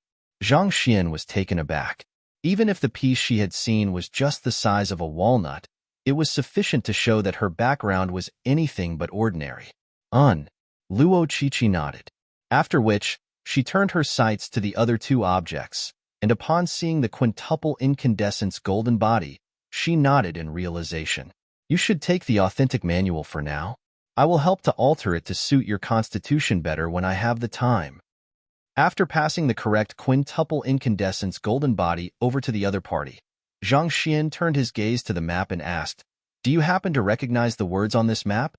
Zhang Xian was taken aback. Even if the piece she had seen was just the size of a walnut, it was sufficient to show that her background was anything but ordinary. Luo Qiqi nodded. After which, she turned her sights to the other two objects, and upon seeing the quintuple incandescence golden body, she nodded in realization. You should take the authentic manual for now. I will help to alter it to suit your constitution better when I have the time. After passing the correct quintuple incandescence golden body over to the other party, Zhang Xian turned his gaze to the map and asked, Do you happen to recognize the words on this map?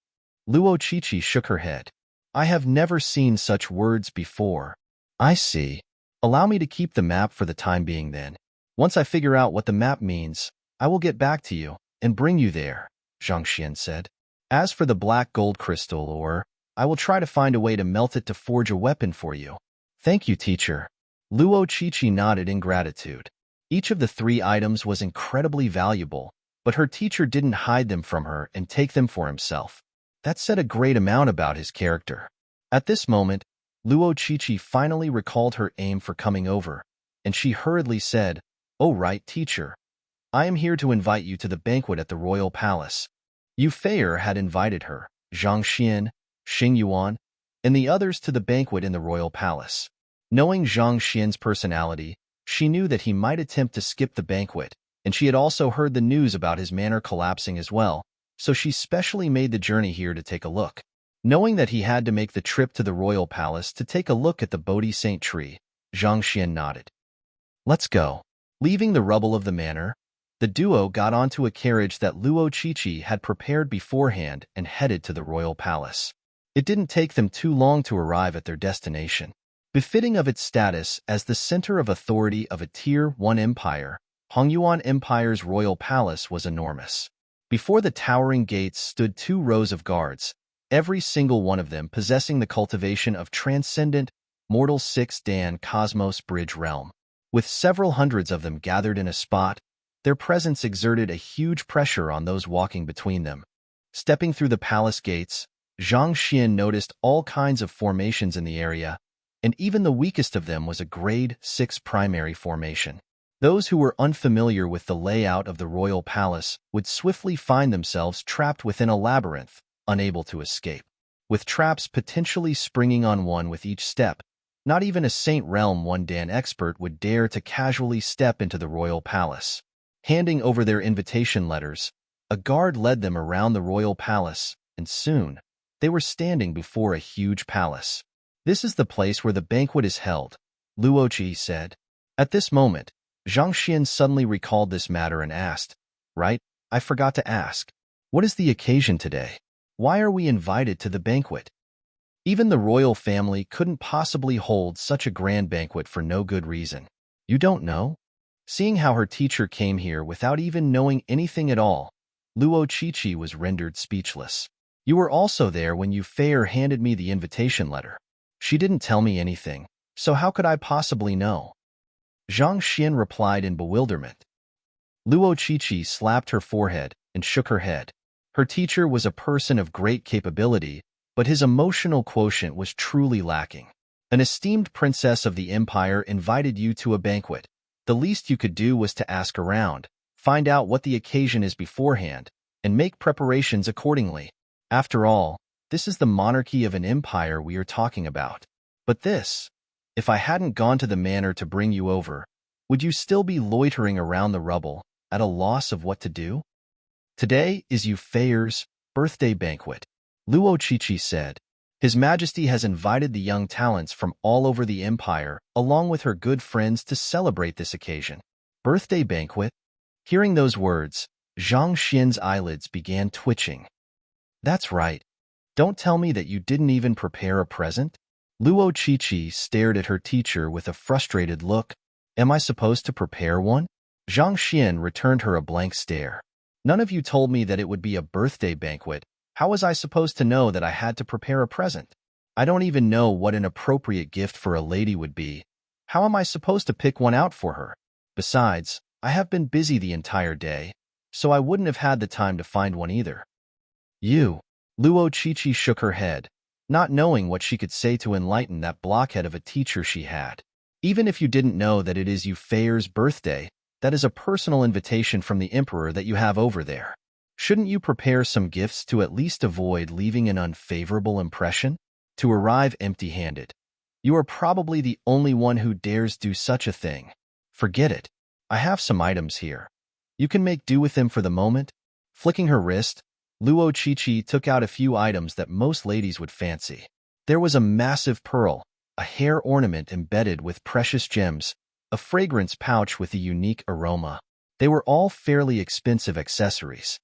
Luo Qiqi shook her head. I have never seen such words before. I see. Allow me to keep the map for the time being then. Once I figure out what the map means, I will get back to you and bring you there, Zhang Xian said. As for the black gold crystal ore, I will try to find a way to melt it to forge a weapon for you. Thank you, teacher. Luo Qiqi nodded in gratitude. Each of the three items was incredibly valuable, but her teacher didn't hide them from her and take them for himself. That said a great amount about his character. At this moment, Luo Qiqi finally recalled her aim for coming over, and she hurriedly said, Oh right, teacher. I am here to invite you to the banquet at the royal palace. Yu Feier had invited her, Zhang Xian, Xing Yuan, and the others to the banquet in the royal palace. Knowing Zhang Xian's personality, she knew that he might attempt to skip the banquet, and she had also heard the news about his manor collapsing as well, so she specially made the journey here to take a look. Knowing that he had to make the trip to the royal palace to take a look at the Bodhi Saint tree, Zhang Xian nodded. Let's go. Leaving the rubble of the manor, the duo got onto a carriage that Luo Qiqi had prepared beforehand and headed to the royal palace. It didn't take them too long to arrive at their destination. Befitting of its status as the center of authority of a Tier 1 empire, Hongyuan Empire's royal palace was enormous. Before the towering gates stood 2 rows of guards, every single one of them possessing the cultivation of transcendent, mortal 6-dan cosmos bridge realm. With several hundreds of them gathered in a spot, their presence exerted a huge pressure on those walking between them. Stepping through the palace gates, Zhang Xian noticed all kinds of formations in the area, and even the weakest of them was a grade 6 primary formation. Those who were unfamiliar with the layout of the royal palace would swiftly find themselves trapped within a labyrinth, unable to escape. With traps potentially springing on one with each step, not even a Saint Realm 1-dan expert would dare to casually step into the royal palace. Handing over their invitation letters, a guard led them around the royal palace, and soon, they were standing before a huge palace. This is the place where the banquet is held, Luo Qiqi said. At this moment, Zhang Xian suddenly recalled this matter and asked, Right, I forgot to ask. What is the occasion today? Why are we invited to the banquet? Even the royal family couldn't possibly hold such a grand banquet for no good reason. You don't know? Seeing how her teacher came here without even knowing anything at all, Luo Qiqi was rendered speechless. You were also there when Yu Feier handed me the invitation letter. She didn't tell me anything, so how could I possibly know? Zhang Xian replied in bewilderment. Luo Qiqi slapped her forehead and shook her head. Her teacher was a person of great capability, but his emotional quotient was truly lacking. An esteemed princess of the empire invited you to a banquet. The least you could do was to ask around, find out what the occasion is beforehand, and make preparations accordingly. After all, this is the monarchy of an empire we are talking about. But if I hadn't gone to the manor to bring you over, would you still be loitering around the rubble, at a loss of what to do? Today is Yu Feier's birthday banquet, Luo Qiqi said. His Majesty has invited the young talents from all over the empire, along with her good friends, to celebrate this occasion. Birthday banquet? Hearing those words, Zhang Xian's eyelids began twitching. That's right. Don't tell me that you didn't even prepare a present? Luo Qiqi stared at her teacher with a frustrated look. Am I supposed to prepare one? Zhang Xian returned her a blank stare. None of you told me that it would be a birthday banquet. How was I supposed to know that I had to prepare a present? I don't even know what an appropriate gift for a lady would be. How am I supposed to pick one out for her? Besides, I have been busy the entire day, so I wouldn't have had the time to find one either. You. Luo Qiqi shook her head, not knowing what she could say to enlighten that blockhead of a teacher she had. Even if you didn't know that it is Yu Feier's birthday, that is a personal invitation from the emperor that you have over there. Shouldn't you prepare some gifts to at least avoid leaving an unfavorable impression? To arrive empty-handed. You are probably the only one who dares do such a thing. Forget it. I have some items here. You can make do with them for the moment. Flicking her wrist, Luo Qiqi took out a few items that most ladies would fancy. There was a massive pearl, a hair ornament embedded with precious gems, a fragrance pouch with a unique aroma. They were all fairly expensive accessories.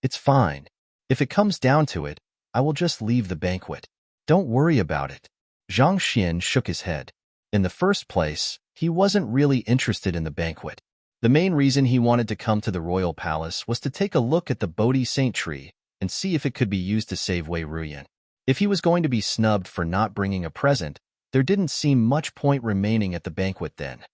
It's fine. If it comes down to it, I will just leave the banquet. Don't worry about it. Zhang Xian shook his head. In the first place, he wasn't really interested in the banquet. The main reason he wanted to come to the royal palace was to take a look at the Bodhi Saint tree and see if it could be used to save Wei Ruyan. If he was going to be snubbed for not bringing a present, there didn't seem much point remaining at the banquet then.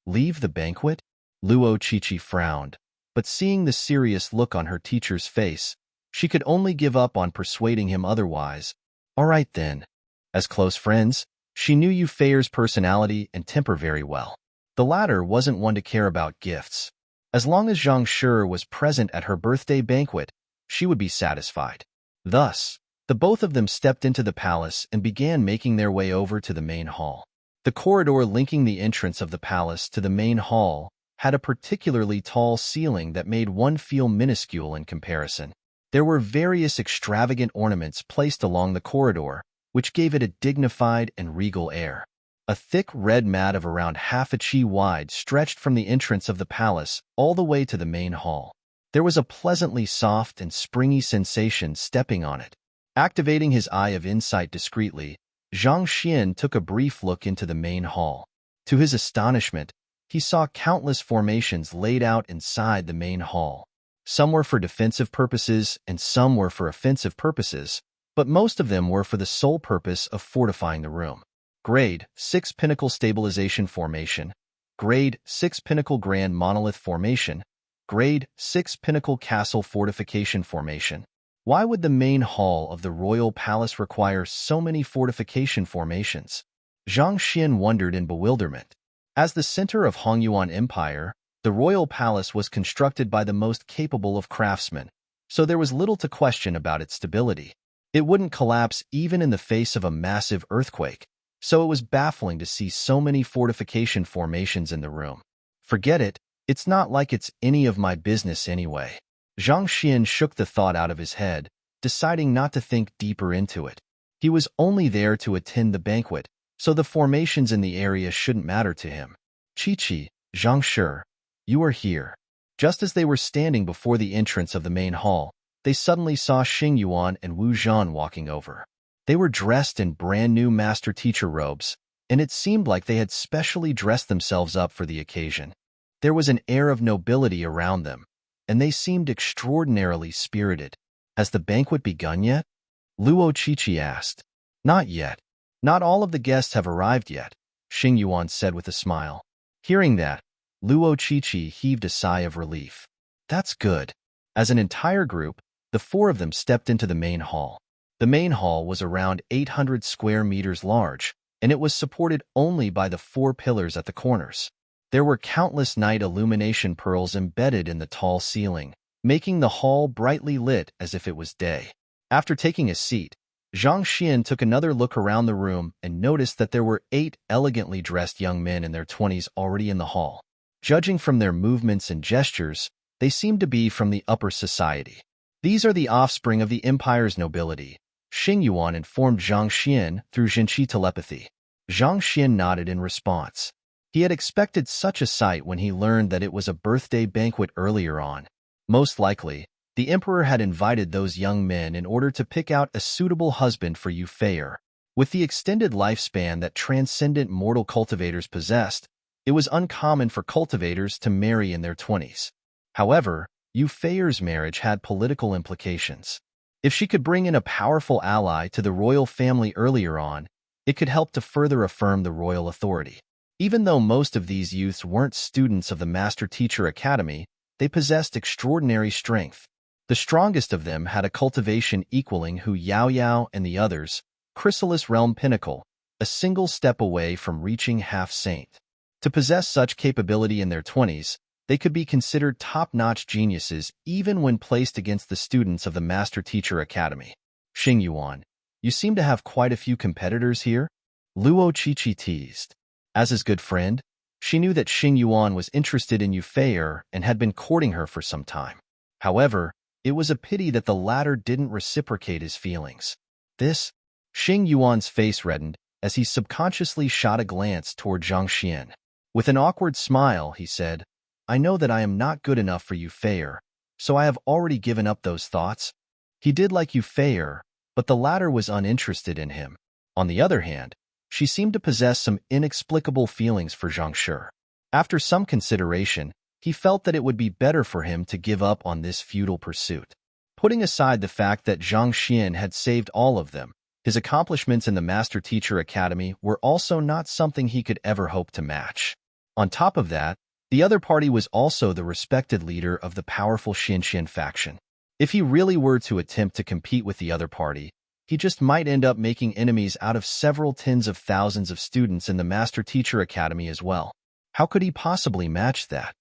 Leave the banquet? Luo Qiqi frowned, but seeing the serious look on her teacher's face, she could only give up on persuading him otherwise. All right then. As close friends, she knew Yu Feier's personality and temper very well. The latter wasn't one to care about gifts. As long as Zhang Shi was present at her birthday banquet, she would be satisfied. Thus, the both of them stepped into the palace and began making their way over to the main hall. The corridor linking the entrance of the palace to the main hall had a particularly tall ceiling that made one feel minuscule in comparison. There were various extravagant ornaments placed along the corridor, which gave it a dignified and regal air. A thick red mat of around half a chi wide stretched from the entrance of the palace all the way to the main hall. There was a pleasantly soft and springy sensation stepping on it. Activating his eye of insight discreetly, Zhang Xian took a brief look into the main hall. To his astonishment, he saw countless formations laid out inside the main hall. Some were for defensive purposes and some were for offensive purposes, but most of them were for the sole purpose of fortifying the room. Grade 6 Pinnacle Stabilization Formation, Grade 6 Pinnacle Grand Monolith Formation, Grade 6 Pinnacle Castle Fortification Formation. Why would the main hall of the royal palace require so many fortification formations? Zhang Xian wondered in bewilderment. As the center of Hongyuan Empire, the royal palace was constructed by the most capable of craftsmen, so there was little to question about its stability. It wouldn't collapse even in the face of a massive earthquake, so it was baffling to see so many fortification formations in the room. Forget it, it's not like it's any of my business anyway. Zhang Xian shook the thought out of his head, deciding not to think deeper into it. He was only there to attend the banquet, so the formations in the area shouldn't matter to him. Qiqi, Zhang Shi, you are here. Just as they were standing before the entrance of the main hall, they suddenly saw Xing Yuan and Wu Zhan walking over. They were dressed in brand-new master-teacher robes, and it seemed like they had specially dressed themselves up for the occasion. There was an air of nobility around them, and they seemed extraordinarily spirited. Has the banquet begun yet? Luo Qiqi asked. Not yet. Not all of the guests have arrived yet, Xing Yuan said with a smile. Hearing that, Luo Qiqi heaved a sigh of relief. That's good. As an entire group, the four of them stepped into the main hall. The main hall was around 800 square meters large, and it was supported only by the four pillars at the corners. There were countless night illumination pearls embedded in the tall ceiling, making the hall brightly lit as if it was day. After taking a seat, Zhang Xian took another look around the room and noticed that there were 8 elegantly dressed young men in their 20s already in the hall. Judging from their movements and gestures, they seemed to be from the upper society. These are the offspring of the empire's nobility, Xing Yuan informed Zhang Xian through Zhenqi telepathy. Zhang Xian nodded in response. He had expected such a sight when he learned that it was a birthday banquet earlier on. Most likely, the emperor had invited those young men in order to pick out a suitable husband for Euphraer. With the extended lifespan that transcendent mortal cultivators possessed, it was uncommon for cultivators to marry in their 20s. However, Euphraer's marriage had political implications. If she could bring in a powerful ally to the royal family earlier on, it could help to further affirm the royal authority. Even though most of these youths weren't students of the Master Teacher Academy, they possessed extraordinary strength. The strongest of them had a cultivation equaling Hu Yao Yao and the others, Chrysalis Realm Pinnacle, a single step away from reaching half-saint. To possess such capability in their 20s, they could be considered top-notch geniuses even when placed against the students of the Master Teacher Academy. Xing Yuan, you seem to have quite a few competitors here? Luo Qiqi teased. As his good friend, she knew that Xing Yuan was interested in Euphraer and had been courting her for some time. However, it was a pity that the latter didn't reciprocate his feelings. Xing Yuan's face reddened as he subconsciously shot a glance toward Zhang Xian. With an awkward smile, he said, I know that I am not good enough for Euphraer, so I have already given up those thoughts. He did like Euphraer, but the latter was uninterested in him. On the other hand, she seemed to possess some inexplicable feelings for Zhang Shi. After some consideration, he felt that it would be better for him to give up on this futile pursuit. Putting aside the fact that Zhang Xian had saved all of them, his accomplishments in the Master Teacher Academy were also not something he could ever hope to match. On top of that, the other party was also the respected leader of the powerful Xinxian faction. If he really were to attempt to compete with the other party, he just might end up making enemies out of several tens of thousands of students in the Master Teacher Academy as well. How could he possibly match that?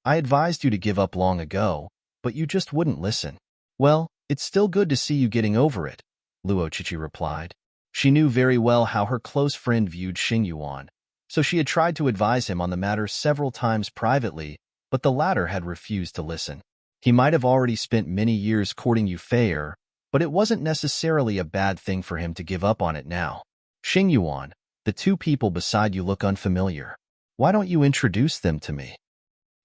I advised you to give up long ago, but you just wouldn't listen. Well, it's still good to see you getting over it, Luo Qiqi replied. She knew very well how her close friend viewed Xing Yuan, so she had tried to advise him on the matter several times privately, but the latter had refused to listen. He might have already spent many years courting Euphraer, but it wasn't necessarily a bad thing for him to give up on it now. Xing Yuan, the two people beside you look unfamiliar. Why don't you introduce them to me?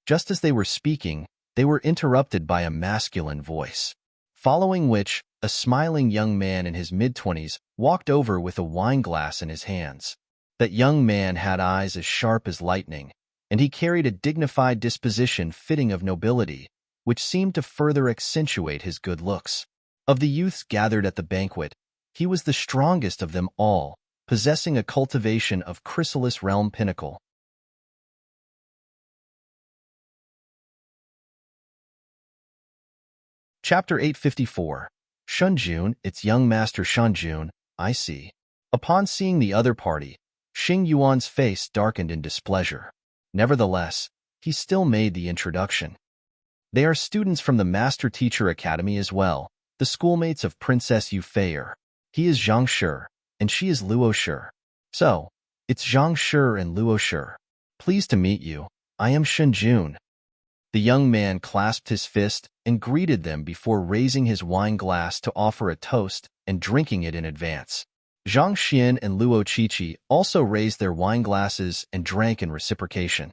Just as they were speaking, they were interrupted by a masculine voice, following which, a smiling young man in his mid-20s walked over with a wine glass in his hands. That young man had eyes as sharp as lightning, and he carried a dignified disposition fitting of nobility, which seemed to further accentuate his good looks. Of the youths gathered at the banquet, he was the strongest of them all, possessing a cultivation of Chrysalis Realm Pinnacle. Chapter 854. Shunjun, its young master Shunjun, I see. Upon seeing the other party, Xing Yuan's face darkened in displeasure. Nevertheless, he still made the introduction. They are students from the Master Teacher Academy as well, the schoolmates of Princess Euphraer. He is Zhang Shi, and she is Luo Shi. So, it's Zhang Shi and Luo Shi. Pleased to meet you. I am Shunjun. The young man clasped his fist and greeted them before raising his wine glass to offer a toast and drinking it in advance. Zhang Xian and Luo Qiqi also raised their wine glasses and drank in reciprocation.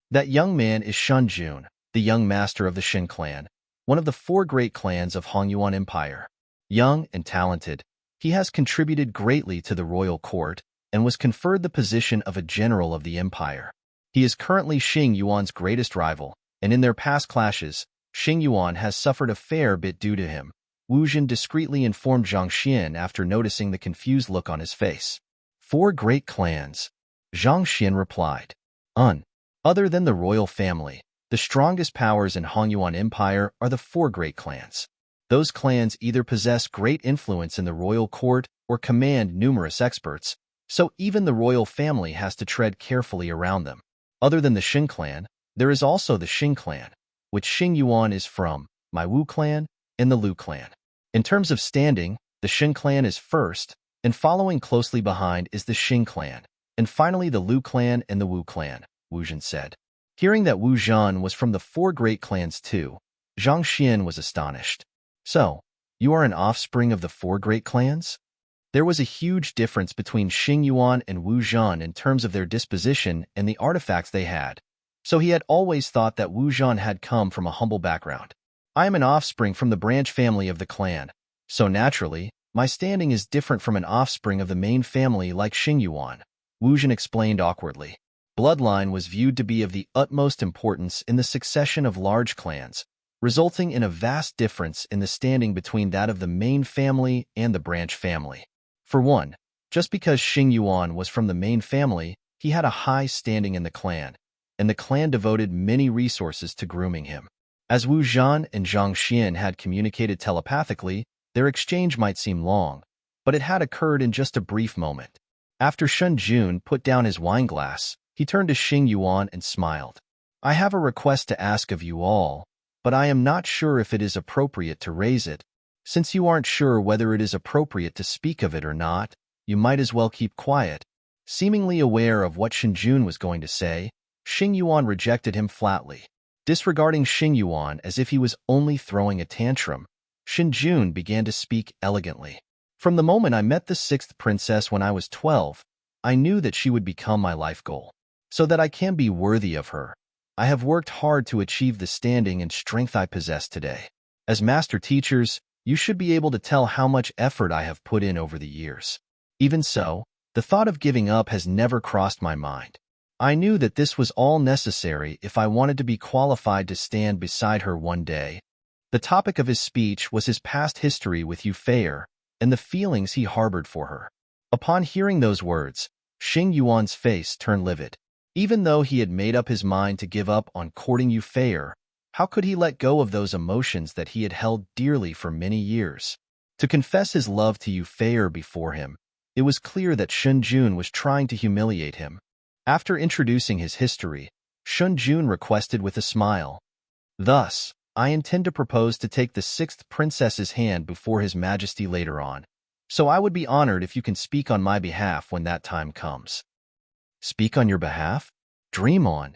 That young man is Shunjun, the young master of the Xin clan, one of the four great clans of Hongyuan Empire. Young and talented, he has contributed greatly to the royal court and was conferred the position of a general of the empire. He is currently Xing Yuan's greatest rival, and in their past clashes, Xing Yuan has suffered a fair bit due to him. Wu Jin discreetly informed Zhang Xian after noticing the confused look on his face. Four great clans, Zhang Xian replied. Other than the royal family, the strongest powers in Hongyuan Empire are the four great clans. Those clans either possess great influence in the royal court or command numerous experts, so even the royal family has to tread carefully around them. Other than the Xin clan, there is also the Xing clan, which Xing Yuan is from, my Wu clan, and the Lu clan. In terms of standing, the Xin clan is first, and following closely behind is the Xing clan, and finally the Lu clan and the Wu clan, Wu Jin said. Hearing that Wu Zhan was from the four great clans too, Zhang Xian was astonished. So, you are an offspring of the four great clans? There was a huge difference between Xing Yuan and Wu Zhan in terms of their disposition and the artifacts they had. So he had always thought that Wu Zhan had come from a humble background. I am an offspring from the branch family of the clan, so naturally, my standing is different from an offspring of the main family like Xingyuan, Wu Zhan explained awkwardly. Bloodline was viewed to be of the utmost importance in the succession of large clans, resulting in a vast difference in the standing between that of the main family and the branch family. For one, just because Xingyuan was from the main family, he had a high standing in the clan, and the clan devoted many resources to grooming him. As Wu Zhan and Zhang Xian had communicated telepathically, their exchange might seem long, but it had occurred in just a brief moment. After Shun Jun put down his wineglass, he turned to Xingyuan and smiled. I have a request to ask of you all, but I am not sure if it is appropriate to raise it. Since you aren't sure whether it is appropriate to speak of it or not, you might as well keep quiet. Seemingly aware of what Xinjun was going to say, Xingyuan rejected him flatly. Disregarding Xingyuan as if he was only throwing a tantrum, Xinjun began to speak elegantly. From the moment I met the sixth princess when I was 12, I knew that she would become my life goal. So that I can be worthy of her, I have worked hard to achieve the standing and strength I possess today. As master teachers, you should be able to tell how much effort I have put in over the years. Even so, the thought of giving up has never crossed my mind. I knew that this was all necessary if I wanted to be qualified to stand beside her one day. The topic of his speech was his past history with Yufei and the feelings he harbored for her. Upon hearing those words, Xingyuan's face turned livid. Even though he had made up his mind to give up on courting Yufei, how could he let go of those emotions that he had held dearly for many years? To confess his love to Yufei before him, it was clear that Xinjun was trying to humiliate him. After introducing his history, Xinjun requested with a smile. Thus, I intend to propose to take the sixth princess's hand before His Majesty later on, so I would be honored if you can speak on my behalf when that time comes. Speak on your behalf? Dream on.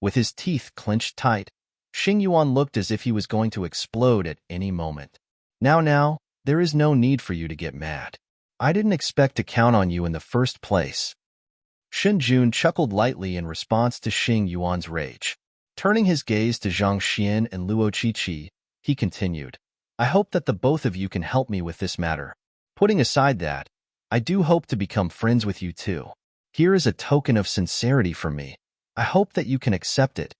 With his teeth clenched tight, Xingyuan looked as if he was going to explode at any moment. Now, there is no need for you to get mad. I didn't expect to count on you in the first place. Xinjun chuckled lightly in response to Xingyuan's rage. Turning his gaze to Zhang Xian and Luo Qiqi, he continued, I hope that the both of you can help me with this matter. Putting aside that, I do hope to become friends with you too. Here is a token of sincerity from me. I hope that you can accept it.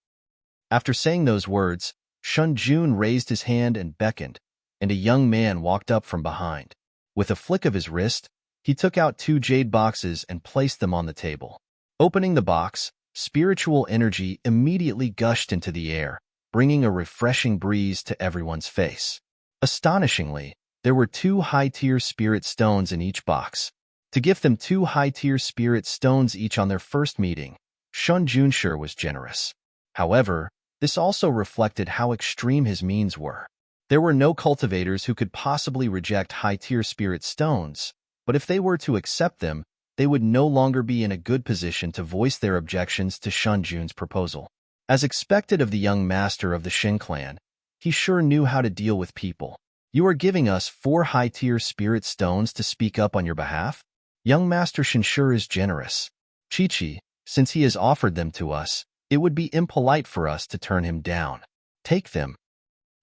After saying those words, Xinjun raised his hand and beckoned, and a young man walked up from behind. With a flick of his wrist, he took out 2 jade boxes and placed them on the table. Opening the box, spiritual energy immediately gushed into the air, bringing a refreshing breeze to everyone's face. Astonishingly, there were 2 high-tier spirit stones in each box. To give them 2 high-tier spirit stones each on their first meeting, Xinjun was generous. However, this also reflected how extreme his means were. There were no cultivators who could possibly reject high-tier spirit stones, but if they were to accept them, they would no longer be in a good position to voice their objections to Xinjun's proposal. As expected of the young master of the Xin clan, he sure knew how to deal with people. You are giving us 4 high-tier spirit stones to speak up on your behalf? Young Master Shinshur is generous. Qiqi, since he has offered them to us, it would be impolite for us to turn him down. Take them.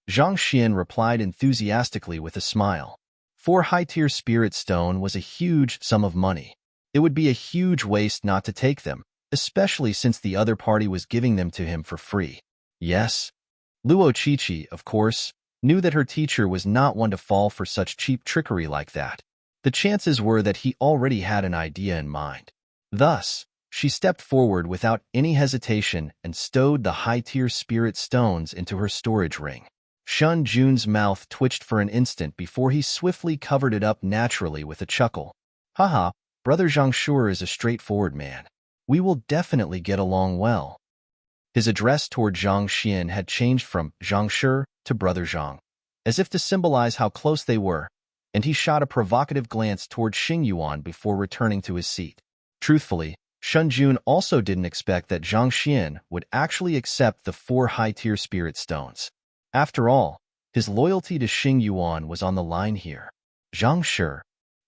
Zhang Xian replied enthusiastically with a smile. 4 high-tier spirit stone was a huge sum of money. It would be a huge waste not to take them, especially since the other party was giving them to him for free. Yes. Luo Qiqi, of course, knew that her teacher was not one to fall for such cheap trickery like that. The chances were that he already had an idea in mind. Thus, she stepped forward without any hesitation and stowed the high-tier spirit stones into her storage ring. Xinjun's mouth twitched for an instant before he swiftly covered it up naturally with a chuckle. Haha, Brother Zhangshur is a straightforward man. We will definitely get along well. His address toward Zhang Xian had changed from Zhangshur to Brother Zhang, as if to symbolize how close they were, and he shot a provocative glance toward Xingyuan before returning to his seat. Truthfully, Xinjun also didn't expect that Zhang Xian would actually accept the 4 high-tier spirit stones. After all, his loyalty to Xingyuan was on the line here. Zhangshur.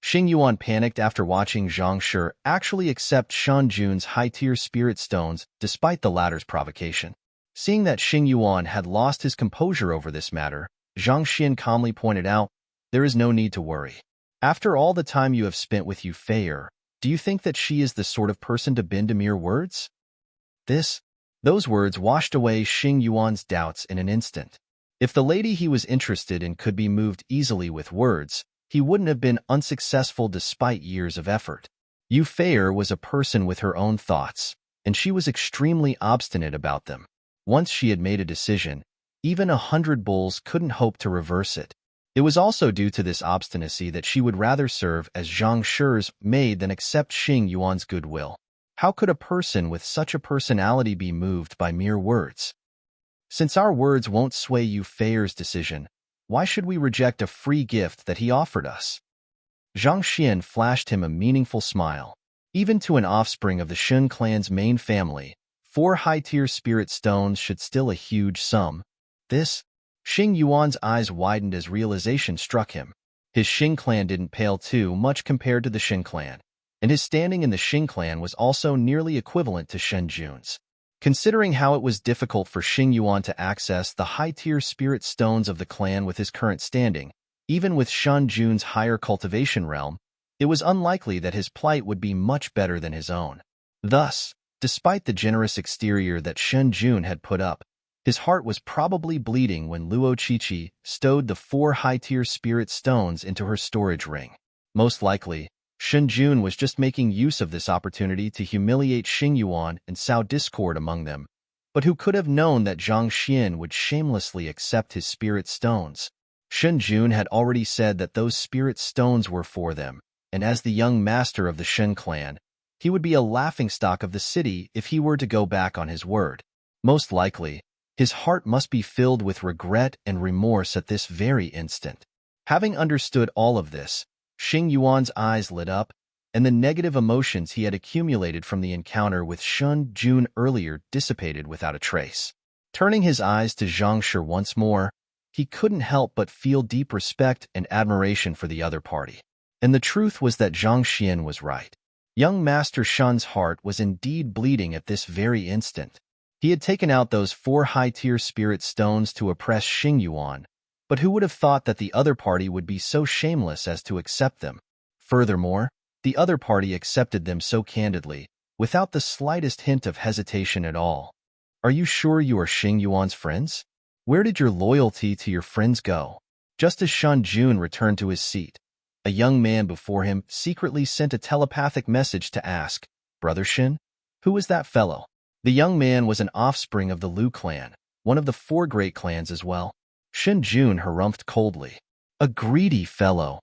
Xing Yuan panicked after watching Zhang Shi actually accept Shan Jun's high-tier spirit stones despite the latter's provocation. Seeing that Xing Yuan had lost his composure over this matter, Zhang Xian calmly pointed out, "There is no need to worry. After all the time you have spent with Yu Feier, do you think that she is the sort of person to bend to mere words?" Those words washed away Xing Yuan's doubts in an instant. If the lady he was interested in could be moved easily with words, he wouldn't have been unsuccessful despite years of effort. Yu Feier was a person with her own thoughts, and she was extremely obstinate about them. Once she had made a decision, even 100 bulls couldn't hope to reverse it. It was also due to this obstinacy that she would rather serve as Zhang Shi's maid than accept Xing Yuan's goodwill. How could a person with such a personality be moved by mere words? Since our words won't sway Yu Feier's decision, why should we reject a free gift that he offered us? Zhang Xian flashed him a meaningful smile. Even to an offspring of the Shun clan's main family, 4 high-tier spirit stones should still a huge sum. Xing Yuan's eyes widened as realization struck him. His Xing clan didn't pale too much compared to the Shen clan, and his standing in the Xing clan was also nearly equivalent to Shen Jun's. Considering how it was difficult for Xing Yuan to access the high-tier spirit stones of the clan with his current standing, even with Shen Jun's higher cultivation realm, it was unlikely that his plight would be much better than his own. Thus, despite the generous exterior that Shen Jun had put up, his heart was probably bleeding when Luo Qiqi stowed the 4 high-tier spirit stones into her storage ring. Most likely, Shen Jun was just making use of this opportunity to humiliate Xing Yuan and sow discord among them, but who could have known that Zhang Xian would shamelessly accept his spirit stones? Shen Jun had already said that those spirit stones were for them, and as the young master of the Shen clan, he would be a laughingstock of the city if he were to go back on his word. Most likely, his heart must be filled with regret and remorse at this very instant. Having understood all of this, Xing Yuan's eyes lit up, and the negative emotions he had accumulated from the encounter with Shen Jun earlier dissipated without a trace. Turning his eyes to Zhang Shi once more, he couldn't help but feel deep respect and admiration for the other party. And the truth was that Zhang Xian was right. Young Master Shen's heart was indeed bleeding at this very instant. He had taken out those 4 high-tier spirit stones to oppress Xing Yuan, but who would have thought that the other party would be so shameless as to accept them? Furthermore, the other party accepted them so candidly, without the slightest hint of hesitation at all. "Are you sure you are Xing Yuan's friends? Where did your loyalty to your friends go?" Just as Shen Jun returned to his seat, a young man before him secretly sent a telepathic message to ask, "Brother Shen, who is that fellow?" The young man was an offspring of the Lu clan, one of the 4 great clans as well. Shen Jun harumphed coldly. "A greedy fellow."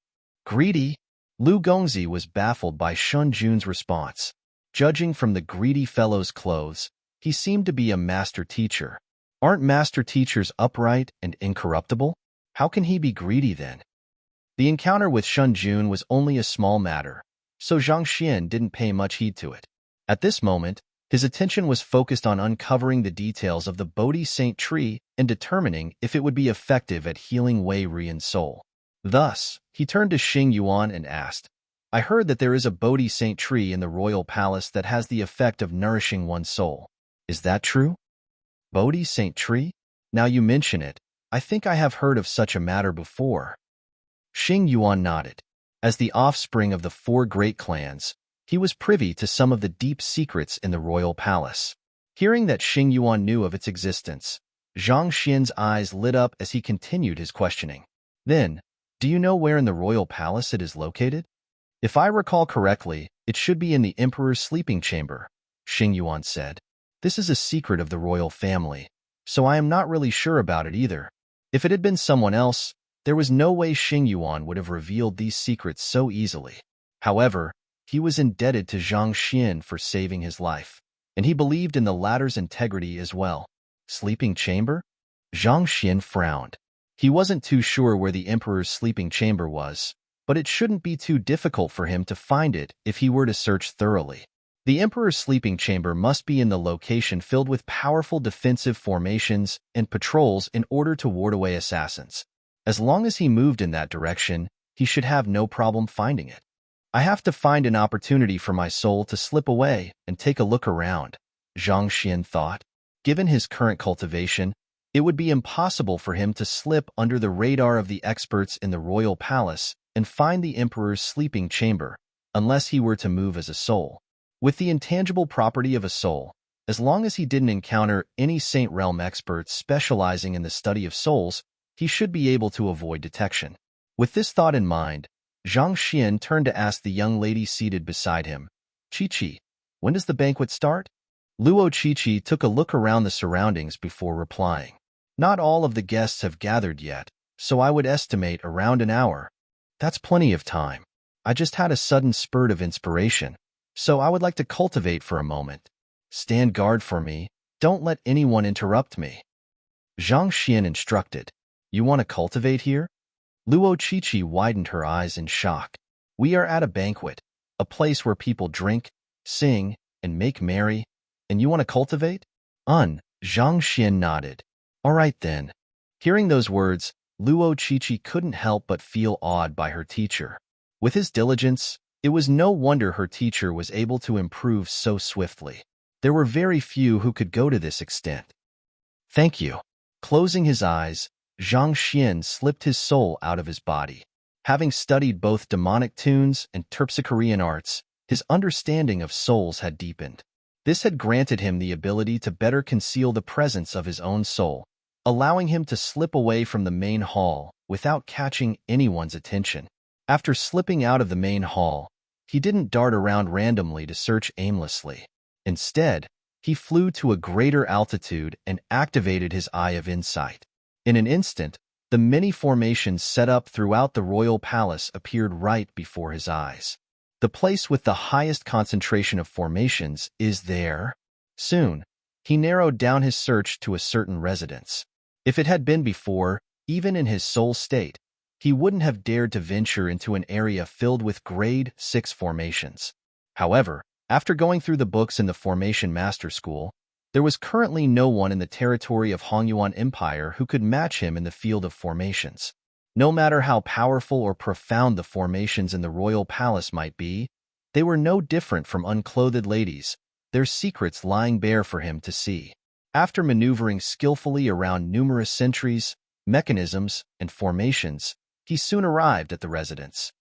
"Greedy?" Lu Gongzi was baffled by Shen Jun's response. Judging from the greedy fellow's clothes, he seemed to be a master teacher. Aren't master teachers upright and incorruptible? How can he be greedy then? The encounter with Shen Jun was only a small matter, so Zhang Xian didn't pay much heed to it. At this moment, his attention was focused on uncovering the details of the Bodhi Saint tree and determining if it would be effective at healing Wei Rian's soul. Thus, he turned to Xing Yuan and asked, "I heard that there is a Bodhi Saint tree in the royal palace that has the effect of nourishing one's soul. Is that true?" "Bodhi Saint tree? Now you mention it, I think I have heard of such a matter before." Xing Yuan nodded. As the offspring of the 4 great clans, he was privy to some of the deep secrets in the royal palace. Hearing that Xing Yuan knew of its existence, Zhang Xian's eyes lit up as he continued his questioning. "Then, do you know where in the royal palace it is located?" "If I recall correctly, it should be in the emperor's sleeping chamber," Xing Yuan said. "This is a secret of the royal family, so I am not really sure about it either. If it had been someone else, there was no way Xing Yuan would have revealed these secrets so easily. However, he was indebted to Zhang Xian for saving his life, and he believed in the latter's integrity as well." "Sleeping chamber?" Zhang Xian frowned. He wasn't too sure where the emperor's sleeping chamber was, but it shouldn't be too difficult for him to find it if he were to search thoroughly. The emperor's sleeping chamber must be in the location filled with powerful defensive formations and patrols in order to ward away assassins. As long as he moved in that direction, he should have no problem finding it. I have to find an opportunity for my soul to slip away and take a look around, Zhang Xian thought. Given his current cultivation, it would be impossible for him to slip under the radar of the experts in the royal palace and find the emperor's sleeping chamber, unless he were to move as a soul. With the intangible property of a soul, as long as he didn't encounter any Saint Realm experts specializing in the study of souls, he should be able to avoid detection. With this thought in mind, Zhang Xian turned to ask the young lady seated beside him, "Chi-Chi, when does the banquet start?" Luo Chi-Chi took a look around the surroundings before replying. "Not all of the guests have gathered yet, so I would estimate around an hour. That's plenty of time. I just had a sudden spurt of inspiration, so I would like to cultivate for a moment. Stand guard for me. Don't let anyone interrupt me." Zhang Xian instructed. "You want to cultivate here?" Luo Chi-Chi widened her eyes in shock. "We are at a banquet, a place where people drink, sing, and make merry, and you want to cultivate?" Zhang Xian nodded. "All right then." Hearing those words, Luo Chi-Chi couldn't help but feel awed by her teacher. With his diligence, it was no wonder her teacher was able to improve so swiftly. There were very few who could go to this extent. "Thank you." Closing his eyes, Zhang Xian slipped his soul out of his body. Having studied both demonic tunes and terpsichorean arts, his understanding of souls had deepened. This had granted him the ability to better conceal the presence of his own soul, allowing him to slip away from the main hall without catching anyone's attention. After slipping out of the main hall, he didn't dart around randomly to search aimlessly. Instead, he flew to a greater altitude and activated his Eye of Insight. In an instant, the many formations set up throughout the royal palace appeared right before his eyes. The place with the highest concentration of formations is there. Soon, he narrowed down his search to a certain residence. If it had been before, even in his soul state, he wouldn't have dared to venture into an area filled with grade 6 formations. However, after going through the books in the Formation Master School, there was currently no one in the territory of Hongyuan Empire who could match him in the field of formations. No matter how powerful or profound the formations in the royal palace might be, they were no different from unclothed ladies, their secrets lying bare for him to see. After maneuvering skillfully around numerous sentries, mechanisms, and formations, he soon arrived at the residence.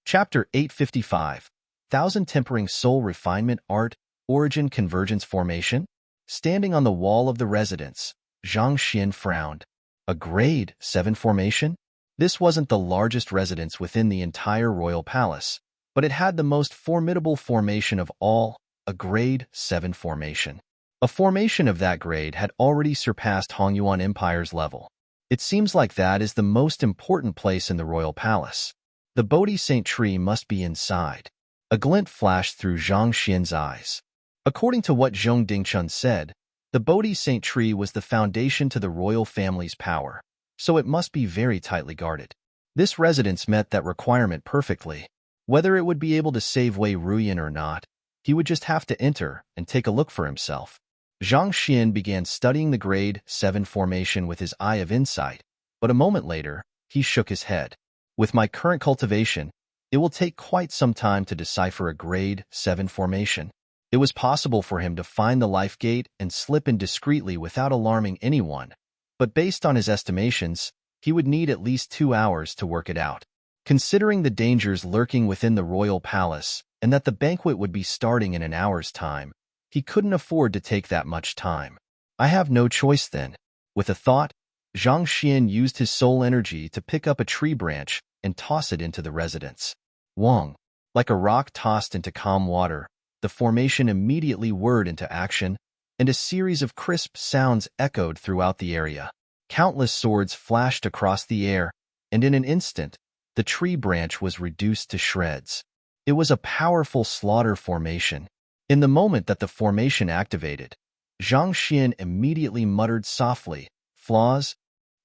Chapter 855, Thousand Tempering Soul Refinement Art, Origin Convergence Formation. Standing on the wall of the residence, Zhang Xian frowned. A grade 7 formation? This wasn't the largest residence within the entire royal palace, but it had the most formidable formation of all, a grade 7 formation. A formation of that grade had already surpassed Hongyuan Empire's level. It seems like that is the most important place in the royal palace. The Bodhi Saint tree must be inside. A glint flashed through Zhang Xian's eyes. According to what Zhong Dingchun said, the Bodhi Saint tree was the foundation to the royal family's power, so it must be very tightly guarded. This residence met that requirement perfectly. Whether it would be able to save Wei Ruyan or not, he would just have to enter and take a look for himself. Zhang Xian began studying the grade 7 formation with his Eye of Insight, but a moment later, he shook his head. With my current cultivation, it will take quite some time to decipher a grade 7 formation. It was possible for him to find the life gate and slip in discreetly without alarming anyone, but based on his estimations, he would need at least 2 hours to work it out. Considering the dangers lurking within the royal palace and that the banquet would be starting in an hour's time, he couldn't afford to take that much time. I have no choice then. With a thought, Zhang Xian used his soul energy to pick up a tree branch and toss it into the residence. Wong. Like a rock tossed into calm water, the formation immediately whirred into action, and a series of crisp sounds echoed throughout the area. Countless swords flashed across the air, and in an instant, the tree branch was reduced to shreds. It was a powerful slaughter formation. In the moment that the formation activated, Zhang Xian immediately muttered softly, "Flaws?"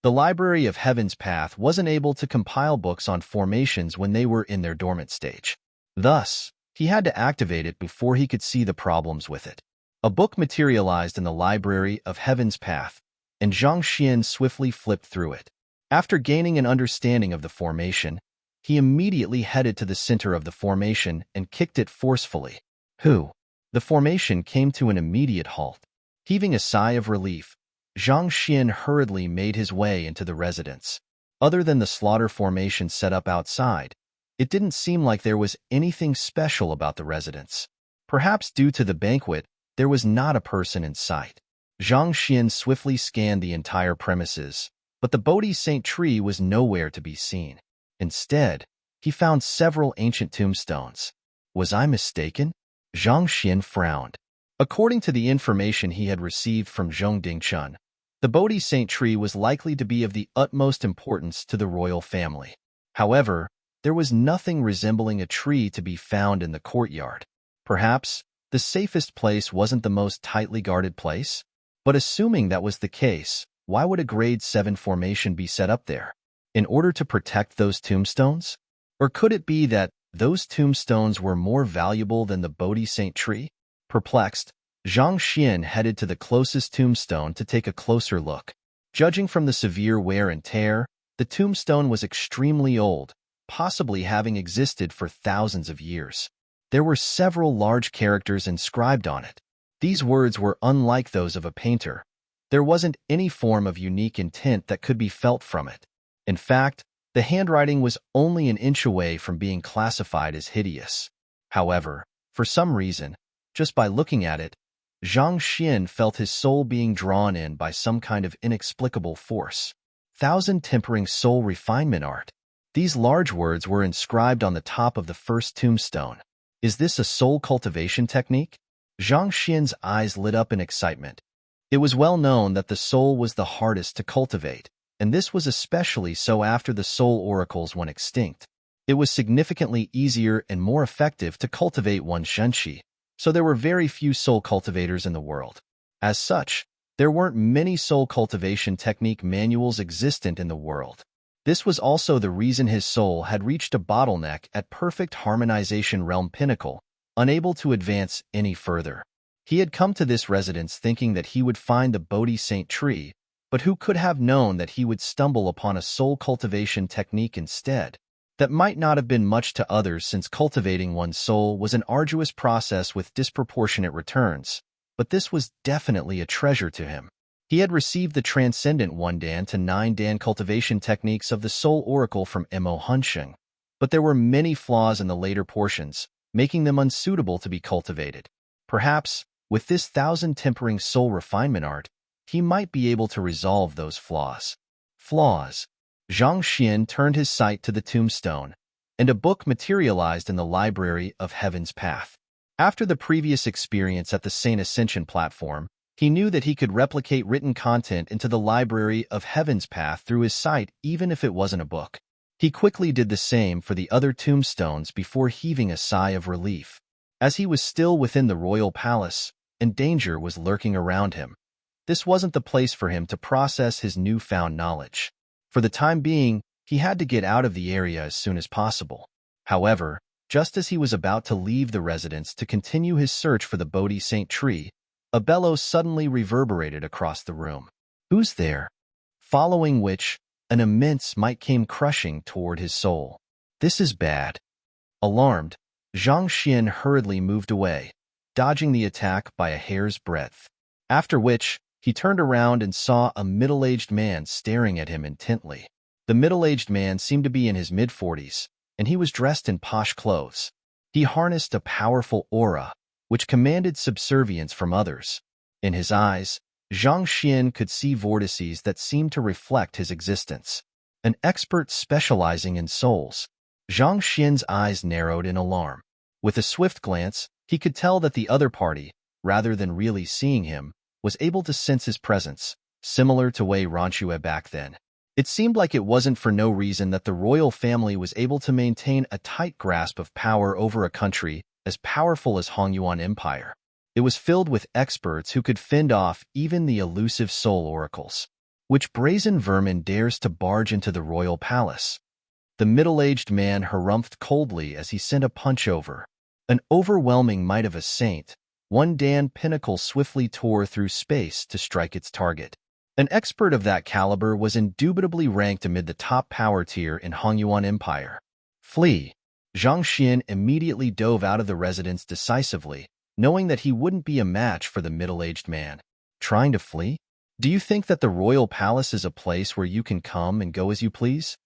The Library of Heaven's Path wasn't able to compile books on formations when they were in their dormant stage. Thus, he had to activate it before he could see the problems with it. A book materialized in the Library of Heaven's Path, and Zhang Xian swiftly flipped through it. After gaining an understanding of the formation, he immediately headed to the center of the formation and kicked it forcefully. Who? The formation came to an immediate halt. Heaving a sigh of relief, Zhang Xian hurriedly made his way into the residence. Other than the slaughter formation set up outside, it didn't seem like there was anything special about the residence. Perhaps due to the banquet, there was not a person in sight. Zhang Xian swiftly scanned the entire premises, but the Bodhi Saint tree was nowhere to be seen. Instead, he found several ancient tombstones. Was I mistaken? Zhang Xian frowned. According to the information he had received from Zhong Dingchun, the Bodhi Saint tree was likely to be of the utmost importance to the royal family. However, there was nothing resembling a tree to be found in the courtyard. Perhaps the safest place wasn't the most tightly guarded place? But assuming that was the case, why would a grade 7 formation be set up there? In order to protect those tombstones? Or could it be that those tombstones were more valuable than the Bodhi Saint tree? Perplexed, Zhang Xian headed to the closest tombstone to take a closer look. Judging from the severe wear and tear, the tombstone was extremely old, possibly having existed for thousands of years. There were several large characters inscribed on it. These words were unlike those of a painter. There wasn't any form of unique intent that could be felt from it. In fact, the handwriting was only an inch away from being classified as hideous. However, for some reason, just by looking at it, Zhang Xian felt his soul being drawn in by some kind of inexplicable force. 1,000 tempering soul refinement art. These large words were inscribed on the top of the first tombstone. Is this a soul cultivation technique? Zhang Xian's eyes lit up in excitement. It was well known that the soul was the hardest to cultivate, and this was especially so after the soul oracles went extinct. It was significantly easier and more effective to cultivate one's shenqi, so there were very few soul cultivators in the world. As such, there weren't many soul cultivation technique manuals existent in the world. This was also the reason his soul had reached a bottleneck at perfect harmonization realm pinnacle, unable to advance any further. He had come to this residence thinking that he would find the Bodhi Saint tree, but who could have known that he would stumble upon a soul cultivation technique instead? That might not have been much to others since cultivating one's soul was an arduous process with disproportionate returns, but this was definitely a treasure to him. He had received the transcendent 1-dan to 9-dan cultivation techniques of the Soul Oracle from Mo Hunsheng, but there were many flaws in the later portions, making them unsuitable to be cultivated. Perhaps, with this 1,000 tempering soul refinement art, he might be able to resolve those flaws. Flaws. Zhang Xian turned his sight to the tombstone, and a book materialized in the Library of Heaven's Path. After the previous experience at the Saint Ascension platform, he knew that he could replicate written content into the Library of Heaven's Path through his sight even if it wasn't a book. He quickly did the same for the other tombstones before heaving a sigh of relief. As he was still within the royal palace, and danger was lurking around him, this wasn't the place for him to process his newfound knowledge. For the time being, he had to get out of the area as soon as possible. However, just as he was about to leave the residence to continue his search for the Bodhi Saint tree, a bellow suddenly reverberated across the room. Who's there? Following which, an immense might came crushing toward his soul. This is bad. Alarmed, Zhang Xian hurriedly moved away, dodging the attack by a hair's breadth. After which, he turned around and saw a middle-aged man staring at him intently. The middle-aged man seemed to be in his mid-40s, and he was dressed in posh clothes. He harnessed a powerful aura, which commanded subservience from others. In his eyes, Zhang Xian could see vortices that seemed to reflect his existence. An expert specializing in souls. Zhang Xian's eyes narrowed in alarm. With a swift glance, he could tell that the other party, rather than really seeing him, was able to sense his presence, similar to Wei Ranchue back then. It seemed like it wasn't for no reason that the royal family was able to maintain a tight grasp of power over a country as powerful as Hongyuan Empire. It was filled with experts who could fend off even the elusive soul oracles. Which brazen vermin dares to barge into the royal palace? The middle-aged man harumphed coldly as he sent a punch over. An overwhelming might of a saint, 1-dan pinnacle swiftly tore through space to strike its target. An expert of that caliber was indubitably ranked amid the top power tier in Hongyuan Empire. Flee. Zhang Xian immediately dove out of the residence decisively, knowing that he wouldn't be a match for the middle-aged man. Trying to flee? Do you think that the royal palace is a place where you can come and go as you please?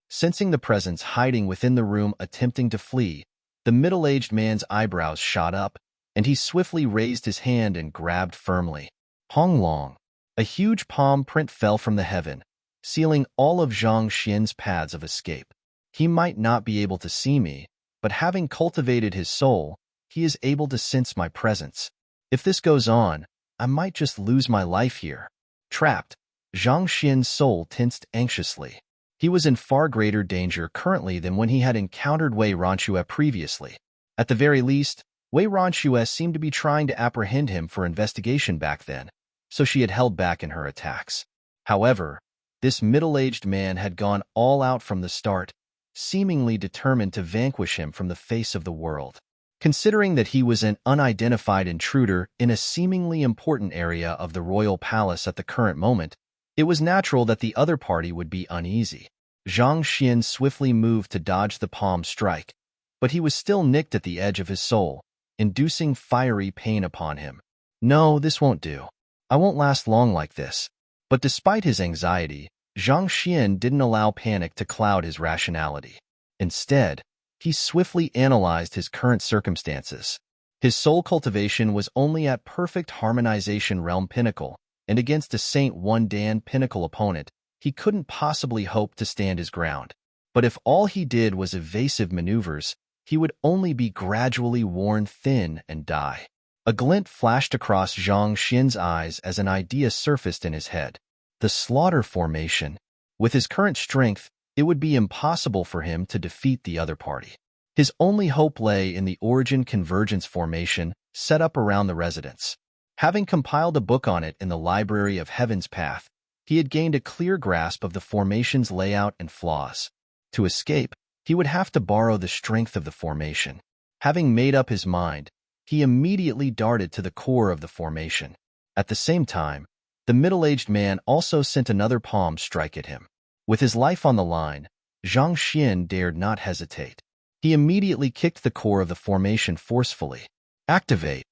Sensing the presence hiding within the room attempting to flee, the middle-aged man's eyebrows shot up, and he swiftly raised his hand and grabbed firmly. Hong Long. A huge palm print fell from the heaven, sealing all of Zhang Xian's paths of escape. He might not be able to see me, but having cultivated his soul, he is able to sense my presence. If this goes on, I might just lose my life here. Trapped, Zhang Xian's soul tensed anxiously. He was in far greater danger currently than when he had encountered Wei Ronchue previously. At the very least, Wei Ronchue seemed to be trying to apprehend him for investigation back then, so she had held back in her attacks. However, this middle-aged man had gone all out from the start, seemingly determined to vanquish him from the face of the world. Considering that he was an unidentified intruder in a seemingly important area of the royal palace at the current moment, it was natural that the other party would be uneasy. Zhang Xian swiftly moved to dodge the palm strike, but he was still nicked at the edge of his soul, inducing fiery pain upon him. No, this won't do. I won't last long like this. But despite his anxiety, Zhang Xian didn't allow panic to cloud his rationality. Instead, he swiftly analyzed his current circumstances. His soul cultivation was only at perfect harmonization realm pinnacle, and against a Saint One Dan pinnacle opponent, he couldn't possibly hope to stand his ground. But if all he did was evasive maneuvers, he would only be gradually worn thin and die. A glint flashed across Zhang Xian's eyes as an idea surfaced in his head. The slaughter formation. With his current strength, it would be impossible for him to defeat the other party. His only hope lay in the origin convergence formation set up around the residence. Having compiled a book on it in the Library of Heaven's Path, he had gained a clear grasp of the formation's layout and flaws. To escape, he would have to borrow the strength of the formation. Having made up his mind, he immediately darted to the core of the formation. At the same time, the middle-aged man also sent another palm strike at him. With his life on the line, Zhang Xian dared not hesitate. He immediately kicked the core of the formation forcefully. Activate.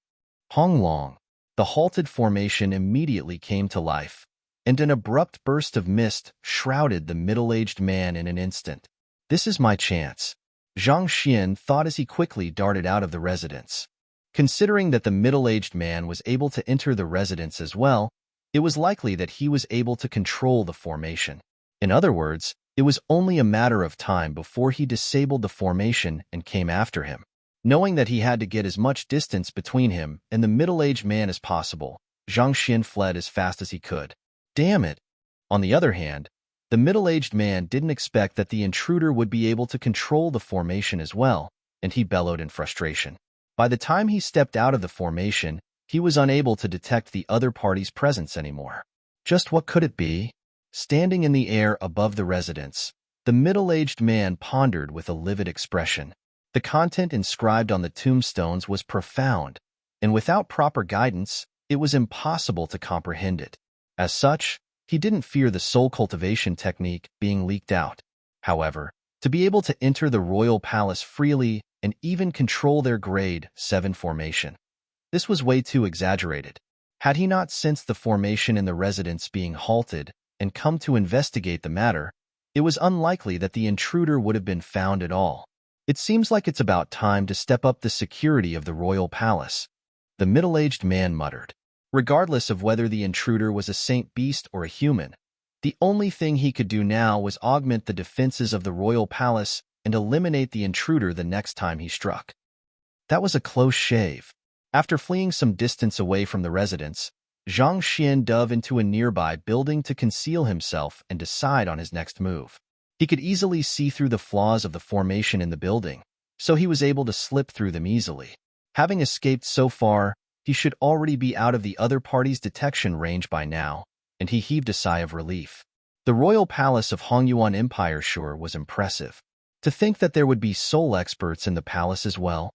Hong Long. The halted formation immediately came to life, and an abrupt burst of mist shrouded the middle-aged man in an instant. This is my chance, Zhang Xian thought as he quickly darted out of the residence. Considering that the middle-aged man was able to enter the residence as well, it was likely that he was able to control the formation. In other words, it was only a matter of time before he disabled the formation and came after him. Knowing that he had to get as much distance between him and the middle-aged man as possible, Zhang Xian fled as fast as he could. Damn it! On the other hand, the middle-aged man didn't expect that the intruder would be able to control the formation as well, and he bellowed in frustration. By the time he stepped out of the formation, he was unable to detect the other party's presence anymore. Just what could it be? Standing in the air above the residence, the middle-aged man pondered with a livid expression. The content inscribed on the tombstones was profound, and without proper guidance, it was impossible to comprehend it. As such, he didn't fear the soul cultivation technique being leaked out. However, to be able to enter the royal palace freely and even control their grade 7 formation, this was way too exaggerated. Had he not sensed the formation in the residence being halted and come to investigate the matter, it was unlikely that the intruder would have been found at all. It seems like it's about time to step up the security of the royal palace, the middle-aged man muttered. Regardless of whether the intruder was a saint beast or a human, the only thing he could do now was augment the defenses of the royal palace and eliminate the intruder the next time he struck. That was a close shave. After fleeing some distance away from the residence, Zhang Xian dove into a nearby building to conceal himself and decide on his next move. He could easily see through the flaws of the formation in the building, so he was able to slip through them easily. Having escaped so far, he should already be out of the other party's detection range by now, and he heaved a sigh of relief. The royal palace of Hongyuan Empire sure was impressive. To think that there would be soul experts in the palace as well.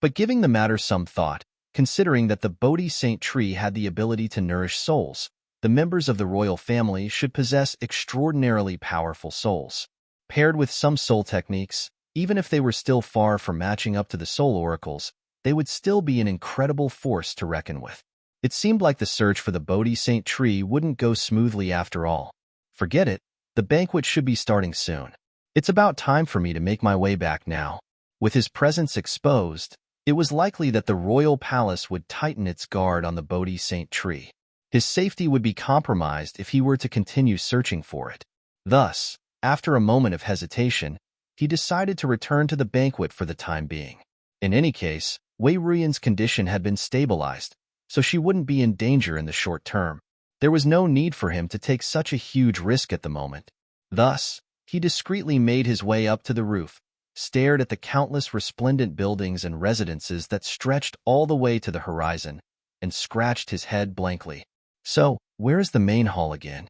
But giving the matter some thought, considering that the Bodhi Saint tree had the ability to nourish souls, the members of the royal family should possess extraordinarily powerful souls. Paired with some soul techniques, even if they were still far from matching up to the soul oracles, they would still be an incredible force to reckon with. It seemed like the search for the Bodhi Saint tree wouldn't go smoothly after all. Forget it, the banquet should be starting soon. It's about time for me to make my way back now. With his presence exposed, it was likely that the royal palace would tighten its guard on the Bodhi Saint tree. His safety would be compromised if he were to continue searching for it. Thus, after a moment of hesitation, he decided to return to the banquet for the time being. In any case, Wei Ruyan's condition had been stabilized, so she wouldn't be in danger in the short term. There was no need for him to take such a huge risk at the moment. Thus, he discreetly made his way up to the roof, stared at the countless resplendent buildings and residences that stretched all the way to the horizon, and scratched his head blankly. So, where is the main hall again?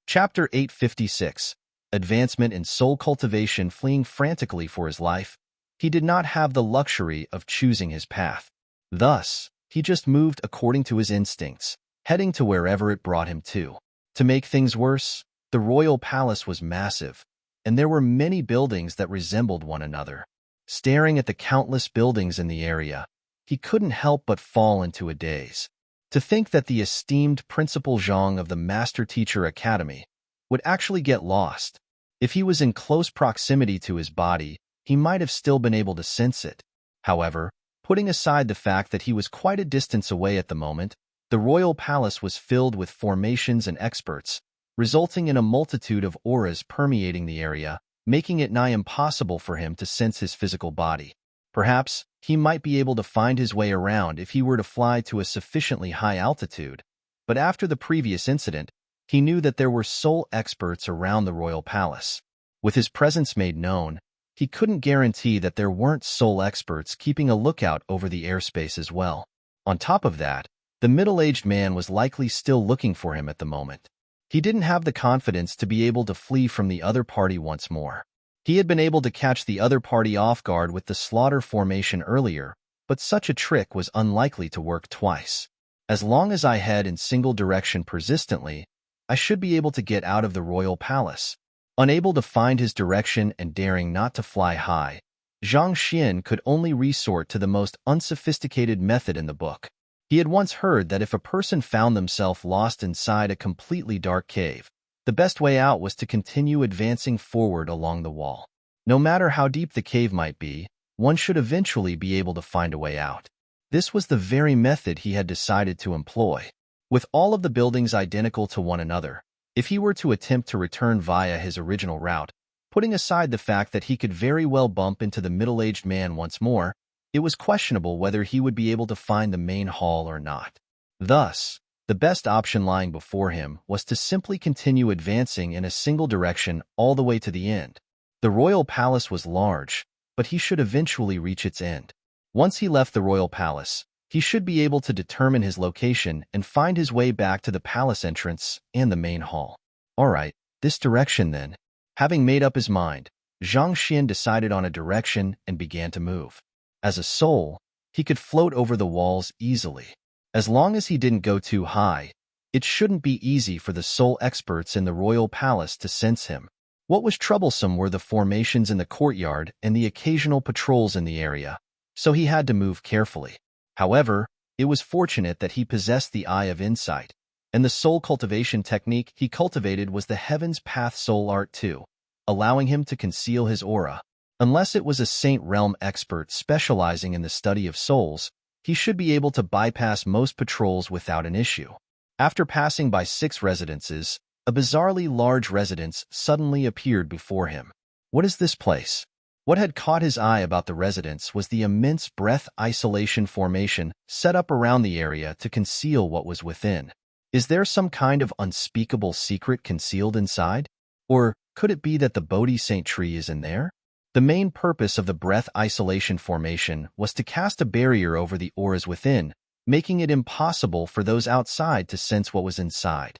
Chapter 856. Advancement in Soul Cultivation. Fleeing frantically for his life, he did not have the luxury of choosing his path. Thus, he just moved according to his instincts, heading to wherever it brought him to. To make things worse, the royal palace was massive, and there were many buildings that resembled one another. Staring at the countless buildings in the area, he couldn't help but fall into a daze. To think that the esteemed Principal Zhang of the Master Teacher Academy would actually get lost. If he was in close proximity to his body, he might have still been able to sense it. However, putting aside the fact that he was quite a distance away at the moment, the royal palace was filled with formations and experts, resulting in a multitude of auras permeating the area, making it nigh impossible for him to sense his physical body. Perhaps he might be able to find his way around if he were to fly to a sufficiently high altitude, but after the previous incident, he knew that there were soul experts around the royal palace. With his presence made known, he couldn't guarantee that there weren't soul experts keeping a lookout over the airspace as well. On top of that, the middle-aged man was likely still looking for him at the moment. He didn't have the confidence to be able to flee from the other party once more. He had been able to catch the other party off guard with the slaughter formation earlier, but such a trick was unlikely to work twice. As long as I head in single direction persistently, I should be able to get out of the royal palace. Unable to find his direction and daring not to fly high, Zhang Xian could only resort to the most unsophisticated method in the book. He had once heard that if a person found themselves lost inside a completely dark cave, the best way out was to continue advancing forward along the wall. No matter how deep the cave might be, one should eventually be able to find a way out. This was the very method he had decided to employ. With all of the buildings identical to one another, if he were to attempt to return via his original route, putting aside the fact that he could very well bump into the middle-aged man once more, it was questionable whether he would be able to find the main hall or not. Thus, the best option lying before him was to simply continue advancing in a single direction all the way to the end. The royal palace was large, but he should eventually reach its end. Once he left the royal palace, he should be able to determine his location and find his way back to the palace entrance and the main hall. Alright, this direction then. Having made up his mind, Zhang Xian decided on a direction and began to move. As a soul, he could float over the walls easily. As long as he didn't go too high, it shouldn't be easy for the soul experts in the royal palace to sense him. What was troublesome were the formations in the courtyard and the occasional patrols in the area, so he had to move carefully. However, it was fortunate that he possessed the Eye of Insight, and the soul cultivation technique he cultivated was the Heaven's Path Soul Art too, allowing him to conceal his aura. Unless it was a Saint Realm expert specializing in the study of souls, he should be able to bypass most patrols without an issue. After passing by 6 residences, a bizarrely large residence suddenly appeared before him. What is this place? What had caught his eye about the residence was the immense breath isolation formation set up around the area to conceal what was within. Is there some kind of unspeakable secret concealed inside? Or could it be that the Bodhi Saint tree is in there? The main purpose of the breath isolation formation was to cast a barrier over the auras within, making it impossible for those outside to sense what was inside.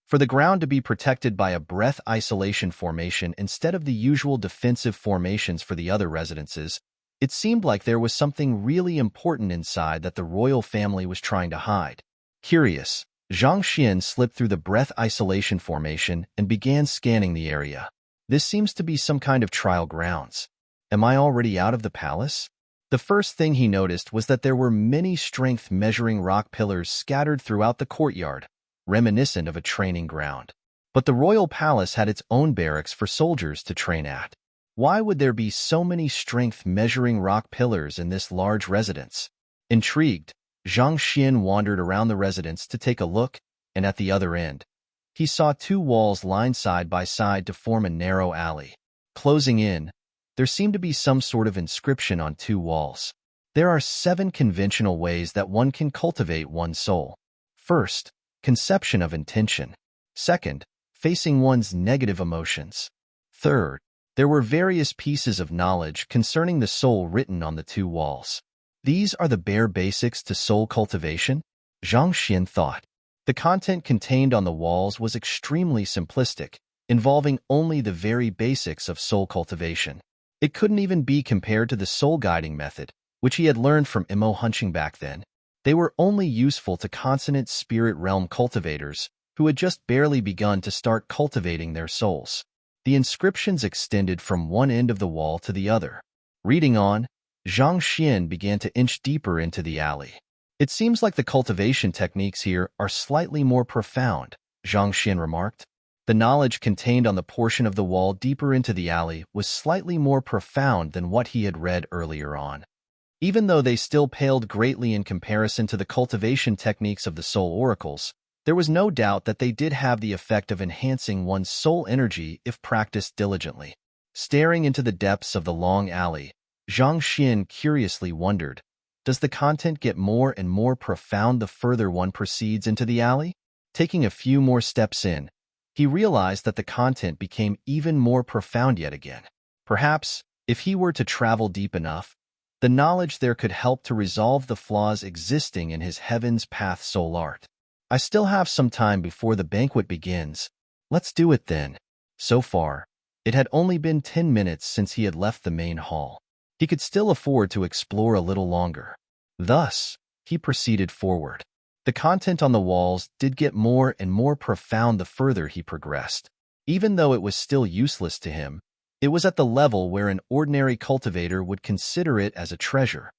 For the ground to be protected by a breath isolation formation instead of the usual defensive formations for the other residences, It seemed like there was something really important inside that the royal family was trying to hide. Curious, Zhang Xian slipped through the breath isolation formation and began scanning the area. This seems to be some kind of trial grounds. Am I already out of the palace? The first thing he noticed was that there were many strength-measuring rock pillars scattered throughout the courtyard, reminiscent of a training ground. But the royal palace had its own barracks for soldiers to train at. Why would there be so many strength-measuring rock pillars in this large residence? Intrigued, Zhang Xian wandered around the residence to take a look, and at the other end, he saw two walls lined side by side to form a narrow alley. Closing in, there seemed to be some sort of inscription on two walls. There are 7 conventional ways that one can cultivate one's soul. First, conception of intention. Second, facing one's negative emotions. Third, there were various pieces of knowledge concerning the soul written on the two walls. These are the bare basics to soul cultivation? Zhang Xian thought. The content contained on the walls was extremely simplistic, involving only the very basics of soul cultivation. It couldn't even be compared to the soul guiding method, which he had learned from Imo Hunching back then. They were only useful to consonant spirit realm cultivators who had just barely begun to start cultivating their souls. The inscriptions extended from one end of the wall to the other. Reading on, Zhang Xian began to inch deeper into the alley. It seems like the cultivation techniques here are slightly more profound, Zhang Xian remarked. The knowledge contained on the portion of the wall deeper into the alley was slightly more profound than what he had read earlier on. Even though they still paled greatly in comparison to the cultivation techniques of the soul oracles, there was no doubt that they did have the effect of enhancing one's soul energy if practiced diligently. Staring into the depths of the long alley, Zhang Xian curiously wondered, does the content get more and more profound the further one proceeds into the alley? Taking a few more steps in, he realized that the content became even more profound yet again. Perhaps, if he were to travel deep enough, the knowledge there could help to resolve the flaws existing in his Heaven's Path soul art. I still have some time before the banquet begins. Let's do it then. So far, it had only been 10 minutes since he had left the main hall. He could still afford to explore a little longer. Thus, he proceeded forward. The content on the walls did get more and more profound the further he progressed. Even though it was still useless to him, it was at the level where an ordinary cultivator would consider it as a treasure.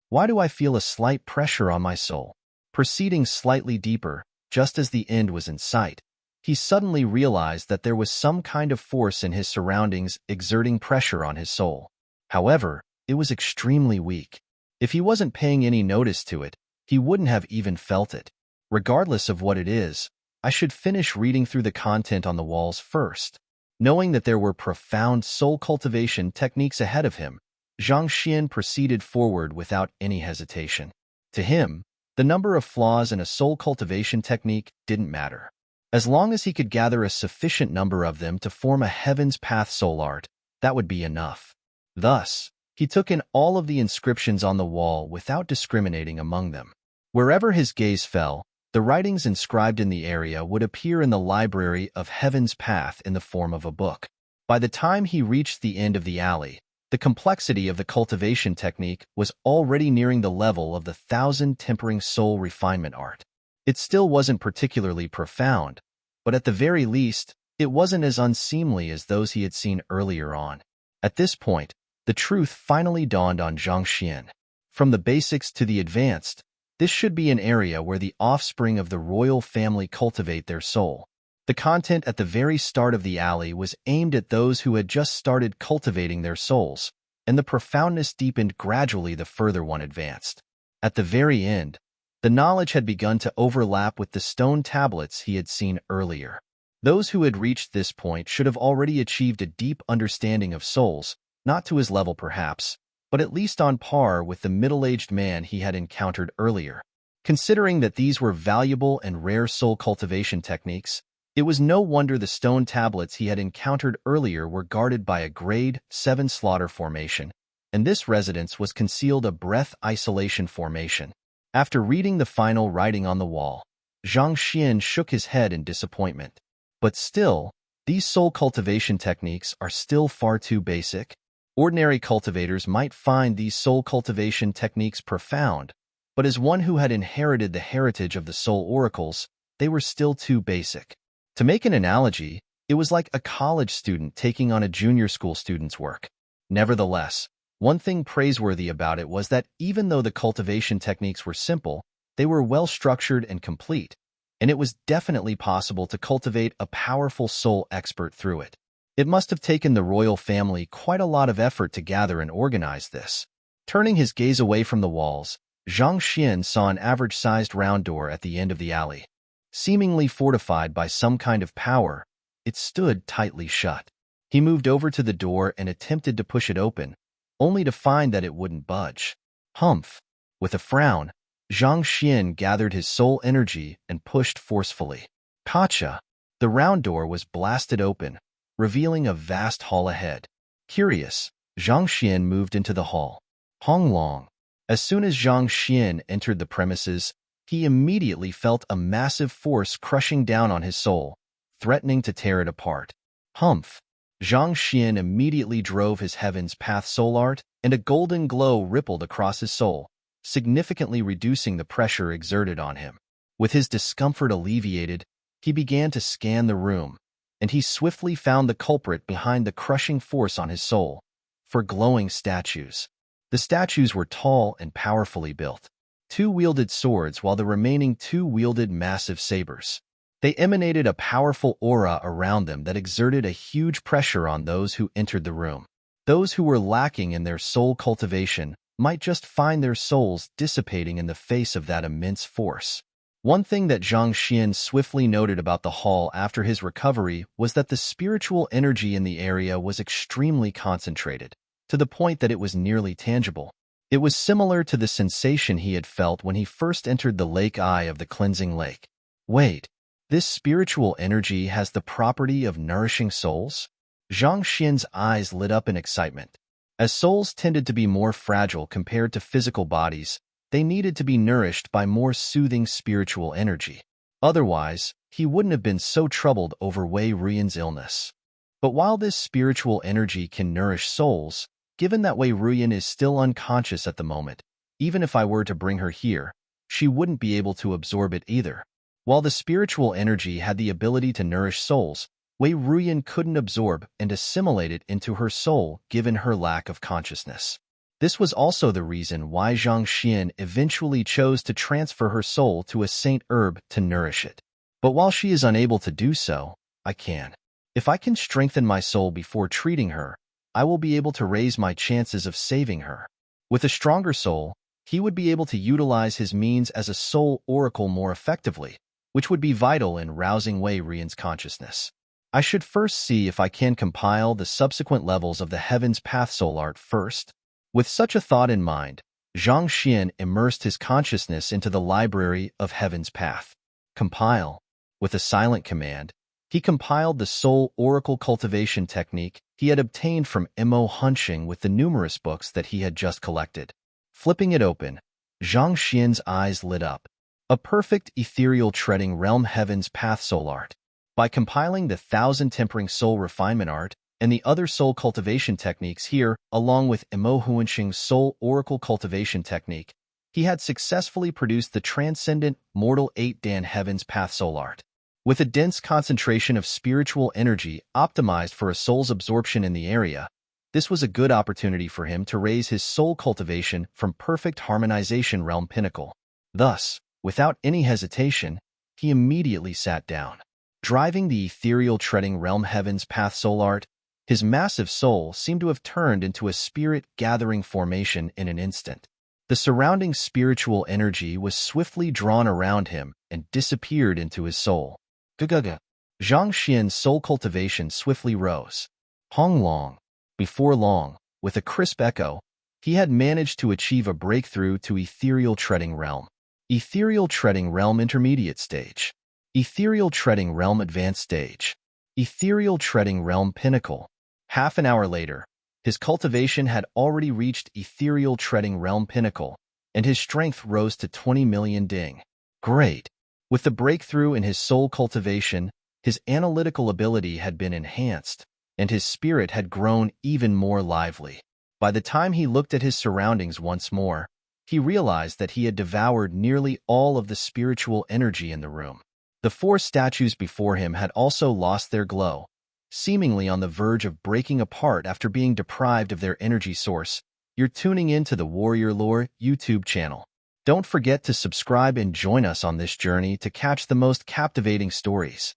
Why do I feel a slight pressure on my soul? Proceeding slightly deeper, just as the end was in sight, he suddenly realized that there was some kind of force in his surroundings exerting pressure on his soul. However, it was extremely weak. If he wasn't paying any notice to it, he wouldn't have even felt it. Regardless of what it is, I should finish reading through the content on the walls first. Knowing that there were profound soul cultivation techniques ahead of him, Zhang Xian proceeded forward without any hesitation. To him, the number of flaws in a soul cultivation technique didn't matter. As long as he could gather a sufficient number of them to form a Heaven's Path soul art, that would be enough. Thus, he took in all of the inscriptions on the wall without discriminating among them. Wherever his gaze fell, the writings inscribed in the area would appear in the library of Heaven's Path in the form of a book. By the time he reached the end of the alley, the complexity of the cultivation technique was already nearing the level of the 1,000 tempering soul refinement art. It still wasn't particularly profound, but at the very least, it wasn't as unseemly as those he had seen earlier on. At this point, the truth finally dawned on Zhang Xian. From the basics to the advanced, this should be an area where the offspring of the royal family cultivate their soul. The content at the very start of the alley was aimed at those who had just started cultivating their souls, and the profoundness deepened gradually the further one advanced. At the very end, the knowledge had begun to overlap with the stone tablets he had seen earlier. Those who had reached this point should have already achieved a deep understanding of souls, not to his level perhaps, but at least on par with the middle-aged man he had encountered earlier. Considering that these were valuable and rare soul cultivation techniques, it was no wonder the stone tablets he had encountered earlier were guarded by a Grade 7 slaughter formation, and this residence was concealed a breath isolation formation. After reading the final writing on the wall, Zhang Xian shook his head in disappointment. But still, these soul cultivation techniques are still far too basic. Ordinary cultivators might find these soul cultivation techniques profound, but as one who had inherited the heritage of the soul oracles, they were still too basic. To make an analogy, it was like a college student taking on a junior school student's work. Nevertheless, one thing praiseworthy about it was that even though the cultivation techniques were simple, they were well-structured and complete, and it was definitely possible to cultivate a powerful soul expert through it. It must have taken the royal family quite a lot of effort to gather and organize this. Turning his gaze away from the walls, Zhang Xian saw an average-sized round door at the end of the alley. Seemingly fortified by some kind of power, it stood tightly shut. He moved over to the door and attempted to push it open, only to find that it wouldn't budge. Humph! With a frown, Zhang Xian gathered his soul energy and pushed forcefully. Gotcha! The round door was blasted open, revealing a vast hall ahead. Curious, Zhang Xian moved into the hall. Hong Long. As soon as Zhang Xian entered the premises, he immediately felt a massive force crushing down on his soul, threatening to tear it apart. Humph! Zhang Xian immediately drove his Heaven's Path soul art, and a golden glow rippled across his soul, significantly reducing the pressure exerted on him. With his discomfort alleviated, he began to scan the room, and he swiftly found the culprit behind the crushing force on his soul. For glowing statues. The statues were tall and powerfully built. Two wielded swords while the remaining two wielded massive sabers. They emanated a powerful aura around them that exerted a huge pressure on those who entered the room. Those who were lacking in their soul cultivation might just find their souls dissipating in the face of that immense force. One thing that Zhang Xian swiftly noted about the hall after his recovery was that the spiritual energy in the area was extremely concentrated, to the point that it was nearly tangible. It was similar to the sensation he had felt when he first entered the lake eye of the cleansing lake. Wait, this spiritual energy has the property of nourishing souls? Zhang Xian's eyes lit up in excitement. As souls tended to be more fragile compared to physical bodies, they needed to be nourished by more soothing spiritual energy. Otherwise, he wouldn't have been so troubled over Wei Ruyan's illness. But while this spiritual energy can nourish souls, given that Wei Ruyan is still unconscious at the moment, even if I were to bring her here, she wouldn't be able to absorb it either. While the spiritual energy had the ability to nourish souls, Wei Ruyan couldn't absorb and assimilate it into her soul given her lack of consciousness. This was also the reason why Zhang Xian eventually chose to transfer her soul to a saint herb to nourish it. But while she is unable to do so, I can. If I can strengthen my soul before treating her, I will be able to raise my chances of saving her. With a stronger soul, he would be able to utilize his means as a soul oracle more effectively, which would be vital in rousing Wei Ruyan's consciousness. I should first see if I can compile the subsequent levels of the Heaven's Path soul art first. With such a thought in mind, Zhang Xian immersed his consciousness into the library of Heaven's Path. Compile. With a silent command, he compiled the soul oracle cultivation technique he had obtained from Mo Hunching with the numerous books that he had just collected. Flipping it open, Zhang Xian's eyes lit up. A perfect ethereal treading realm Heaven's Path soul art. By compiling the 1000 tempering soul refinement art and the other soul cultivation techniques here, along with Mo Hunching's soul oracle cultivation technique, he had successfully produced the transcendent mortal 8-dan Heaven's Path soul art. With a dense concentration of spiritual energy optimized for a soul's absorption in the area, this was a good opportunity for him to raise his soul cultivation from perfect harmonization realm pinnacle. Thus, without any hesitation, he immediately sat down. Driving the ethereal treading realm Heaven's Path soul art, his massive soul seemed to have turned into a spirit-gathering formation in an instant. The surrounding spiritual energy was swiftly drawn around him and disappeared into his soul. Zhang Xian's soul cultivation swiftly rose. Hong Long. Before long, with a crisp echo, he had managed to achieve a breakthrough to Ethereal Treading Realm. Ethereal Treading Realm Intermediate Stage. Ethereal Treading Realm Advanced Stage. Ethereal Treading Realm Pinnacle. Half an hour later, his cultivation had already reached Ethereal Treading Realm Pinnacle, and his strength rose to 20 million ding. Great! With the breakthrough in his soul cultivation, his analytical ability had been enhanced, and his spirit had grown even more lively. By the time he looked at his surroundings once more, he realized that he had devoured nearly all of the spiritual energy in the room. The 4 statues before him had also lost their glow, seemingly on the verge of breaking apart after being deprived of their energy source. You're tuning in to the Warrior Lore YouTube channel. Don't forget to subscribe and join us on this journey to catch the most captivating stories.